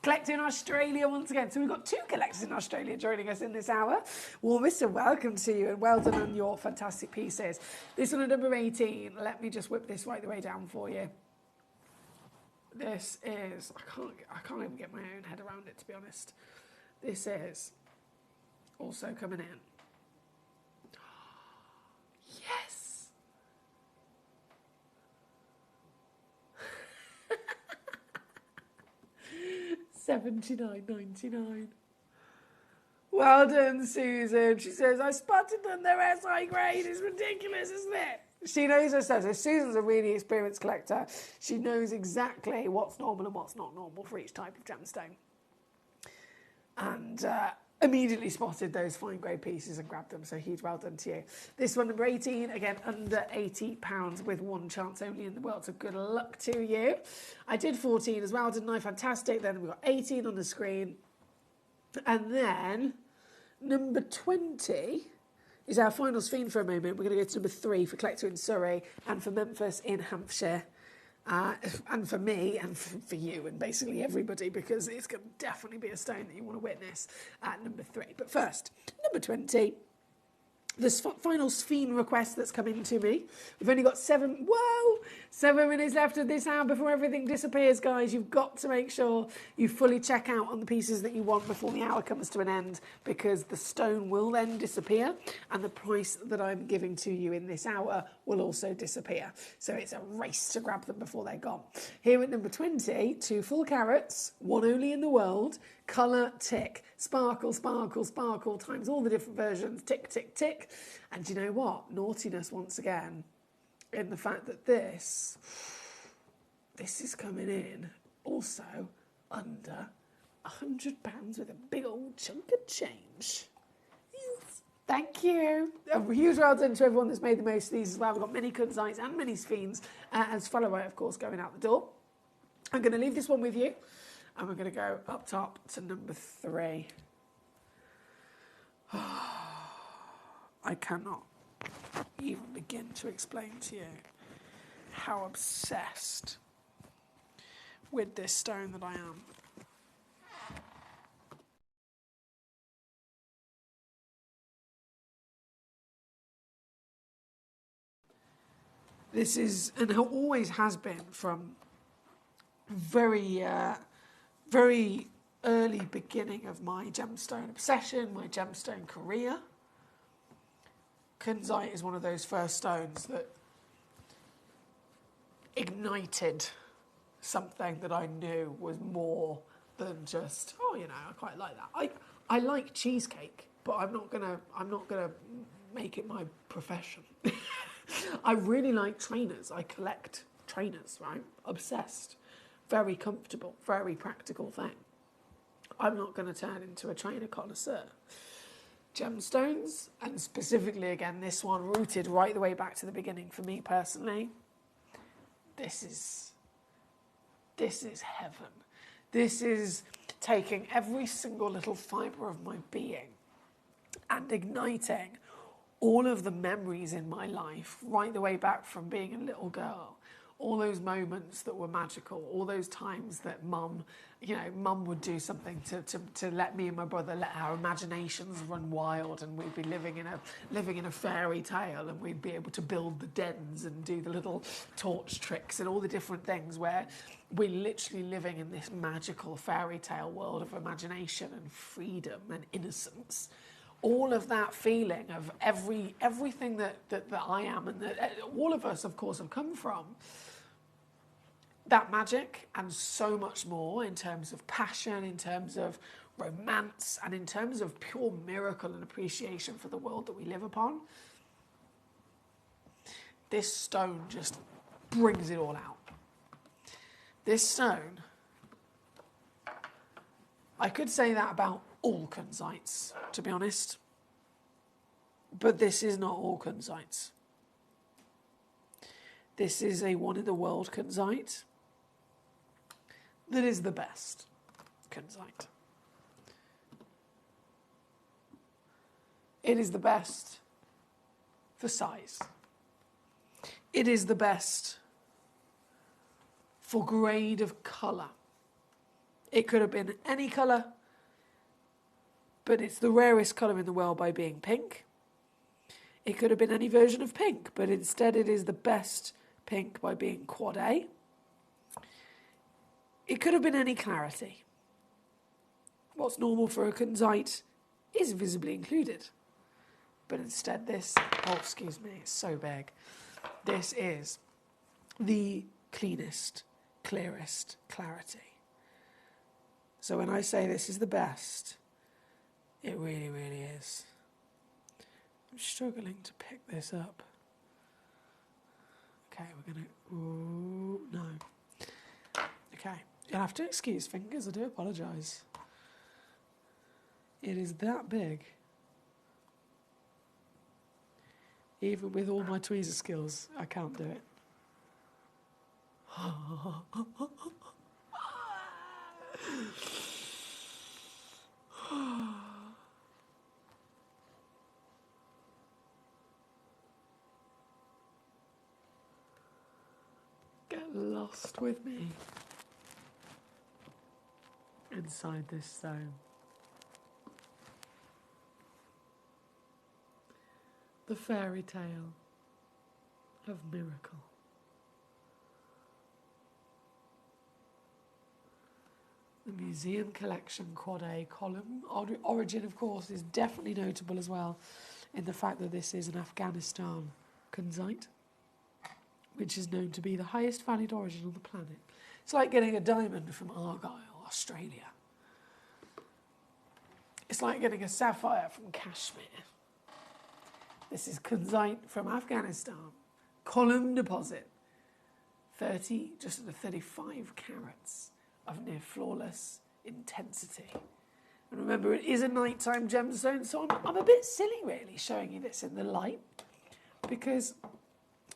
Collector in Australia once again. So we've got 2 collectors in Australia joining us in this hour. Warmest of welcome to you and well done on your fantastic pieces. This one at number 18. Let me just whip this right the way down for you. This is, I can't even get my own head around it, to be honest. This is also coming in. Yes! $79.99. Well done, Susan. She says, I spotted them, they're SI grade. It's ridiculous, isn't it? She knows her stuff. So Susan's a really experienced collector. She knows exactly what's normal and what's not normal for each type of gemstone. And immediately spotted those fine grade pieces and grabbed them. So huge well done to you. This one, number 18, again, under £80 with one chance only in the world. So good luck to you. I did 14 as well, didn't I? Fantastic. Then we've got 18 on the screen. And then number 20 is our final screen for a moment. We're going to go to number 3 for Collector in Surrey and for Memphis in Hampshire. And for me and for you and basically everybody, because it's going to definitely be a stone that you want to witness at number 3. But first, number 20. The final Sphene request that's come in to me. We've only got 7 minutes left of this hour before everything disappears, guys. You've got to make sure you fully check out on the pieces that you want before the hour comes to an end, because the stone will then disappear and the price that I'm giving to you in this hour will also disappear. So it's a race to grab them before they're gone. Here at number 20, 2 full carats, one only in the world, colour tick. Sparkle, sparkle, sparkle, times all the different versions, tick, tick, tick. And you know what? Naughtiness once again in the fact that this is coming in also under £100 with a big old chunk of change. Yes. Thank you. A huge well done to everyone that's made the most of these as well. We've got many kunzites and many Sphines, as follow-up, of course, going out the door. I'm going to leave this one with you. And we're going to go up top to number 3. I cannot even begin to explain to you how obsessed with this stone that I am. This is, and it always has been, from very early beginning of my gemstone obsession, my gemstone career. Kunzite is one of those first stones that ignited something that I knew was more than just, oh, you know, I quite like that. I like cheesecake, but I'm not gonna make it my profession. I really like trainers. I collect trainers, right? Obsessed. Very comfortable, very practical thing. I'm not going to turn into a trainer connoisseur. Gemstones, and specifically again this one, rooted right the way back to the beginning for me personally. This is heaven. This is taking every single little fibre of my being and igniting all of the memories in my life, right the way back from being a little girl. All those moments that were magical, all those times that Mum would do something to let me and my brother, let our imaginations run wild, and we'd be living in a fairy tale, and we'd be able to build the dens and do the little torch tricks and all the different things, where we're literally living in this magical fairy tale world of imagination and freedom and innocence. All of that feeling of everything that I am and that all of us, of course, have come from. That magic and so much more in terms of passion, in terms of romance, and in terms of pure miracle and appreciation for the world that we live upon. This stone just brings it all out. This stone, I could say that about all kunzites, to be honest. But this is not all kunzites. This is a one-in-the-world kunzite that is the best kunzite. It is the best for size. It is the best for grade of colour. It could have been any colour, but it's the rarest colour in the world by being pink. It could have been any version of pink, but instead it is the best pink by being quad A. It could have been any clarity. What's normal for a kunzite is visibly included. But instead this, oh excuse me, it's so big. This is the cleanest, clearest clarity. So when I say this is the best, it really, really is. I'm struggling to pick this up. Okay, we're going to... Ooh, no. Okay, you'll have to excuse fingers, I do apologise. It is that big. Even with all my tweezer skills, I can't do it. Get lost with me inside this stone. The fairy tale of miracle. The museum collection Quad A column. Origin, of course, is definitely notable as well in the fact that this is an Afghanistan kunzite, which is known to be the highest valued origin on the planet. It's like getting a diamond from Argyle, Australia. It's like getting a sapphire from Kashmir. This is kunzite from Afghanistan, column deposit, just under 35 carats of near flawless intensity. And remember, it is a nighttime gemstone, so I'm a bit silly really showing you this in the light, because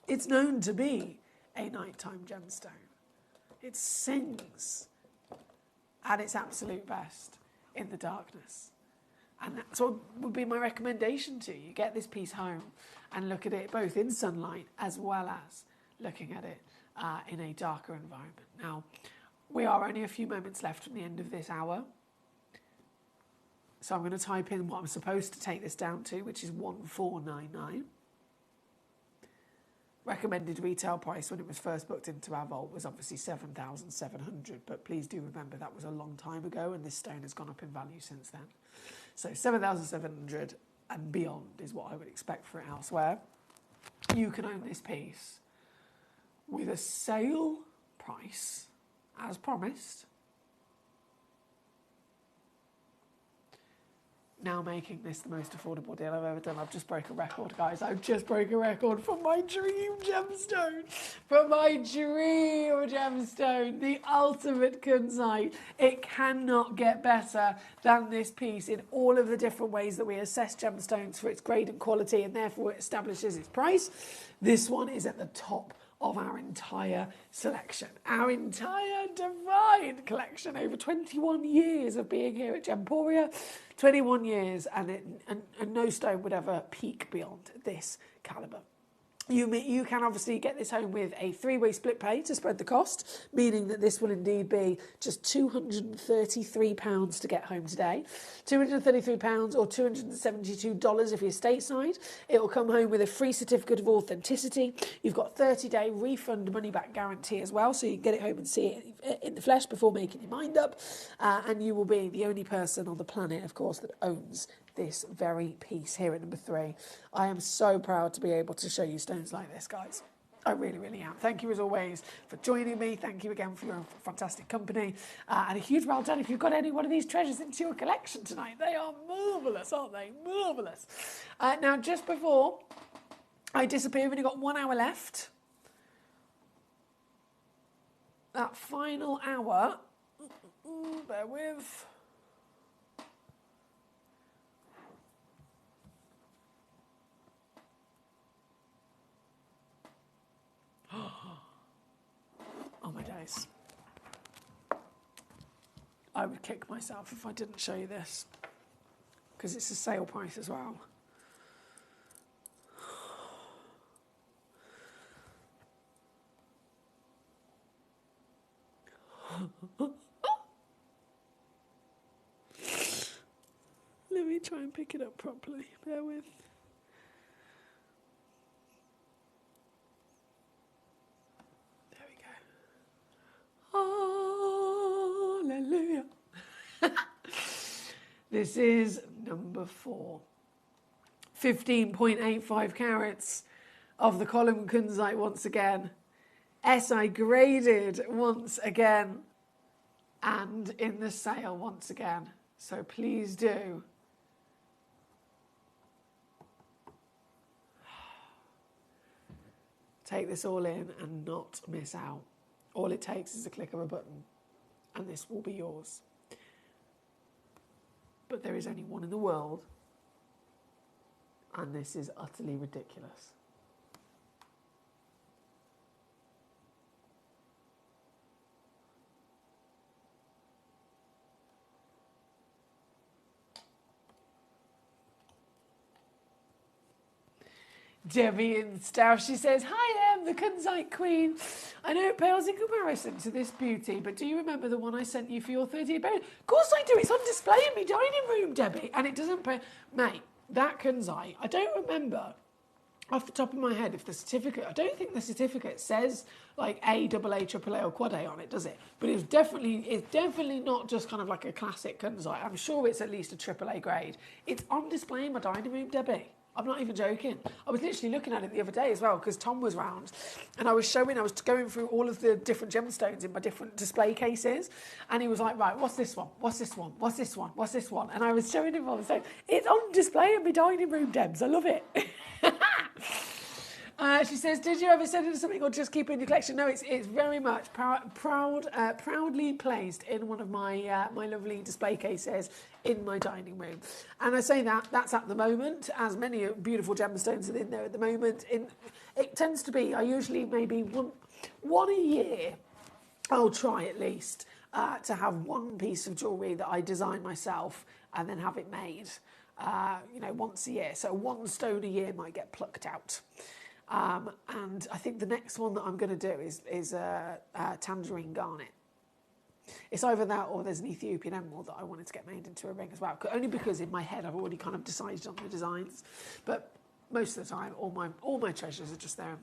it's known to be a nighttime gemstone. It sings at its absolute best in the darkness. And that's what would be my recommendation to you. Get this piece home and look at it both in sunlight as well as looking at it in a darker environment. Now, we are only a few moments left from the end of this hour. So I'm going to type in what I'm supposed to take this down to, which is 1499. Recommended retail price when it was first booked into our vault was obviously 7,700, but please do remember that was a long time ago and this stone has gone up in value since then. So 7,700 and beyond is what I would expect for it elsewhere. You can own this piece with a sale price, as promised, now making this the most affordable deal I've ever done. I've just broke a record, guys. I've just broke a record for my dream gemstone. For my dream gemstone. The ultimate kunzite. It cannot get better than this piece in all of the different ways that we assess gemstones for its grade and quality, and therefore it establishes its price. This one is at the top of our entire selection, our entire divine collection over 21 years of being here at Gemporia, 21 years, and no stone would ever peak beyond this calibre. You can obviously get this home with a three-way split pay to spread the cost, meaning that this will indeed be just £233 to get home today. £233 or $272 if you're stateside. It will come home with a free certificate of authenticity. You've got 30-day refund money-back guarantee as well, so you can get it home and see it in the flesh before making your mind up. And you will be the only person on the planet, of course, that owns this very piece here at number 3. I am so proud to be able to show you stones like this, guys. I really, really am. Thank you as always for joining me. Thank you again for your fantastic company. And a huge well done if you've got any one of these treasures into your collection tonight. They are marvellous, aren't they? Marvellous. Now, just before I disappear, we've only got 1 hour left. That final hour, bear with. Oh my days. I would kick myself if I didn't show you this, because it's a sale price as well. Let me try and pick it up properly. Bear with. Hallelujah. This is number 4. 15.85 carats of the column kunzite once again. SI graded once again. and in the sale once again. So please do. Take this all in and not miss out. All it takes is a click of a button and this will be yours. But there is only one in the world, and this is utterly ridiculous. Debbie in Stoush, she says, "Hi Em, the Kunzite Queen. I know it pales in comparison to this beauty, but do you remember the one I sent you for your 30th birthday?" Of course I do. It's on display in my dining room, Debbie, and it doesn't pay. Mate, that Kunzite, I don't remember off the top of my head if the certificate, I don't think the certificate says like A, AA, AAA or Quad A on it, does it? But it's definitely not just kind of like a classic Kunzite. I'm sure it's at least a AAA grade. It's on display in my dining room, Debbie. I'm not even joking. I was literally looking at it the other day as well because Tom was round and I was going through all of the different gemstones in my different display cases, and he was like, "Right, what's this one? What's this one? What's this one? What's this one?" And I was showing him all the stones. It's on display in my dining room, Debs. I love it. She says, "Did you ever send it to something or just keep it in your collection?" No, it's very much proudly placed in one of my my lovely display cases in my dining room. And I say that's at the moment, as many beautiful gemstones are in there at the moment. It tends to be, I usually maybe one a year, I'll try at least, to have one piece of jewellery that I design myself and then have it made, once a year. So one stone a year might get plucked out. And I think the next one that I'm going to do is a tangerine garnet. It's either that or there's an Ethiopian emerald that I wanted to get made into a ring as well. Only because in my head I've already kind of decided on the designs. But most of the time, all my treasures are just there,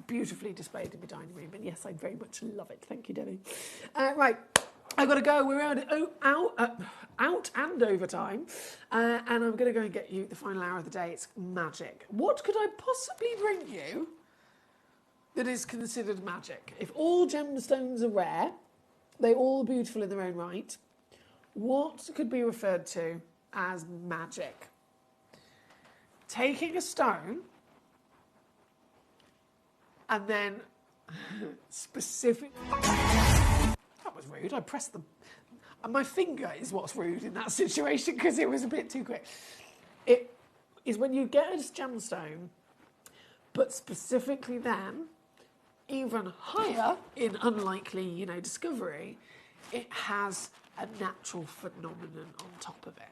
beautifully displayed in my dining room. And yes, I very much love it. Thank you, Debbie. Right. I've got to go. We're out and overtime. And I'm going to go and get you the final hour of the day. It's magic. What could I possibly bring you that is considered magic? If all gemstones are rare, they're all beautiful in their own right, what could be referred to as magic? Taking a stone and then specific... That was rude. I pressed them. And my finger is what's rude in that situation because it was a bit too quick. It is when you get a gemstone, but specifically then, even higher in unlikely, discovery, it has a natural phenomenon on top of it.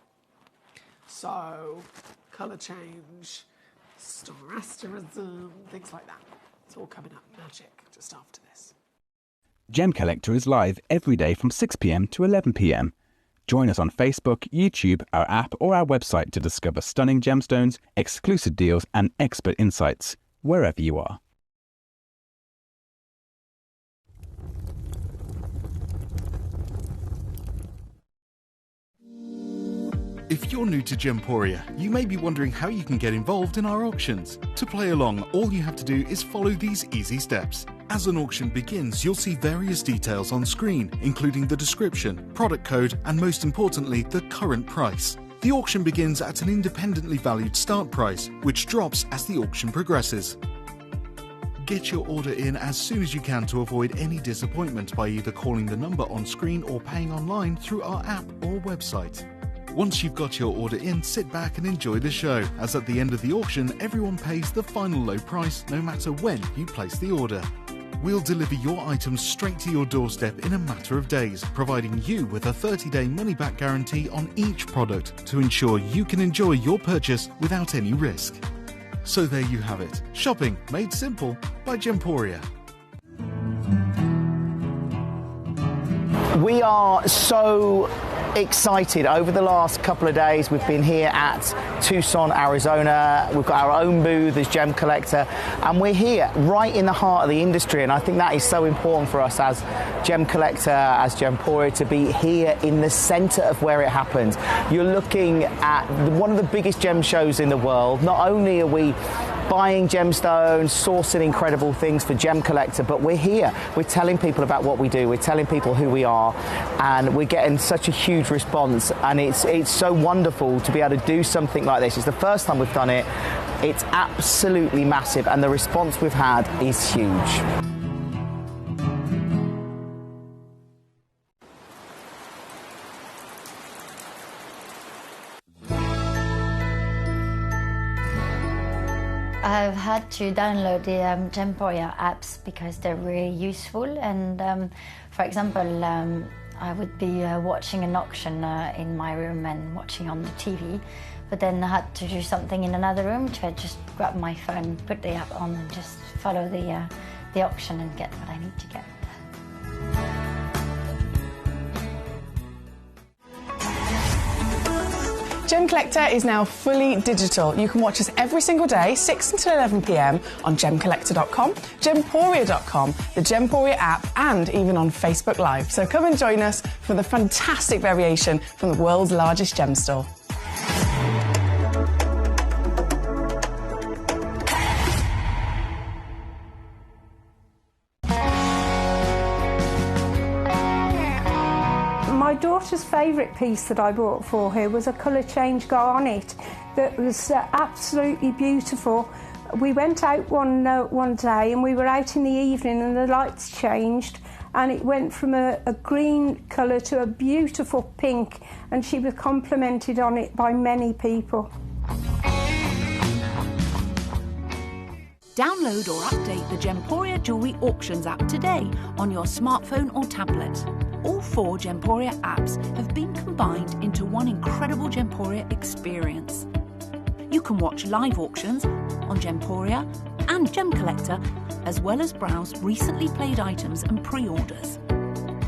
So, colour change, star asterism, things like that. It's all coming up magic just after this. Gemcollector is live every day from 6 p.m. to 11 p.m. Join us on Facebook, YouTube, our app or our website to discover stunning gemstones, exclusive deals and expert insights, wherever you are. If you're new to Gemporia, you may be wondering how you can get involved in our auctions. To play along, all you have to do is follow these easy steps. As an auction begins, you'll see various details on screen, including the description, product code, and most importantly, the current price. The auction begins at an independently valued start price, which drops as the auction progresses. Get your order in as soon as you can to avoid any disappointment by either calling the number on screen or paying online through our app or website. Once you've got your order in, sit back and enjoy the show, as at the end of the auction, everyone pays the final low price no matter when you place the order. We'll deliver your items straight to your doorstep in a matter of days, providing you with a 30-day money-back guarantee on each product to ensure you can enjoy your purchase without any risk. So there you have it, shopping made simple by Gemporia. We are so excited. Over the last couple of days we've been here at Tucson, Arizona. We've got our own booth as Gemcollector, and we're here right in the heart of the industry, and I think that is so important for us as Gemcollector, as Gemporia, to be here in the centre of where it happens. You're looking at one of the biggest gem shows in the world. Not only are we buying gemstones, sourcing incredible things for Gemcollector, but we're here. We're telling people about what we do. We're telling people who we are, and we're getting such a huge response, and it's so wonderful to be able to do something like this. It's the first time we've done it. It's absolutely massive, and the response we've had is huge. I've had to download the Gemporia apps because they're really useful, and for example, I would be watching an auction in my room and watching on the TV, but then I had to do something in another room, so I just grab my phone, put the app on and just follow the auction and get what I need to get. Gemcollector is now fully digital. You can watch us every single day, 6 until 11 p.m. on Gemcollector.com, Gemporia.com, the Gemporia app, and even on Facebook Live. So come and join us for the fantastic variation from the world's largest gem store. My daughter's favourite piece that I bought for her was a colour change garnet that was absolutely beautiful. We went out one day and we were out in the evening and the lights changed and it went from a green colour to a beautiful pink, and she was complimented on it by many people. Download or update the Gemporia Jewellery Auctions app today on your smartphone or tablet. All 4 Gemporia apps have been combined into one incredible Gemporia experience. You can watch live auctions on Gemporia and Gemcollector, as well as browse recently played items and pre-orders.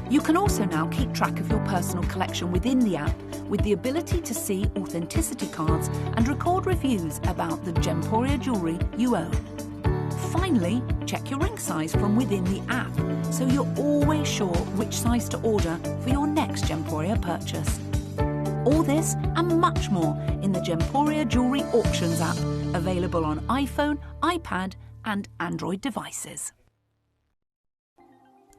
You can also now keep track of your personal collection within the app, with the ability to see authenticity cards and record reviews about the Gemporia jewellery you own. Finally, check your ring size from within the app, so you're always sure which size to order for your next Gemporia purchase. All this and much more in the Gemporia Jewellery Auctions app, available on iPhone, iPad and Android devices.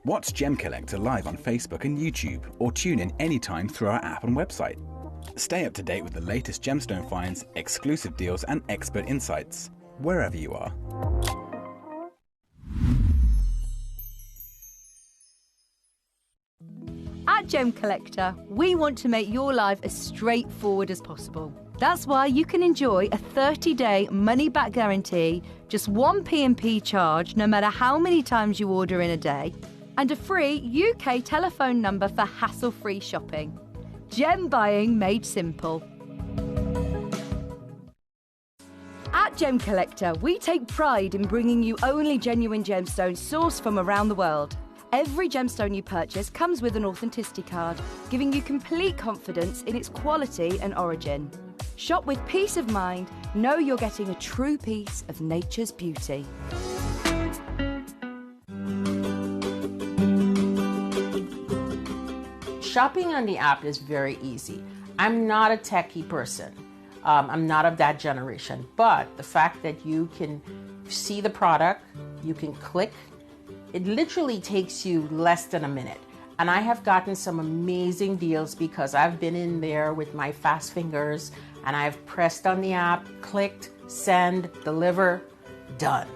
Watch Gemcollector live on Facebook and YouTube, or tune in anytime through our app and website. Stay up to date with the latest gemstone finds, exclusive deals and expert insights, wherever you are. At Gemcollector, we want to make your life as straightforward as possible. That's why you can enjoy a 30-day money-back guarantee, just one P&P charge no matter how many times you order in a day, and a free UK telephone number for hassle-free shopping. Gem buying made simple. At Gemcollector, we take pride in bringing you only genuine gemstones sourced from around the world. Every gemstone you purchase comes with an authenticity card, giving you complete confidence in its quality and origin. Shop with peace of mind, know you're getting a true piece of nature's beauty. Shopping on the app is very easy. I'm not a techie person. I'm not of that generation, but the fact that you can see the product, you can click, it literally takes you less than a minute. And I have gotten some amazing deals because I've been in there with my fast fingers and I've pressed on the app, clicked, send, deliver, done.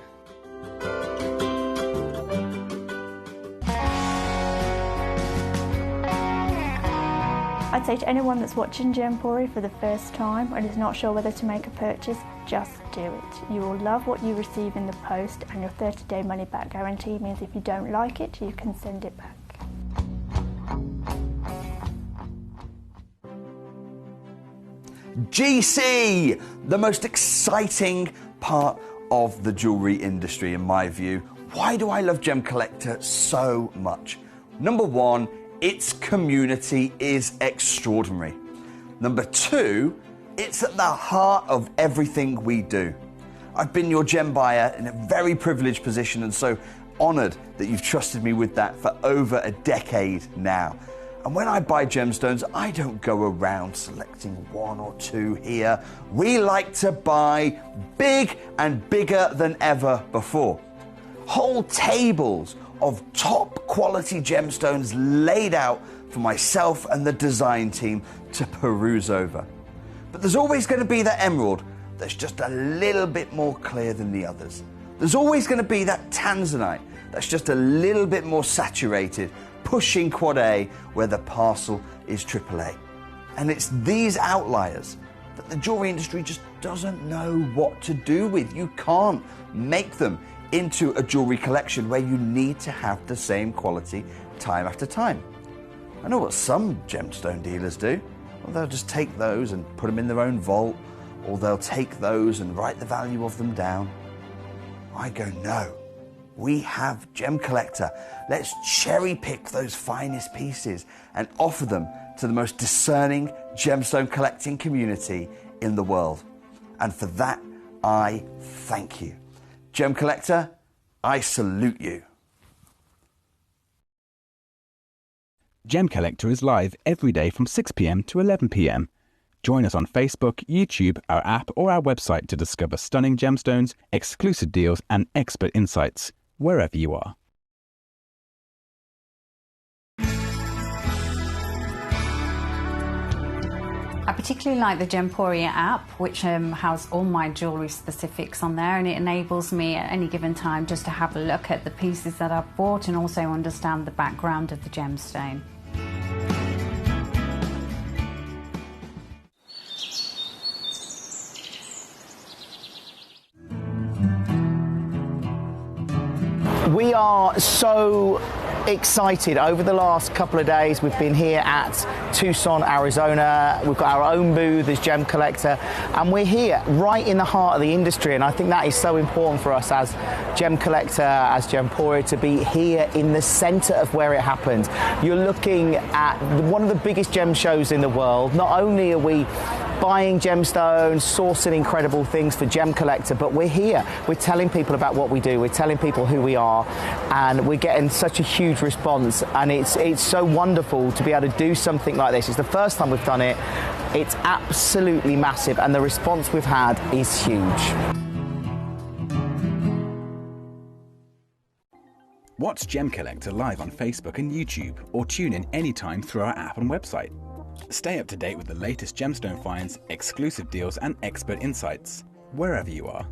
I'd say to anyone that's watching Gemporia for the first time and is not sure whether to make a purchase, just do it. You will love what you receive in the post, and your 30-day money-back guarantee means if you don't like it, you can send it back. GC, the most exciting part of the jewellery industry in my view. Why do I love Gemcollector so much? Number one, its community is extraordinary. Number two, it's at the heart of everything we do. I've been your gem buyer in a very privileged position and so honoured that you've trusted me with that for over a decade now. And when I buy gemstones, I don't go around selecting one or two here. We like to buy big and bigger than ever before. Whole tables of top quality gemstones laid out for myself and the design team to peruse over. But there's always going to be that emerald that's just a little bit more clear than the others. There's always going to be that tanzanite that's just a little bit more saturated, pushing quad A where the parcel is AAA. And it's these outliers that the jewelry industry just doesn't know what to do with. You can't make them into a jewelry collection where you need to have the same quality time after time. I know what some gemstone dealers do. Well, they'll just take those and put them in their own vault, or they'll take those and write the value of them down. I go, no. We have Gemcollector. Let's cherry pick those finest pieces and offer them to the most discerning gemstone collecting community in the world. And for that, I thank you. Gemcollector, I salute you. Gemcollector is live every day from 6 p.m. to 11 p.m. Join us on Facebook, YouTube, our app, or our website to discover stunning gemstones, exclusive deals, and expert insights, wherever you are. I particularly like the Gemporia app, which has all my jewellery specifics on there, and it enables me at any given time just to have a look at the pieces that I've bought and also understand the background of the gemstone. We are so excited. Over the last couple of days, we've been here at Tucson, Arizona. We've got our own booth as Gemcollector, and we're here right in the heart of the industry. And I think that is so important for us as Gemcollector, as Gemporia, to be here in the center of where it happens. You're looking at one of the biggest gem shows in the world. Not only are we buying gemstones, sourcing incredible things for Gemcollector, but we're here. We're telling people about what we do. We're telling people who we are, and we're getting such a huge response. And it's so wonderful to be able to do something like this. It's the first time we've done it. It's absolutely massive, and the response we've had is huge. Watch Gemcollector live on Facebook and YouTube, or tune in anytime through our app and website. Stay up to date with the latest gemstone finds, exclusive deals, and expert insights, wherever you are.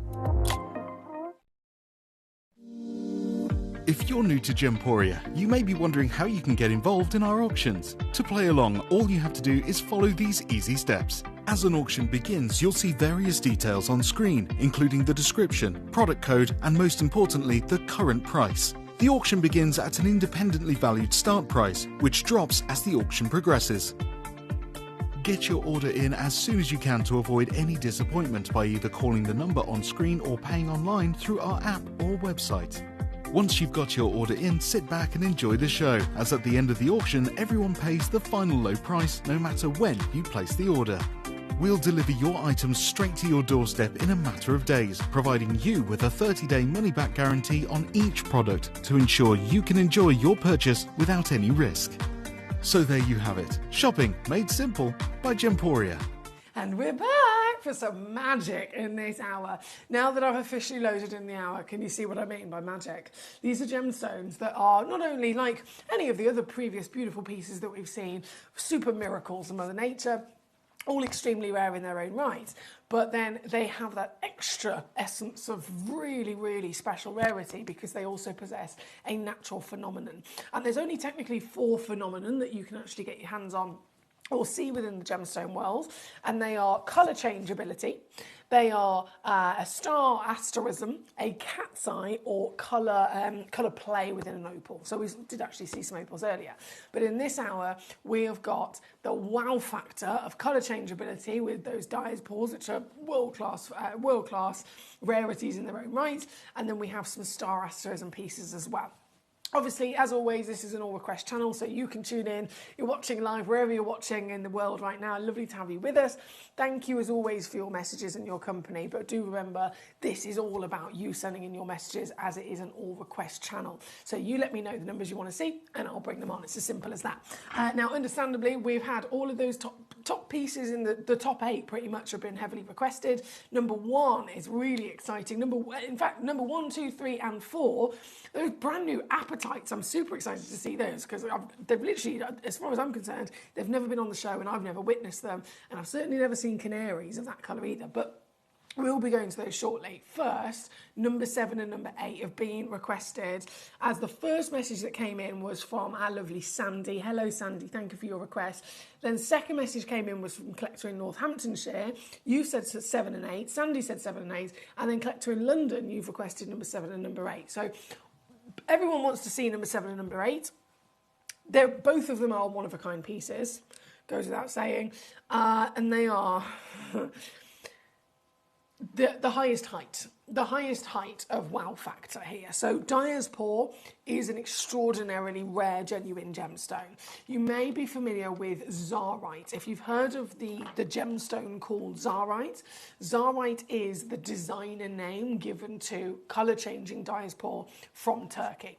If you're new to Gemporia, you may be wondering how you can get involved in our auctions. To play along, all you have to do is follow these easy steps. As an auction begins, you'll see various details on screen, including the description, product code, and most importantly, the current price. The auction begins at an independently valued start price, which drops as the auction progresses. Get your order in as soon as you can to avoid any disappointment by either calling the number on screen or paying online through our app or website. Once you've got your order in, sit back and enjoy the show, as at the end of the auction, everyone pays the final low price no matter when you place the order. We'll deliver your items straight to your doorstep in a matter of days, providing you with a 30-day money-back guarantee on each product to ensure you can enjoy your purchase without any risk. So there you have it, shopping made simple by Gemporia. And we're back for some magic in this hour. Now that I've officially loaded in the hour, can you see what I mean by magic? These are gemstones that are not only like any of the other previous beautiful pieces that we've seen, super miracles of Mother Nature, all extremely rare in their own right, but then they have that extra essence of really, really special rarity because they also possess a natural phenomenon. And there's only technically 4 phenomenon that you can actually get your hands on or see within the gemstone world, and they are colour changeability, they are a star asterism, a cat's eye, or colour play within an opal. So we did actually see some opals earlier, but in this hour we have got the wow factor of colour changeability with those diaspores, which are world-class rarities in their own right, and then we have some star asterism pieces as well. Obviously, as always, this is an all request channel, so you can tune in. You're watching live wherever you're watching in the world right now. Lovely to have you with us. Thank you, as always, for your messages and your company. But do remember, this is all about you sending in your messages, as it is an all request channel. So you let me know the numbers you want to see, and I'll bring them on. It's as simple as that. Now, understandably, we've had all of those top pieces in the top 8 pretty much have been heavily requested. Number 1 is really exciting. Number 1, 2, 3, and 4, those brand new appetites. I'm super excited to see those because they've literally, as far as I'm concerned, they've never been on the show and I've never witnessed them, and I've certainly never seen canaries of that colour either. But we'll be going to those shortly. First, number 7 and number 8 have been requested, as the first message that came in was from our lovely Sandy. Hello, Sandy. Thank you for your request. Then the second message came in was from Collector in Northamptonshire. You said 7 and 8. Sandy said 7 and 8. And then Collector in London, you've requested number 7 and number 8. So everyone wants to see number 7 and number 8. Both of them are one-of-a-kind pieces, goes without saying. And they are... The highest height of wow factor here. So Dyer's Paw is an extraordinarily rare, genuine gemstone. You may be familiar with Zarite. If you've heard of the gemstone called Zarite, Zarite is the designer name given to colour-changing Dyer's Paw from Turkey.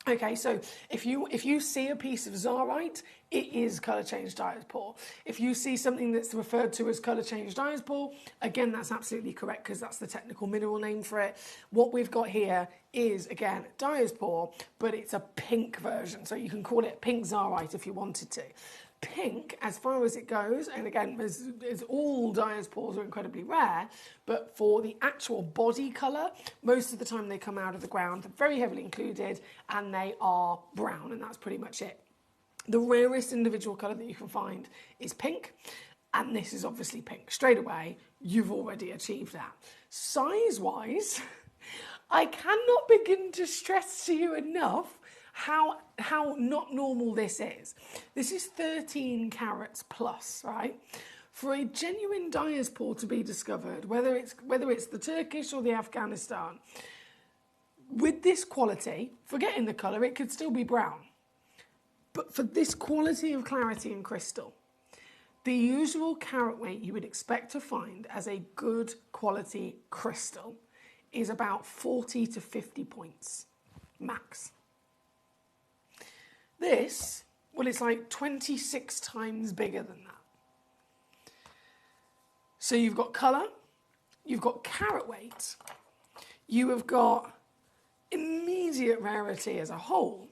Okay, so if you see a piece of Zarite, it is colour-changed Dyer's Paw. If you see something that's referred to as colour-changed Dyer's Paw, again, that's absolutely correct because that's the technical mineral name for it. What we've got here is, again, Dyer's Paw, but it's a pink version. So you can call it pink Zarite if you wanted to. Pink, as far as it goes, and again, as all Dyer's Paws are incredibly rare, but for the actual body colour, most of the time they come out of the ground, they're very heavily included, and they are brown, and that's pretty much it. The rarest individual colour that you can find is pink, and this is obviously pink. Straight away, you've already achieved that. Size-wise, I cannot begin to stress to you enough how not normal this is. This is 13 carats plus, right? For a genuine Dyer's Paw to be discovered, whether it's the Turkish or the Afghanistan, with this quality, forgetting the colour, it could still be brown. But for this quality of clarity and crystal, the usual carat weight you would expect to find as a good quality crystal is about 40 to 50 points, max. This, well, it's like 26 times bigger than that. So you've got colour, you've got carat weight, you have got immediate rarity as a whole,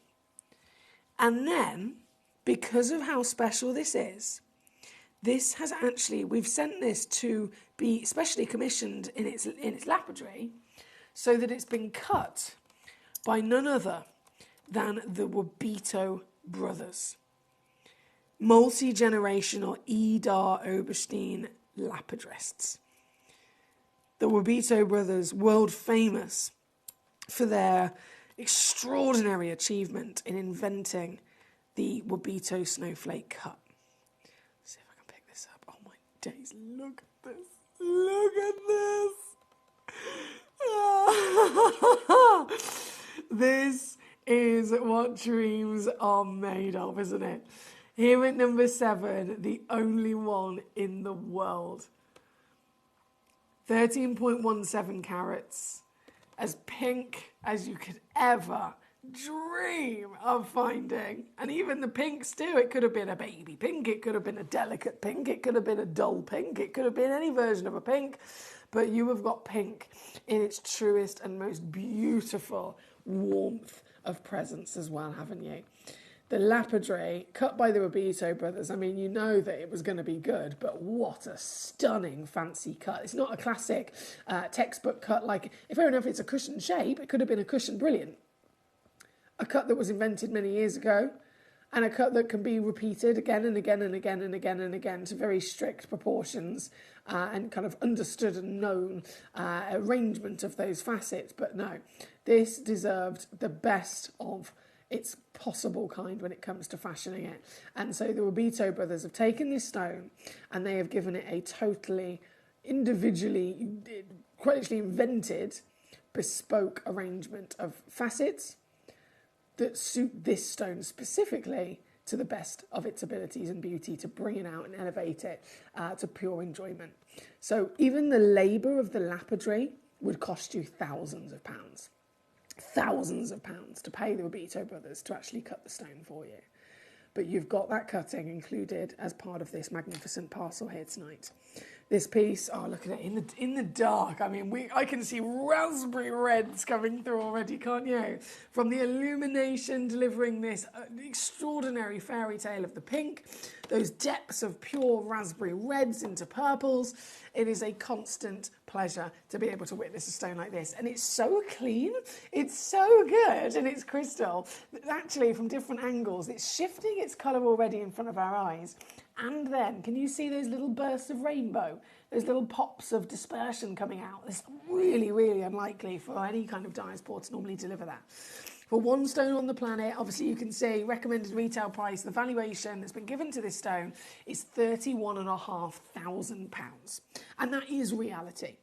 and then, because of how special this has actually, we've sent this to be specially commissioned in its lapidary, so that it's been cut by none other than the Wabito brothers. Multi-generational Idar Oberstein lapidarists. The Wabito brothers, world famous for their extraordinary achievement in inventing the Wabito snowflake cut. Let's see if I can pick this up. Oh my days, look at this. Look at this. This is what dreams are made of, isn't it? Here at number 7, the only one in the world. 13.17 carats, as pink as you could ever dream of finding. And even the pinks too, it could have been a baby pink, it could have been a delicate pink, it could have been a dull pink, it could have been any version of a pink, but you have got pink in its truest and most beautiful warmth of presence as well, haven't you? The lapidary, cut by the Wabito brothers, I mean, you know that it was going to be good, but what a stunning fancy cut. It's not a classic textbook cut, like, if fair enough it's a cushion shape, it could have been a cushion brilliant. A cut that was invented many years ago, and a cut that can be repeated again and again and again and again and again to very strict proportions and kind of understood and known arrangement of those facets. But no, this deserved the best of its possible kind when it comes to fashioning it. And so the Wabito brothers have taken this stone and they have given it a totally individually, quite literally invented, bespoke arrangement of facets, that suit this stone specifically to the best of its abilities and beauty, to bring it out and elevate it to pure enjoyment. So even the labour of the lapidary would cost you thousands of pounds to pay the Obito brothers to actually cut the stone for you. But you've got that cutting included as part of this magnificent parcel here tonight. This piece, oh, look at it in the dark. I mean, I can see raspberry reds coming through already, can't you? From the illumination delivering this extraordinary fairy tale of the pink, those depths of pure raspberry reds into purples. It is a constant pleasure to be able to witness a stone like this. And it's so clean, it's so good, and it's crystal. Actually, from different angles, it's shifting its colour already in front of our eyes. And then, can you see those little bursts of rainbow? Those little pops of dispersion coming out? It's really, really unlikely for any kind of diaspore to normally deliver that. For one stone on the planet, obviously you can see recommended retail price, the valuation that's been given to this stone is £31,500. And that is reality.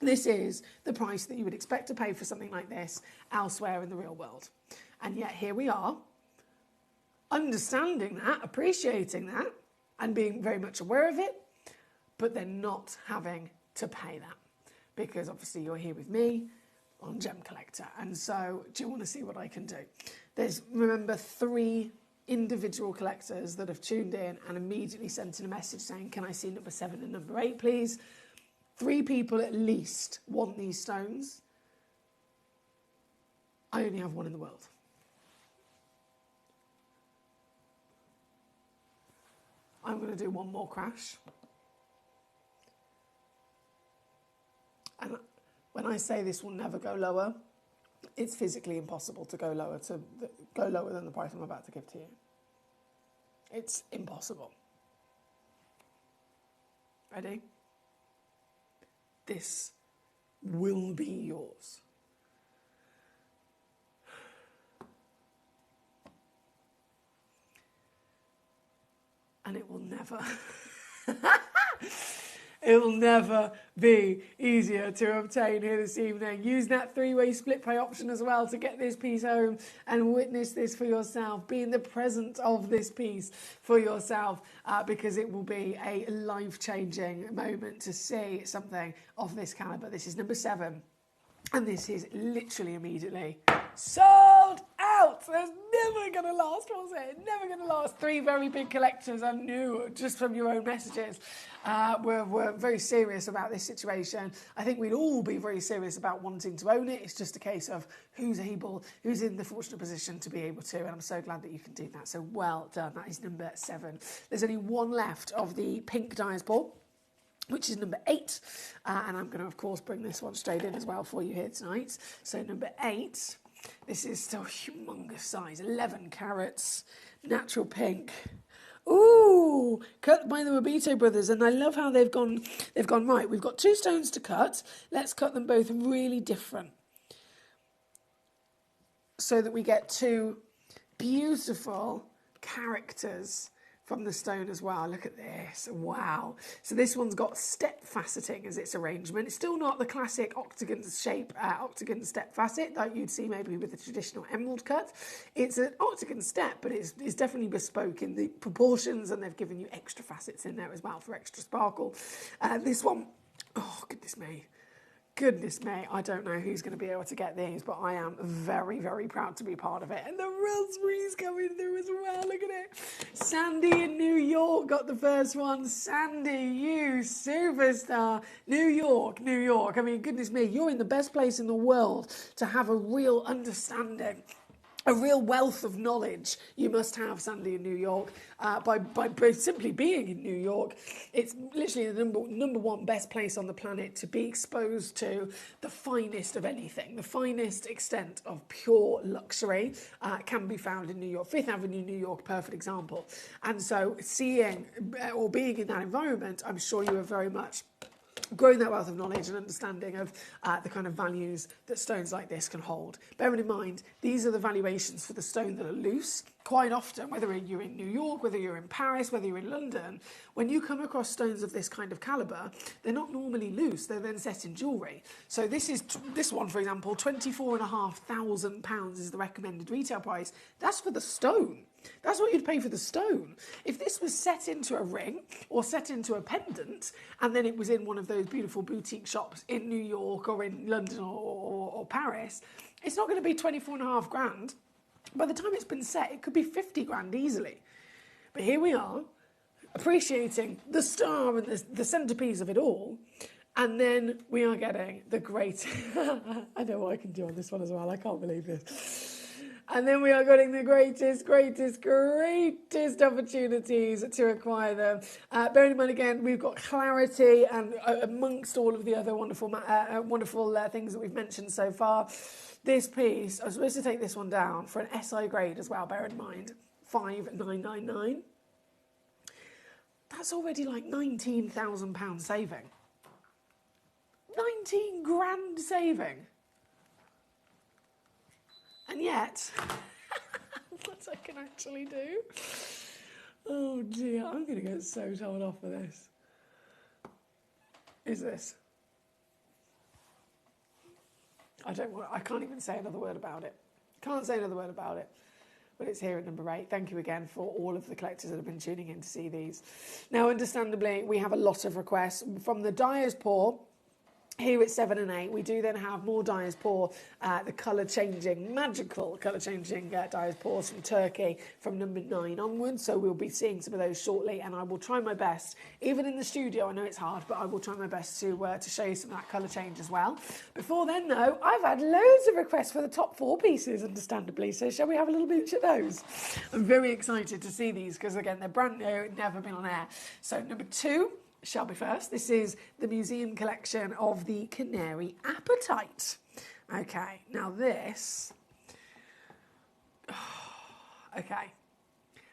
This is the price that you would expect to pay for something like this elsewhere in the real world. And yet here we are, understanding that, appreciating that, and being very much aware of it, but then not having to pay that. Because obviously you're here with me on Gemcollector. And so, do you want to see what I can do? There's, remember, 3 individual collectors that have tuned in and immediately sent in a message saying, can I see number 7 and number 8, please? 3 people at least want these stones. I only have 1 in the world. I'm going to do 1 more crash. And when I say this will never go lower, it's physically impossible to go lower than the price I'm about to give to you. It's impossible. Ready? This will be yours. And it will never, it will never be easier to obtain here this evening. Use that 3-way split pay option as well to get this piece home and witness this for yourself. Be in the presence of this piece for yourself because it will be a life-changing moment to see something of this calibre. This is number 7. And this is literally immediately sold out. There's never going to last, was it? Never going to last. 3 very big collectors I knew just from your own messages were very serious about this situation. I think we'd all be very serious about wanting to own it. It's just a case of who's in the fortunate position to be able to. And I'm so glad that you can do that. So well done. That is number 7. There's only 1 left of the pink diaspora, which is number 8. And I'm going to, of course, bring this one straight in as well for you here tonight. So number 8, this is still humongous size, 11 carats, natural pink. Ooh, cut by the Obito brothers. And I love how they've gone right. We've got 2 stones to cut. Let's cut them both really different so that we get 2 beautiful characters from the stone as well. Look at this. Wow. So this one's got step faceting as its arrangement. It's still not the classic octagon shape, octagon step facet that you'd see maybe with a traditional emerald cut. It's an octagon step, but it's definitely bespoke in the proportions, and they've given you extra facets in there as well for extra sparkle. This one, oh, goodness me. Goodness me, I don't know who's going to be able to get these, but I am very, very proud to be part of it. And the raspberries coming through as well, look at it. Sandy in New York got the first one. Sandy, you superstar. New York. I mean, goodness me, you're in the best place in the world to have a real understanding, a real wealth of knowledge. You must have, Sandy in New York, by simply being in New York. It's literally the number 1 best place on the planet to be exposed to the finest of anything. The finest extent of pure luxury can be found in New York. 5th Avenue, New York, perfect example. And so seeing or being in that environment, I'm sure you are very much growing that wealth of knowledge and understanding of the kind of values that stones like this can hold. Bearing in mind, these are the valuations for the stone that are loose. Quite often, whether you're in New York, whether you're in Paris, whether you're in London, when you come across stones of this kind of calibre, they're not normally loose, they're then set in jewellery. So this one, for example, £24,500 is the recommended retail price. That's for the stone. That's what you'd pay for the stone. If this was set into a ring or set into a pendant, and then it was in one of those beautiful boutique shops in New York or in London or Paris, it's not going to be 24.5 grand. By the time it's been set, it could be 50 grand easily. But here we are, appreciating the star and the centrepiece of it all, and then we are getting the great... I know what I can do on this one as well, I can't believe this. And then we are getting the greatest opportunities to acquire them. Bearing in mind, again, we've got clarity and amongst all of the other wonderful things that we've mentioned so far. This piece, I was supposed to take this one down for an SI grade as well, bear in mind, 5,999. That's already like £19,000 saving. 19 grand saving. And yet, what I can actually do, oh dear, I'm going to get so told off for this, is this. I can't even say another word about it. Can't say another word about it. But it's here at number 8. Thank you again for all of the collectors that have been tuning in to see these. Now, understandably, we have a lot of requests from the Dyer's Paw. Here at 7 and 8, we do then have more Dyer's Paw, the colour-changing, magical colour-changing Dyer's Paws from Turkey from number 9 onwards. So we'll be seeing some of those shortly, and I will try my best, even in the studio, I know it's hard, but I will try my best to show you some of that colour change as well. Before then, though, I've had loads of requests for the top 4 pieces, understandably, so shall we have a little bit of those? I'm very excited to see these, because, again, they're brand new, never been on air. So number 2... shall be first. This is the museum collection of the Canary Apatite. Okay, now this... okay,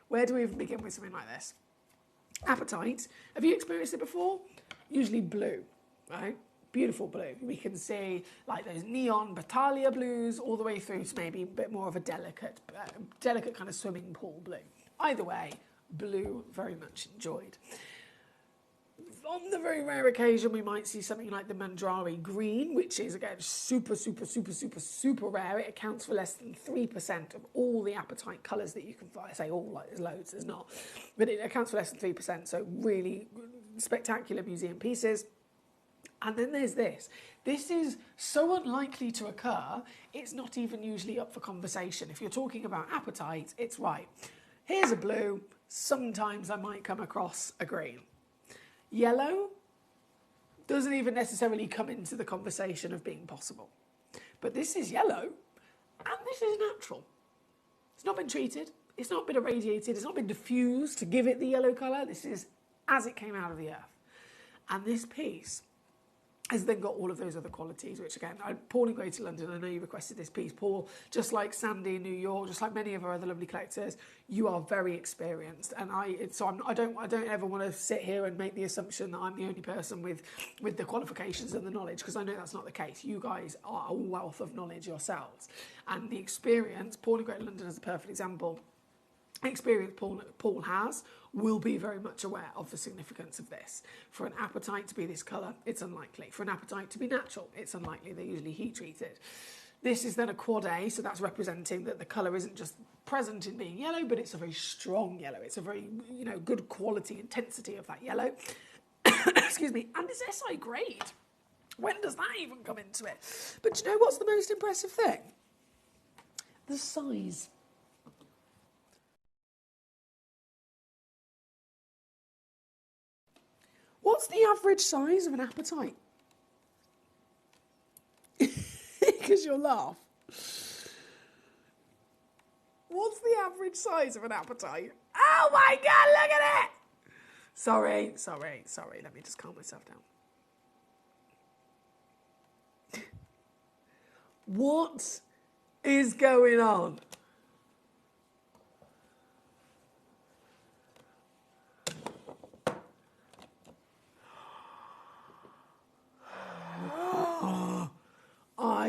where do we even begin with something like this? Apatite, have you experienced it before? Usually blue, right? Beautiful blue. We can see like those neon battaglia blues all the way through to maybe a bit more of a delicate kind of swimming pool blue. Either way, blue very much enjoyed. On the very rare occasion, we might see something like the Mandrari green, which is, again, super rare. It accounts for less than 3% of all the apatite colours that you can find. I say all, like there's loads, there's not. But it accounts for less than 3%, so really spectacular museum pieces. And then there's this. This is so unlikely to occur, it's not even usually up for conversation. If you're talking about apatite, it's right. Here's a blue, sometimes I might come across a green. Yellow doesn't even necessarily come into the conversation of being possible. But this is yellow, and this is natural. It's not been treated, it's not been irradiated, it's not been diffused to give it the yellow colour. This is as it came out of the earth. And this piece has then got all of those other qualities, which again, Paul in Greater London, I know you requested this piece. Paul, just like Sandy in New York, just like many of our other lovely collectors, you are very experienced. And I don't ever want to sit here and make the assumption that I'm the only person with the qualifications and the knowledge, because I know that's not the case. You guys are a wealth of knowledge yourselves. And the experience, Paul in Greater London is a perfect example. Experience Paul has will be very much aware of the significance of this. For an apatite to be this colour, it's unlikely. For an apatite to be natural, it's unlikely. They're usually heat treated. This is then a quad A, so that's representing that the colour isn't just present in being yellow, but it's a very strong yellow. It's a very, good quality, intensity of that yellow. Excuse me. And it's SI grade. When does that even come into it? But do you know what's the most impressive thing? The size. What's the average size of an apatite? Because you'll laugh. What's the average size of an apatite? Oh my God, look at it! Sorry. Let me just calm myself down. What is going on?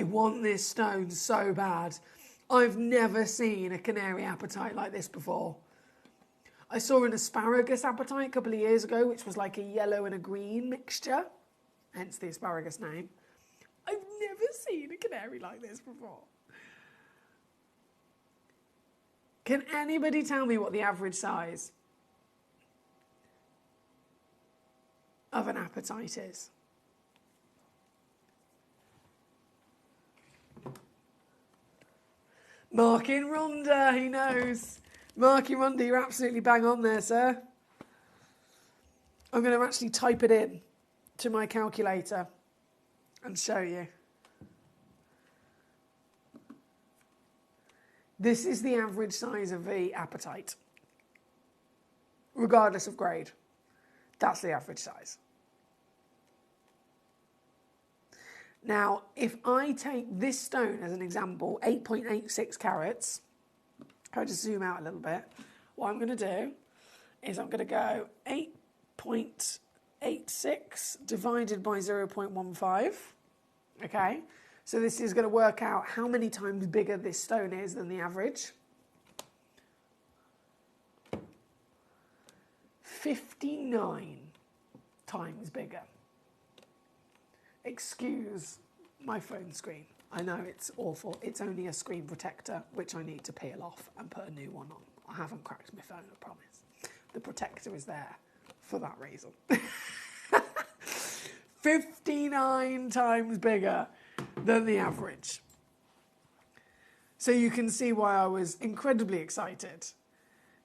I want this stone so bad. I've never seen a canary apatite like this before. I saw an asparagus apatite a couple of years ago, which was like a yellow and a green mixture, hence the asparagus name. I've never seen a canary like this before. Can anybody tell me what the average size of an apatite is? Marky and Rhonda, he knows. Marky, Rhonda, you're absolutely bang on there, sir. I'm going to actually type it in to my calculator and show you. This is the average size of the apatite, regardless of grade. That's the average size. Now, if I take this stone as an example, 8.86 carats, I'll just zoom out a little bit. What I'm going to do is I'm going to go 8.86 divided by 0.15. Okay, so this is going to work out how many times bigger this stone is than the average. 59 times bigger. Excuse my phone screen. I know it's awful. It's only a screen protector, which I need to peel off and put a new one on. I haven't cracked my phone, I promise. The protector is there for that reason. 59 times bigger than the average. So you can see why I was incredibly excited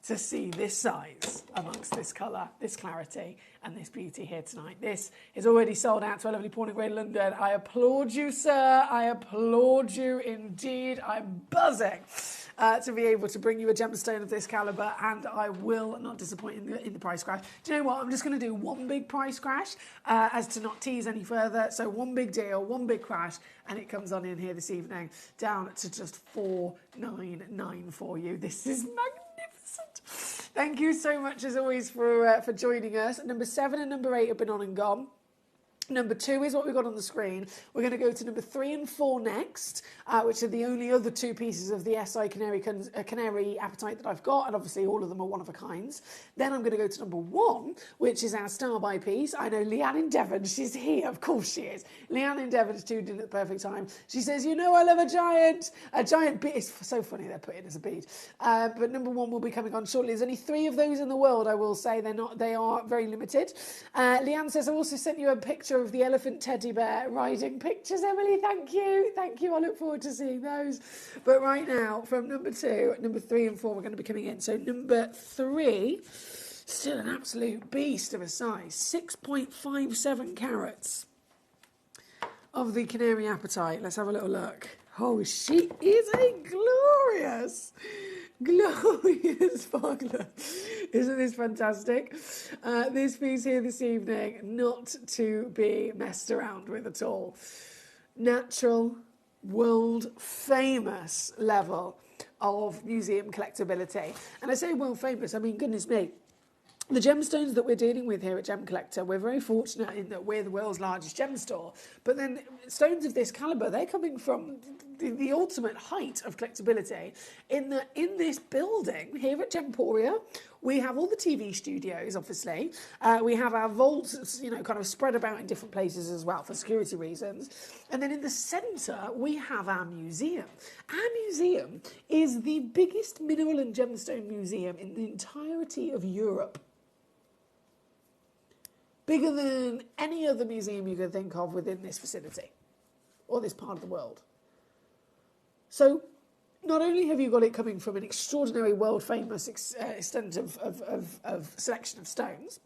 to see this size amongst this colour, this clarity, and this beauty here tonight. This is already sold out to our lovely Pawn and Grade London. I applaud you, sir. I applaud you indeed. I'm buzzing to be able to bring you a gemstone of this calibre, and I will not disappoint in the price crash. Do you know what? I'm just going to do one big price crash as to not tease any further. So one big deal, one big crash, and it comes on in here this evening down to just $499 for you. This is magnificent. Thank you so much, as always, for joining us. Number 7 and number 8 have been on and gone. Number 2 is what we've got on the screen. We're going to go to number 3 and 4 next, which are the only other 2 pieces of the SI canary apatite that I've got, and obviously all of them are one of a kinds. Then I'm going to go to number 1, which is our star by piece. I know Leanne in Devon, she's here, of course she is. Leanne in Devon's tuned in at the perfect time. She says, you know I love a giant bead. It's so funny they're put in as a bead. But number 1 will be coming on shortly. There's only 3 of those in the world, I will say. They are very limited. Leanne says, I also sent you a picture of the elephant teddy bear riding pictures. Emily, thank you. Thank you. I look forward to seeing those. But right now, from number 2, number 3 and 4, we're going to be coming in. So number 3, still an absolute beast of a size, 6.57 carats of the canary apatite. Let's have a little look. Oh, she is a glorious sparkler. Isn't this fantastic? This piece here this evening, not to be messed around with at all. Natural, world famous level of museum collectability. And I say world famous, I mean, goodness me. The gemstones that we're dealing with here at Gemcollector, we're very fortunate in that we're the world's largest gem store. But then stones of this calibre, they're coming from the ultimate height of collectability. In this building here at Gemporia, we have all the TV studios, obviously. We have our vaults, kind of spread about in different places as well for security reasons. And then in the centre, we have our museum. Our museum is the biggest mineral and gemstone museum in the entirety of Europe. Bigger than any other museum you can think of within this facility or this part of the world. So not only have you got it coming from an extraordinary world-famous extent of selection of stones,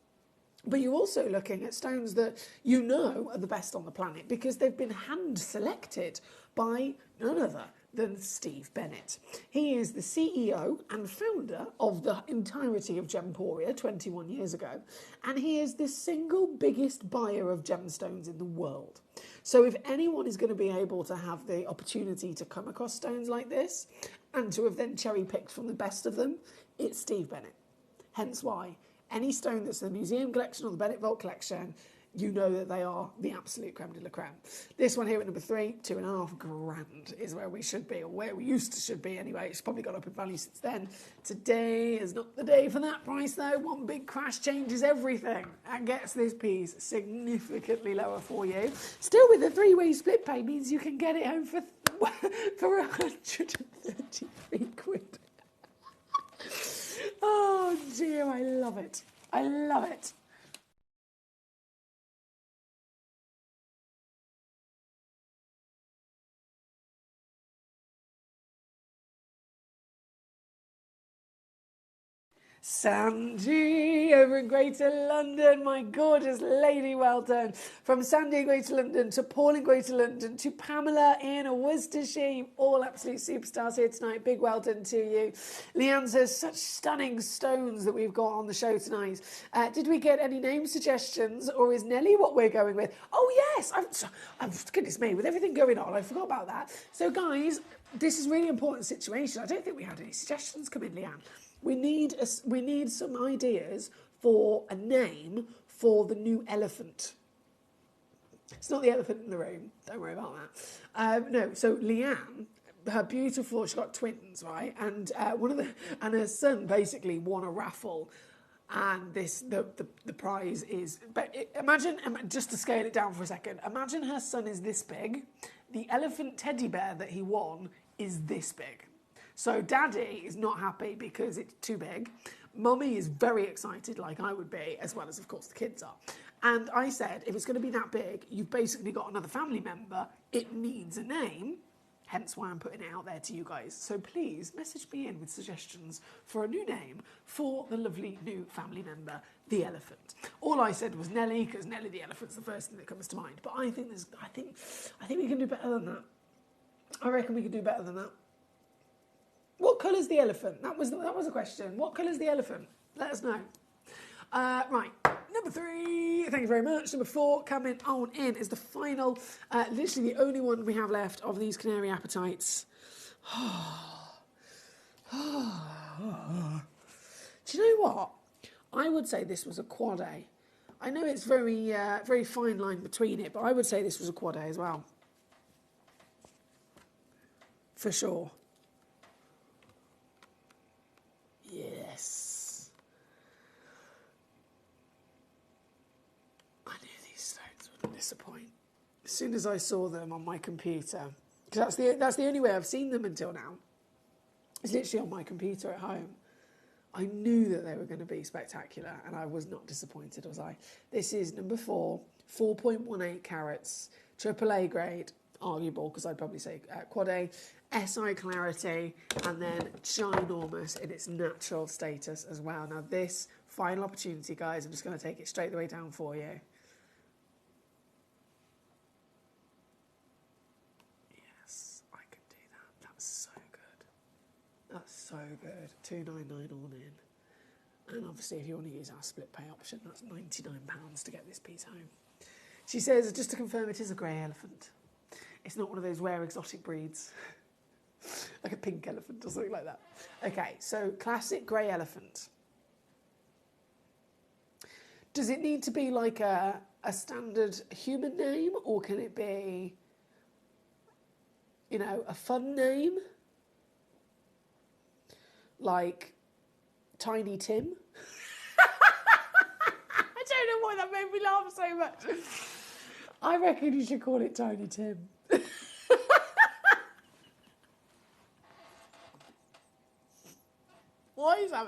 but you're also looking at stones that you know are the best on the planet because they've been hand-selected by none other than Steve Bennett. He is the CEO and founder of the entirety of Gemporia 21 years ago, and he is the single biggest buyer of gemstones in the world. So if anyone is going to be able to have the opportunity to come across stones like this and to have then cherry-picked from the best of them, it's Steve Bennett. Hence why any stone that's in the museum collection or the Bennett Vault collection, you know that they are the absolute creme de la creme. This one here at number 3, £2.5 grand is where we should be, or where we should be anyway. It's probably gone up in value since then. Today is not the day for that price though. One big crash changes everything and gets this piece significantly lower for you. Still with the 3-way split pay means you can get it home for 133 quid. Oh dear, I love it. I love it. Sandy over in Greater London, my gorgeous lady, well done. From Sandy in Greater London to Paul in Greater London to Pamela in Worcestershire, all absolute superstars here tonight. Big well done to you. Leanne says, such stunning stones that we've got on the show tonight. Did we get any name suggestions, or is Nelly what we're going with? Oh yes, I'm goodness me, with everything going on, I forgot about that. So guys, this is a really important situation. I don't think we had any suggestions come in, Leanne. We need some ideas for a name for the new elephant. It's not the elephant in the room. Don't worry about that. No. So Leanne, her beautiful, she's got twins, right? And and her son basically won a raffle, and the prize is. But imagine, just to scale it down for a second. Imagine her son is this big. The elephant teddy bear that he won is this big. So Daddy is not happy because it's too big. Mummy is very excited, like I would be, as well as, of course, the kids are. And I said, if it's going to be that big, you've basically got another family member. It needs a name, hence why I'm putting it out there to you guys. So please message me in with suggestions for a new name for the lovely new family member, the elephant. All I said was Nelly, because Nelly the elephant's the first thing that comes to mind. But I think we can do better than that. I reckon we can do better than that. What colour's the elephant? That was a question. What colour's the elephant? Let us know. Right, number 3. Thank you very much. Number 4, coming on in, is the final, literally the only one we have left of these Canary Appetites. Do you know what? I would say this was a quad A. I know it's very fine line between it, but I would say this was a quad A as well. For sure. Yes. I knew these stones wouldn't disappoint. As soon as I saw them on my computer, because that's the only way I've seen them until now. It's literally on my computer at home. I knew that they were going to be spectacular, and I was not disappointed, was I? This is number 4, 4.18 carats, AAA grade, arguable, because I'd probably say quad A, SI clarity, and then ginormous in its natural status as well. Now this final opportunity, guys, I'm just going to take it straight the way down for you. Yes, I can do that. That's so good. That's so good. $299 all in. And obviously if you want to use our split pay option, that's £99 to get this piece home. She says, just to confirm, it is a grey elephant. It's not one of those rare exotic breeds. Like a pink elephant or something like that. Okay, so classic grey elephant. Does it need to be like a standard human name, or can it be, you know, a fun name? Like Tiny Tim? I don't know why that made me laugh so much. I reckon you should call it Tiny Tim. Why is that?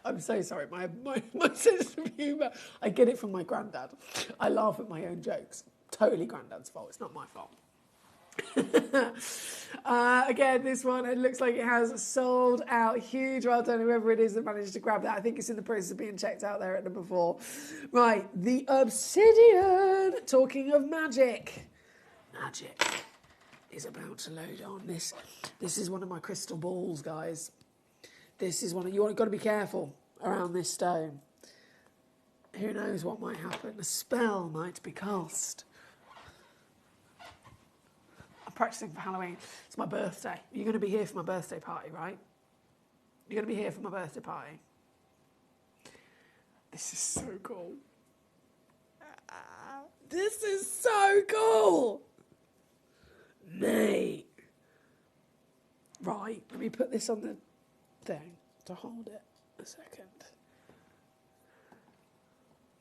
I'm so sorry. My sense of humour. I get it from my granddad. I laugh at my own jokes. Totally granddad's fault. It's not my fault. Again, this one, it looks like it has sold out. Huge well done, whoever it is that managed to grab that. I think it's in the process of being checked out there at number 4. Right, the Obsidian. Talking of magic. Magic is about to load on. This is one of my crystal balls, guys. This is one of, you've got to be careful around this stone. Who knows what might happen? A spell might be cast. I'm practicing for Halloween. It's my birthday. You're going to be here for my birthday party, right? You're going to be here for my birthday party. This is so cool. This is so cool. Mate. Right, let me put this on the thing to hold it a second.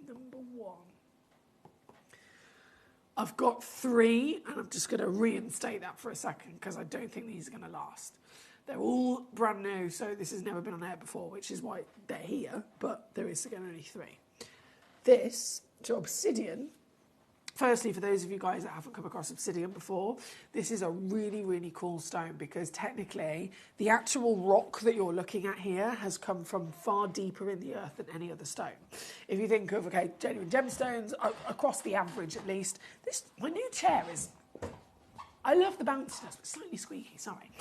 Number 1. I've got 3, and I'm just going to reinstate that for a second because I don't think these are going to last. They're all brand new, so this has never been on air before, which is why they're here, but there is again only 3. This, to obsidian, firstly, for those of you guys that haven't come across obsidian before, this is a really, really cool stone because technically the actual rock that you're looking at here has come from far deeper in the earth than any other stone. If you think of, okay, genuine gemstones, across the average at least, my new chair is, I love the bounciness, but slightly squeaky, sorry.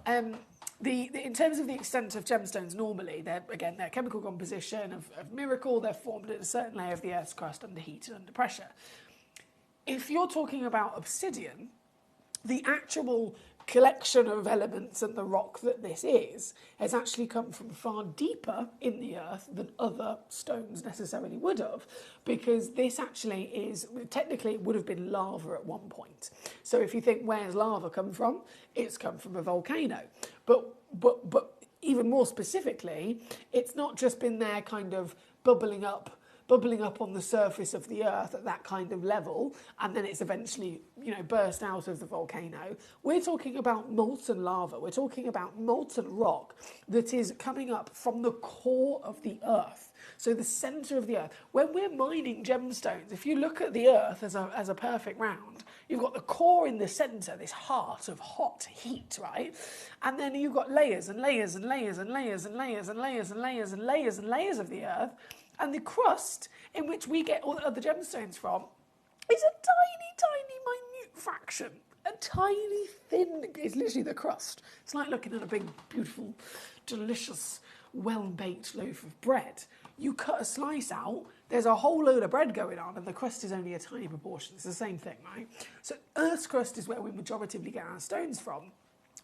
In terms of the extent of gemstones, normally, their chemical composition of miracle, they're formed in a certain layer of the earth's crust under heat and under pressure. If you're talking about obsidian, the actual collection of elements and the rock that this is has actually come from far deeper in the earth than other stones necessarily would have, because this actually is, technically it would have been lava at one point. So if you think, where's lava come from? It's come from a volcano. But even more specifically, it's not just been there kind of bubbling up on the surface of the earth at that kind of level, and then it's eventually, burst out of the volcano. We're talking about molten lava. We're talking about molten rock that is coming up from the core of the earth. So the center of the earth. When we're mining gemstones, if you look at the earth as a perfect round, you've got the core in the center, this heart of hot heat, right? And then you've got layers and layers and layers and layers and layers and layers and layers and layers and layers of the earth. And the crust in which we get all the other gemstones from is a tiny, tiny, minute fraction. A tiny, thin, it's literally the crust. It's like looking at a big, beautiful, delicious, well-baked loaf of bread. You cut a slice out, there's a whole load of bread going on, and the crust is only a tiny proportion. It's the same thing, right? So Earth's crust is where we majoritively get our stones from.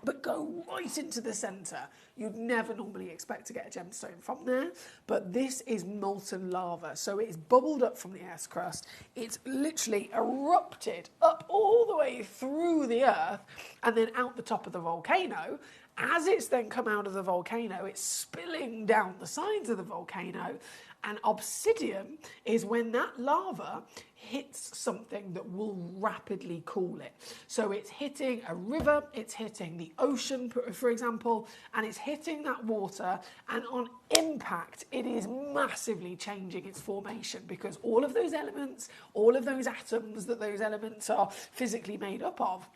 But go right into the centre. You'd never normally expect to get a gemstone from there, but this is molten lava. So it's bubbled up from the Earth's crust. It's literally erupted up all the way through the earth and then out the top of the volcano. As it's then come out of the volcano, it's spilling down the sides of the volcano. And obsidian is when that lava hits something that will rapidly cool it. So it's hitting a river, it's hitting the ocean, for example, and it's hitting that water, and on impact, it is massively changing its formation because all of those elements, all of those atoms that those elements are physically made up of,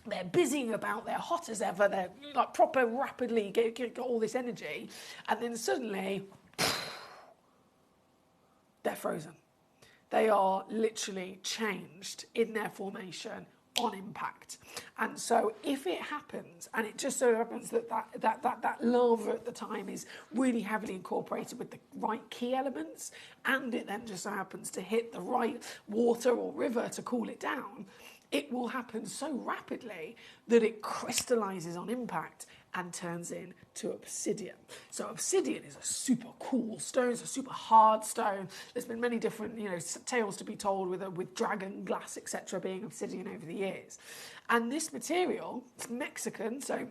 they're busying about, they're hot as ever, they're like proper rapidly get all this energy, and then suddenly they're frozen. They are literally changed in their formation on impact. And so if it happens, and it just so happens that lava at the time is really heavily incorporated with the right key elements, and it then just so happens to hit the right water or river to cool it down, it will happen so rapidly that it crystallizes on impact and turns into obsidian. So obsidian is a super cool stone, it's a super hard stone. There's been many different, tales to be told with dragon glass, etc., being obsidian over the years. And this material, it's Mexican, so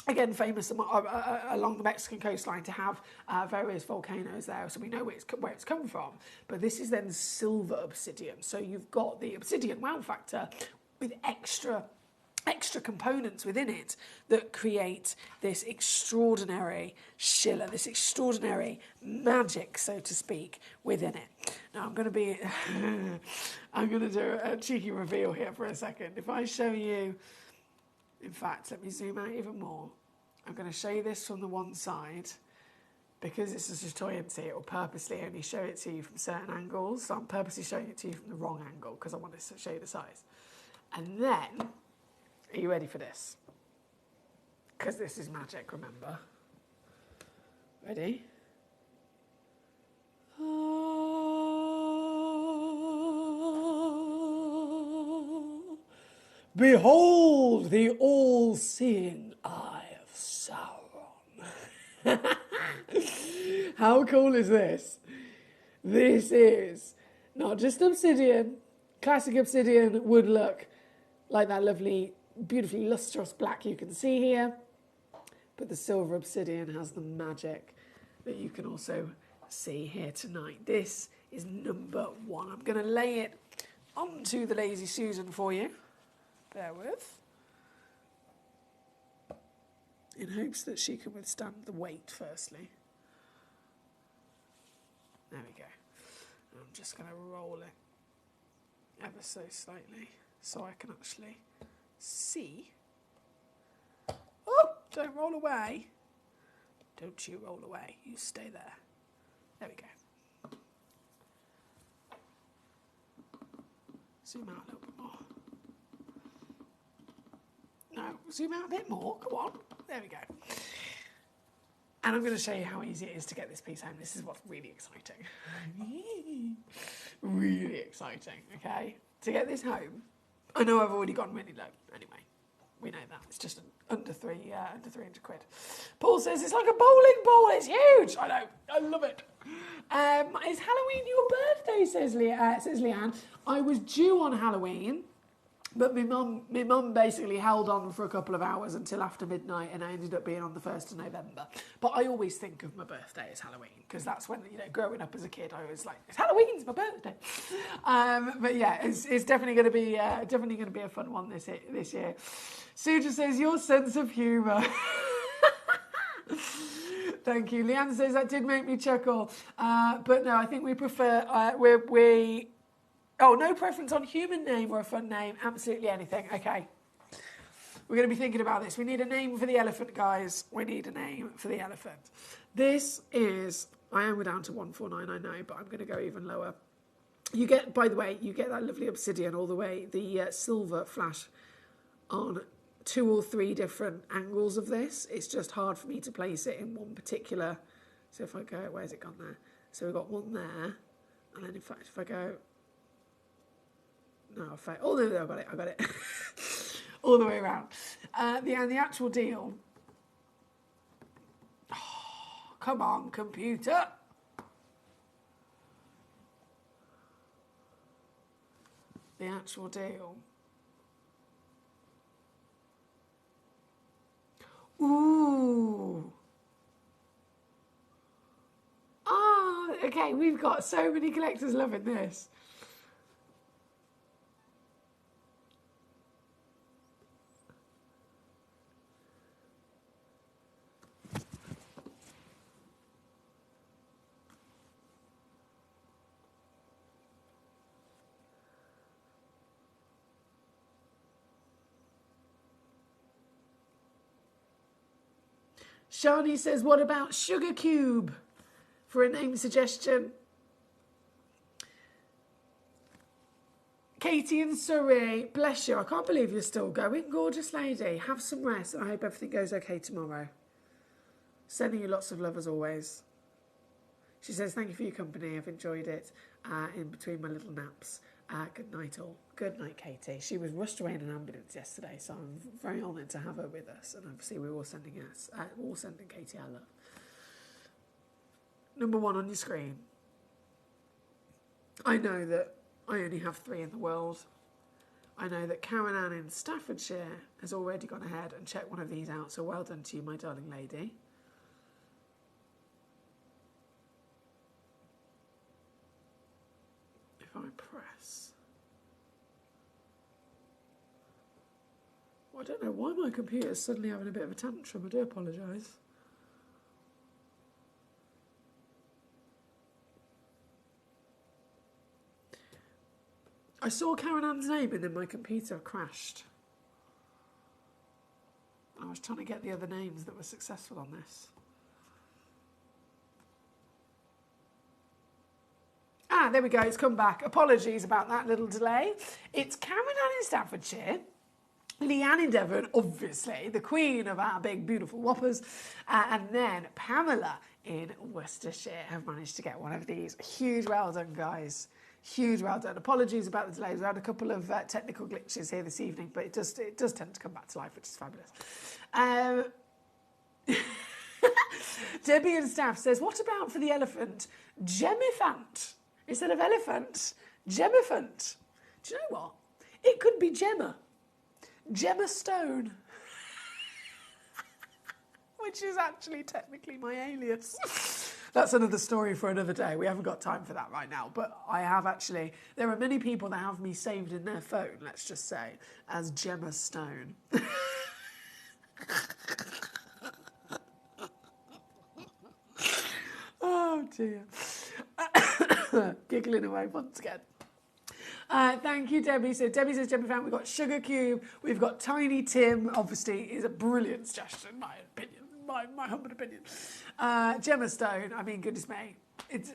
again, famous along the Mexican coastline to have various volcanoes there, so we know where it's come from. But this is then silver obsidian. So you've got the obsidian wow factor with extra components within it that create this extraordinary schiller, this extraordinary magic, so to speak, within it. Now I'm going to do a cheeky reveal here for a second. If I show you, in fact, let me zoom out even more. I'm going to show you this from the one side. Because it's a tutorial, it will purposely only show it to you from certain angles. So I'm purposely showing it to you from the wrong angle because I want to show you the size. And then, are you ready for this? Because this is magic, remember. Ready? Behold the all-seeing eye of Sauron. How cool is this? This is not just obsidian, classic obsidian would look like that lovely, beautifully lustrous black you can see here. But the silver obsidian has the magic that you can also see here tonight. This is number one. I'm going to lay it onto the Lazy Susan for you. Bear with. In hopes that she can withstand the weight, firstly. There we go. I'm just going to roll it ever so slightly so I can actually see. Oh, don't roll away. Don't you roll away. You stay there. There we go. Zoom out a little bit more. No, zoom out a bit more. Come on. There we go. And I'm going to show you how easy it is to get this piece home. This is what's really exciting. Really exciting, okay? To get this home, I know I've already gone really low. Anyway, we know that. It's just under 300 quid. Paul says, it's like a bowling ball. It's huge. I know. I love it. Is Halloween your birthday, says Leanne. I was due on Halloween. But my mum basically held on for a couple of hours until after midnight, and I ended up being on the 1st of November. But I always think of my birthday as Halloween, because that's when, you know, growing up as a kid, I was like, it's Halloween, it's my birthday. But yeah, it's definitely going to be a fun one this year. Suja says, your sense of humour. Thank you. Leanne says, that did make me chuckle. But no, I think we prefer, oh, no preference on human name or a fun name? Absolutely anything. Okay. We're going to be thinking about this. We need a name for the elephant, guys. We need a name for the elephant. This is, I am down to 149, I know, but I'm going to go even lower. You get, by the way, you get that lovely obsidian all the way, the silver flash on 2 or 3 different angles of this. It's just hard for me to place it in one particular. So if I go, where's it gone there? So we've got one there. And then in fact, if I go, no, I failed. Oh, no, I got it. All the way around. The actual deal. Oh, come on, computer. The actual deal. Ooh. Oh, okay, we've got so many collectors loving this. Shani says, what about Sugar Cube for a name suggestion? Katie in Surrey, bless you. I can't believe you're still going. Gorgeous lady. Have some rest. I hope everything goes okay tomorrow. Sending you lots of love as always. She says, thank you for your company. I've enjoyed it in between my little naps. Good night all. Good night, Katie. She was rushed away in an ambulance yesterday, so I'm very honoured to have her with us. And obviously we're all sending Katie our love. Number 1 on your screen. I know that I only have 3 in the world. I know that Karen Ann in Staffordshire has already gone ahead and checked one of these out, so well done to you, my darling lady. If I press... Well, I don't know why my computer's suddenly having a bit of a tantrum. I do apologise. I saw Karen Ann's name and then my computer crashed. I was trying to get the other names that were successful on this. Ah, there we go, it's come back. Apologies about that little delay. It's Karen Ann in Staffordshire, Leanne in Devon, obviously, the queen of our big, beautiful whoppers, and then Pamela in Worcestershire have managed to get one of these. Huge well done, guys. Huge well done. Apologies about the delays. We had a couple of technical glitches here this evening, but it does tend to come back to life, which is fabulous. Debbie and Staff says, what about for the elephant, Gemifant? Instead of elephant, Gemifant. Do you know what? It could be Gemma. Gemma Stone. Which is actually technically my alias. That's another story for another day. We haven't got time for that right now. But I have actually, there are many people that have me saved in their phone, let's just say, as Gemma Stone. Oh dear. Giggling away once again. Thank you, Debbie. So Debbie says, Debbie fan, we've got Sugar Cube, we've got Tiny Tim, obviously is a brilliant suggestion, my opinion, my humble opinion. Gemma Stone, I mean, goodness me. It's,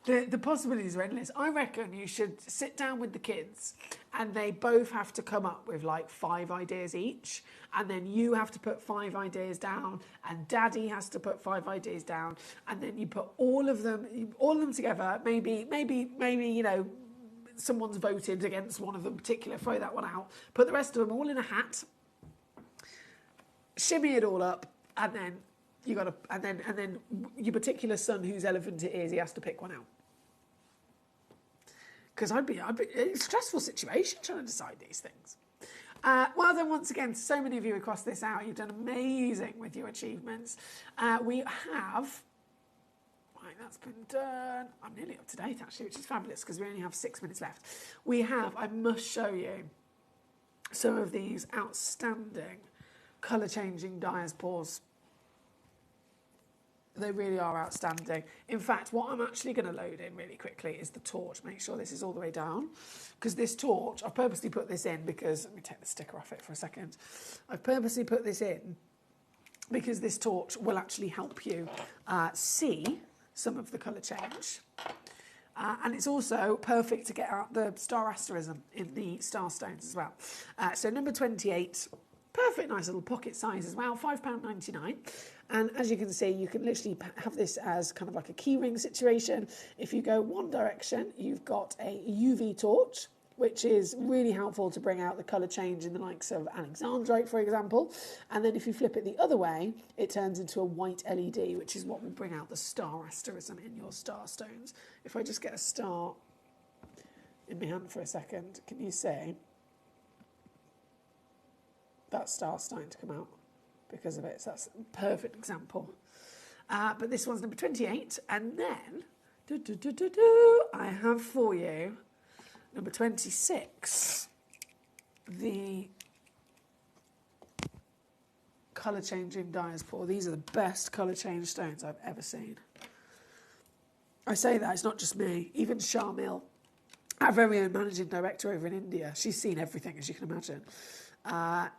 the possibilities are endless. I reckon you should sit down with the kids and they both have to come up with like 5 ideas each, and then you have to put 5 ideas down, and Daddy has to put 5 ideas down, and then you put all of them together. Maybe you know, someone's voted against one of them particular, throw that one out, put the rest of them all in a hat, shimmy it all up, and then you got to, and then your particular son whose elephant it is, he has to pick one out. Because I'd be it's a stressful situation trying to decide these things. Well done once again to so many of you across this hour. You've done amazing with your achievements. We have, right, that's been done. I'm nearly up to date actually, which is fabulous because we only have 6 minutes left. We have, I must show you some of these outstanding colour changing diaspores. They really are outstanding. In fact, what I'm actually going to load in really quickly is the torch. Make sure this is all the way down. Because this torch, I've purposely put this in because, let me take the sticker off it for a second. I've purposely put this in because this torch will actually help you see some of the colour change. And it's also perfect to get out the star asterism in the star stones as well. So number 28, perfect nice little pocket size as well, £5.99. And as you can see, you can literally have this as kind of like a key ring situation. If you go one direction, you've got a UV torch, which is really helpful to bring out the colour change in the likes of Alexandrite, for example. And then if you flip it the other way, it turns into a white LED, which is what will bring out the star asterism in your star stones. If I just get a star in my hand for a second, can you see that star starting to come out because of it? So that's a perfect example. But this one's number 28. And then, I have for you number 26, the colour changing diaspore. These are the best colour change stones I've ever seen. I say that, it's not just me. Even Sharmil, our very own managing director over in India, she's seen everything, as you can imagine.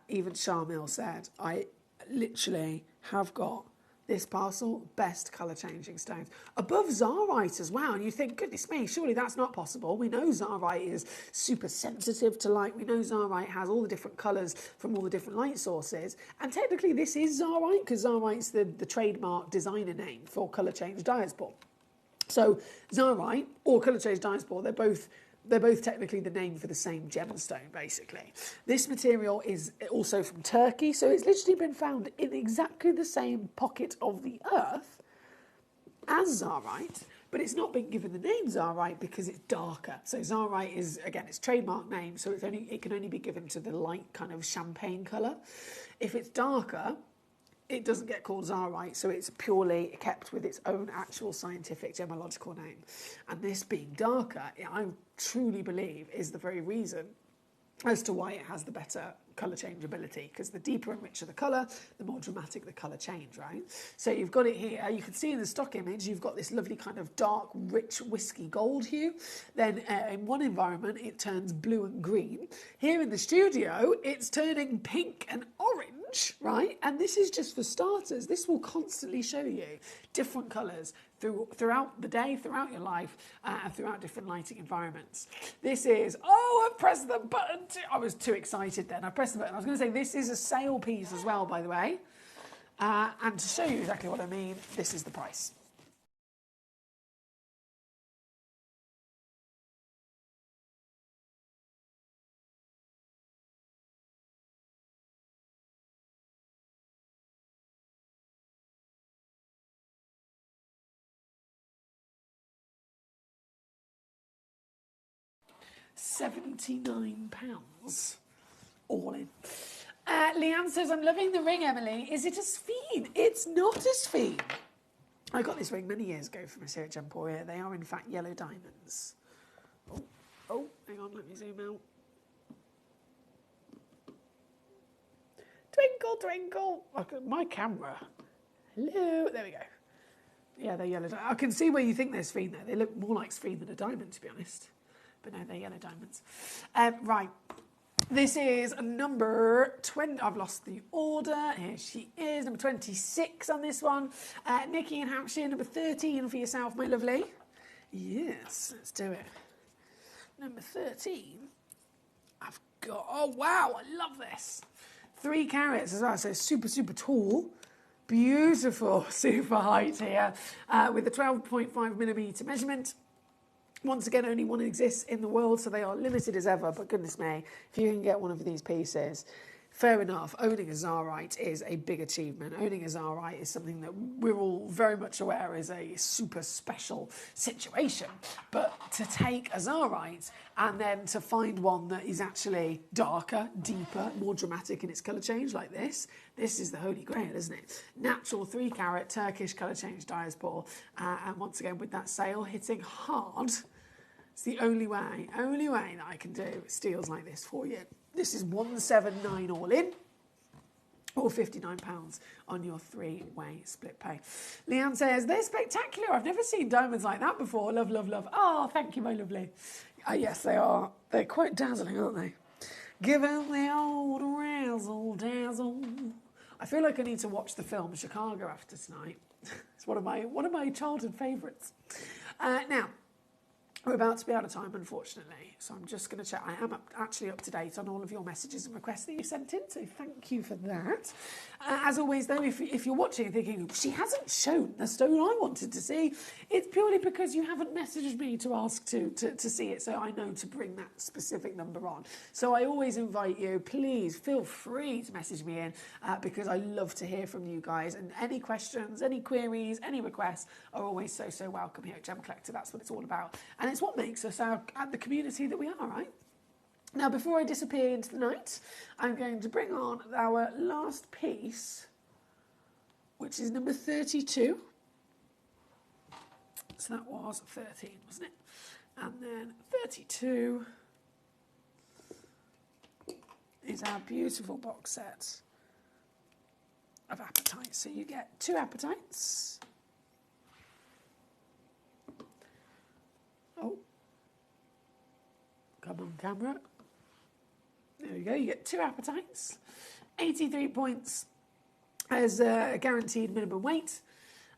Even Sharmil said, I literally have got this parcel, best colour changing stones. Above Zarite as well. And you think, goodness me, surely that's not possible. We know Zarite is super sensitive to light. We know Zarite has all the different colours from all the different light sources. And technically this is Zarite because Zarite's the trademark designer name for colour change diaspore. So Zarite or colour change diaspore, they're both technically the name for the same gemstone, basically. This material is also from Turkey, so it's literally been found in exactly the same pocket of the earth as Zarite, but it's not been given the name Zarite because it's darker. So Zarite is, again, its trademark name, so it can only be given to the light kind of champagne colour. If it's darker, it doesn't get called Zarite, so it's purely kept with its own actual scientific gemological name. And this being darker, I truly believe is the very reason as to why it has the better colour change ability, because the deeper and richer the colour, the more dramatic the colour change, right? So you've got it here. You can see in the stock image, you've got this lovely kind of dark, rich, whiskey gold hue. Then in one environment, it turns blue and green. Here in the studio, it's turning pink and orange, right? And this is just for starters. This will constantly show you different colours throughout the day, throughout your life, and throughout different lighting environments. This is, oh, I pressed the button. I was too excited then. I pressed the button. I was going to say this is a sale piece as well, by the way. And to show you exactly what I mean, this is the price. £79 all in. Leanne says, I'm loving the ring, Emily. Is it a Sphene? It's not a Sphene. I got this ring many years ago from us here at Gemporia. They are in fact yellow diamonds. Oh, hang on, let me zoom out. Twinkle, twinkle. My camera. Hello. There we go. Yeah, they're yellow diamonds. I can see where you think they're Sphene there. They look more like Sphene than a diamond, to be honest. But no, they're yellow diamonds. Right. This is number 20. I've lost the order. Here she is, number 26 on this one. Nikki in Hampshire, number 13 for yourself, my lovely. Yes, let's do it. Number 13. I've got, oh wow, I love this. 3 carats as well, so super, super tall. Beautiful, super height here with a 12.5mm measurement. Once again, only one exists in the world, so they are limited as ever, but goodness me, if you can get one of these pieces, fair enough, owning a Tsarite is a big achievement. Owning a Tsarite is something that we're all very much aware is a super special situation, but to take a Tsarite and then to find one that is actually darker, deeper, more dramatic in its colour change like this is the holy grail, isn't it? Natural 3 carat Turkish colour change diaspore, and once again with that sail hitting hard. It's the only way that I can do steals like this for you. This is 179 all in, or £59 on your 3-way split pay. Leanne says, they're spectacular. I've never seen diamonds like that before. Love, love, love. Oh, thank you, my lovely. Yes, they are. They're quite dazzling, aren't they? Give it the old razzle dazzle. I feel like I need to watch the film Chicago after tonight. It's one of my childhood favourites. Now, we're about to be out of time, unfortunately, so I'm just going to check. I am actually up to date on all of your messages and requests that you sent in, so thank you for that. As always, though, if you're watching and thinking, she hasn't shown the stone I wanted to see, it's purely because you haven't messaged me to ask to see it, so I know to bring that specific number on. So I always invite you, please feel free to message me in, because I love to hear from you guys, and any questions, any queries, any requests are always so welcome here at Gemcollector. That's what it's all about. And it's what makes us the community that we are, right? Now, before I disappear into the night, I'm going to bring on our last piece, which is number 32. So that was 13, wasn't it? And then 32 is our beautiful box set of apatites. So you get 2 apatites. Oh, come on, camera. There we go. You get 2 apatites, 83 points as a guaranteed minimum weight,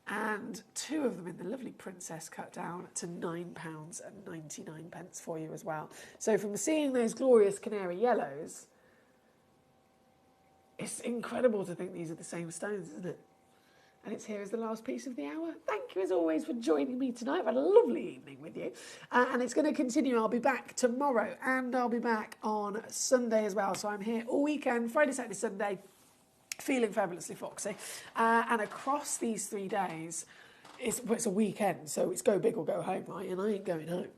and 2 of them in the lovely princess cut down to £9.99 for you as well. So from seeing those glorious canary yellows, it's incredible to think these are the same stones, isn't it? And it's here as the last piece of the hour. Thank you, as always, for joining me tonight. I've had a lovely evening with you. And it's going to continue. I'll be back tomorrow, and I'll be back on Sunday as well. So I'm here all weekend, Friday, Saturday, Sunday, feeling fabulously foxy. And across these 3 days, it's a weekend, so it's go big or go home, right? And I ain't going home.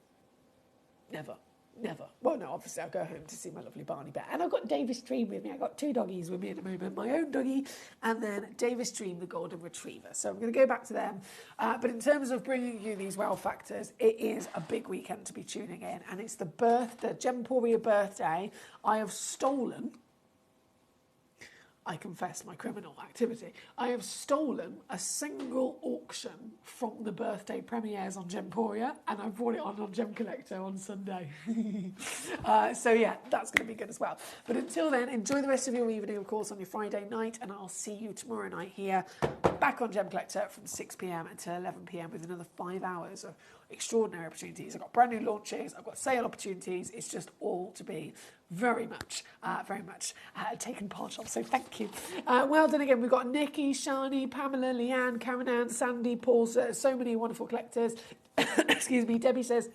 Never. Never. Well, no, obviously I'll go home to see my lovely Barney Bear. And I've got Davis Dream with me. I've got 2 doggies with me at the moment. My own doggie and then Davis Dream, the golden retriever. So I'm going to go back to them. But in terms of bringing you these wow factors, it is a big weekend to be tuning in. And it's the Gemporia birthday. I have stolen... I confess my criminal activity. I have stolen a single auction from the birthday premieres on Gemporia, and I brought it on Gemcollector on Sunday. So yeah, that's going to be good as well. But until then, enjoy the rest of your evening, of course, on your Friday night, and I'll see you tomorrow night here, back on Gemcollector from 6 p.m. until 11 p.m. with another 5 hours of extraordinary opportunities. I've got brand new launches, I've got sale opportunities. It's just all to be very much taken part of. So thank you. Well done again. We've got Nikki, Shani, Pamela, Leanne, Karen Ann, Sandy, Paul, so many wonderful collectors. Excuse me. Debbie says,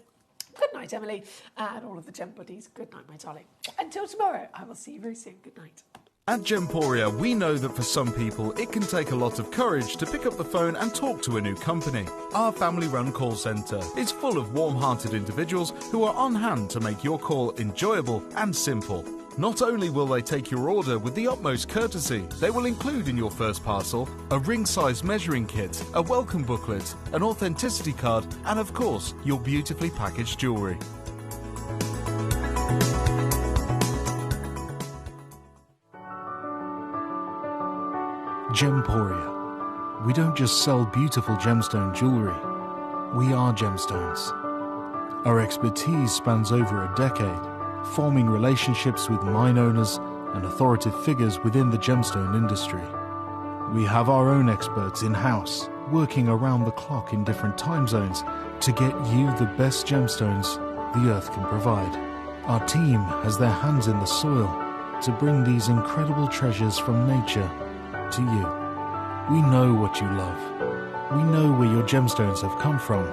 good night, Emily, and all of the Gem buddies. Good night, my darling. Until tomorrow, I will see you very soon. Good night. At Gemporia, we know that for some people it can take a lot of courage to pick up the phone and talk to a new company. Our family-run call centre is full of warm-hearted individuals who are on hand to make your call enjoyable and simple. Not only will they take your order with the utmost courtesy, they will include in your first parcel a ring-size measuring kit, a welcome booklet, an authenticity card, and of course, your beautifully packaged jewellery. Gemporia. We don't just sell beautiful gemstone jewellery, we are gemstones. Our expertise spans over a decade, forming relationships with mine owners and authoritative figures within the gemstone industry. We have our own experts in-house, working around the clock in different time zones to get you the best gemstones the earth can provide. Our team has their hands in the soil to bring these incredible treasures from nature to you. We know what you love. We know where your gemstones have come from,